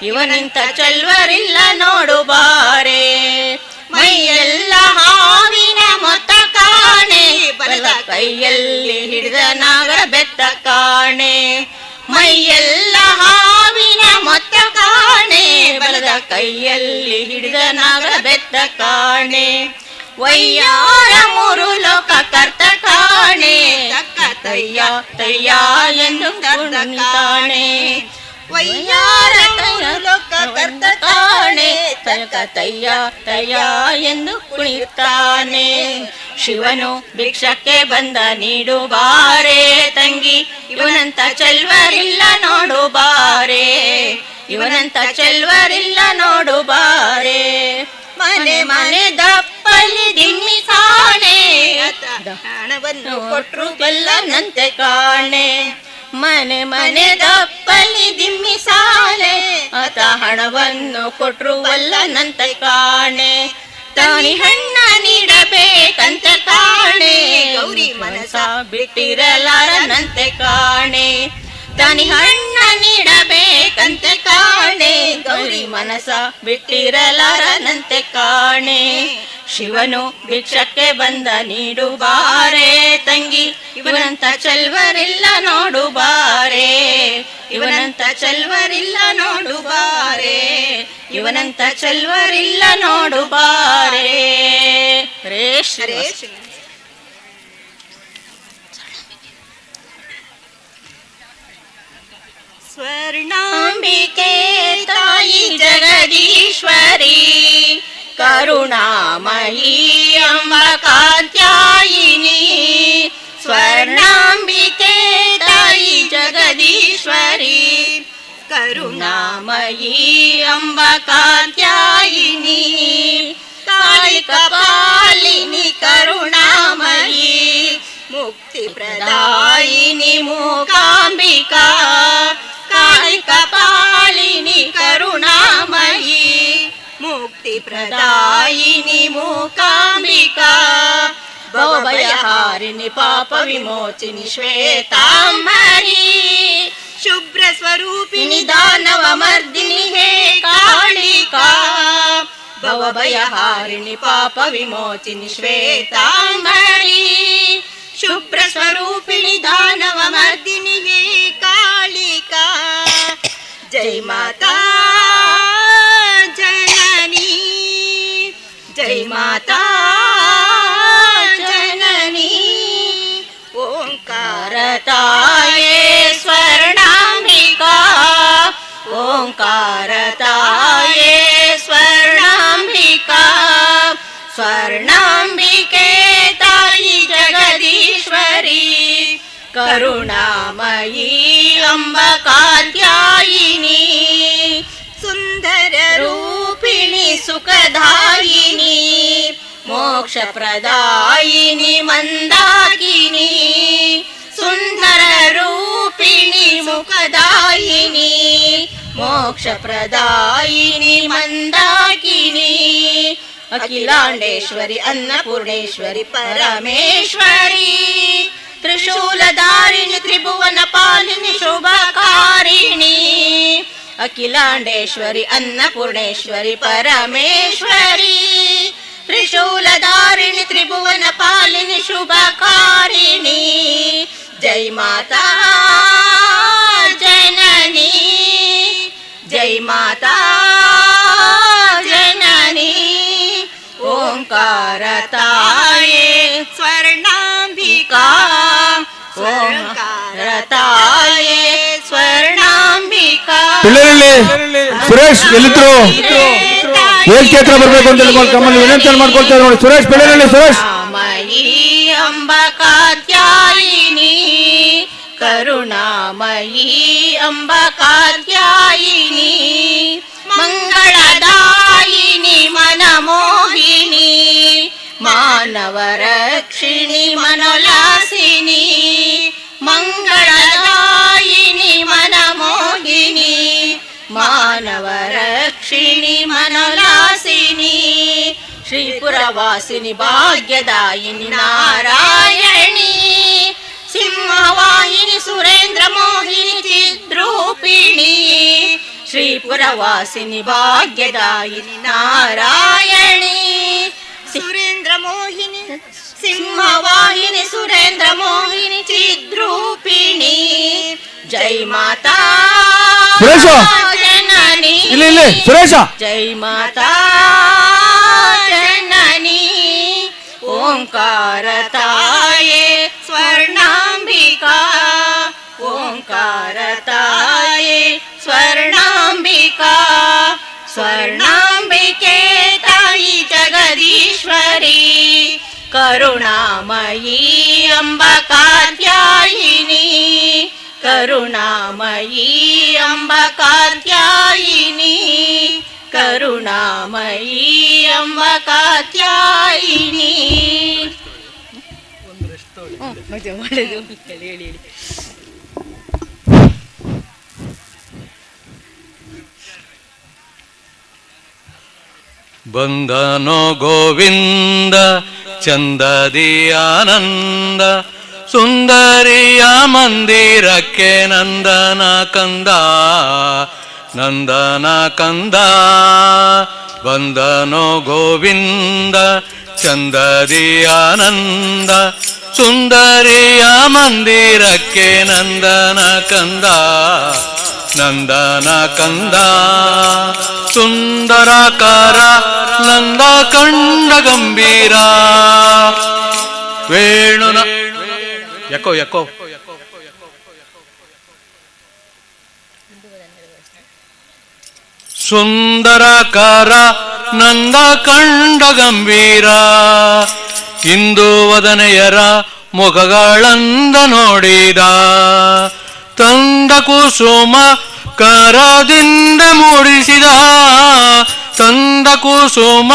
ಇವನಂತ ಚೆಲ್ವರಿಲ್ಲ ನೋಡು ಬಾರೆ. ಮೈಯೆಲ್ಲ ಹಾವಿನ ಮೊತ್ತ ಕಾಣೆ, ಬಲದ ಕೈಯಲ್ಲಿ ಹಿಡಿದ ನಾಗರ ಬೆತ್ತ ಕಾಣೆ. ಮೈಯೆಲ್ಲ ಹಾವಿನ ಮೊತ್ತ ಕಾಣೆ, ಬಲದ ಕೈಯಲ್ಲಿ ಹಿಡಿದ ನಾಗರ ಬೆತ್ತ ಕಾಣೆ. ವಯ್ಯಾರ ಮೂರು ಲೋಕ ಕರ್ತ ಕಾಣೆ, ತಕ್ಕ ತಯ್ಯ ತಯ್ಯ ಎಂದು ಕುಣಿತಾನೆ. ವಯ್ಯಾರ ಲೋಕ ಕರ್ತ ಕಾಣೆ, ತಕ್ಕ ತಯ್ಯ ತಯ್ಯ ಎಂದು ಕುಣಿತಾನೆ. ಶಿವನು ಭಿಕ್ಷಕ್ಕೆ ಬಂದ ನೀಡು ಬಾರೆ ತಂಗಿ, ಇವನಂತ ಚೆಲ್ವರಿಲ್ಲ ನೋಡು ಬಾರೆ, ಇವನಂತ ಚೆಲ್ವರಿಲ್ಲ ನೋಡು ಬಾರೆ. ಮನೆ ಮನೆ ದಪ್ಪಲಿ ದಿಮ್ಮಿ ಸಾಣೆ, ಹಣವನ್ನು ಕೊಟ್ರು ಬೆಲ್ಲನಂತೆ ಕಾಣೆ. ಮನೆ ಮನೆ ದಪ್ಪಲಿ ದಿಮ್ಮಿ ಸಾಲೆ, ಆತ ಹಣವನ್ನು ಕೊಟ್ರು ಅಲ್ಲನಂತೆ ಕಾಣೆ. ತಾನಿ ಹಣ್ಣ ನೀಡಬೇಕಂತೆ ಕಾಣೆ, ಗೌರಿ ಮನಸ ಬಿಟ್ಟಿರಲಾರನಂತೆ ಕಾಣೆ. ತಾನಿ ಹಣ್ಣ ನೀಡಬೇಕಂತೆ ಕಾಣೆ, ಗೌರಿ ಮನಸ ಬಿಟ್ಟಿರಲಾರನಂತೆ ಕಾಣೆ. ಶಿವನು ಭಿಕ್ಷಕ್ಕೆ ಬಂದ ನೀಡು ಬಾರೆ ತಂಗಿ, ಇವನಂತ ಚೆಲ್ವರಿಲ್ಲ ನೋಡು ಬಾರೆ, ಇವನಂತ ಚೆಲ್ವರಿಲ್ಲ ನೋಡು ಬಾರೆ, ಇವನಂತ ಚೆಲ್ವರಿಲ್ಲ ನೋಡು ಬಾರೆ. ಹರೇ ಶ್ರೀ. ಸ್ವರ್ಣಾಂಬಿಕೆ ತಾಯಿ ಜಗದೀಶ್ವರಿ, ಕರುಣಾಮಯಿ ಅಂಬ ಕಾತ್ಯಾಯಿನಿ. ಸ್ವರ್ಣಾಂಬಿಕೆ ತಾಯಿ ಜಗದೀಶ್ವರಿ, ಕರುಣಾಮಯಿ ಅಂಬ ಕಾತ್ಯಾಯಿನಿ. ಕಾಳಿ ಕಪಾಲಿನಿ ಕರುಣಾಮಯಿ, ಮುಕ್ತಿ ಪ್ರದಾಯಿನಿ ಮೂಕಾಂಬಿಕಾ. ಕಾಳಿ ಕಪಾಲಿನಿ ಕರುಣಾಮಯಿ, ಮುಕ್ತಿ ಪ್ರದಾಯಿನಿ ಮೂಕಾಂಬಿಕಾ. ಭವಭಯಹಾರಿಣಿ ಪಾಪ ವಿಮೋಚಿನಿ ಶ್ವೇತಾಂಬರಿ, ಶುಭ್ರ ಸ್ವರೂಪಿಣಿ ದಾನವ ಮರ್ದಿನಿ ಹೇ ಕಾಳಿಕಾ. ಭವಭಯಹಾರಿಣಿ ಪಾಪ ವಿಮೋಚಿನಿ ಶ್ವೇತಾಂಬರಿ, ಶುಭ್ರ ಸ್ವರೂಪಿಣಿ ದಾನವ ಮರ್ದಿನಿ ಹೇ ಕಾಳಿಕಾ. ಜೈ ಮಾತಾ ಜನನಿ, ಜೈ ಮಾತಾ ಜನನಿ. ಓಂಕಾರ ತಾಯೇ ಸ್ವರ್ಣಾಂಬಿಕಾ, ಓಂಕಾರ ತಾಯೇ ಸ್ವರ್ಣಾಂಬಿಕಾ. ಸ್ವರ್ಣಾಂಬಿಕೆ ತಾಯಿ ಜಗದೀಶ್ವರಿ, ಕರುಣಾಮಯಿ ಅಂಬ ಕಾತ್ಯಾಯಿನಿ. ಸುಂದರ ರೂಪಿಣಿ ಸುಖದಾಯಿನಿ, ಮೋಕ್ಷ ಪ್ರದಾಯಿನಿ ಮಂದಾಕಿನಿ. ಸುಂದರ ರೂಪಿಣಿ ಮುಖದಾಯಿನಿ, ಮೋಕ್ಷ ಪ್ರದಾಯಿನಿ ಮಂದಾಕಿನಿ. ಅಖಿಲಾಂಡೇಶ್ವರಿ ಅನ್ನಪೂರ್ಣೇಶ್ವರಿ ಪರಮೇಶ್ವರಿ, ತ್ರಿಶೂಲಧಾರಿಣಿ ತ್ರಿಭುವನ ಪಾಲಿನಿ ಶುಭಕಾರಿಣಿ. ಅಖಿಲಾಂಡೇಶ್ವರಿ ಅನ್ನಪೂರ್ಣೇಶ್ವರಿ ಪರಮೇಶ್ವರಿ, ತ್ರಿಶೂಲಧಾರಿಣಿ ತ್ರಿಭುವನ ಪಾಲಿನಿ ಶುಭಕಾರಿಣಿ. ಜೈ ಮಾತಾ ಜನನಿ, ಜೈ ಮಾತಾ ಜನನಿ. ಓಂಕಾರ ತಾಯಿ ತಾಯೇ ಸ್ವರ್ಣಾಂಬಿಕಾ ಪಿಳ್ಳೇರಳ್ಳಿ ಸುರೇಶ್ ಎಲ್ಲಿದ್ರು ವೇದಿಕೆ ಹತ್ರ ಬರ್ಬೇಕು ಅಂತ ಹೇಳಿ ಕಮ್ಮಲ್ಲಿ ವಿನಂತಿ ಮಾಡ್ಕೊಳ್ತಾರೆ ನೋಡಿ. ಸುರೇಶ್ ಪಿಳ್ಳೇರಳ್ಳಿ ಸುರೇಶ್. ಮಯಿ ಅಂಬ ಕಾತ್ಯಾಯಿನಿ ಕರುಣಾಮಯಿ ಅಂಬ ಕಾತ್ಯಾಯಿನಿ ಮಂಗಳದಾಯಿನಿ ಮನಮೋಹಿನಿ ಮಾನವರಕ್ಷಿಣಿ ಮನೋಲ್ಲಾಸಿನಿ ಮಂಗಳದಾಯಿನಿ ಮನಮೋಹಿನಿ ಮಾನವರಕ್ಷಿಣಿ ಮನೋಲ್ಲಾಸಿನಿ ಶ್ರೀಪುರವಾಸಿನಿ ಭಾಗ್ಯದಾಯಿನಿ ನಾರಾಯಣಿ ಸಿಂಹವಾಹಿನಿ ಸುರೇಂದ್ರ ಮೋಹಿನಿ ಚಿದ್ರೂಪಿಣಿ ಶ್ರೀಪುರವಾಸಿನಿ ಭಾಗ್ಯದಾಯಿನಿ ನಾರಾಯಣಿ ಸುರೇಂದ್ರ ಮೋಹಿನಿ ಸಿಂಹವಾಹಿನಿ ಸುರೇಂದ್ರ ಮೋಹಿನಿ ಚಿದ್ರೂಪಿಣಿ ಜೈ ಮಾತಾ ಜನನಿ ಜೈ ಮಾತಾ ಜನನಿ ಓಂಕಾರ ತಾಯೇ ಸ್ವರ್ಣಾಂಬಿಕಾ ಓಂಕಾರ ತಾಯೇ ಸ್ವರ್ಣಾಂಬಿಕಾ ಸ್ವರ್ಣಾಂಬಿಕೆ ತಾಯಿ ಜಗದೀಶ್ವರಿ ಕರುಣಾಮಯಿ ಅಂಬ ಕಾತ್ಯಾಯಿನಿ ಕರುಣಾಮಯಿ ಅಂಬ ಕಾತ್ಯಾಯಿನಿ ಕರುಣಾಮಯಿ ಅಂಬ ಕಾತ್ಯಾಯಿನಿ. ಒಳ್ಳೆದು ಹೇಳಿ ಹೇಳಿ ಹೇಳಿ. ಬಂದನೋ ಗೋವಿಂದ ಚಂದದಿ ಆನಂದ ಸುಂದರಿಯ ಮಂದಿರಕ್ಕೆ ನಂದನ ಕಂದ ನಂದನ ಕಂದ ಬಂದನೋ ಗೋವಿಂದ ಚಂದದಿ ಆನಂದ ಸುಂದರಿಯ ಮಂದಿರಕ್ಕೆ ನಂದನ ಕಂದ ನಂದನ ಕಂದ ಸುಂದರಾಕಾರ ನಂದ ಕಂಡ ಗಂಭೀರ ವೇಣುನ ಯಾಕೋ ಯಾಕೋ ಸುಂದರಾಕಾರ ನಂದ ಕಂಡ ಗಂಭೀರ ಇಂದು ವದನೆಯರ ಮುಖಗಳಂದ ನೋಡಿದ ತಂದ ಕುಸುಮ ಕರದಿಂದ ಮೂಡಿಸಿದ ತಂದ ಕುಸುಮ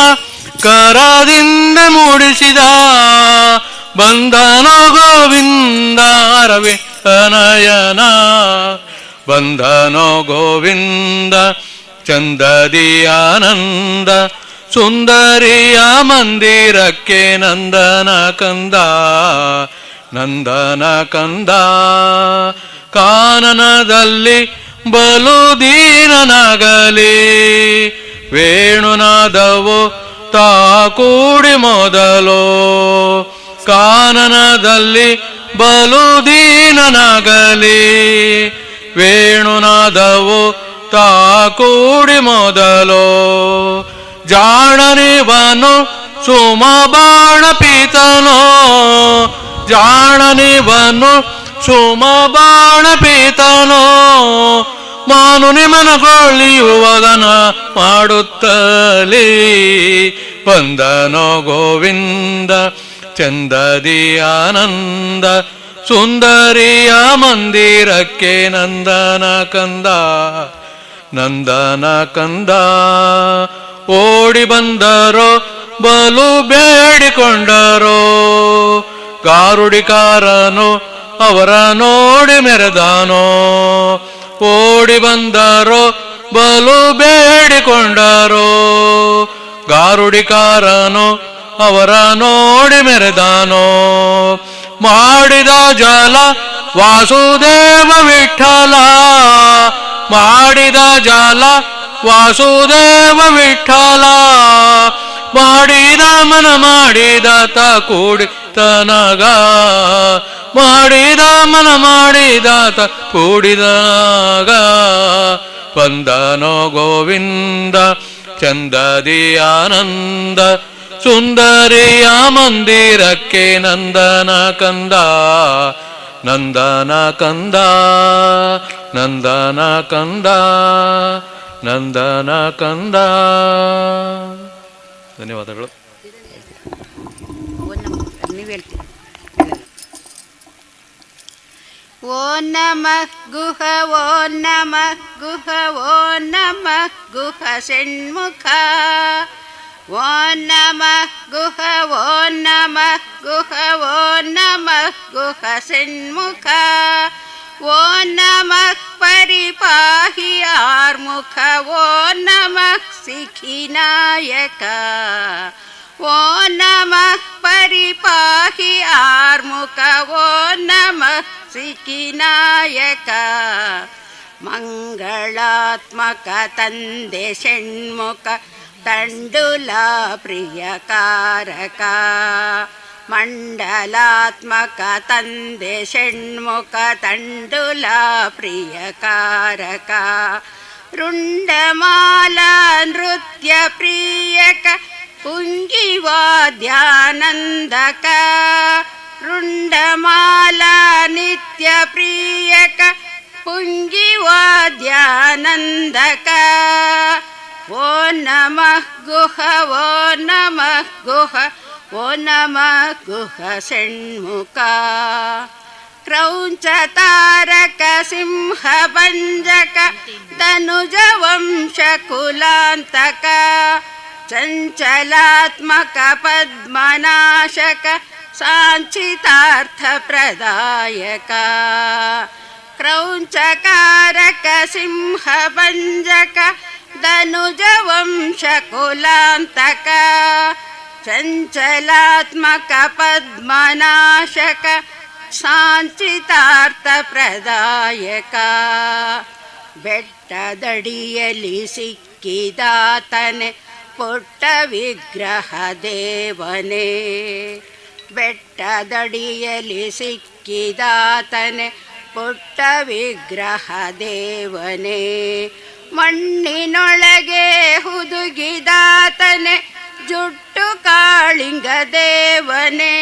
ಕರದಿಂದ ಮೂಡಿಸಿದ ಬಂಧನ ಗೋವಿಂದ ರವಿನಯನ ಬಂಧನೋ ಗೋವಿಂದ ಚಂದದಿ ಆನಂದ ಸುಂದರಿಯ ಮಂದಿರಕ್ಕೆ ನಂದನ ಕಂದ ನಂದನ ಕಂದ ಕಾನನದಲ್ಲಿ ಬಲು ದೀನನಾಗಲಿ ವೇಣುನಾದವು ತಾ ಕೂಡಿ ಮೊದಲು ಕಾನನದಲ್ಲಿ ಬಲು ದೀನನಾಗಲಿ ವೇಣುನಾದವು ತಾ ಕೂಡಿ ಮೊದಲು ಜಾಣನಿವನು ಸುಮಬಾಣ ಪೀತನೋ ಜಾಣನಿವನು ಸುಮಬಾಣ ಪೀತನೋ ಮಾನುನಿ ಮನಗೊಳ್ಳಿಯುವದನ ಮಾಡುತ್ತಲೇ ಬಂದನೋ ಗೋವಿಂದ ಚಂದದಿ ಆನಂದ ಸುಂದರಿಯ ಮಂದಿರಕ್ಕೆ ನಂದನ ಕಂದ ನಂದನ ಕಂದ ಓಡಿ ಬಂದರೋ ಬಲು ಬೇಡಿಕೊಂಡರೋ ಗಾರುಡಿಕಾರನು ಅವರ ನೋಡಿ ಮೆರೆದಾನೋ ಓಡಿ ಬಂದರೋ ಬಲು ಬೇಡಿಕೊಂಡರೋ ಗಾರುಡಿಕಾರನು ಅವರ ನೋಡಿ ಮೆರೆದಾನೋ ಮಾಡಿದ ಜಲ ವಾಸುದೇವ ವಿಠಲ ಮಾಡಿದ ಜಲ ವಾಸುದೇವ ವಿಠಲ ಮಾಡಿದ ಮನ ಮಾಡಿದ ತ ಕೂಡಿ ತನಗ ಮಾಡಿದ ಮನ ಮಾಡಿದ ತ ಕೂಡಿದಗ ಬಂದನೋ ಗೋವಿಂದ ಚಂದದಿ ಆನಂದ ಸುಂದರಿಯ ಮಂದಿರಕ್ಕೆ ನಂದನ ಕಂದ ನಂದನ ಕಂದ ನಂದನ ಕಂದ ನಂದನ ಕಂದ. ಧನ್ಯವಾದಗಳು. ನೀವು ಹೇಳ್ತೀರಿ. ಓ ನಮಃ ಗುಹ ಓ ನಮಃ ಗುಹ ಓ ನಮಃ ಗುಹ ಷಣ್ಮುಖ ಓ ನಮಃ ಗುಹ ಓ ನಮಃ ಗುಹ ಓ ನಮಃ ಗುಹ ಷಣ್ಮುಖ ಓ ನಮಃ ಪರಿಪಾಹಿ ಆರ್ಮುಖ ಓ ನಮಃ ಸಿಖಿನಾಯಕ ಓ ನಮಃ ಪರಿಪಾಹಿ ಆರ್ಮುಖ ಓ ನಮಃ ಸಿಖಿನಾಯಕ ಮಂಗಳಾತ್ಮಕ ತಂದೆ ಷಣ್ಮುಖ ತಂಡುಲ ಪ್ರಿಯಕಾರಕ ಮಂಡಲಾತ್ಮಕ ತಂದೆ ಷಣ್ಮುಖ ತಂಡುಲ ಪ್ರಿಯಕಾರಕ ರುಂಡಮಾಲ ನೃತ್ಯ ಪ್ರಿಯಕ ಪುಂಗಿವಾದ್ಯಾನಂದಕ ರುಂಡಮಾಲ ನಿತ್ಯ ಪ್ರಿಯಕ ಪುಂಗಿವಾದ್ಯಾನಂದಕ ಓ ನಮಃ ಗುಹ ಓ ನಮಃ ಗುಹ ಓ ನಮಃ ಗುಹ ಷಣ್ಮುಖ ಕ್ರೌಂಚ ತಾರಕ ಸಿಂಹ ಭಂಜಕ ತನುಜ ವಂಶ ಕುಲಾಂತಕ ಚಂಚಲಾತ್ಮಕ ಪದ್ಮನಾಶಕ ಸಾಂಚಿತಾರ್ಥ ಪ್ರದಾಯಕ ಕ್ರೌಂಚಕಾರಕ ಸಿಂಹ ಭಂಜಕ ಧನುಜ ವಂಶ ಕುಲಾಂತಕ ಚಂಚಲಾತ್ಮಕ ಪದ್ಮನಾಶಕ ಸಾಂಚಿತಾರ್ಥ ಪ್ರದಾಯಕ ಬೆಟ್ಟದಡಿಯಲ್ಲಿ ಸಿಕ್ಕಿದಾತನೆ ಪುಟ್ಟ ವಿಗ್ರಹ ದೇವನೇ ಬೆಟ್ಟದಡಿಯಲ್ಲಿ ಸಿಕ್ಕಿದಾತನೆ ಪುಟ್ಟ ವಿಗ್ರಹ ದೇವನೇ ಮಣ್ಣಿನೊಳಗೆ ಹುದುಗಿದಾತನೆ ಜುಟ್ಟು ಕಾಳಿಂಗ ದೇವನೇ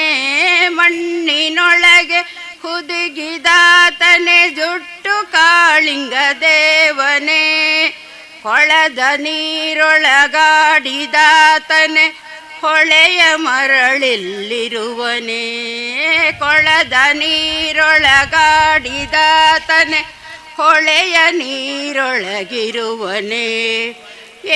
ಮಣ್ಣಿನೊಳಗೆ ಹುದುಗಿದಾತನೆ ಜುಟ್ಟು ಕಾಳಿಂಗ ದೇವನೇ ಕೊಳದ ನೀರೊಳಗಾಡಿದಾತನೆ ಹೊಳೆಯ ಮರಳಿಲ್ಲಿರುವನೇ ಕೊಳದ ನೀರೊಳಗಾಡಿದಾತನೆ ಹೊಳೆಯ ನೀರೊಳಗಿರುವನೇ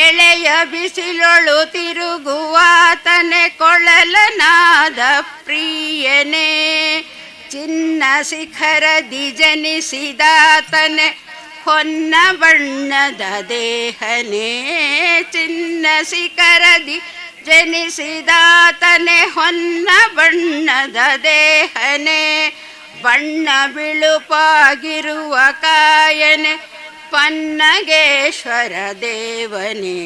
ಎಳೆಯ ಬಿಸಿಲೊಳು ತಿರುಗುವಾತನೆ ಕೊಳಲನಾದ ಪ್ರಿಯನೇ ಚಿನ್ನ ಶಿಖರದಿ ಜನಿಸಿದಾತನೆ ಹೊನ್ನ ಬಣ್ಣದ ದೇಹನೇ ಚಿನ್ನ ಶಿಖರದಿ ಜನಿಸಿದಾತನೆ ಹೊನ್ನ ಬಣ್ಣದ ದೇಹನೇ ಬಣ್ಣ ಬಿಳುಪಾಗಿರುವ ಕಾಯನೆ ಪನ್ನಗೇಶ್ವರ ದೇವನೇ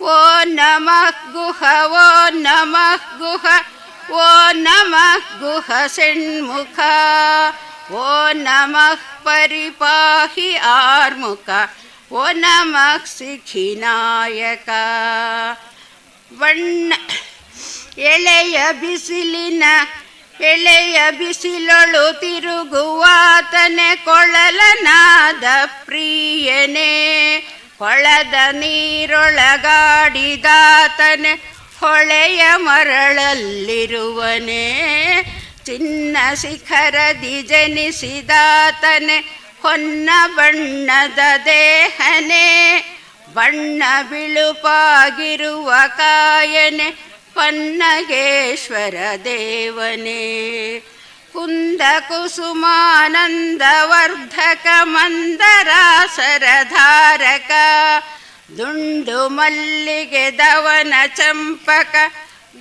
ಓ ನಮಃ ಗುಹ ಓ ನಮಃ ಗುಹ ಓ ನಮಃ ಗುಹ ಷಣ್ಮುಖ ಓ ನಮಃ ಪರಿಪಾಹಿ ಆರ್ಮುಖ ಓ ನಮಃ ಸಿಖಿನಾಯಕ ಬಣ್ಣ ಎಳೆಯ ಬಿಸಿಲೊಳು ತಿರುಗುವಾತನೆ ಕೊಳಲನಾದ ಪ್ರಿಯನೇ ಕೊಳದ ನೀರೊಳಗಾಡಿದಾತನೆ ಹೊಳೆಯ ಮರಳಲ್ಲಿರುವನೇ ಚಿನ್ನ ಶಿಖರದಿ ಜನಿಸಿದಾತನೆ ಹೊನ್ನ ಬಣ್ಣದ ದೇಹನೇ ಬಣ್ಣ ಬಿಳುಪಾಗಿರುವ ಕಾಯನೆ ಪನ್ನಗೇಶ್ವರ ದೇವನೇ ಕುಂದ ಕುಸುಮಾನಂದ ವರ್ಧಕ ಮಂದರಾಸರಧಾರಕ ದುಂಡು ಮಲ್ಲಿಗೆ ದವನ ಚಂಪಕ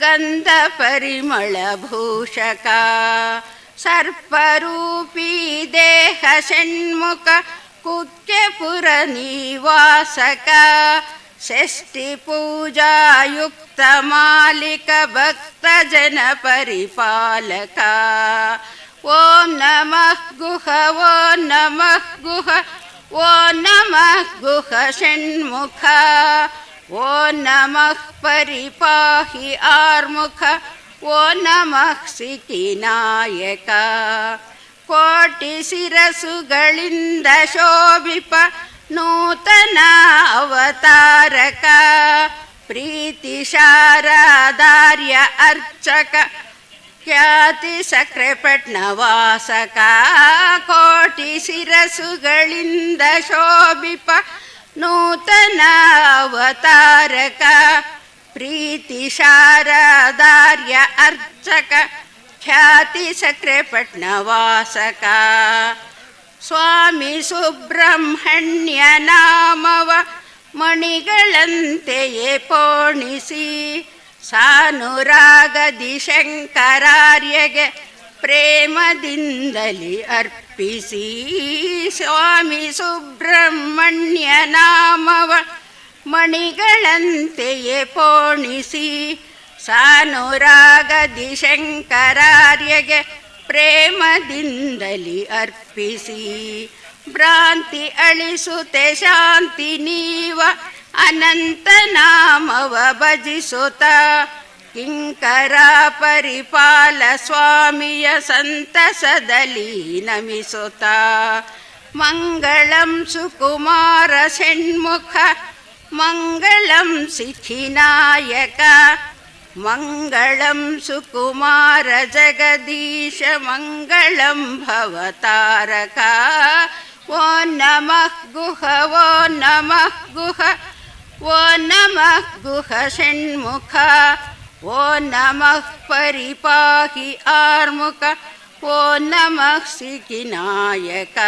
ಗಂಧ ಪರಿಮಳ ಭೂಷಕ ಸರ್ಪರೂಪಿ ದೇಹ ಷಣ್ಮುಖ ಕುಕ್ಕೆಪುರ ನಿವಾಸಕ ಷಷ್ಠಿ ಪೂಜಾಯುಕ್ತ ಮಾಲಿಕ ಭಕ್ತ ಜನ ಪರಿಪಾಲಕ ಓಂ ನಮಃ ಗುಹ ಓಂ ನಮಃ ಗುಹ ಓಂ ನಮಃ ಗುಹ ಷಣ್ಮುಖ ಓಂ ನಮಃ ಪರಿಪಾಹಿ ಆರ್ಮುಖ ಓಂ ನಮಃ ಸಿಖಿನಾಯಕ ಕೋಟಿ ಶಿರಸುಗಳಿಂದ ಶೋಭಿಪ ನೂತನ ಅವತಾರಕ ಪ್ರೀತಿ ಶಾರದಾರ್ಯ ಅರ್ಚಕ ಖ್ಯಾತಿ ಸಕ್ರೆಪಟ್ನ ವಾಸಕ ಕೋಟಿ ಶಿರಸುಗಳಿಂದ ಶೋಭಿಪ ನೂತನ ಅವತಾರಕ ಪ್ರೀತಿ ಶಾರದಾರ್ಯ ಅರ್ಚಕ ಖ್ಯಾತಿ ಸಕ್ರೆಪಟ್ನ ವಾಸಕ ಸ್ವಾಮಿ ಸುಬ್ರಹ್ಮಣ್ಯ ನಾಮವ ಮಣಿಗಳಂತೆಯೇ ಪೋಣಿಸಿ ಸಾನುರಾಗದಿ ಶಂಕರಾರ್ಯಗೆ ಪ್ರೇಮದಿಂದಲಿ ಅರ್ಪಿಸಿ ಸ್ವಾಮಿ ಸುಬ್ರಹ್ಮಣ್ಯ ನಾಮವ ಮಣಿಗಳಂತೆಯೇ ಪೋಣಿಸಿ ಸಾನುರಾಗದಿ ಶಂಕರಾರ್ಯಗೆ ಪ್ರೇಮದಿಂದಲಿ ಅರ್ಪಿಸಿ ಭ್ರಾಂತಿ ಅಳಿಸುತ್ತೆ ಶಾಂತಿ ನೀವ ಅನಂತ ನಾಮವ ಭಜಿಸುತ್ತ ಕಿಂಕರ ಪರಿಪಾಲ ಸ್ವಾಮಿಯ ಸಂತಸದಲ್ಲಿ ನಮಿಸುತ್ತ ಮಂಗಳಂ ಸುಕುಮಾರ ಷಣ್ಮುಖ ಮಂಗಳಂ ಸಿಖಿನಾಯಕ ಮಂಗಳಂ ಸುಕುಮಾರ ಜಗದೀಶ ಮಂಗಳಂ ಭವತಾರಕ ಓ ನಮಃ ಗುಹ ಓ ನಮಃ ಗುಹ ಓ ನಮಃ ಗುಹ ಷಣ್ಮುಖ ಓ ನಮಃ ಪರಿಪಾಹಿ ಆರ್ಮುಖ ಓ ನಮಃ ಸಿಖಿನಾಯಕ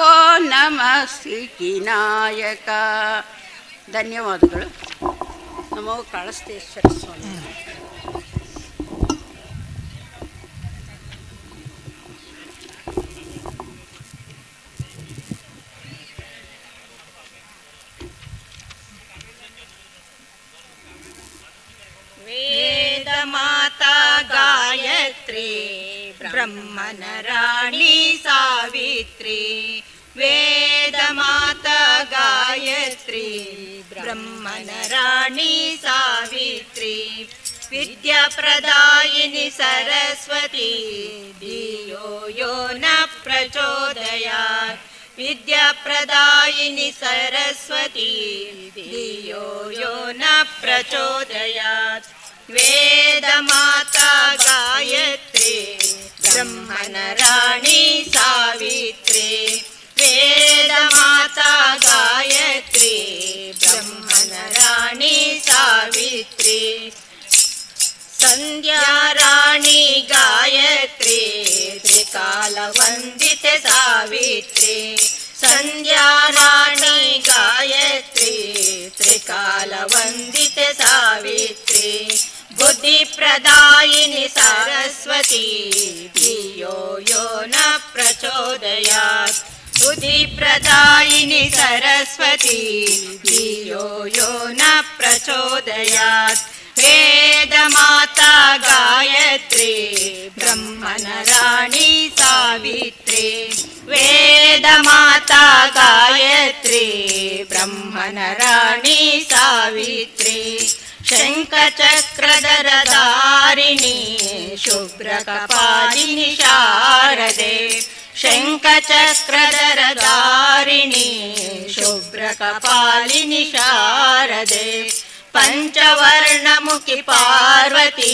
ಓ ನಮಃ ಸಿಖಿನಾಯಕ. ಧನ್ಯವಾದಗಳು. ನಮೋ ಕಾಳಸ್ತೇಶ್ವರ ಸ್ವಾಮಿ. ವೇದ ಮಾತಾ ಗಾಯತ್ರಿ ಬ್ರಹ್ಮನ ರಾಣಿ ಸಾವಿತ್ರಿ ವೇದ ಮಾತಾ ಗಾಯತ್ರಿ ಬ್ರಹ್ಮನ ರಾಣಿ ಸಾವಿತ್ರಿ ವಿದ್ಯಾ ಪ್ರದಾಯಿನಿ ಸರಸ್ವತಿ ಧಿಯೋ ಯೋ ನ ಪ್ರಚೋದಯಾತ್ ವಿದ್ಯಾ ಪ್ರದಾಯಿನಿ ಸರಸ್ವತಿ ಧಿಯೋ ಯೋ ನ ಪ್ರಚೋದಯಾತ್ ವೇದ ಮಾತಾ ಗಾಯತ್ರಿ ಬ್ರಹ್ಮನ ರಾಣಿ ಸಾವಿತ್ರಿ ವೇದ ಮಾತಾ ಗಾಯತ್ರಿ ಬ್ರಹ್ಮನ ರಾಣಿ ಸಾವಿತ್ರಿ ಸಂಧ್ಯಾ ರಾಣಿ ಗಾಯತ್ರಿ ತ್ರಿಕಾಲ ವಂದಿತೆ ಸಾವಿತ್ರಿ ಸಂಧ್ಯಾ ರಾಣಿ ಗಾಯತ್ರಿ ತ್ರಿಕಾಲ ವಂದಿತೆ ಸಾವಿತ್ರಿ ಬುದ್ಧಿ ಪ್ರದಾಯಿನಿ ಸರಸ್ವತಿ ಧಿಯೋ ಯೋ ನ ಪ್ರಚೋದಯಾತ್ ಬುದ್ಧಿ ಪ್ರದಾಯಿನಿ ಸರಸ್ವತಿ ಧಿಯೋ ಯೋ ನ ಪ್ರಚೋದಯಾತ್ ವೇದ ಮಾತಾ ಗಾಯತ್ರಿ ಬ್ರಹ್ಮನ ರಾಣಿ ಸಾವಿತ್ರಿ ವೇದ ಮಾತಾ ಗಾಯತ್ರಿ ಬ್ರಹ್ಮನ ರಾಣಿ ಸಾವಿತ್ರಿ ಶಂಖ ಚಕ್ರಧರ ಧಾರಿಣಿ ಶುಭ್ರ ಕಪಾಲಿನಿ ಶಾರದೆ ಶಂಖ ಚಕ್ರಧರ ಧಾರಿಣಿ ಶುಭ್ರ ಕಪಾಲಿನಿ ಶಾರದೆ ಪಂಚವರ್ಣಮುಖಿ ಪಾರ್ವತಿ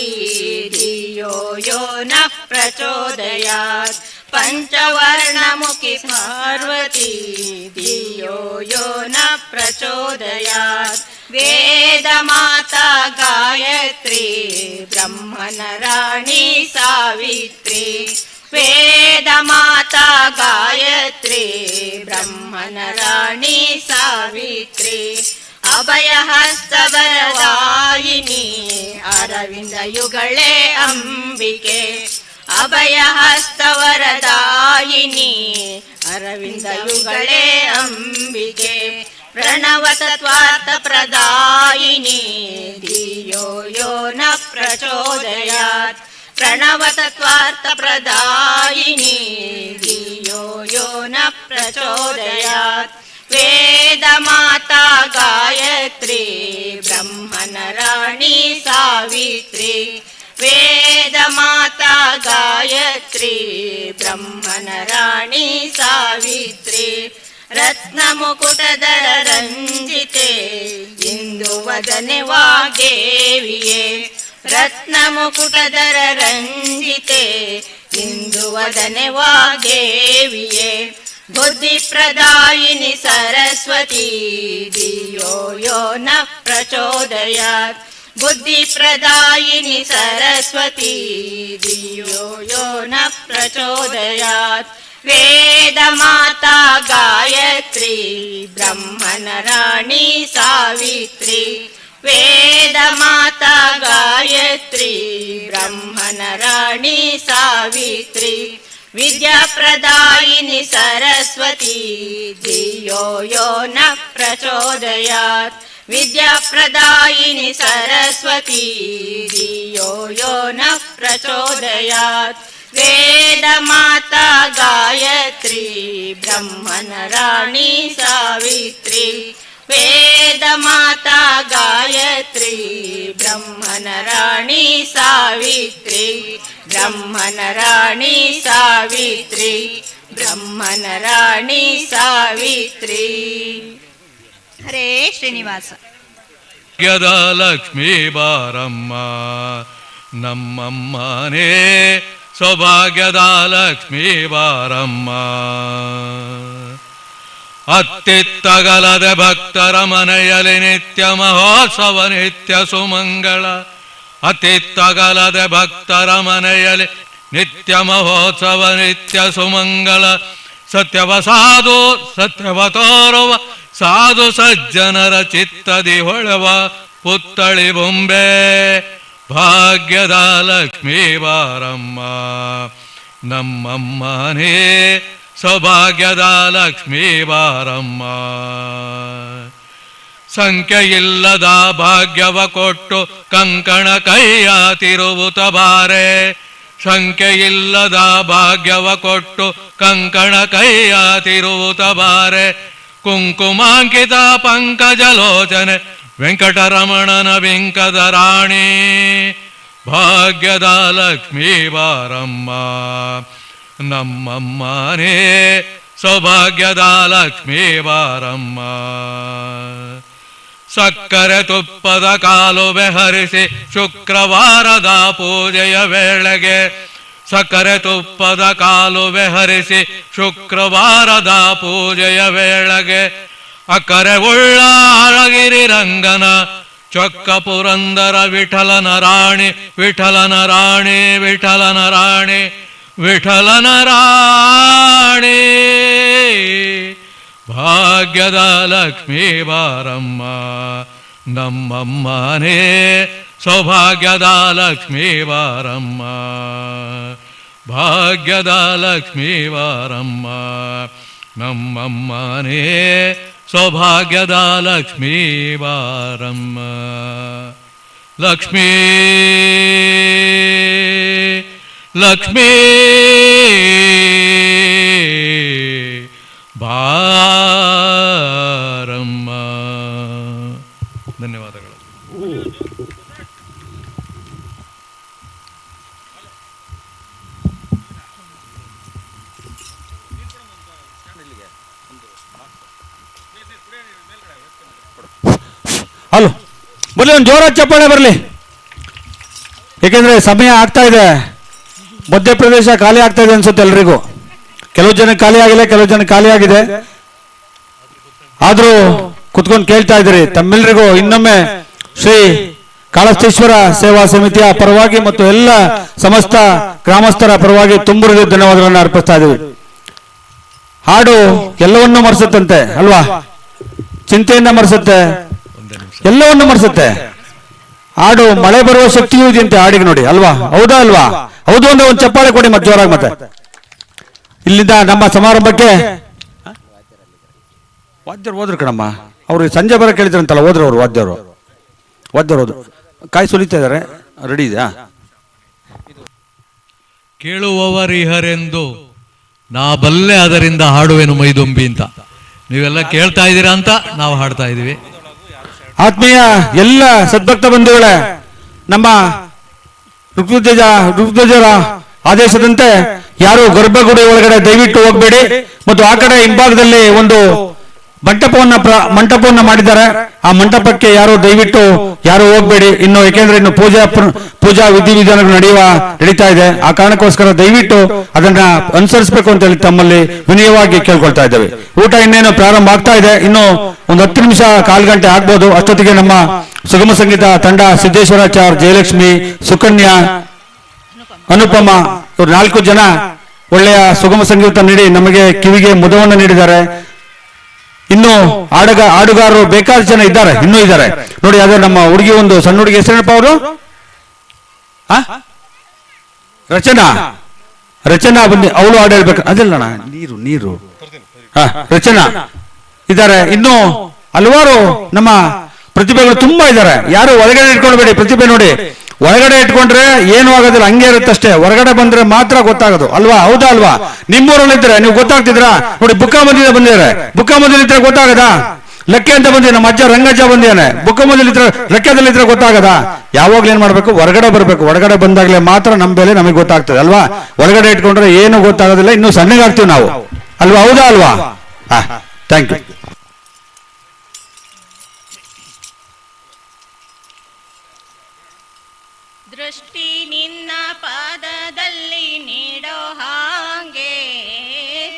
ಧಿಯೋ ಯೋ ನ ಪ್ರಚೋದಯಾತ್ ಪಂಚವರ್ಣಮುಖಿ ಪಾರ್ವತಿ ಧಿಯೋ ಯೋ ನ ಪ್ರಚೋದಯಾತ್ ವೇದ ಮಾತಾ ಗಾಯತ್ರಿ ಬ್ರಹ್ಮನ ರಾಣಿ ಸಾವಿತ್ರಿ ವೇದ ಮಾತಾ ಗಾಯತ್ರಿ ಬ್ರಹ್ಮನ ರಾಣಿ ಸಾವಿತ್ರಿ ಅಭಯಹಸ್ತವರದಾಯಿನಿ ಅರವಿಂದ ಯುಗಳೇ ಅಂಬಿಕೆ ಅಭಯಹಸ್ತವರದಾಯಿನಿ ಅರವಿಂದ ಯುಗಳೇ ಅಂಬಿಕೆ ಪ್ರಣವ ತತ್ವಾರ್ಥ ಪ್ರದಾಯಿನಿ ಧಿಯೋ ಯೋ ನ ಪ್ರಚೋದಯಾತ್ ಪ್ರಣವ ತತ್ವಾರ್ಥ ಪ್ರದಾಯಿನಿ ಧಿಯೋ ಯೋ ನ ಪ್ರಚೋದಯಾತ್ ವೇದ ಮಾತಾ ಗಾಯತ್ರಿ ಬ್ರಹ್ಮನ ರಾಣಿ ಸಾವಿತ್ರಿ ವೇದ ಮಾತಾ ಗಾಯತ್ರಿ ಬ್ರಹ್ಮನ ರಾಣಿ ಸಾವಿತ್ರಿ ರತ್ನ ಮುಕುಟದರ ರಂಜಿತೆ ಇಂದು ವದನೆ ವಾಗೇವಿಯೇ ರತ್ನ ಮುಕುಟದರ ರಂಜಿತೆ ಇಂದು ವದನೆ ವಾಗೇವಿಯೇ ಬುದ್ಧಿ ಪ್ರದಾಯಿನಿ ಸರಸ್ವತಿ ಧಿಯೋ ಯೋ ನ ಪ್ರಚೋದಯಾತ್ ಬುದ್ಧಿ ಪ್ರದಾಯಿನಿ ಸರಸ್ವತಿ ಧಿಯೋ ಯೋ ನ ಪ್ರಚೋದಯಾತ್ ವೇದ ಮಾತಾ ಗಾಯತ್ರಿ ಬ್ರಹ್ಮನ ರಾಣಿ ಸಾವಿತ್ರಿ ವೇದ ಮಾತಾ ಗಾಯತ್ರಿ ಬ್ರಹ್ಮನ ರಾಣಿ ಸಾವಿತ್ರಿ ವಿದ್ಯಾ ಪ್ರದಾಯಿನಿ ಸರಸ್ವತಿ ಧಿಯೋ ಯೋ ನ ಪ್ರಚೋದಯಾತ್ ವಿದ್ಯಾ ಪ್ರದಾಯಿನಿ ಸರಸ್ವತಿ ಧಿಯೋ ಯೋ ನ ಪ್ರಚೋದಯಾತ್ ವೇದ ಮಾತಾ ಗಾಯತ್ರಿ ಬ್ರಹ್ಮನ ರಾಣಿ ಸಾವಿತ್ರಿ ವೇದ ಮಾತಾ ಗಾಯತ್ರಿ ಬ್ರಹ್ಮನ ರಾಣಿ ಸಾವಿತ್ರಿ ಬ್ರಹ್ಮನ ರಾಣಿ ಸಾವಿತ್ರಿ ಬ್ರಹ್ಮನ ರಾಣಿ ಸಾವಿತ್ರಿ. ಹರೇ ಶ್ರೀನಿವಾಸ. ಯದ ಲಕ್ಷ್ಮೀ ಬಾರಮ್ಮ ನಮ್ಮಮ್ಮನೇ ಸೌಭಾಗ್ಯದ ಲಕ್ಷ್ಮೀ ಬಾರಮ್ಮ ಅತ್ತಿತ್ತಗಲದೆ ಭಕ್ತರ ಮನೆಯಲ್ಲಿ ನಿತ್ಯ ಮಹೋತ್ಸವ ನಿತ್ಯ ಸುಮಂಗಳ ಅತ್ತಿತ್ತಗಲದೆ ಭಕ್ತರ ಮನೆಯಲ್ಲಿ ನಿತ್ಯ ಮಹೋತ್ಸವ ನಿತ್ಯ ಸುಮಂಗಳ ಸತ್ಯವ ಸಾಧು ಸತ್ಯವ ತೋರುವ ಸಾಧು ಸಜ್ಜನರ ಚಿತ್ತದಿ ಹೊಳೆವ ಪುತ್ತಳಿ ಬೊಂಬೆ ಭಾಗ್ಯದ ಲಕ್ಷ್ಮೀ ಬಾರಮ್ಮ ನಮ್ಮಮ್ಮನೇ ಸೌಭಾಗ್ಯದ ಲಕ್ಷ್ಮೀ ಬಾರಮ್ಮ ಸಂಖ್ಯೆಯಿಲ್ಲದ ಭಾಗ್ಯವ ಕೊಟ್ಟು ಕಂಕಣ ಕೈಯ ತಿರುವುತ ಬಾರೆ ಸಂಖ್ಯೆಯಿಲ್ಲದ ಭಾಗ್ಯವ ಕೊಟ್ಟು ಕಂಕಣ ಕೈಯ ತಿರುವುತ ಬಾರೆ ಕುಂಕುಮಾಂಕಿತ ಪಂಕಜಲೋಚನೆ ವೆಂಕಟರಮಣನ ಬಿಂಕದ ರಾಣಿ ಭಾಗ್ಯದ ಲಕ್ಷ್ಮೀ ಬಾರಮ್ಮ ನಮ್ಮಮ್ಮನೇ ಸೌಭಾಗ್ಯದ ಲಕ್ಷ್ಮೀ ಬಾರಮ್ಮ ಸಕ್ಕರೆ ತುಪ್ಪದ ಕಾಲುವೆ ಹರಿಸಿ ಶುಕ್ರವಾರದ ಪೂಜೆಯ ವೇಳೆಗೆ ಸಕ್ಕರೆ ತುಪ್ಪದ ಕಾಲುವೆ ಹರಿಸಿ ಶುಕ್ರವಾರದ ಪೂಜೆಯ ವೇಳೆಗೆ ಅಕ್ಕರೆ ಉಳ್ಳ ಅಳಗಿರಿ ರಂಗನ ಚೊಕ್ಕ ಪುರಂದರ ವಿಠಲನ ರಾಣಿ ವಿಠಲನ ರಾಣಿ ವಿಠಲನ ರಾಣಿ ವಿಠಲನ ರಾಣಿ ಭಾಗ್ಯದ ಲಕ್ಷ್ಮೀ ಬಾರಮ್ಮ ನಮ್ಮಮ್ಮನೇ ಸೌಭಾಗ್ಯದ ಲಕ್ಷ್ಮೀ ಬಾರಮ್ಮ ಭಾಗ್ಯದ ಲಕ್ಷ್ಮೀ ಬಾರಮ್ಮ ನಮ್ಮಮ್ಮನೇ ಸೌಭಾಗ್ಯದ ಲಕ್ಷ್ಮೀ ಬಾರಮ್ಮ ಲಕ್ಷ್ಮೀ ಲಕ್ಷ್ಮೀ ಬಾರಮ್ಮ. ಧನ್ಯವಾದಗಳು. ಹಲೋ ಬರಲಿ, ಒಂದು ಜೋರಾದ ಚಪ್ಪಾಳೆ ಬರಲಿ. ಏಕೆಂದರೆ ಸಮಯ ಆಗ್ತಾ ಇದೆ, ಮಧ್ಯಪ್ರದೇಶ ಖಾಲಿ ಆಗ್ತಾ ಇದೆ ಅನ್ಸುತ್ತೆ ಎಲ್ರಿಗೂ. ಕೆಲವು ಜನ ಖಾಲಿ ಆಗಿಲ್ಲ, ಕೆಲವು ಜನ ಖಾಲಿ ಆಗಿದೆ. ಆದರೂ ಕುತ್ಕೊಂಡು ಕೇಳ್ತಾ ಇದ್ದೀರಿ. ತಮ್ಮೆಲ್ಲರಿಗೂ ಇನ್ನೊಮ್ಮೆ ಶ್ರೀ ಕಾಳಸ್ಥೇಶ್ವರ ಸೇವಾ ಸಮಿತಿಯ ಪರವಾಗಿ ಮತ್ತು ಎಲ್ಲ ಸಮಸ್ತ ಗ್ರಾಮಸ್ಥರ ಪರವಾಗಿ ತುಂಬ ಧನ್ಯವಾದಗಳನ್ನು ಅರ್ಪಿಸ್ತಾ ಇದ್ದೀವಿ. ಹಾಡು ಎಲ್ಲವನ್ನೂ ಮರೆಸುತ್ತಂತೆ ಅಲ್ವಾ? ಚಿಂತೆಯನ್ನ ಮರೆಸುತ್ತೆ, ಎಲ್ಲವನ್ನೂ ಮರೆಸುತ್ತೆ. ಹಾಡು ಮಳೆ ಬರುವ ಶಕ್ತಿಯೂ ಇದೆಯಂತೆ ಹಾಡಿಗೆ ನೋಡಿ ಅಲ್ವಾ? ಹೌದಾ ಅಲ್ವಾ? ಹೌದು ಅಂದ್ರೆ ಒಂದು ಚಪ್ಪಾಳೆ ಕೊಡಿ ಮತ್ತೆ ಜೋರಾಗಿ. ಮತ್ತೆ ಇಲ್ಲಿಂದ ನಮ್ಮ ಸಮಾರಂಭಕ್ಕೆ ವಾದ್ಯರು ಹೋದ್ರು ಕಣಮ್ಮ. ಅವ್ರು ಸಂಜೆ ಬರ ಕೇಳಿದ್ರಂತಲ್ಲ, ಹೋದ್ರು ಅವರು ವಾದ್ಯರು ಹೋದ್ರು. ಕಾಯಿ ಸುಲಿತಾ ಇದಾರೆ, ರೆಡಿ ಇದೆಯಾ? ಕೇಳುವವರಿಹರೆಂದು ನಾ ಬಲ್ಲೆ ಅದರಿಂದ ಹಾಡುವೆನು ಮೈದೊಂಬಿ ಅಂತ ನೀವೆಲ್ಲ ಕೇಳ್ತಾ ಇದ್ದೀರಾ ಅಂತ ನಾವು ಹಾಡ್ತಾ ಇದೀವಿ. ಆತ್ಮೀಯ ಎಲ್ಲ ಸದ್ಭಕ್ತ ಬಂಧುಗಳೇ, ನಮ್ಮ ಋತುಧ್ವಜರ ಆದೇಶದಂತೆ ಯಾರು ಗರ್ಭಗುಡಿ ಒಳಗಡೆ ದಯವಿಟ್ಟು ಹೋಗಬೇಡಿ. ಮತ್ತು ಆ ಕಡೆ ಹಿಂಭಾಗದಲ್ಲಿ ಒಂದು ಮಂಟಪವನ್ನ ಮಾಡಿದ್ದಾರೆ. ಆ ಮಂಟಪಕ್ಕೆ ಯಾರು ದಯವಿಟ್ಟು ಯಾರು ಹೋಗ್ಬೇಡಿ ಇನ್ನು, ಯಾಕೆಂದ್ರೆ ಇನ್ನು ಪೂಜಾ ವಿಧಿವಿಧಾನಗಳು ನಡೀತಾ ಇದೆ. ಆ ಕಾರಣಕ್ಕೋಸ್ಕರ ದಯವಿಟ್ಟು ಅದನ್ನ ಅನುಸರಿಸಬೇಕು ಅಂತ ಹೇಳಿ ತಮ್ಮಲ್ಲಿ ವಿನಯವಾಗಿ ಕೇಳ್ಕೊಳ್ತಾ ಇದ್ದೇವೆ. ಊಟ ಇನ್ನೇನು ಪ್ರಾರಂಭ ಆಗ್ತಾ ಇದೆ, ಇನ್ನು ಒಂದು 10 ನಿಮಿಷ 1/4 ಗಂಟೆ ಆಗ್ಬೋದು. ಅಷ್ಟೊತ್ತಿಗೆ ನಮ್ಮ ಸುಗಮ ಸಂಗೀತ ತಂಡ ಸಿದ್ದೇಶ್ವರಾಚಾರ್, ಜಯಲಕ್ಷ್ಮಿ, ಸುಕನ್ಯಾ, ಅನುಪಮ ಇವರು 4 ಜನ ಒಳ್ಳೆಯ ಸುಗಮ ಸಂಗೀತ ನೀಡಿ ನಮಗೆ ಕಿವಿಗೆ ಮುದವನ್ನು ನೀಡಿದ್ದಾರೆ. ಇನ್ನು ಹಾಡುಗಾರರು ಬೇಕಾದ ಜನ ಇದ್ದಾರೆ, ಇನ್ನೂ ಇದ್ದಾರೆ ನೋಡಿ. ಅದು ನಮ್ಮ ಹುಡುಗಿ, ಒಂದು ಸಣ್ಣ ಹುಡುಗಿ, ಹೆಸರೇನಪ್ಪ ಅವರು? ರಚನಾ ಬಂದು ಅವಳು ಹಾಡು ಹೇಳ್ಬೇಕು. ಅದಲ್ಲ ನೀರು ರಚನಾ ಇದ್ದಾರೆ. ಇನ್ನು ಹಲವಾರು ನಮ್ಮ ಪ್ರತಿಭೆಗಳು ತುಂಬಾ ಇದ್ದಾರೆ. ಯಾರು ಒಳಗಡೆ ಇಟ್ಕೊಳ್ಬೇಡಿ. ಪ್ರತಿಭೆ ನೋಡಿ, ಒಳಗಡೆ ಇಟ್ಕೊಂಡ್ರೆ ಏನು ಆಗೋದಿಲ್ಲ, ಹಂಗೆ ಇರುತ್ತಷ್ಟೇ. ಹೊರಗಡೆ ಬಂದ್ರೆ ಮಾತ್ರ ಗೊತ್ತಾಗೋದು ಅಲ್ವಾ? ಹೌದಾ ಅಲ್ವಾ? ನಿಮ್ಮೂರಲ್ಲಿ ಇದ್ರೆ ನೀವು ಗೊತ್ತಾಗ್ತಿದ್ರಾ? ನೋಡಿ, ಬುಕ್ಕಾಮಂದಿಯಿಂದ ಬಂದಿದ್ದಾರೆ. ಬುಕ್ಕಾಮಂದಿಲಿ ಇದ್ರೆ ಗೊತ್ತಾಗದಾ? ಲೆಕ್ಕೆ ಅಂತ ಬಂದಿದೆ, ನಮ್ಮ ಅಜ್ಜ ರಂಗಜ್ಜ ಬಂದಿದ್ದಾನೆ. ಬುಕ್ಕಾಮಂದಿಲಿ ಇದ್ರೆ, ಲೆಕ್ಕದಲ್ಲಿ ಇದ್ರೆ ಗೊತ್ತಾಗದಾ? ಯಾವಾಗ್ಲೂ ಏನ್ ಮಾಡ್ಬೇಕು? ಹೊರಗಡೆ ಬರ್ಬೇಕು. ಹೊರಗಡೆ ಬಂದಾಗ್ಲೇ ಮಾತ್ರ ನಮ್ಮ ಬೆಲೆ ನಮಗೆ ಗೊತ್ತಾಗ್ತದೆ ಅಲ್ವಾ? ಒಳಗಡೆ ಇಟ್ಕೊಂಡ್ರೆ ಏನು ಗೊತ್ತಾಗೋದಿಲ್ಲ, ಇನ್ನು ಸಣ್ಣಗಾಗ್ತೀವಿ ನಾವು ಅಲ್ವಾ? ಹೌದಾ ಅಲ್ವಾ? Thank you. ದೃಷ್ಟಿ ನಿನ್ನ ಪಾದದಲ್ಲಿ ನೀಡೋ ಹಾಗೆ,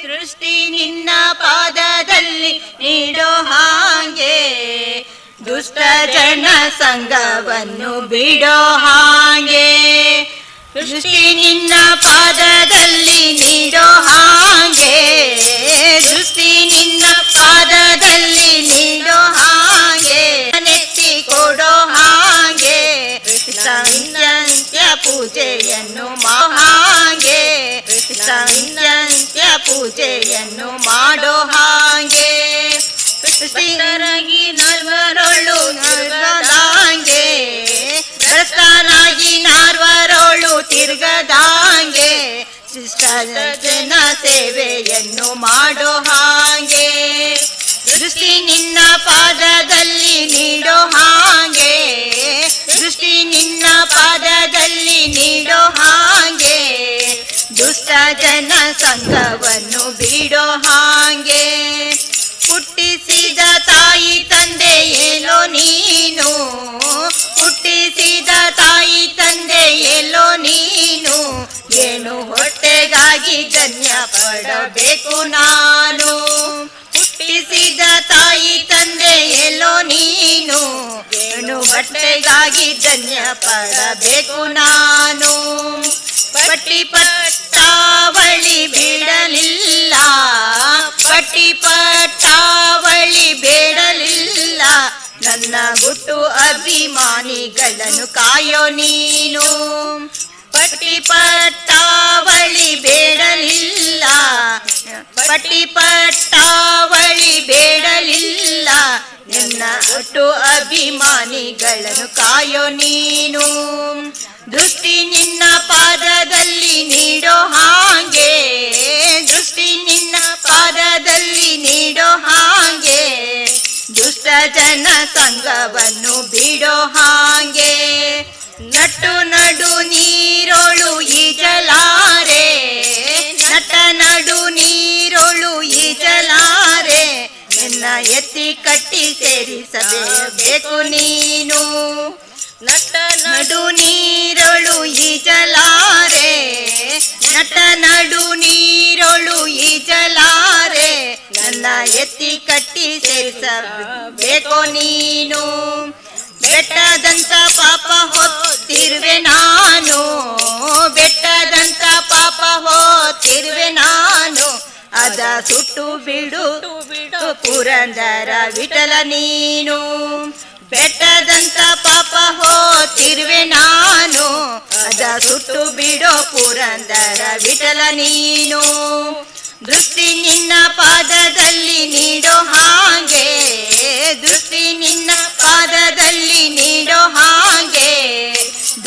ದೃಷ್ಟಿ ನಿನ್ನ ಪಾದದಲ್ಲಿ ನೀಡೋ ಹಾಗೆ, ದುಷ್ಟ ಜನ ಸಂಗವನ್ನು ಬಿಡೋ ಹಾಗೆ, ದೃಷ್ಟಿ ನಿನ್ನ ಪಾದದಲ್ಲಿ ನೀಡೋ ಹಾಗೆ, ದೃಷ್ಟಿ ನಿನ್ನ ಪಾದದಲ್ಲಿ ನೀಡೋ ಹಾಗೆ, ನೆತ್ತಿ ಕೊಡೋ ಹಾಗೆ, ನಿತ್ಯ ಪೂಜೆಯನ್ನು ಹಾಗೆ, ನಿತ್ಯ ಪೂಜೆಯನ್ನು ಮಾಡೋ ಹಾಗೆ, ಕೃಷ್ಣರಾಗಿ ನಾಲ್ವರೊಳು ತಿರುಗದಾಂಗೆ, ಭ್ರಷ್ಟನಾಗಿ ನಾಲ್ವರೊಳು ತಿರುಗದಾಂಗೆ, ಶಿಷ್ಟ ಜನ ಸೇವೆಯನ್ನು ಮಾಡೋ ಹಾಗೆ, ದೃಷ್ಟಿ ನಿನ್ನ ಪಾದದಲ್ಲಿ ನೀಡೋ ಹಾಗೆ, ದೃಷ್ಟಿ ನಿನ್ನ ಪಾದದಲ್ಲಿ ನೀಡೋ ಹಾಗೆ, ದುಷ್ಟ ಜನ ಸಂಘವನ್ನು ಬಿಡೋ ಹಾಗೆ, ಹುಟ್ಟಿಸಿದ ತಾಯಿ ತಂದೆ ಎಲ್ಲೋ ನೀನು, ಹುಟ್ಟಿಸಿದ ತಾಯಿ ತಂದೆ ಎಲ್ಲೋ ನೀನು, ಏನು ಹೊಟ್ಟೆಗಾಗಿ ಧನ್ಯ ಪಡಬೇಕು ನಾನು, ಹುಟ್ಟಿಸಿದ ತಾಯಿ ತಂದೆ ಎಲ್ಲೋ ನೀನು, ಏನು ಬಟ್ಟೆಗಾಗಿ ಧನ್ಯ ಪಡಬೇಕು ನಾನು, ಪಟ್ಟಿ ಪಟ್ಟಾವಳಿ ಬೇಡಲಿಲ್ಲ, ಪಟ್ಟಿ ಪಟ್ಟಾವಳಿ ಬೇಡಲಿಲ್ಲ, ನನ್ನ ಗುಟ್ಟು ಅಭಿಮಾನಿಗಳನ್ನು ಕಾಯೋ ನೀನು, ಪಟ್ಟಿ ಪಟ್ಟಾವಳಿ ಬೇಡಲಿಲ್ಲ, ಪಟ್ಟಿ ಪಟ್ಟಾವಳಿ ಬೇಡಲಿಲ್ಲ, ನನ್ನ ಒಟ್ಟು ಅಭಿಮಾನಿಗಳನ್ನು ಕಾಯೋ ನೀನು, ದೃಷ್ಟಿ ನಿನ್ನ ಪಾದದಲ್ಲಿ ನೀಡೋ ಹಾಗೆ, ದೃಷ್ಟಿ ನಿನ್ನ ಪಾದದಲ್ಲಿ ನೀಡೋ ಹಾಗೆ, ದುಷ್ಟ ಜನ ಸಂಘವನ್ನು ಬಿಡೋ ಹಾಗೆ, ನಟ್ಟು ನಡು ನೀರೊಳು ಈಜಲಾರೆ, ನಟ ನಡು ನೀರೊಳು ಈಜಲಾರೆ, ನಿನ್ನ ಎತ್ತಿ ಕಟ್ಟಿ ಸೇರಿಸಬೇಕು ನೀನು, ನಟ ನಡು ನೀರೊಳು ಈಜಲಾರೆ, ನಟ ನಡು ನೀರೊಳು ಈಜಲಾರೆ, ನನ್ನ ಎತ್ತಿ ಕಟ್ಟಿ ಸೇರಿಸಬೇಕು ನೀನು, ಬೆಟ್ಟದಂತ ಪಾಪ ಹೊತ್ತಿರುವೆ ನಾನು, ಬೆಟ್ಟದಂತ ಪಾಪ ಹೊತ್ತಿರುವೆ ನಾನು, ಅದ ಸುಟ್ಟು ಬಿಡು ಪುರಂದರ ವಿಠಲ ನೀನು, ಬೆಟ್ಟದಂತ ಪಾಪ ಹೋತಿರುವೆ ನಾನು, ಅದ ಸುಟ್ಟು ಬಿಡೋ ಪುರಂದರ ವಿಠಲ ನೀನು, ದೃಷ್ಟಿ ನಿನ್ನ ಪಾದದಲ್ಲಿ ನೀಡೋ ಹಾಗೆ, ದೃಷ್ಟಿ ನಿನ್ನ ಪಾದದಲ್ಲಿ ನೀಡೋ ಹಾಗೆ,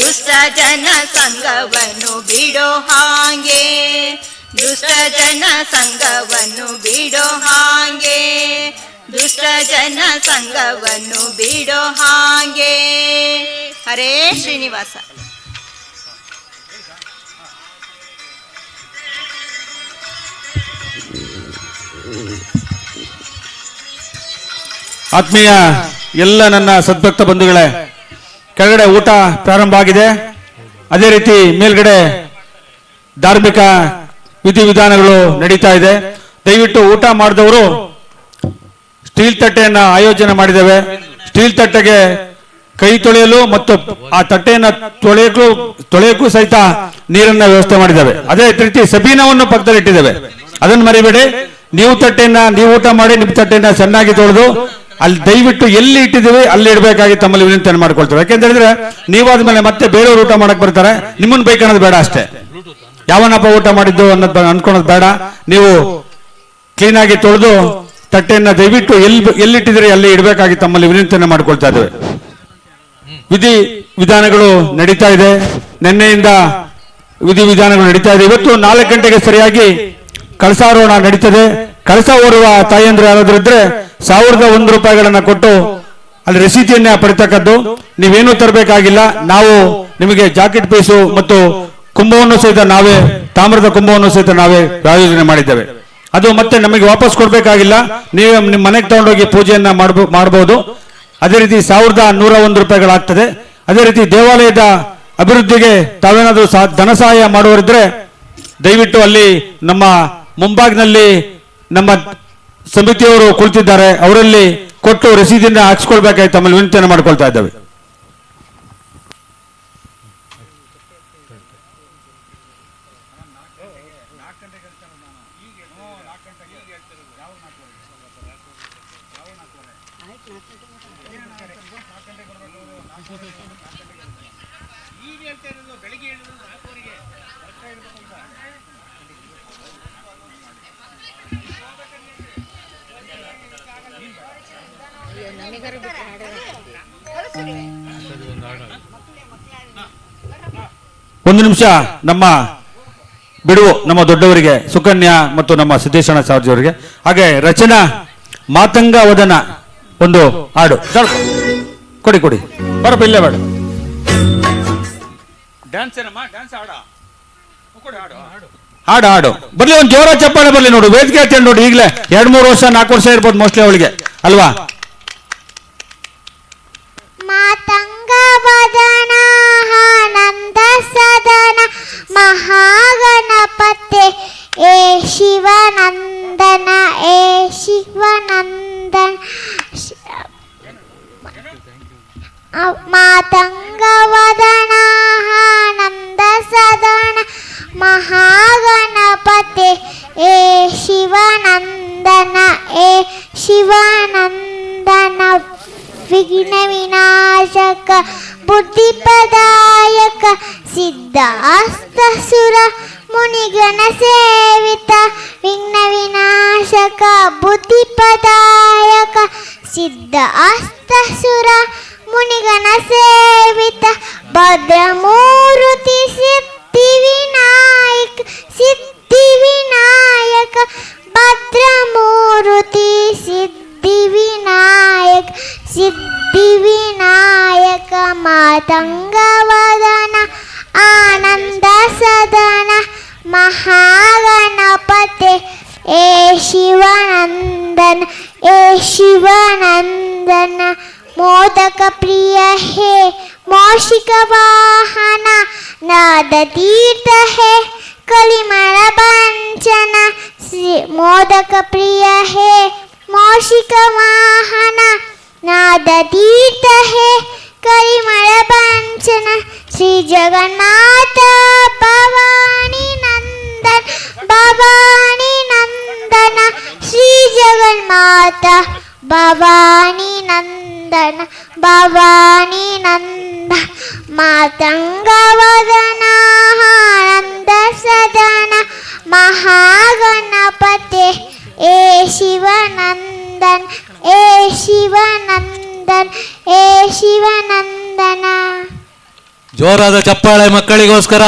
ದುಷ್ಟ ಜನ ಸಂಘವನ್ನು ಬಿಡೋ ಹಾಗೆ, ದುಷ್ಟ ಜನ ಸಂಘವನ್ನು ಬಿಡೋ ಹಾಗೆ, ದುಷ್ಟ ಜನ ಸಂಘವನ್ನು ಬಿಡೋ ಹಾಗೆ. ಹರೇ ಶ್ರೀನಿವಾಸ. ಆತ್ಮೀಯ ಎಲ್ಲ ನನ್ನ ಸದ್ಭಕ್ತ ಬಂಧುಗಳೇ, ಕೆಳಗಡೆ ಊಟ ಪ್ರಾರಂಭ ಆಗಿದೆ. ಅದೇ ರೀತಿ ಮೇಲ್ಗಡೆ ಧಾರ್ಮಿಕ ವಿಧಿವಿಧಾನಗಳು ನಡೀತಾ ಇದೆ. ದಯವಿಟ್ಟು ಊಟ ಮಾಡಿದವರು ಸ್ಟೀಲ್ ತಟ್ಟೆಯನ್ನ ಆಯೋಜನೆ ಮಾಡಿದ್ದೇವೆ. ಸ್ಟೀಲ್ ತಟ್ಟೆಗೆ ಕೈ ತೊಳೆಯಲು ಮತ್ತು ಆ ತಟ್ಟೆಯನ್ನು ತೊಳೆಯಕ್ಕೂ ಸಹಿತ ನೀರನ್ನ ವ್ಯವಸ್ಥೆ ಮಾಡಿದ್ದೇವೆ. ಅದೇ ರೀತಿ ಸಬೀನವನ್ನು ಪಕ್ಕದಲ್ಲಿ ಇಟ್ಟಿದ್ದೇವೆ, ಅದನ್ನು ಮರಿಬೇಡಿ. ನೀವು ತಟ್ಟೆಯನ್ನ ನೀವು ಊಟ ಮಾಡಿ ನಿಮ್ಮ ತಟ್ಟೆಯನ್ನ ಚೆನ್ನಾಗಿ ತೊಳೆದು ಅಲ್ಲಿ ದಯವಿಟ್ಟು ಎಲ್ಲಿ ಇಟ್ಟಿದ್ದೀವಿ ಅಲ್ಲಿ ಇಡಬೇಕಾಗಿ ತಮ್ಮಲ್ಲಿ ವಿನಂತಿಯನ್ನು ಮಾಡ್ಕೊಳ್ತೇವೆ. ಯಾಕೆಂದ್ರೆ ನೀವಾದ್ಮೇಲೆ ಮತ್ತೆ ಬೇರೆಯವರು ಊಟ ಮಾಡಕ್ ಬರ್ತಾರೆ, ನಿಮ್ಮನ್ನು ಬೈಕೊಳ್ಳೋದು ಬೇಡ ಅಷ್ಟೇ. ಯಾವನಪ್ಪ ಊಟ ಮಾಡಿದ್ದು ಅನ್ನೋದು ಅನ್ಕೊಳೋದು ಬೇಡ. ನೀವು ಕ್ಲೀನ್ ಆಗಿ ತೊಳೆದು ತಟ್ಟೆಯನ್ನ ದಯವಿಟ್ಟು ಎಲ್ಲಿಟ್ಟಿದ್ರೆ ಅಲ್ಲಿ ಇಡಬೇಕಾಗಿ ತಮ್ಮಲ್ಲಿ ವಿನಂತಿಯನ್ನು ಮಾಡ್ಕೊಳ್ತಾ ಇದ್ದೇವೆ. ವಿಧಿ ವಿಧಾನಗಳು ನಡೀತಾ ಇದೆ. ನಿನ್ನೆಯಿಂದ ವಿಧಿ ವಿಧಾನಗಳು ನಡೀತಾ ಇದೆ. ಇವತ್ತು 4 ಗಂಟೆಗೆ ಸರಿಯಾಗಿ ಕಳಸಾರೋಹಣ ನಡೀತದೆ. ಕಳಸ ಓರುವ ತಾಯಂದ್ರೆ ಯಾರಾದ್ರೂ ಇದ್ರೆ 1001 ರೂಪಾಯಿಗಳನ್ನ ಕೊಟ್ಟು ಅಲ್ಲಿ ರಸೀದಿಯನ್ನ ಪಡಿತಕ್ಕದ್ದು. ನೀವೇನು ತರಬೇಕಾಗಿಲ್ಲ. ನಾವು ನಿಮಗೆ ಜಾಕೆಟ್ ಪೀಸು ಮತ್ತು ಕುಂಭವನ್ನು ಸಹಿತ ನಾವೇ, ತಾಮ್ರದ ಕುಂಭವನ್ನು ಸಹಿತ ನಾವೇ ಆಯೋಜನೆ ಮಾಡಿದ್ದೇವೆ. ಅದು ಮತ್ತೆ ನಮಗೆ ವಾಪಸ್ ಕೊಡ್ಬೇಕಾಗಿಲ್ಲ, ನೀವೇ ನಿಮ್ಮ ಮನೆಗೆ ತಗೊಂಡೋಗಿ ಪೂಜೆಯನ್ನ ಮಾಡಬಹುದು. ಅದೇ ರೀತಿ 1101 ರೂಪಾಯಿಗಳಾಗ್ತದೆ. ಅದೇ ರೀತಿ ದೇವಾಲಯದ ಅಭಿವೃದ್ಧಿಗೆ ತಾವೇನಾದ್ರೂ ಧನ ಸಹಾಯ ಮಾಡುವರಿದ್ರೆ ದಯವಿಟ್ಟು ಅಲ್ಲಿ ನಮ್ಮ ಮುಂಭಾಗದಲ್ಲಿ ನಮ್ಮ ಸಮಿತಿಯವರು ಕುಳಿತಿದ್ದಾರೆ, ಅವರಲ್ಲಿ ಕೊಟ್ಟು ರಸೀದಿಯಿಂದ ಹಾಕ್ಸ್ಕೊಳ್ಬೇಕಾಗಿ ತಮ್ಮಲ್ಲಿ ವಿನಂತಿಯನ್ನು ಮಾಡ್ಕೊಳ್ತಾ ಇದ್ದೇವೆ. ಒಂದು ನಿಮಿಷ ನಮ್ಮ ಬಿಡುವು ನಮ್ಮ ದೊಡ್ಡವರಿಗೆ ಸುಕನ್ಯಾ ಮತ್ತು ನಮ್ಮ ಸಿದ್ದೇಶಣ್ಣ ಸಾರ್ಜಿ ಅವರಿಗೆ. ಹಾಗೆ ರಚನಾ ಮಾತಂಗ ವದನ ಒಂದು ಹಾಡು ಕೊಡಿ ಕೊಡಿ ಬರಪ್ಪ, ಇಲ್ಲೇ ಬೇಡ. ಹಾಡು ಹಾಡು ಬರ್ಲಿ, ಒಂದು ಜೋರ ಚಪ್ಪಾಳೆ ಬರ್ಲಿ. ನೋಡು ವೇದಿಕೆ ಹತ್ಕೊಂಡು ನೋಡಿ, ಈಗಲೇ 2-3 ವರ್ಷ 4 ವರ್ಷ ಇರ್ಬೋದು ಮೋಸ್ಟ್ಲಿ ಅವಳಿಗೆ ಅಲ್ವಾ. ಮಾತಂಗವದನ ಆನಂದ ಸದನ ಮಹಾಗಣಪತೆ ಏ ಶಿವನಂದನ ಏ ಶಿವನಂದನ. ಮಾತಂಗವದನ ಆನಂದ ಸದನ ಮಹಾಗಣಪತೆ ಏ ಶಿವನಂದನ ಏ ಶಿವನಂದನ. ವಿಘ್ನ ವಿನಾಶಕ ಬುದ್ಧಿಪದಾಯಕ ಸಿದ್ಧಾಸ್ತಸುರ ಮುನಿಗಣ ಸೇವಿತ. ವಿಘ್ನ ವಿನಾಶಕ ಬುದ್ಧಿಪದಾಯಕ ಸಿದ್ಧಾಸ್ತಸುರ ಮುನಿಗಣ ಸೇವಿತ. ಭದ್ರಮೂರ್ತಿ ಸಿದ್ಧಿ ವಿನಾಯಕ ಸಿದ್ಧಿ ವಿನಾಯಕ. ಭದ್ರಮೂರ್ತಿ ಸಿದ್ಧಿ ವಿನಾಯಕ ಸಿದ್ಧಿ ವಿನಾಯಕ. ಮಾತಂಗವದನ ಆನಂದ ಸದನ ಮಹಾಗಣಪತೆ ಏ ಶಿವನಂದನ ಏ ಶಿವನಂದನ. ಮೋದಕ ಪ್ರಿಯ ಹೇ ಮೌಷಿಕ ವಾಹನ ನಾದ ತೀರ್ಥ ಹೇ ಕಲಿಮಲ ಬಂಚನ. ಮೋದಕ ಪ್ರಿಯ ಹೇ ಮೌಷಿಕ ವಾಹನ ನಾದ ತೀರ್ಥ ಹೇ ಕಲಿಮಲ ಬಂಚನ. ಶ್ರೀ ಜಗನ್ನಾಥ ಭವಾನಿ ನಂದನ ಭವಾನಿ ನಂದನ. ಶ್ರೀ ಜಗನ್ಮಾತ ಭವಾನಿ ನಂದನ ಭವಾನಿ ನಂದನ. ಮಾತಂಗವದನ ಆನಂದ ಸದನ ಮಹಾಗಣಪತೆ ಏ ಶಿವನಂದನ ಏ ಶಿವನಂದನ ಏ ಶಿವನಂದನ. ಜೋರಾದ ಚಪ್ಪಾಳೆ ಮಕ್ಕಳಿಗೋಸ್ಕರ.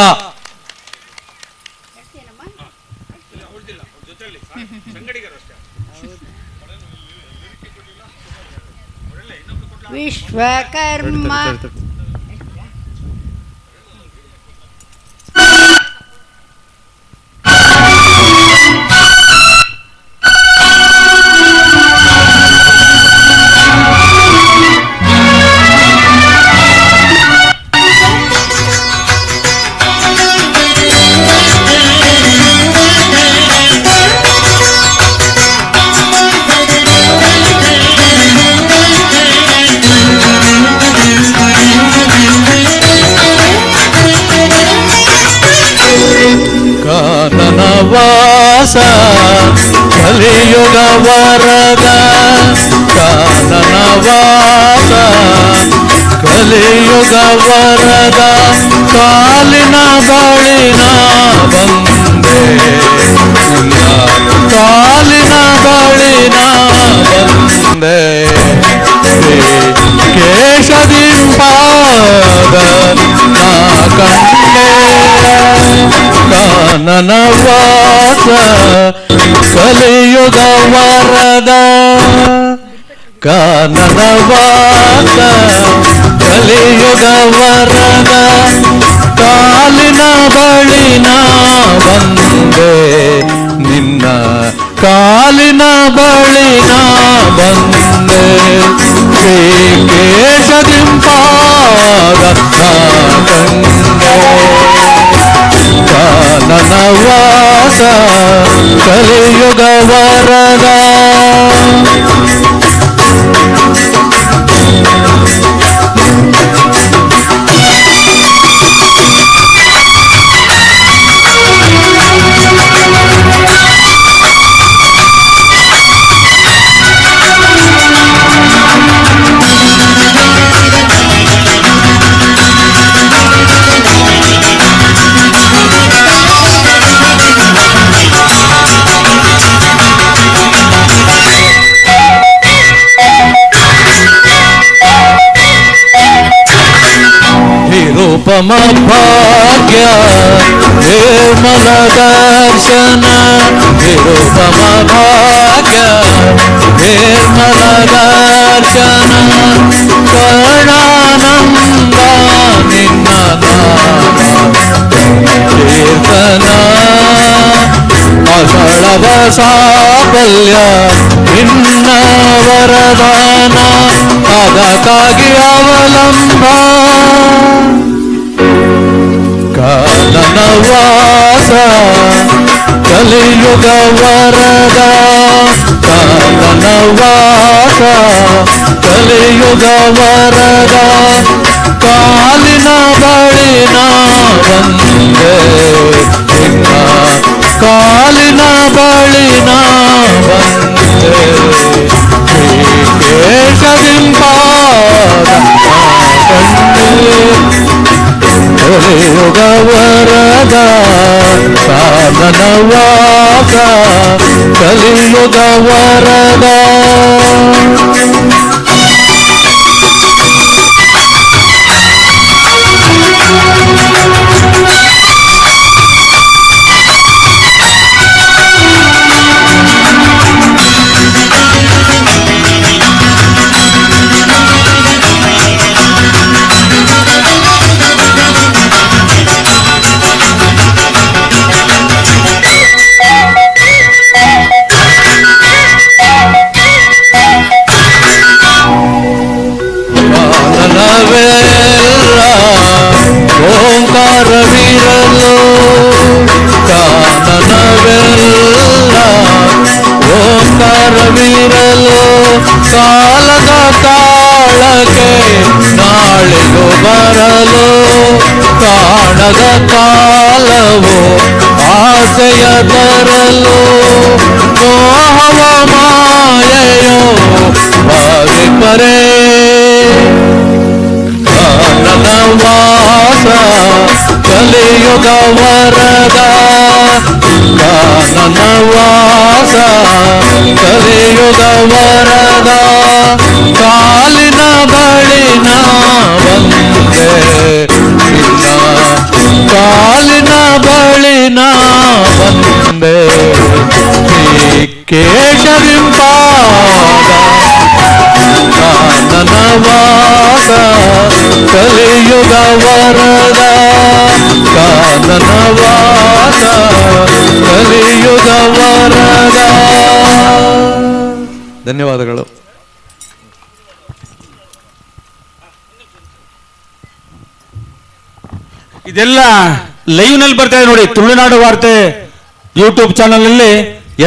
ವಿಶ್ವಕರ್ಮ ಕಲಿಯುಗ ವರದ ಕಾನನ ವಾಸ ಕಲಿಯುಗ ವರದ ಕಾಲಿನ ಬಳಿನ ಬಂದೆ ಕಾಲಿನ ಬಳಿನ ಬಂದೆ ಕೇಶದಿಂಪಾದ ನಾ ಕಂಡೆ ಕಾನನ ವಾಸ ಕಲಿಯುಗ ವರದ ಕಾನನ ವಾಸ ಕಲಿಯುಗ ವರದ ಕಾಲಿನ ಬಳಿನ ಬಂದೆ ನಿನ್ನ ಕಾಲಿನ ಬಳಿನ ಬಂದೆ ಕೇಶದಿಂಪಾದ ನಾ ಕಂಡೆ ಕಾನನ ವಾಸ ಕಲಿಯುಗ ವರದ ನಿರುಪಮ ಭಾಗ್ಯ ನಿರ್ಮಲ ದರ್ಶನ ನಿರುಪಮ ಭಾಗ್ಯ ನಿರ್ಮಲ ದರ್ಶನ ಕರ್ಣಾನಂದ ನಿನ್ನ ಕೀರ್ತನ ಅಸಳವ ಸಾಫಲ್ಯ ನಿನ್ನ ವರದಾನ ಅದಕ್ಕಾಗಿ ಅವಲಂಬ ಕಾನನ ವಾಸ ಕಲಿಯುಗ ವರದ ಕಾನನ ವಾಸ ಕಲಿಯುಗ ವರದ ಕಾಲಿನ ಬಳಿನ ಬಂದೆ ನಿನ್ನ ಕಾಲಿನ ಬಳಿನ ಬಂದೆ ಕೇಶದಿಂಪಾದ ಕಂಡೆ ಕಲಿಯುಗ ವರದ ಕಾನನ ವಾಸ ಕಲಿಯುಗ ವರದ ಓಂಕಾರವಿರಲು ಕಾನನವೆಲ್ಲ ಓಂಕಾರವಿರಲು ಕಾಲದ ಕಾಳಕ್ಕೆ ನಾಳೆಗೂ ಬರಲು ಕಾಣದ ಕಾಲವು ಆಸೆಯ ತರಲು ಮೋಹವ ಮಾಯೆಯೋ ಬಾಗಿಪರೇ ಕಾನನ ವಾಸ ಕಲಿಯುಗ ವರದ ಕಾನನ ವಾಸ ಕಲಿಯುಗ ವರದ ಕಾಲಿನ ಬಳಿನ ಬಂದೆ ನಿನ್ನ ಕಾಲಿನ ಬಳಿನ ಬಂದೆ ಕೇಶರಿಂಪಾದ ಕಾನನ ವಾಸ ಕಲಿಯುಗ ವರದ ಕಾನನ ವಾಸ ಕಲಿಯುಗ ವರದ ಧನ್ಯವಾದಗಳು. ಇದೆಲ್ಲ ಲೈವ್ ನಲ್ಲಿ ಬರ್ತಾ ಇದೆ ನೋಡಿ. ತುಳುನಾಡು ವಾರ್ತೆ ಯೂಟ್ಯೂಬ್ ಚಾನಲ್ ನಲ್ಲಿ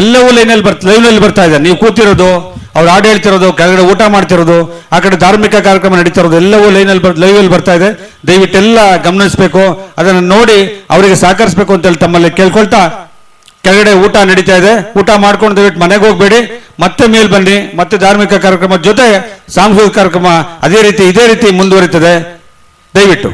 ಎಲ್ಲವೂ ಲೈವ್ ನಲ್ಲಿ ಬರ್ತಾ ಇದೆ. ನೀವು ಕೂತಿರೋದು, ಅವ್ರು ಹಾಡು ಹೇಳ್ತಿರೋದು, ಕೆಳಗಡೆ ಊಟ ಮಾಡ್ತಿರೋದು, ಆ ಕಡೆ ಧಾರ್ಮಿಕ ಕಾರ್ಯಕ್ರಮ ನಡೀತಿರೋದು ಎಲ್ಲವೂ ಲೈವ್ ಅಲ್ಲಿ ಬರ್ತಾ ಇದೆ. ದಯವಿಟ್ಟೆಲ್ಲ ಗಮನಿಸಬೇಕು, ಅದನ್ನು ನೋಡಿ ಅವರಿಗೆ ಸಹಕರಿಸಬೇಕು ಅಂತ ಹೇಳಿ ತಮ್ಮಲ್ಲಿ ಕೇಳ್ಕೊಳ್ತಾ ಕೆಳಗಡೆ ಊಟ ನಡೀತಾ ಇದೆ. ಊಟ ಮಾಡ್ಕೊಂಡು ದಯವಿಟ್ಟು ಮನೆಗೆ ಹೋಗ್ಬೇಡಿ, ಮತ್ತೆ ಮೇಲ್ ಬನ್ನಿ. ಮತ್ತೆ ಧಾರ್ಮಿಕ ಕಾರ್ಯಕ್ರಮದ ಜೊತೆ ಸಾಂಸ್ಕೃತಿಕ ಕಾರ್ಯಕ್ರಮ ಇದೇ ರೀತಿ ಮುಂದುವರಿತದೆ. ದಯವಿಟ್ಟು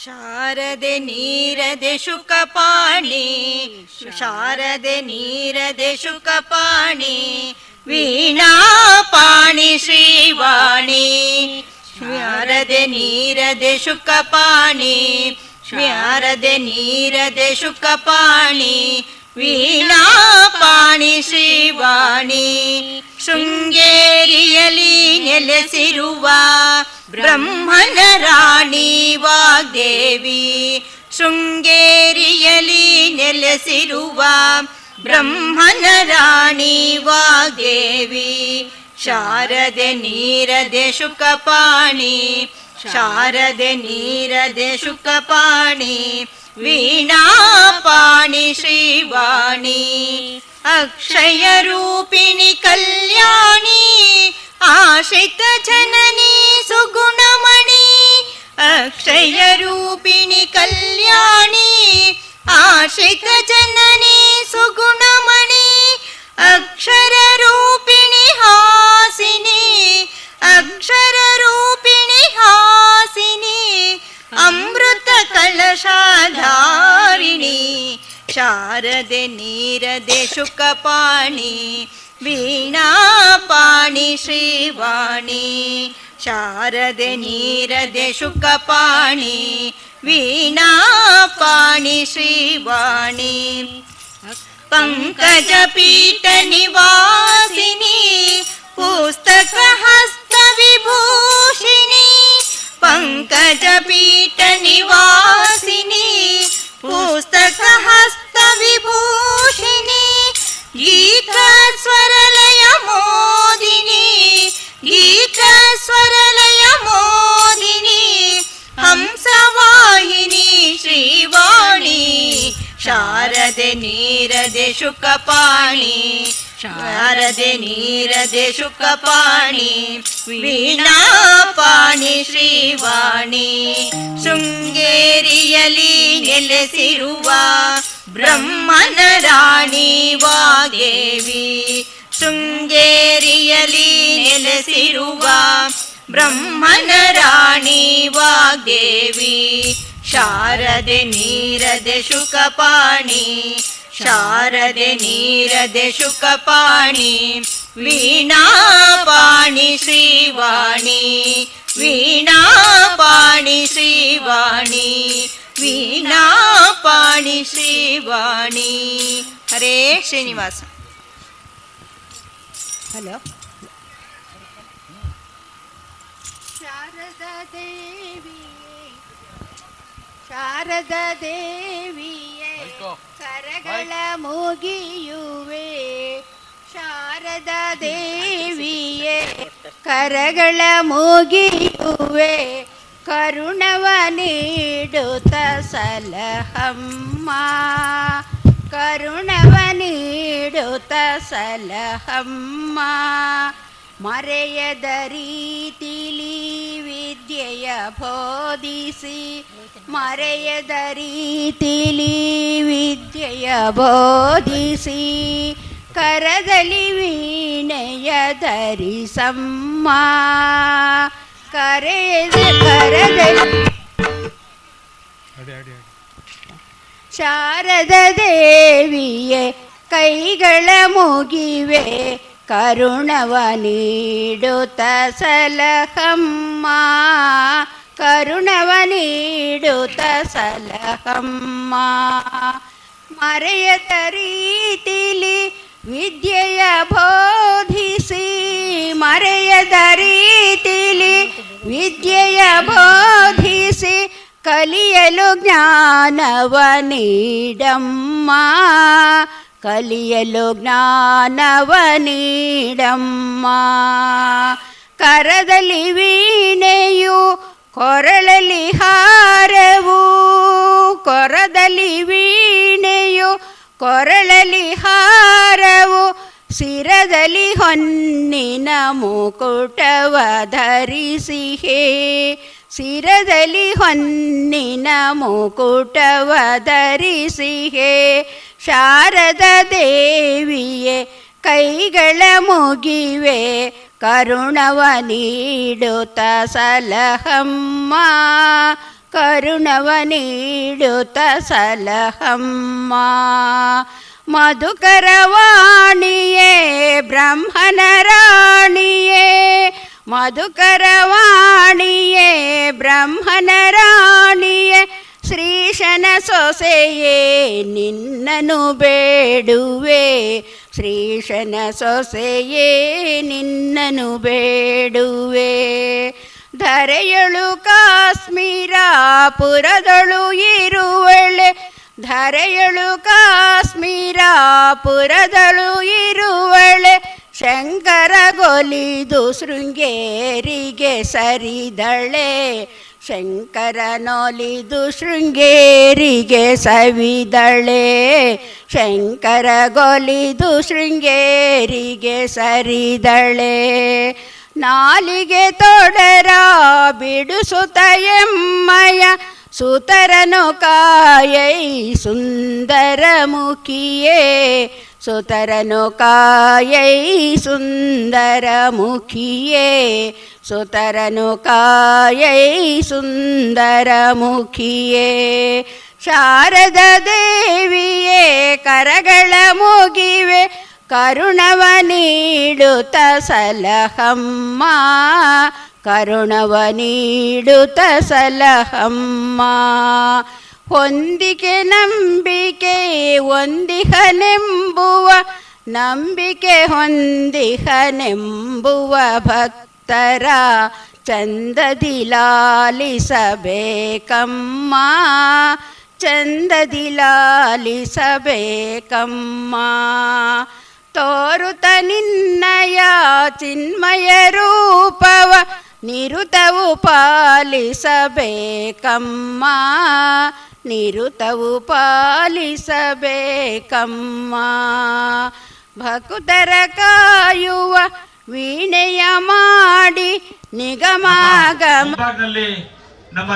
ಶಾರದೆ ನೀರದೆ ಶುಕಪಾಣಿ, ಶಾರದೆ ನೀರದೆ ಶುಕಪಾಣಿ, ವೀಣಾ ಪಾಣಿ ಶ್ರೀವಾಣಿ. ಶಾರದೆ ನೀರದೆ ಶುಕಪಾಣಿ, ಶಾರದೆ ನೀರದೆ ಶುಕಪಾಣಿ, ವೀಣಾ ಪಾಣಿ ಶ್ರೀವಾಣಿ. ಶೃಂಗೇರಿಯಲಿ ನೆಲೆಸಿರುವ ಬ್ರಹ್ಮನ ರಾಣಿ ವಾಗ್ದೇವಿ, ಶೃಂಗೇರಿಯಲಿ ನೆಲೆಸಿರುವ ಬ್ರಹ್ಮನ ರಾಣಿ ವಾಗ್ದೇವಿ. ಶಾರದೆ ನೀರದೆ ಶುಕಪಾಣಿ, ಶಾರದೆ ನೀರದೆ ಶುಕಪಾಣಿ, ವೀಣಾ ಪಾಣಿ ಶ್ರೀವಾಣಿ. ಅಕ್ಷಯ ರೂಪಿಣಿ ಕಲ್ಯಾಣಿ, ಆಶ್ರಿತ ಜನನಿ ಸುಗುಣಮಣಿ. ಅಕ್ಷಯ ರೂಪಿಣಿ ಕಲ್ಯಾಣಿ, ಆಶ್ರಿತ ಜನನಿ ಸುಗುಣಮಣಿ. ಅಕ್ಷರ ರೂಪಿಣಿ ಹಾಸಿನಿ, ಅಕ್ಷರ ರೂಪಿಣಿ ಹಾಸಿನಿ. ಅಮೃತ ಕಲಶಧಾರಿಣಿ. ಶಾರದೆ ನೀರದೆ ಶುಕಪಾಣಿ, ವೀಣಾ ಪಾಣಿ ಶ್ರೀವಾಣಿ. ಶಾರದೆ ನೀರದೆ ಶುಕಪಾಣಿ, ವೀಣಾ ಪಾಣಿ ಶ್ರೀವಾಣಿ. ಪಂಕಜ ಪೀಠ ನಿವಾಸಿನಿ, ಪುಸ್ತಕ ಹಸ್ತ ವಿಭೂಷಿಣಿ. ಪಂಕಜ ಪೀಠ ನಿವಾಸಿನಿ, ಪುಸ್ತಕ ಹಸ್ತ ವಿಭೂಷಿಣಿ. ಗೀತ ಸ್ವರಲಯ ಮೋದಿನಿ, ಗೀತ ಸ್ವರಲಯ ಮೋದಿನಿ. ಹಂಸವಾಹಿನಿ ಶ್ರೀವಾಣಿ. ಶಾರದೆ ನೀರದೆ ಶುಕಪಾಣಿ, ಶಾರದೆ ನೀರದೆ ಶುಕಪಾಣಿ, ವೀಣಾ ಪಾಣಿ ಶ್ರೀವಾಣಿ. ಶೃಂಗೇರಿಯಲಿ ನೆಲೆಸಿರುವ ಬ್ರಹ್ಮನ ರಾಣಿ ವಾಗ್ದೇವಿ, ಶೃಂಗೇರಿಯಲಿ ನೆಲೆಸಿರುವ ಬ್ರಹ್ಮನ ರಾಣಿ ವಾಗ್ದೇವಿ. ಶಾರದೆ ನೀರದೆ ಶುಕಪಾಣಿ, ಶಾರದೆ ನೀರದೆ ಶುಕಪಾಣಿ, ವೀಣಾ ಪಾಣಿ ಶ್ರೀವಾಣಿ. ವೀಣಾ ಪಾಣಿ ಶ್ರೀವಾಣಿ, ವೀಣಾ ಪಾಣಿ ಶ್ರೀವಾಣಿ. ಹರೇ ಶ್ರೀನಿವಾಸ. ಹಲೋ. ಶಾರದಾ ದೇವಿಯೇ, ಶಾರದಾ ದೇವಿಯೇ, ಕರಗಳ ಮುಗಿಯುವೆ. ಶಾರದಾ ದೇವಿಯೇ, ಕರಗಳ ಮುಗಿಯುವೆ. ಕರುಣವ ನೀಡುತ್ತ ಸಲಹಮ್ಮ, ಕರುಣವ ನೀಡುತ್ತ ಸಲಹಮ್ಮ. ಮರೆಯದ ರೀತಿಲಿ ವಿದ್ಯೆಯ ಬೋಧಿಸಿ, ಮರೆಯದ ರೀತಿಲಿ ವಿದ್ಯೆಯ ಬೋಧಿಸಿ. ಕರದಲ್ಲಿ ವೀಣೆಯ ಧರಿಸಮ್ಮ, ಕರದಲ್ಲಿ. ಶಾರದಾ ದೇವಿಯೇ, ಕೈಗಳ ಮುಗಿವೆ. ಕರುಣವ ನೀಡುತ್ತ ಸಲಹಮ್ಮ, ಕರುಣವ ನೀಡುತ್ತ ಸಲಹಮ್ಮ. ಮರೆಯದ ರೀತಿಲಿ ವಿದ್ಯೆಯ ಬೋಧಿಸಿ, ಮರೆಯದ ರೀತಿ ರೀತಿಲಿ ವಿದ್ಯೆಯ ಬೋಧಿಸಿ ಕಲಿಯಲು ಜ್ಞಾನವ ನೀಡಮ್ಮ, ಕಲಿಯಲು ಜ್ಞಾನವ ನೀಡಮ್ಮ. ಕರದಲ್ಲಿ ವೀಣೆಯು ಕೊರಳಲ್ಲಿ ಹಾರವು, ಕೊರದಲ್ಲಿ ವೀಣೆಯು ಕೊರಳಲ್ಲಿ ಹಾರವು, ಶಿರದಲ್ಲಿ ಹೊನ್ನಿನ ಮುಕುಟವ ಧರಿಸಿಹೇ, ಶಿರದಲ್ಲಿ ಹೊನ್ನಿನ ಮುಕುಟವ ಧರಿಸಿಹೇ. ಶಾರದ ದೇವಿಯೇ ಕೈಗಳ ಮುಗಿವೆ ಕರುಣವ ನೀಡುತ್ತ ಸಲಹಮ್ಮ, ಕರುಣವ ನೀಡುತ್ತ ಸಲಹಮ್ಮ. ಮಧುಕರವಾಣಿಯೇ ಬ್ರಹ್ಮನ ರಾಣಿಯೇ, ಮಧುಕರವಾಣಿಯೇ ಬ್ರಹ್ಮನ ರಾಣಿಯೇ, ಶ್ರೀಶನ ಸೊಸೆಯೇ ನಿನ್ನನು ಬೇಡುವೆ, ಶ್ರೀಶನ ಸೊಸೆಯೇ ನಿನ್ನನು ಬೇಡುವೆ. ಧರೆಯಳು ಕಾಶ್ಮೀರ ಪುರದಳು ಇರುವಳೆ, ಧರೆಯಳು ಕಾಶ್ಮೀರ ಪುರದಳು ಇರುವಳೆ, ಶಂಕರಗೊಲಿದು ಶೃಂಗೇರಿಗೆ ಸರಿದಳೆ, ಶಂಕರನೊಲಿದು ಶೃಂಗೇರಿಗೆ ಸವಿದಳೆ, ಶಂಕರಗೊಲಿದು ಶೃಂಗೇರಿಗೆ ಸರಿದಳೆ. ನಾಲಿಗೆ ತೊಡರ ಬಿಡುಸುತ್ತ ಎಮ್ಮಯ ಸುತರನು ಕಾಯೈ ಸುಂದರ ಮುಖಿಯೇ, ಸುತರನು ಕಾಯೈ ಸುಂದರ ಮುಖಿಯೇ, ಸುತರನು ಕಾಯೈ ಸುಂದರ ಮುಖಿಯೇ. ಶಾರದ ದೇವಿಯೇ ಕರಗಳ ಮುಗಿವೆ ಕರುಣವ ನೀಡುತ್ತ ಸಲಹಮ್ಮ, ಕರುಣವ ನೀಡುತ್ತ ಸಲಹಮ್ಮ. ಹೊಂದಿಕೆ ನಂಬಿಕೆ ಹೊಂದಿಹನೆಂಬುವ, ನಂಬಿಕೆ ಹೊಂದಿಹನೆಂಬುವ ಭಕ್ತರ ಚಂದದಿ ಲಾಲಿಸಬೇಕಮ್ಮ, ಚಂದದಿ ಲಾಲಿಸಬೇಕಮ್ಮ. ತೋರುತ ನಿನ್ನಯ ಚಿನ್ಮಯ ರೂಪವ ನಿರುತವು ಪಾಲಿಸಬೇಕಮ್ಮ, ನಿರುತವು ಪಾಲಿಸಬೇಕಮ್ಮ. ಭಕ್ತರ ಕಾಯುವ ವೀಣೆಯ ಮಾಡಿ ನಿಗಮಾಗಮ. ನಮ್ಮ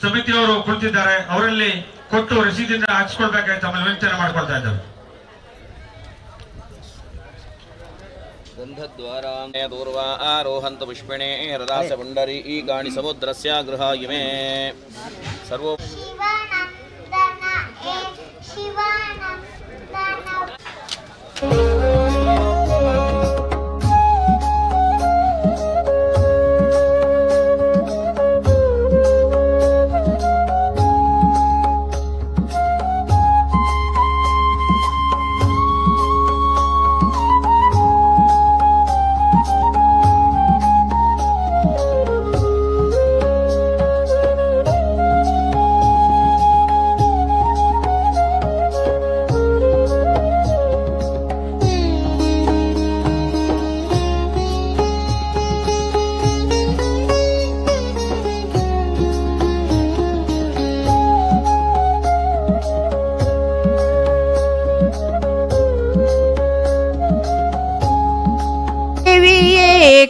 ಸಮಿತಿಯವರು ಕುಳಿತಿದ್ದಾರೆ, ಅವರಲ್ಲಿ ಕೊಟ್ಟು ರಸೀದಿನ ಹಾಕಿಸ್ಕೊಳ್ಬೇಕಾಗಿ ತಮ್ಮಲ್ಲಿ ವಿನಂತಿಯನ್ನು ಮಾಡ್ಕೊಳ್ತಾ ಇದ್ದಾರೆ. ಗಂಧದ್ವಾರಾಂ ದೂರ್ವಾ ಆರೋಹಂತ ಪುಷ್ಪಿಣೇ ಹೃದಾಸ ಪುಂಡರಿ ಈಗಾಣಿ ಸಮುದ್ರಸ್ಯ ಗೃಹ ಇಮೇ ಸರ್ವೋ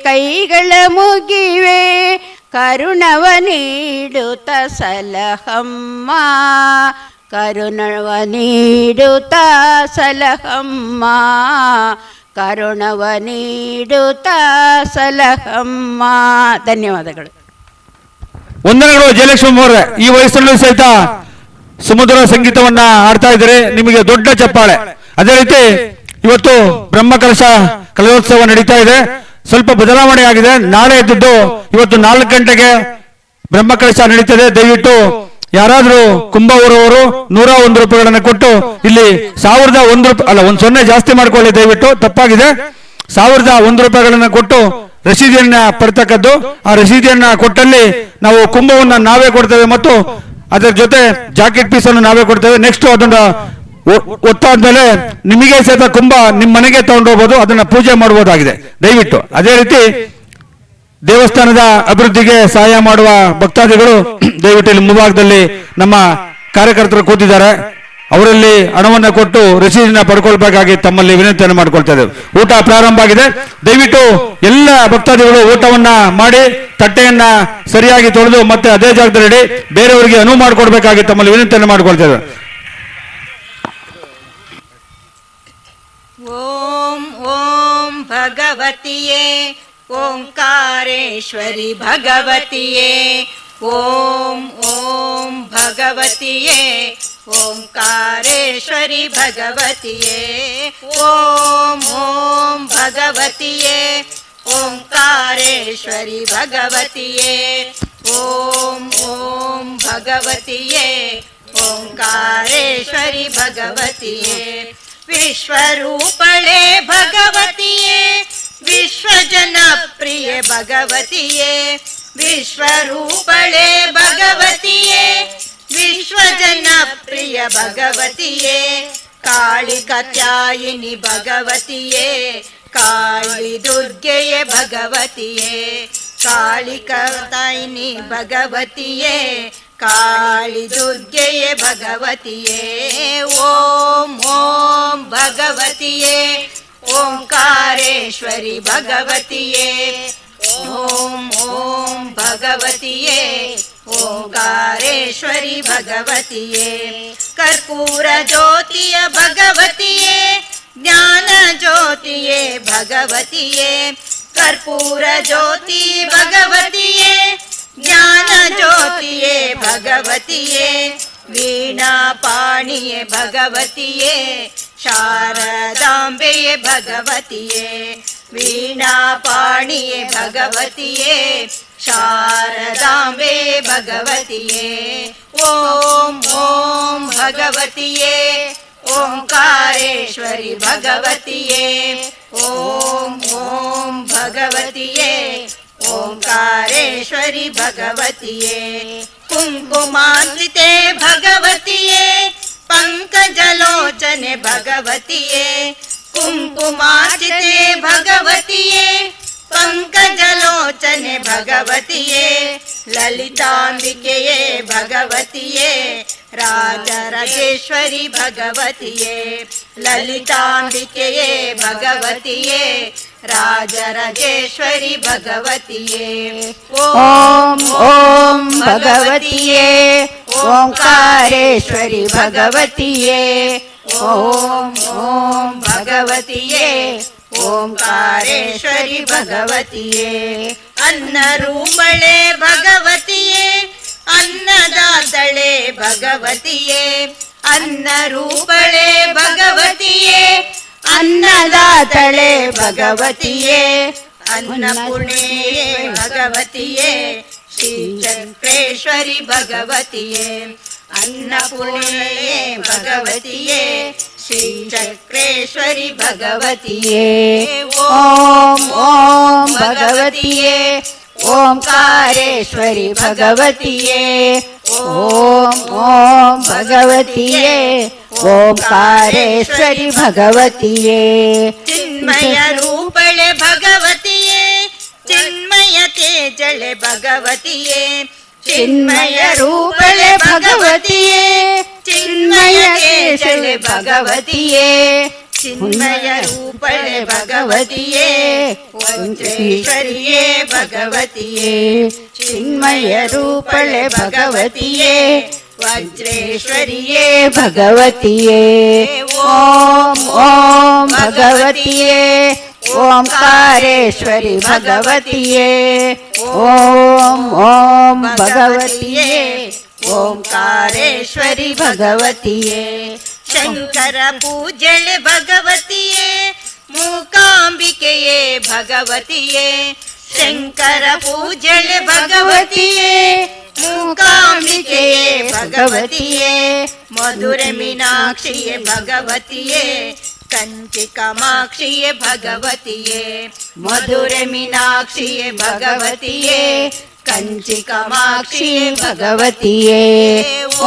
ಕೈಗಳ ಮುಗಿವೆ ಕರುಣವ ನೀಡುತ್ತ ಸಲಹಮ್ಮ, ಕರುಣವ ನೀಡುತ್ತ ಸಲಹಮ್ಮ, ಕರುಣವ ನೀಡುತ್ತ ಸಲಹಮ್ಮ. ಧನ್ಯವಾದಗಳು. ವಂದನೆಗಳು ಜಯಲಕ್ಷ್ಮಿ ಅವರೇ. ಈ ವಯಸ್ಸಲ್ಲೂ ಸಹಿತ ಸುಮಧುರ ಸಂಗೀತವನ್ನ ಆಡ್ತಾ ಇದ್ದಾರೆ, ನಿಮಗೆ ದೊಡ್ಡ ಚಪ್ಪಾಳೆ. ಅದೇ ರೀತಿ ಇವತ್ತು ಬ್ರಹ್ಮಕಲಶ ಕಲಯೋತ್ಸವ ನಡೀತಾ ಇದೆ. ಸ್ವಲ್ಪ ಬದಲಾವಣೆ ಆಗಿದೆ. ನಾಳೆ ಎದ್ದು ಇವತ್ತು 4 ಗಂಟೆಗೆ ಬ್ರಹ್ಮಕಲಶ ನಡೀತದೆ. ದಯವಿಟ್ಟು ಯಾರಾದ್ರೂ ಕುಂಭ ಊರವರು 101 ರೂಪಾಯಿಗಳನ್ನ ಕೊಟ್ಟು ಇಲ್ಲಿ 1001 ರೂಪಾಯಿ ಅಲ್ಲ, 1 ಸೊನ್ನೆ ಜಾಸ್ತಿ ಮಾಡ್ಕೊಳ್ಳಿ ದಯವಿಟ್ಟು, ತಪ್ಪಾಗಿದೆ. 1001 ರೂಪಾಯಿಗಳನ್ನ ಕೊಟ್ಟು ರಸೀದಿಯನ್ನ ಪಡ್ತಕ್ಕದ್ದು. ಆ ರಸೀದಿಯನ್ನ ಕೊಟ್ಟಲ್ಲಿ ನಾವು ಕುಂಭವನ್ನು ನಾವೇ ಕೊಡ್ತೇವೆ ಮತ್ತು ಅದರ ಜೊತೆ ಜಾಕೆಟ್ ಪೀಸನ್ನು ನಾವೇ ಕೊಡ್ತೇವೆ. ನೆಕ್ಸ್ಟ್ ಅದನ್ನ ಒತ್ತಾದ್ಮೇಲೆ ನಿಮಗೆ ಸಹಿತ ಕುಂಭ ನಿಮ್ಮ ಮನೆಗೆ ತಗೊಂಡು ಹೋಗ್ಬೋದು, ಅದನ್ನ ಪೂಜೆ ಮಾಡಬಹುದಾಗಿದೆ ದಯವಿಟ್ಟು. ಅದೇ ರೀತಿ ದೇವಸ್ಥಾನದ ಅಭಿವೃದ್ಧಿಗೆ ಸಹಾಯ ಮಾಡುವ ಭಕ್ತಾದಿಗಳು ದಯವಿಟ್ಟು ಇಲ್ಲಿ ಮುಂಭಾಗದಲ್ಲಿ ನಮ್ಮ ಕಾರ್ಯಕರ್ತರು ಕೂತಿದ್ದಾರೆ, ಅವರಲ್ಲಿ ಹಣವನ್ನು ಕೊಟ್ಟು ರಸೀದಿನ ಪಡ್ಕೊಳ್ಬೇಕಾಗಿ ತಮ್ಮಲ್ಲಿ ವಿನಂತಿಯನ್ನು ಮಾಡ್ಕೊಳ್ತಾ ಇದ್ದೇವೆ. ಊಟ ಪ್ರಾರಂಭ ಆಗಿದೆ. ದಯವಿಟ್ಟು ಎಲ್ಲ ಭಕ್ತಾದಿಗಳು ಊಟವನ್ನ ಮಾಡಿ ತಟ್ಟೆಯನ್ನ ಸರಿಯಾಗಿ ತೊಳೆದು ಮತ್ತೆ ಅದೇ ಜಾಗದಲ್ಲಿ ಬೇರೆಯವರಿಗೆ ಅನುವು ಮಾಡಿಕೊಡ್ಬೇಕಾಗಿ ತಮ್ಮಲ್ಲಿ ವಿನಂತಿಯನ್ನು ಮಾಡ್ಕೊಳ್ತಾ ಇದ್ದೇವೆ. ಓಂ ಓಂ ಭಗವತಿಯೇ ಓಂಕಾರೇಶ್ವರಿ ಭಗವತಿಯೇ ಓಂ ಓಂ ಭಗವತಿಯೇ ಓಂಕಾರೇಶ್ವರಿ ಭಗವತಿಯೇ ಓಂ ಓಂ ಭಗವತಿಯೇ ಓಂಕಾರೇಶ್ವರಿ ಭಗವತಿಯೇ ಓಂ ಓಂ ಭಗವತಿಯೇ ಓಂಕಾರೇಶ್ವರಿ ಭಗವತಿಯೇ ವಿಶ್ವರೂಪಳೆ ಭಗವತಿಯೇ ವಿಶ್ವಜನಪ್ರಿಯ ಭಗವತಿಯೇ ವಿಶ್ವರೂಪಳೆ ಭಗವತಿಯೇ ವಿಶ್ವಜನಪ್ರಿಯ ಭಗವತಿಯೇ ಕಾಳಿ ಕಾತ್ಯಾಯಿನಿ ಭಗವತಿಯೇ ಕಾಳಿ ದುರ್ಗೆಯೇ ಭಗವತಿಯೇ ಕಾಳಿ ಕಾತ್ಯಾಯಿನಿ ಭಗವತಿಯೇ ಕಾಳಿ ದುರ್ಗೆಯೇ ಭಗವತಿಯೇ ಓಂ ಓಂ ಭಗವತಿಯೇ ಓಂಕಾರೇಶ್ವರಿ ಭಗವತಿಯೇ ಓಂ ಓಂ ಭಗವತಿಯೇ ಓಂಕಾರೇಶ್ವರಿ ಭಗವತಿಯೇ ಕರ್ಪೂರ ಜ್ಯೋತಿಯ ಭಗವತಿಯೇ ಜ್ಞಾನ ಜ್ಯೋತಿಯೇ ಭಗವತಿಯೇ ಕರ್ಪೂರ ಜ್ಯೋತಿ ಭಗವತಿಯೇ ಜ್ಞಾನ ಜ್ಯೋತಿಯೇ ಭಗವತಿಯೇ ವೀಣಾ ಪಾಣಿಯೇ ಭಗವತಿಯೇ ಶಾರದಾಂಬೆಯೇ ಭಗವತಿಯೇ ವೀಣಾ ಪಾಣಿಯೇ ಭಗವತಿಯೇ ಶಾರದಾಂಬೆ ಭಗವತಿಯೇ ಓಂ ಓಂ ಭಗವತಿಯೇ ಓಂಕಾರೇಶ್ವರಿ ಭಗವತಿಯೇ ಓಂ ಓಂ ಭಗವತಿಯೇ ಓಂಕಾರೇಶ್ವರಿ ಭಗವತಿಯೇ ಕುಂಕುಮಾನ್ವಿತೆ ಭಗವತಿಯೇ ಪಂಕಜಲೋಚನೆ ಭಗವತಿಯೇ ಕುಂಕುಮಾರ್ಚಿತೆ ಭಗವತಿಯೇ ಪಂಕಜಲೋಚನೆ ಭಗವತಿಯೇ ಲಲಿತಾಂಬಿಕೆಯೇ ಭಗವತಿಯೇ ರಾಜರಾಜೇಶ್ವರಿ ಭಗವತಿಯೇ ಲಲಿತಾಂಬಿಕೆಯೇ ಭಗವತಿಯೇ ರಾಜರಾಜೇಶ್ವರಿ ಭಗವತಿಯೇ ಓಂ ಓಂ ಭಗವತಿಯೇ ಓಂಕಾರೇಶ್ವರಿ ಭಗವತಿಯೇ ಓಂ ಓಂ ಭಗವತಿಯೇ ಓಂಕಾರೇಶ್ವರಿ ಭಗವತಿಯೇ ಅನ್ನರೂಪಳೆ ಭಗವತಿಯೇ ಅನ್ನದಾತಳೆ ಭಗವತಿಯೇ ಅನ್ನರೂಪಳೆ ಭಗವತಿಯೇ ಅನ್ನದಾತಳೆ ಭಗವತಿಯೇ ಅನ್ನಪೂರ್ಣೆಯೇ ಭಗವತಿಯೇ ಶ್ರೀಚಕ್ರೇಶ್ವರಿ ಭಗವತಿಯೇ ಅನ್ನಪೂರ್ಣೆಯೇ ಭಗವತಿಯೇ ಶ್ರೀಚಕ್ರೇಶ್ವರಿ ಭಗವತಿಯೇ ಓಂ ಓಂ ಭಗವತಿಯೇ ಓಂಕಾರೇಶ್ವರಿ ಭಗವತಿಯೇ ಓಂ ಓಂ ಭಗವತಿಯೇ ಓಂಕಾರೇಶ್ವರಿ ಭಗವತಿಯೇ ಚಿನ್ಮಯ ರೂಪಳೆ ಭಗವತಿಯೇ ಚಿನ್ಮಯ ತೇಜಳೆ ಭಗವತಿಯೇ ಚಿನ್ಮಯ ರೂಪಳೆ ಭಗವತಿಯೇ ಚಿನ್ಮಯ ತೇಜಳೆ ಭಗವತಿಯೇ ಚಿನ್ಮಯ ರೂಪಳೆ ಭಗವತಿಯೇ ವಜ್ರೇಶ್ವರಿಯೇ ಭಗವತಿಯೇ ಚಿನ್ಮಯ ರೂಪಳೆ ಭಗವತಿಯೇ ವಜ್ರೇಶ್ವರಿಯೇ ಭಗವತಿಯೇ ಓಂ ಓಂ ಭಗವತಿಯೇ ಓಂಕಾರೇಶ್ವರಿ ಭಗವತಿಯೇ ಓಂ ಓಂ ಭಗವತಿಯೇ ಓಂಕಾರೇಶ್ವರಿ ಭಗವತಿಯೇ ಶಂಕರ ಪೂಜಳೆ ಭಗವತಿಯೇ ಮೂಕಾಂಬಿಕೆಯೇ ಭಗವತಿಯೇ ಶಂಕರ ಪೂಜಳೆ ಭಗವತಿಯೇ ಮೂಕಾಂಬಿಕೆಯೇ ಭಗವತಿಯೇ ಮಧುರ ಮೀನಾಕ್ಷಿಯೇ ಭಗವತಿಯೇ कंची कामाक्षिये भगवतिये मधुरे मीनाक्षिये भगवतिये कंची कामाक्षिये भगवतिये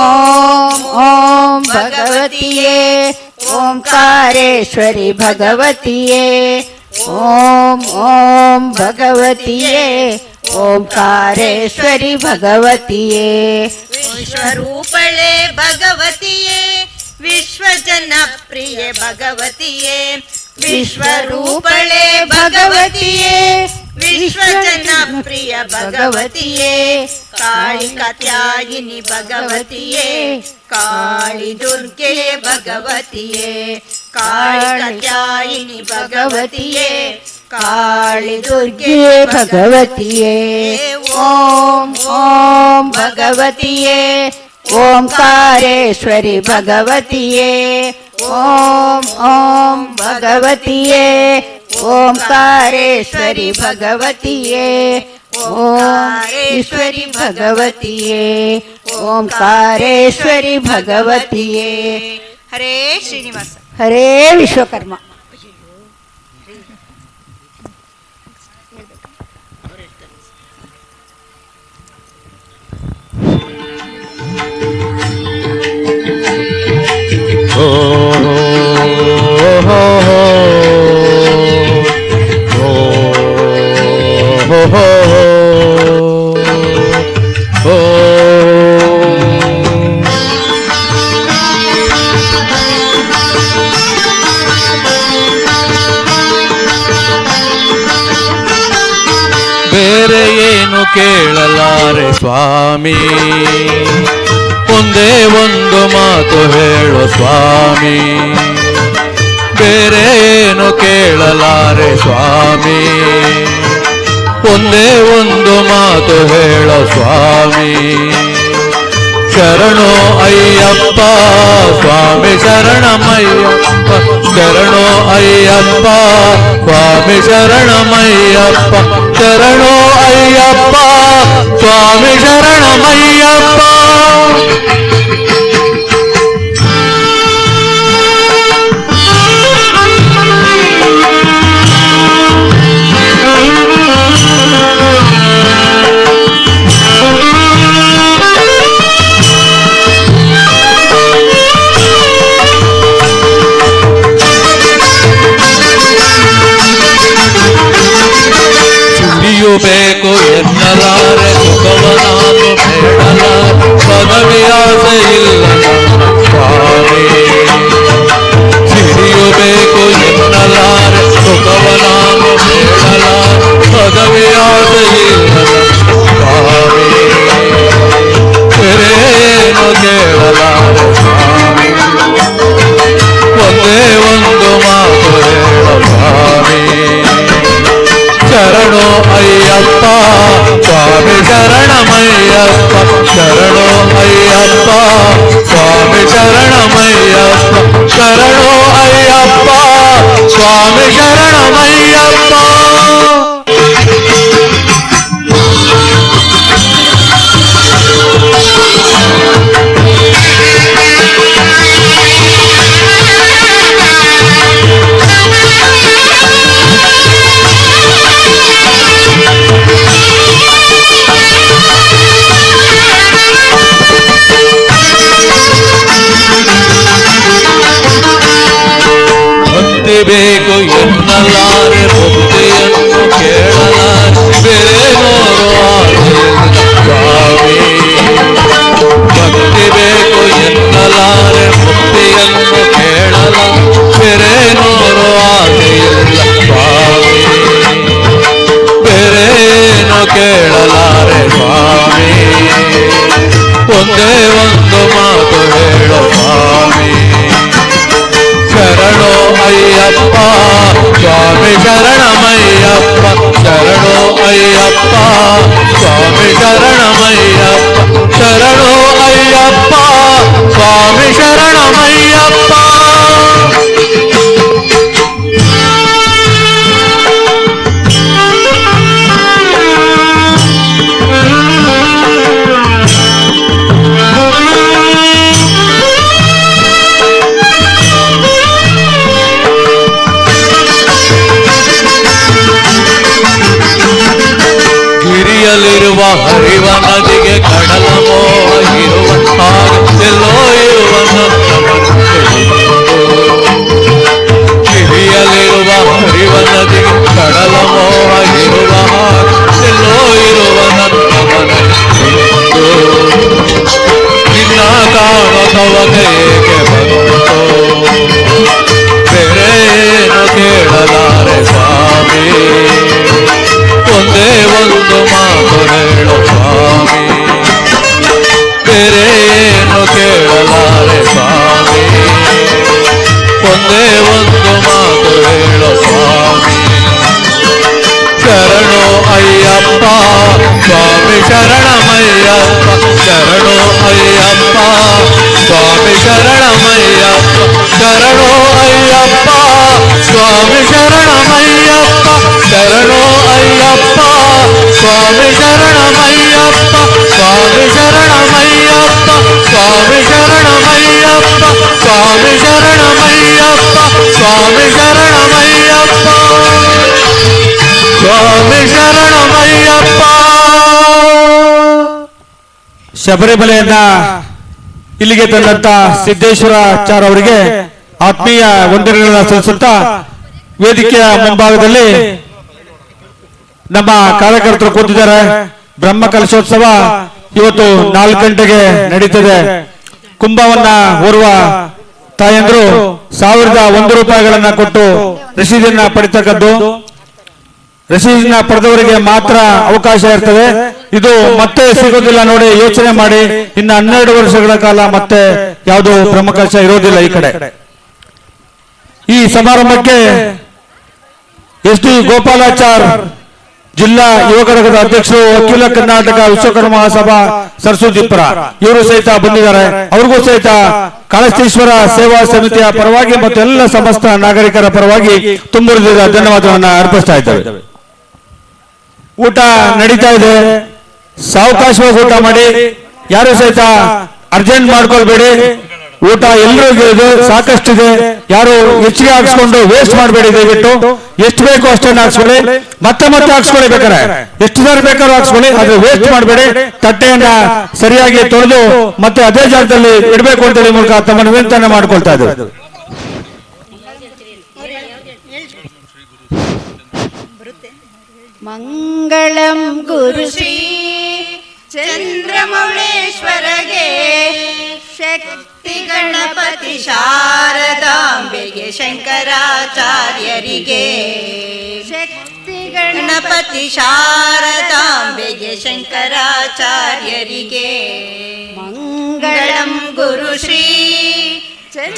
ओम ओम भगवतिये ओंकारेश्वरी भगवतिये ओम ओम भगवतिये ओंकारेश्वरी भगवतिये विश्वरूपळे भगवतिये विश्वजनप्रिये भगवतिये विश्वरूपळे भगवतिये विश्वजनप्रिय भगवतिये कालिकात्यायिनी भगवतिये काली दुर्गे भगवतिये कालिकात्यायिनी भगवतिये काली दुर्गे भगवतिये ओम ओम भगवतिये ओंकारेश्वरी भगवतिये ओम ओम भगवतिये ओंकारेश्वरी भगवतिये ओंकारेश्वरी भगवतिये ओंकारेश्वरी भगवतिये हरे श्रीनिवास हरे विश्वकर्मा ಬೇರೆ ಏನು ಕೇಳಲಾರೆ ಸ್ವಾಮಿ, ಒಂದೇ ಒಂದು ಮಾತು ಹೇಳು ಸ್ವಾಮಿ. ಬೇರೆ ಏನು ಕೇಳಲಾರೆ ಸ್ವಾಮಿ, ಒಂದೇ ಒಂದು ಮಾತು ಹೇಳು ಸ್ವಾಮಿ. ಶರಣೋ ಅಯ್ಯಪ್ಪ ಸ್ವಾಮಿ ಶರಣಮಯ್ಯಪ್ಪ, ಶರಣೋ ಅಯ್ಯಪ್ಪ ಸ್ವಾಮಿ ಶರಣಮಯ್ಯಪ್ಪ, ಶರಣೋ ಅಯ್ಯಪ್ಪ ಸ್ವಾಮಿ ಶರಣಮಯ್ಯಪ್ಪ. ಬೇಕು ಎನ್ನಲಾರೆ ಸುಖವ ನಾನು ಬೇಡಲಾರೆ, ಪದವಿ ಆಸೆ ಇಲ್ಲ ಸ್ವಾಮಿ. ಸಿರಿಯಬೇಕು ಎನ್ನಲಾರೆ ಸುಖವ ನಾನು ಬೇಡಲಾರೆ, ಪದವಿ ಆಸೆ ಇಲ್ಲ ಸ್ವಾಮಿ. ಬೇರೇನು ಕೇಳಲಾರೆ ಸ್ವಾಮಿ, ಒಂದೇ ಒಂದು ಮಾತು ಹೇಳ ಸ್ವಾಮಿ. ಶರಣೋ ಅಯ್ಯಪ್ಪ ಸ್ವಾಮಿ ಶರಣಮಯ್ಯಪ್ಪ, ಶರಣೋ ಅಯ್ಯಪ್ಪ ಸ್ವಾಮಿ ಶರಣಮಯ್ಯಪ್ಪ, ಶರಣೋ ಅಯ್ಯಪ್ಪ ಸ್ವಾಮಿ ಶರಣಮಯ್ಯಪ್ಪ. ಭಕ್ತಿ ಬೇಕು ಎನ್ನಲಾರೆ ಭಕ್ತಿಯನ್ನು ಕೇಳಲಾರೆ, ಬೇರೆ ನೋರು ಸ್ವಾಮಿ. ಭಕ್ತಿ ಬೇಕು ಎನ್ನಲಾರೆ ಭಕ್ತಿಯನ್ನು ಕೇಳಲಾರೆ, ಬೇರೆ ನೋರು ಆಸೆಯಿಲ್ಲ ಸ್ವಾಮಿ. ಬೇರೇನು ಕೇಳಲಾರೆ ಸ್ವಾಮಿ, ಒಂದೇ ಒಂದು ಮಾತು ಹೇಳು ಸ್ವಾಮಿ. ಶರಣೋ ಅಯ್ಯಪ್ಪ ಸ್ವಾಮಿ ಶರಣಮಯ್ಯಪ್ಪ, ಶರಣೋ ಅಯ್ಯಪ್ಪ ಸ್ವಾಮಿ ಶರಣಮಯ್ಯಪ್ಪ, ಶರಣೋ ಅಯ್ಯಪ್ಪ ಸ್ವಾಮಿ ಶರಣಮಯ್ಯಪ್ಪ. ಶರಣೋ ಅಯ್ಯಪ್ಪ ಸ್ವಾಮಿ ಶರಣಮಯ್ಯಪ್ಪ ಶರಣೋ ಅಯ್ಯಪ್ಪ ಸ್ವಾಮಿ ಶರಣಮಯ್ಯಪ್ಪ ಸ್ವಾಮಿ ಶರಣಮಯ್ಯಪ್ಪ ಸ್ವಾಮಿ ಶರಣಮಯ್ಯಪ್ಪ ಸ್ವಾಮಿ ಶರಣಮಯ್ಯಪ್ಪ ಸ್ವಾಮಿ ಶರಣಮಯ್ಯಪ್ಪ ಸ್ವಾಮಿ ಶರಣಮಯ್ಯಪ್ಪ. ಶಬರಿಮಲೆಯನ್ನ ಇಲ್ಲಿಗೆ ತಂದಂತ ಸಿದ್ದೇಶ್ವರಾಚಾರ್ಯ ಅವರಿಗೆ ಆತ್ಮೀಯ ವಂದನೆಗಳನ್ನ ಸಲ್ಲಿಸುತ್ತಾ ವೇದಿಕೆಯ ಮುಂಭಾಗದಲ್ಲಿ ನಮ್ಮ ಕಾರ್ಯಕರ್ತರು ಕೂತಿದ್ದಾರೆ. ಬ್ರಹ್ಮ ಕಲಶೋತ್ಸವ ಇವತ್ತು 4 ಗಂಟೆಗೆ ನಡೀತದೆ. ಕುಂಭವನ್ನ ಓರ್ವ ತಾಯಂದ್ರು 1001 ರೂಪಾಯಿಗಳನ್ನ ಕೊಟ್ಟು ರಸೀದಿಯನ್ನ ಪಡಿತಕ್ಕದ್ದು. ರಸೀದಿನ ಪಡೆದವರಿಗೆ ಮಾತ್ರ ಅವಕಾಶ ಇರ್ತದೆ. ಇದು ಮತ್ತೆ ಸಿಗೋದಿಲ್ಲ ನೋಡಿ, ಯೋಚನೆ ಮಾಡಿ. ಇನ್ನು 12 ವರ್ಷಗಳ ಕಾಲ ಮತ್ತೆ ಯಾವುದು ಬ್ರಹ್ಮಕಲಶ ಇರೋದಿಲ್ಲ ಈ ಕಡೆ. ಈ ಸಮಾರಂಭಕ್ಕೆ ಎಸ್ ಡಿ ಗೋಪಾಲಾಚಾರ್ ಜಿಲ್ಲಾ ಯುವ ಘಟಕದ ಅಧ್ಯಕ್ಷರು, ಅಖಿಲ ಕರ್ನಾಟಕ ವಿಶ್ವಕರ್ಮ ಮಹಾಸಭಾ ಸರಸ್ವತಿಪುರ ಇವರು ಸಹಿತ ಬಂದಿದ್ದಾರೆ. ಅವ್ರಿಗೂ ಸಹಿತ ಕಾಳಸ್ಥೀಶ್ವರ ಸೇವಾ ಸಮಿತಿಯ ಪರವಾಗಿ ಮತ್ತು ಎಲ್ಲ ಸಮಸ್ತ ನಾಗರಿಕರ ಪರವಾಗಿ ತುಂಬ ಧನ್ಯವಾದವನ್ನು ಅರ್ಪಿಸ್ತಾ ಇದ್ದೇವೆ. ಊಟ ನಡೀತಾ ಇದೆ, ಸಾವಕಾಶವಾಗಿ ಊಟ ಮಾಡಿ. ಯಾರು ಸಹಿತ ಅರ್ಜೆಂಟ್ ಮಾಡ್ಕೊಳ್ಬೇಡಿ. ಊಟ ಎಲ್ಲರಿಗೂ ಇದೆ, ಸಾಕಷ್ಟಿದೆ. ಯಾರು ಹೆಚ್ಚಿಗೆ ಹಾಕ್ಸ್ಕೊಂಡು ವೇಸ್ಟ್ ಮಾಡಬೇಡಿ. ದಯವಿಟ್ಟು ಎಷ್ಟು ಬೇಕೋ ಅಷ್ಟನ್ನು ಹಾಕ್ಸ್ಕೊಳ್ಳಿ, ಮತ್ತೆ ಮತ್ತೆ ಹಾಕ್ಸ್ಕೊಳ್ಳಿ. ಬೇಕಾರೆ ಎಷ್ಟು ಸಾರಿ ಬೇಕಾದ್ರೂ ಹಾಕ್ಸ್ಕೊಳ್ಳಿ, ಆದ್ರೆ ವೇಸ್ಟ್ ಮಾಡಬೇಡಿ. ತಟ್ಟೆಯನ್ನ ಸರಿಯಾಗಿ ತೊಳೆದು ಮತ್ತೆ ಅದೇ ಜಾಗದಲ್ಲಿ ಇಡಬೇಕು ಅಂತ ಹೇಳಿ ಮೂಲಕ ತಮ್ಮನ್ನು ವಿನಂತಿಯನ್ನ ಮಾಡ್ಕೊಳ್ತಾ ಇದ್ದೇವೆ. ಮಂಗಳಂ ಗುರು ಶ್ರೀ ಚಂದ್ರಮೌಳೇಶ್ವರಗೆ, ಶಕ್ತಿ ಗಣಪತಿ ಶಾರದಾಂಬೆಗೆ, ಶಂಕರಾಚಾರ್ಯರಿಗೆ. ಶಕ್ತಿ ಗಣಪತಿ ಶಾರದಾಂಬೆಗೆ, ಶಂಕರಾಚಾರ್ಯರಿಗೆ. ಮಂಗಳಂ ಗುರು ಶ್ರೀ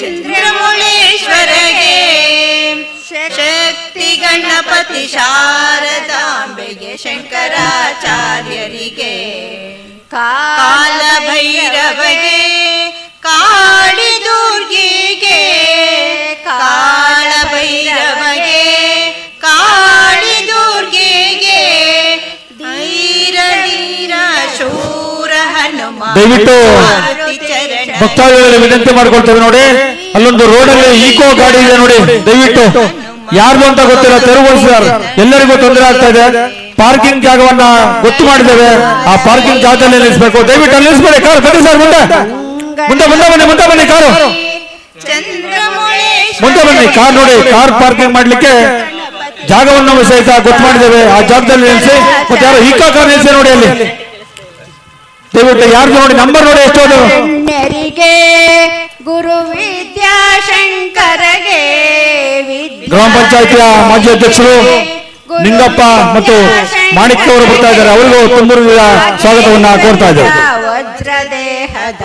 ಚಂದ್ರಮೌಳೇಶ್ವರಗೆ, ಶಕ್ತಿ ಗಣಪತಿ ಶಾರದಾಂಬೆಗೆ, ಶಂಕರಾಚಾರ್ಯರಿಗೆ. ಕಾಲ ಭೈರವಗೆ, ಕಾಳಿ ದುರ್ಗಿಗೆ. ಕಾಳ ಭೈರವಗೆ, ಕಾಳಿ ದುರ್ಗಿಗೆ. ಧೀರ ಧೀರ ಶೂರ ಹನುಮ ದಯವಿಟ್ಟು ಭಕ್ತಾದಿಗಳಿಗೆ ವಿನಂತಿ ಮಾಡ್ಕೊಳ್ತೇವೆ ನೋಡಿ. ಅಲ್ಲೊಂದು ರೋಡಲ್ಲಿ ಈಕೋ ಗಾಡಿ ಇದೆ ನೋಡಿ, ದಯವಿಟ್ಟು ಯಾರ್ದು ಅಂತ ಗೊತ್ತಿಲ್ಲ, ತೆರವುಗೊಳಿಸಿದ್ದಾರೆ. ಎಲ್ಲರಿಗೂ ತೊಂದರೆ ಆಗ್ತಾ ಇದೆ. ಪಾರ್ಕಿಂಗ್ ಜಾಗವನ್ನ ಗೊತ್ತು ಮಾಡಿದ್ದೇವೆ, ಆ ಪಾರ್ಕಿಂಗ್ ಜಾಗದಲ್ಲಿ ನಿಲ್ಲಿಸಬೇಕು. ದಯವಿಟ್ಟು ಅಲ್ಲಿ ನಿಲ್ಲಿಸಬೇಡಿ. ಕಾರು ಬನ್ನಿ ಸರ್, ಮುಂದೆ ಮುಂದೆ ಮುಂದೆ ಬನ್ನಿ, ಮುಂದೆ ಬನ್ನಿ. ಕಾರು ಮುಂದೆ ಬನ್ನಿ. ಕಾರ್ ನೋಡಿ, ಕಾರ್ ಪಾರ್ಕಿಂಗ್ ಮಾಡ್ಲಿಕ್ಕೆ ಜಾಗವನ್ನು ಸಹಿತ ಗೊತ್ತು ಮಾಡಿದ್ದೇವೆ. ಆ ಜಾಗದಲ್ಲಿ ನಿಲ್ಲಿಸಿ. ಮತ್ತೆ ಯಾರು ಈಕೋ ಕಾರ್ ನಿಲ್ಲಿಸಿ ನೋಡಿ ಅಲ್ಲಿ. ದಯವಿಟ್ಟು ಯಾರ್ದು ನೋಡಿ, ನಂಬರ್ ನೋಡಿ ಎಷ್ಟೋದು. ಗುರು ವಿದ್ಯಾಶಂಕರಗೆ, ಗ್ರಾಮ ಪಂಚಾಯತಿಯ ಮಾಜಿ ಅಧ್ಯಕ್ಷರು ನಿಂಗಪ್ಪ ಮತ್ತು ಮಾಣಿಕ್ಯ ಅವರು ಬರ್ತಾ ಇದ್ದಾರೆ. ಅವರಿಗೂ ತುಂಬುರಿದ ಸ್ವಾಗತವನ್ನ ಕೋರ್ತಾ ಇದ್ದಾರೆ. ವಜ್ರದೇಹದ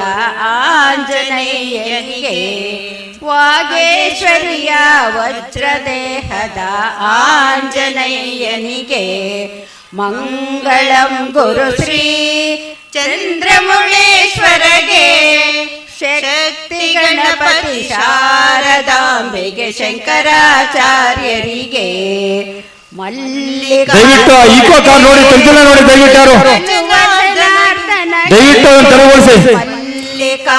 ಆಂಜನೇಯನಿಗೆ, ವಾಗೇಶ್ವರಿಯ ವಜ್ರದೇಹದ ಆಂಜನೇಯನಿಗೆ. ಮಂಗಳಂ ಗುರು ಶ್ರೀ ಚಂದ್ರಮೌಳೇಶ್ವರಗೆ, ಶಕ್ತಿ ಗಣಪತಿ ಶಾರದಾಂಬೆಗೆ, ಶಂಕರಾಚಾರ್ಯರಿಗೆ. ದಯವಿಟ್ಟು ಈಕೋ ಕಾರ್ ನೋಡಿ, ತೆಗೆದಿಲ್ಲ ನೋಡಿ. ದಯವಿಟ್ಟು ಯಾರು ದಯವಿಟ್ಟು ತೆರವುಗೊಳಿಸಿ.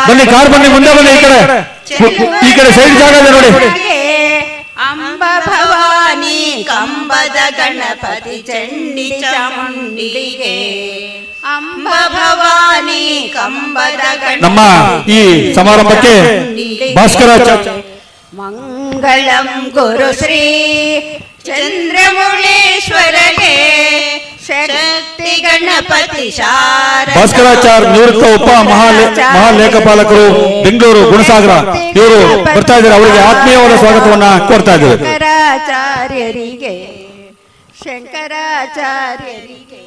ಬನ್ನಿ, ಕಾರ್ ಬನ್ನಿ, ಮುಂದೆ ಬನ್ನಿ. ಈ ಕಡೆ ಸೈಡ್ ಜಾಗ ಇದೆ ನೋಡಿ. ಅಂಬ ಭವಾನಿ ಕಂಬದ ಗಣಪತಿ ಚಂಡಿ ಚಾಮುಂಡಿಗೆ. ಅಂಬ ಭವಾನಿ ಕಂಬದ ನಮ್ಮ ಈ ಸಮಾರಂಭಕ್ಕೆ ಭಾಸ್ಕರಾಚಾರ್ಯ. ಮಂಗಳಂ ಗುರು ಶ್ರೀ ಚಂದ್ರಮೌಳೇಶ್ವರಗೆ, ಶಕ್ತಿ ಗಣಪತಿ ಶಾರದಾಂಬೆಗೆ. ಭಾಸ್ಕರಾಚಾರ್ಯ ನಿವೃತ್ತ ಉಪ ಮಹಾಲೇಖಪಾಲಕರು, ಬೆಂಗಳೂರು ಗುಣಸಾಗರ, ಇವರು ಬರ್ತಾ ಇದ್ದಾರೆ. ಅವರಿಗೆ ಆತ್ಮೀಯವಾದ ಸ್ವಾಗತವನ್ನ ಕೋರ್ತಾ ಇದ್ದೇವೆ. ಶಂಕರಾಚಾರ್ಯರಿಗೆ, ಶಂಕರಾಚಾರ್ಯರಿಗೆ.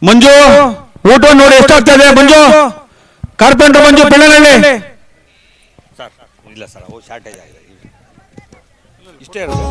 ಮಂಜು, ಊಟ ನೋಡಿ ಎಷ್ಟಾಗ್ತಾ ಇದೆ. ಮಂಜು, ಕಾರ್ಪೆಂಟರ್ ಮಂಜು, ಬೆಳ್ಳನಹಳ್ಳಿ. ಇಲ್ಲ ಸರ್, ಅವು ಶಾರ್ಟೇಜ್ ಆಗಿದೆ, ಇಷ್ಟೇ ಇರೋದು.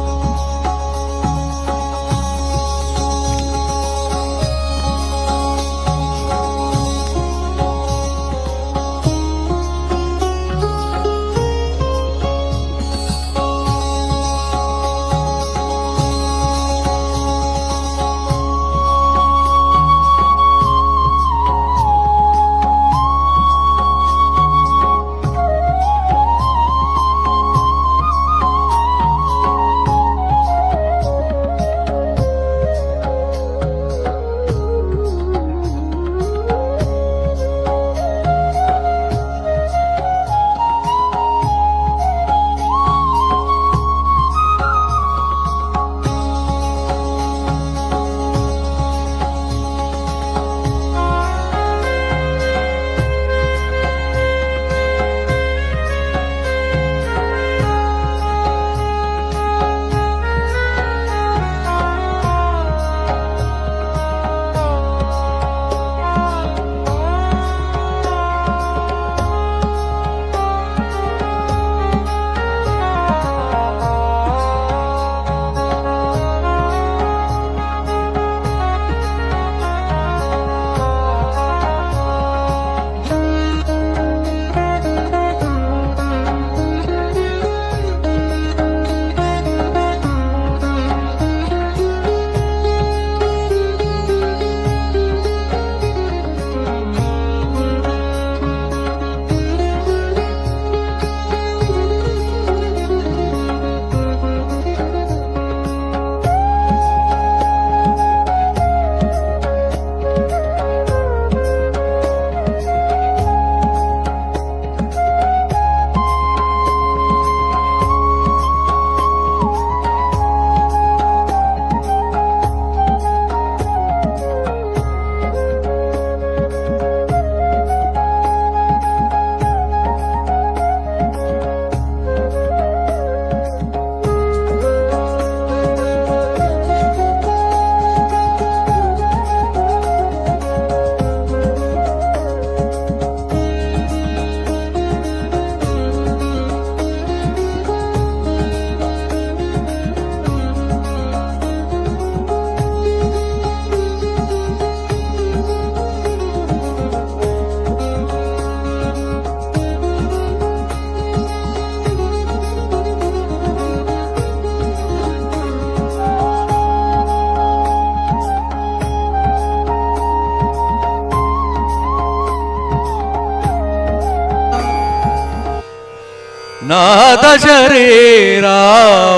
ನಾದ ಶರೀರ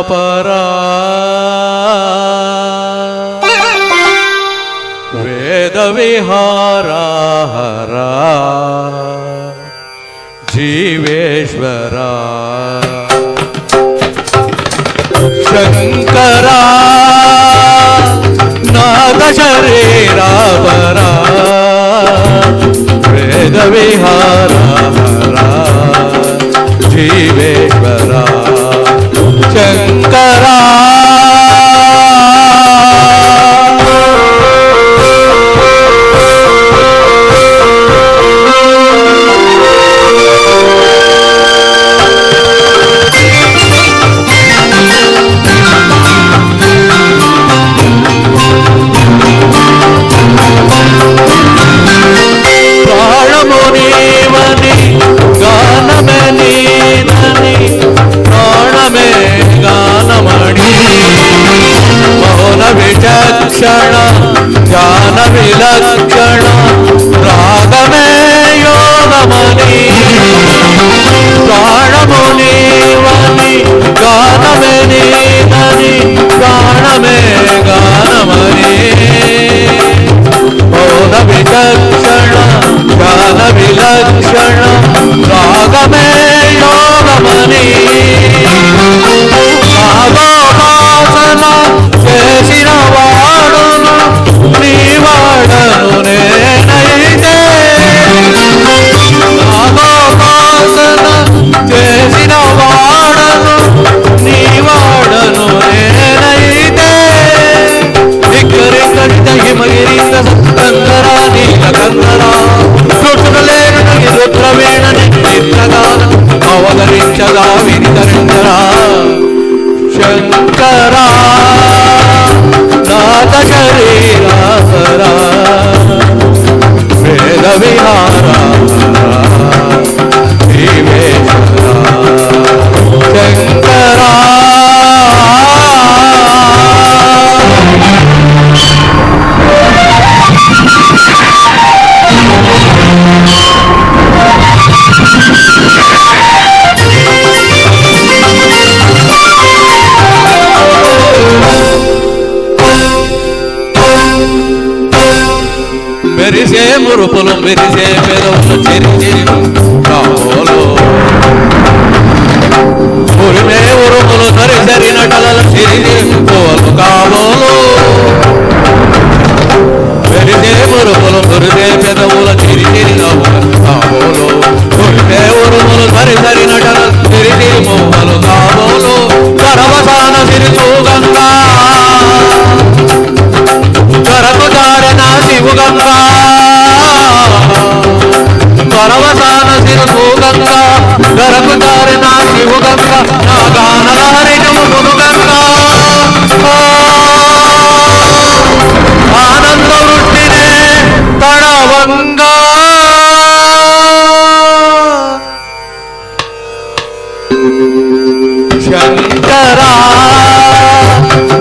ಪರ ವೇದ ವಿಹಾರ ಹರ ಜೀವೇಶ್ವರ ಶಂಕರ ನಾದ ಶರೀರ ಪರ ವೇದ ವಿಹಾರ ಹರ ಜೀವೇಶ್ವರ ಶಂಕರ विचक्षण ज्ञान विलक्षण राग में योगमणि प्राण मुनि वनि गान में नीधनि प्राण में गानमणि मौन विचक्षण ज्ञान विलक्षण राग में योगमणि नागोपासना చేసిన వాడును నీ వాడను నేనైతే నాగోపాసన చేసిన వాడను నీ వాడను నేనైతే ధిక్కరించ హిమగిరింద కందరా నీల కందరా రుచుడలేను రుద్రవేణ నిత్యగాన అవతరించగా వినితరించరా శంకరా నాద శరీర హర వేద విహార జీవేశ్వర శంకర మెరిసే మురుపులు మెరిసే పెదవులు చెరి చెరి కాబోలు ఉరిమే ఉరుములు సరి సరి నటలలు చెరి చెరిపోలు కాబోలు మెరిసే మురుపులు మెరిసే పెదవులు చెరి చెరి కాబోలు ఉరిమే ఉరుములు సరి సరి నటలలు చెరి చెరిపోలు కాబోలు కరవసాన సిరిచూగంగా కరకుదారణ శివుగంగా పరవసాన శిరభూగంగా గరకుదారణ శివుగంగా నా గానదారిణము మునుగంగా ఆనంద వృష్టినే తడవంగా శంకరా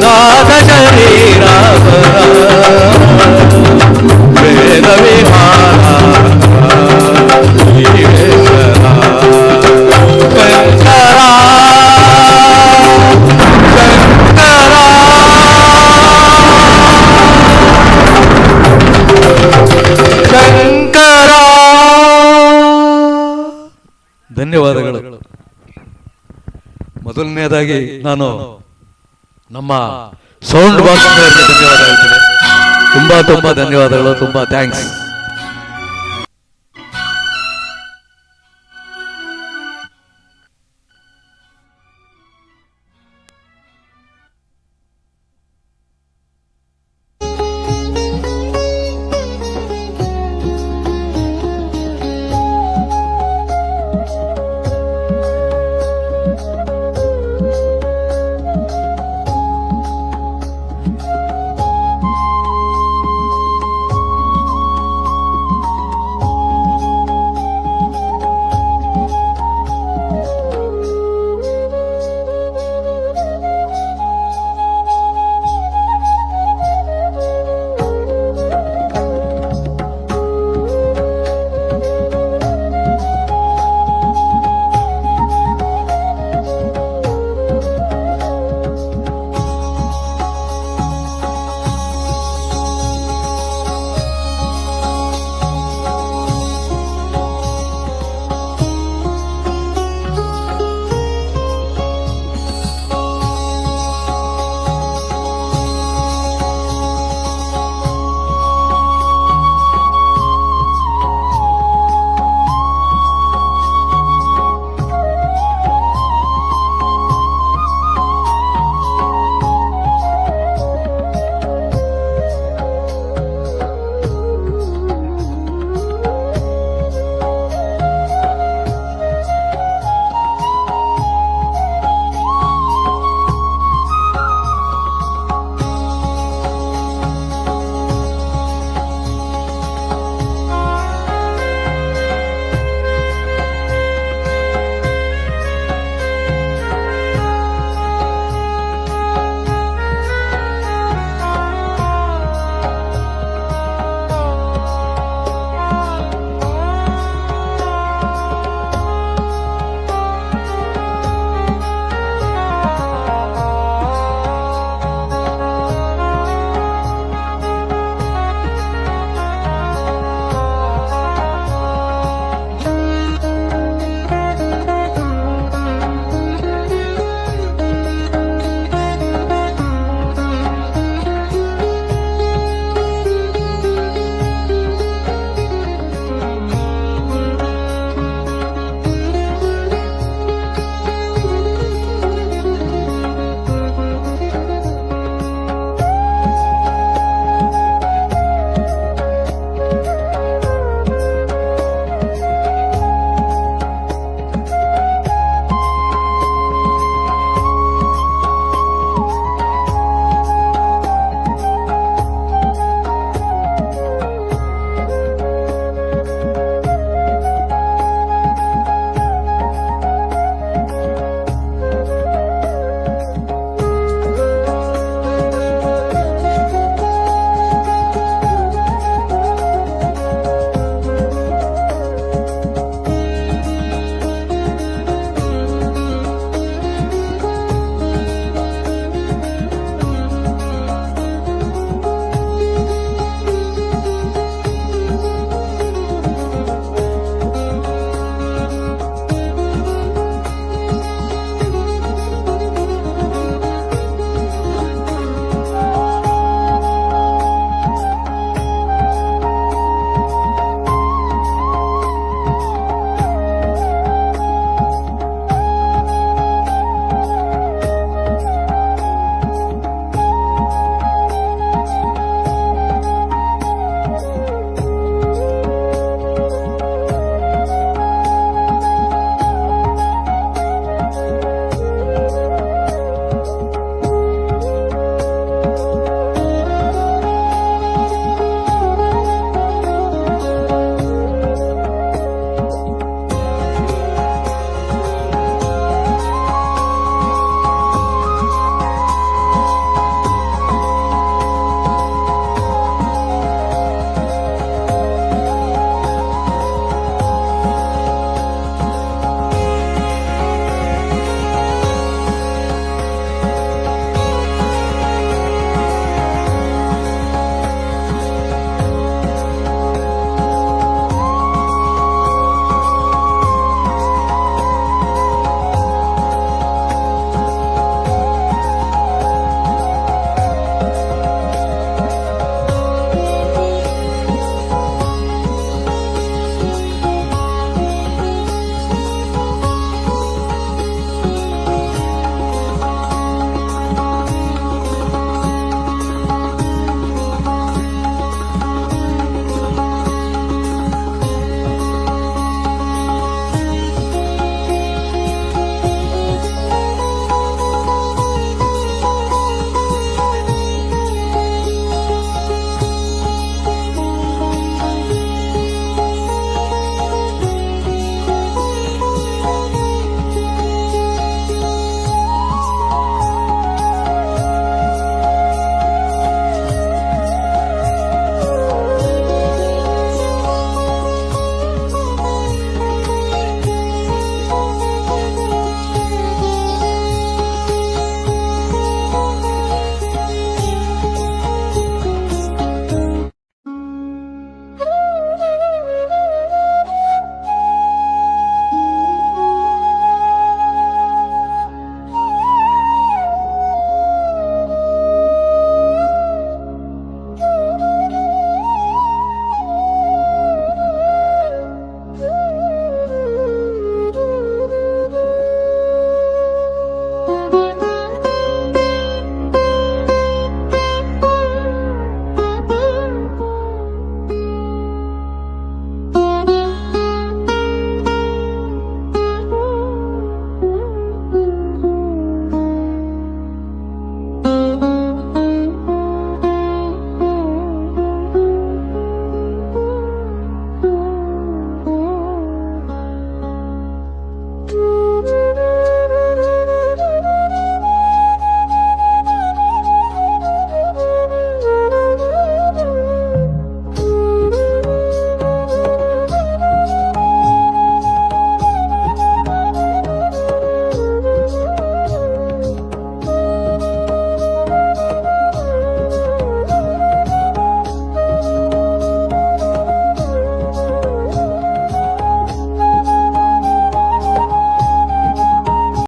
నాద శరీర వేద విహార జీవేశ్వర శంకరా శంకరా ಧನ್ಯವಾದಗಳು. ಮೊದಲನೇದಾಗಿ ನಾನು ನಮ್ಮ ಸೌಂಡ್ ಬಾಕ್ಸ್ ಧನ್ಯವಾದ ಹೇಳ್ತೀನಿ. ತುಂಬಾ ಧನ್ಯವಾದಗಳು, ತುಂಬಾ ಥ್ಯಾಂಕ್ಸ್.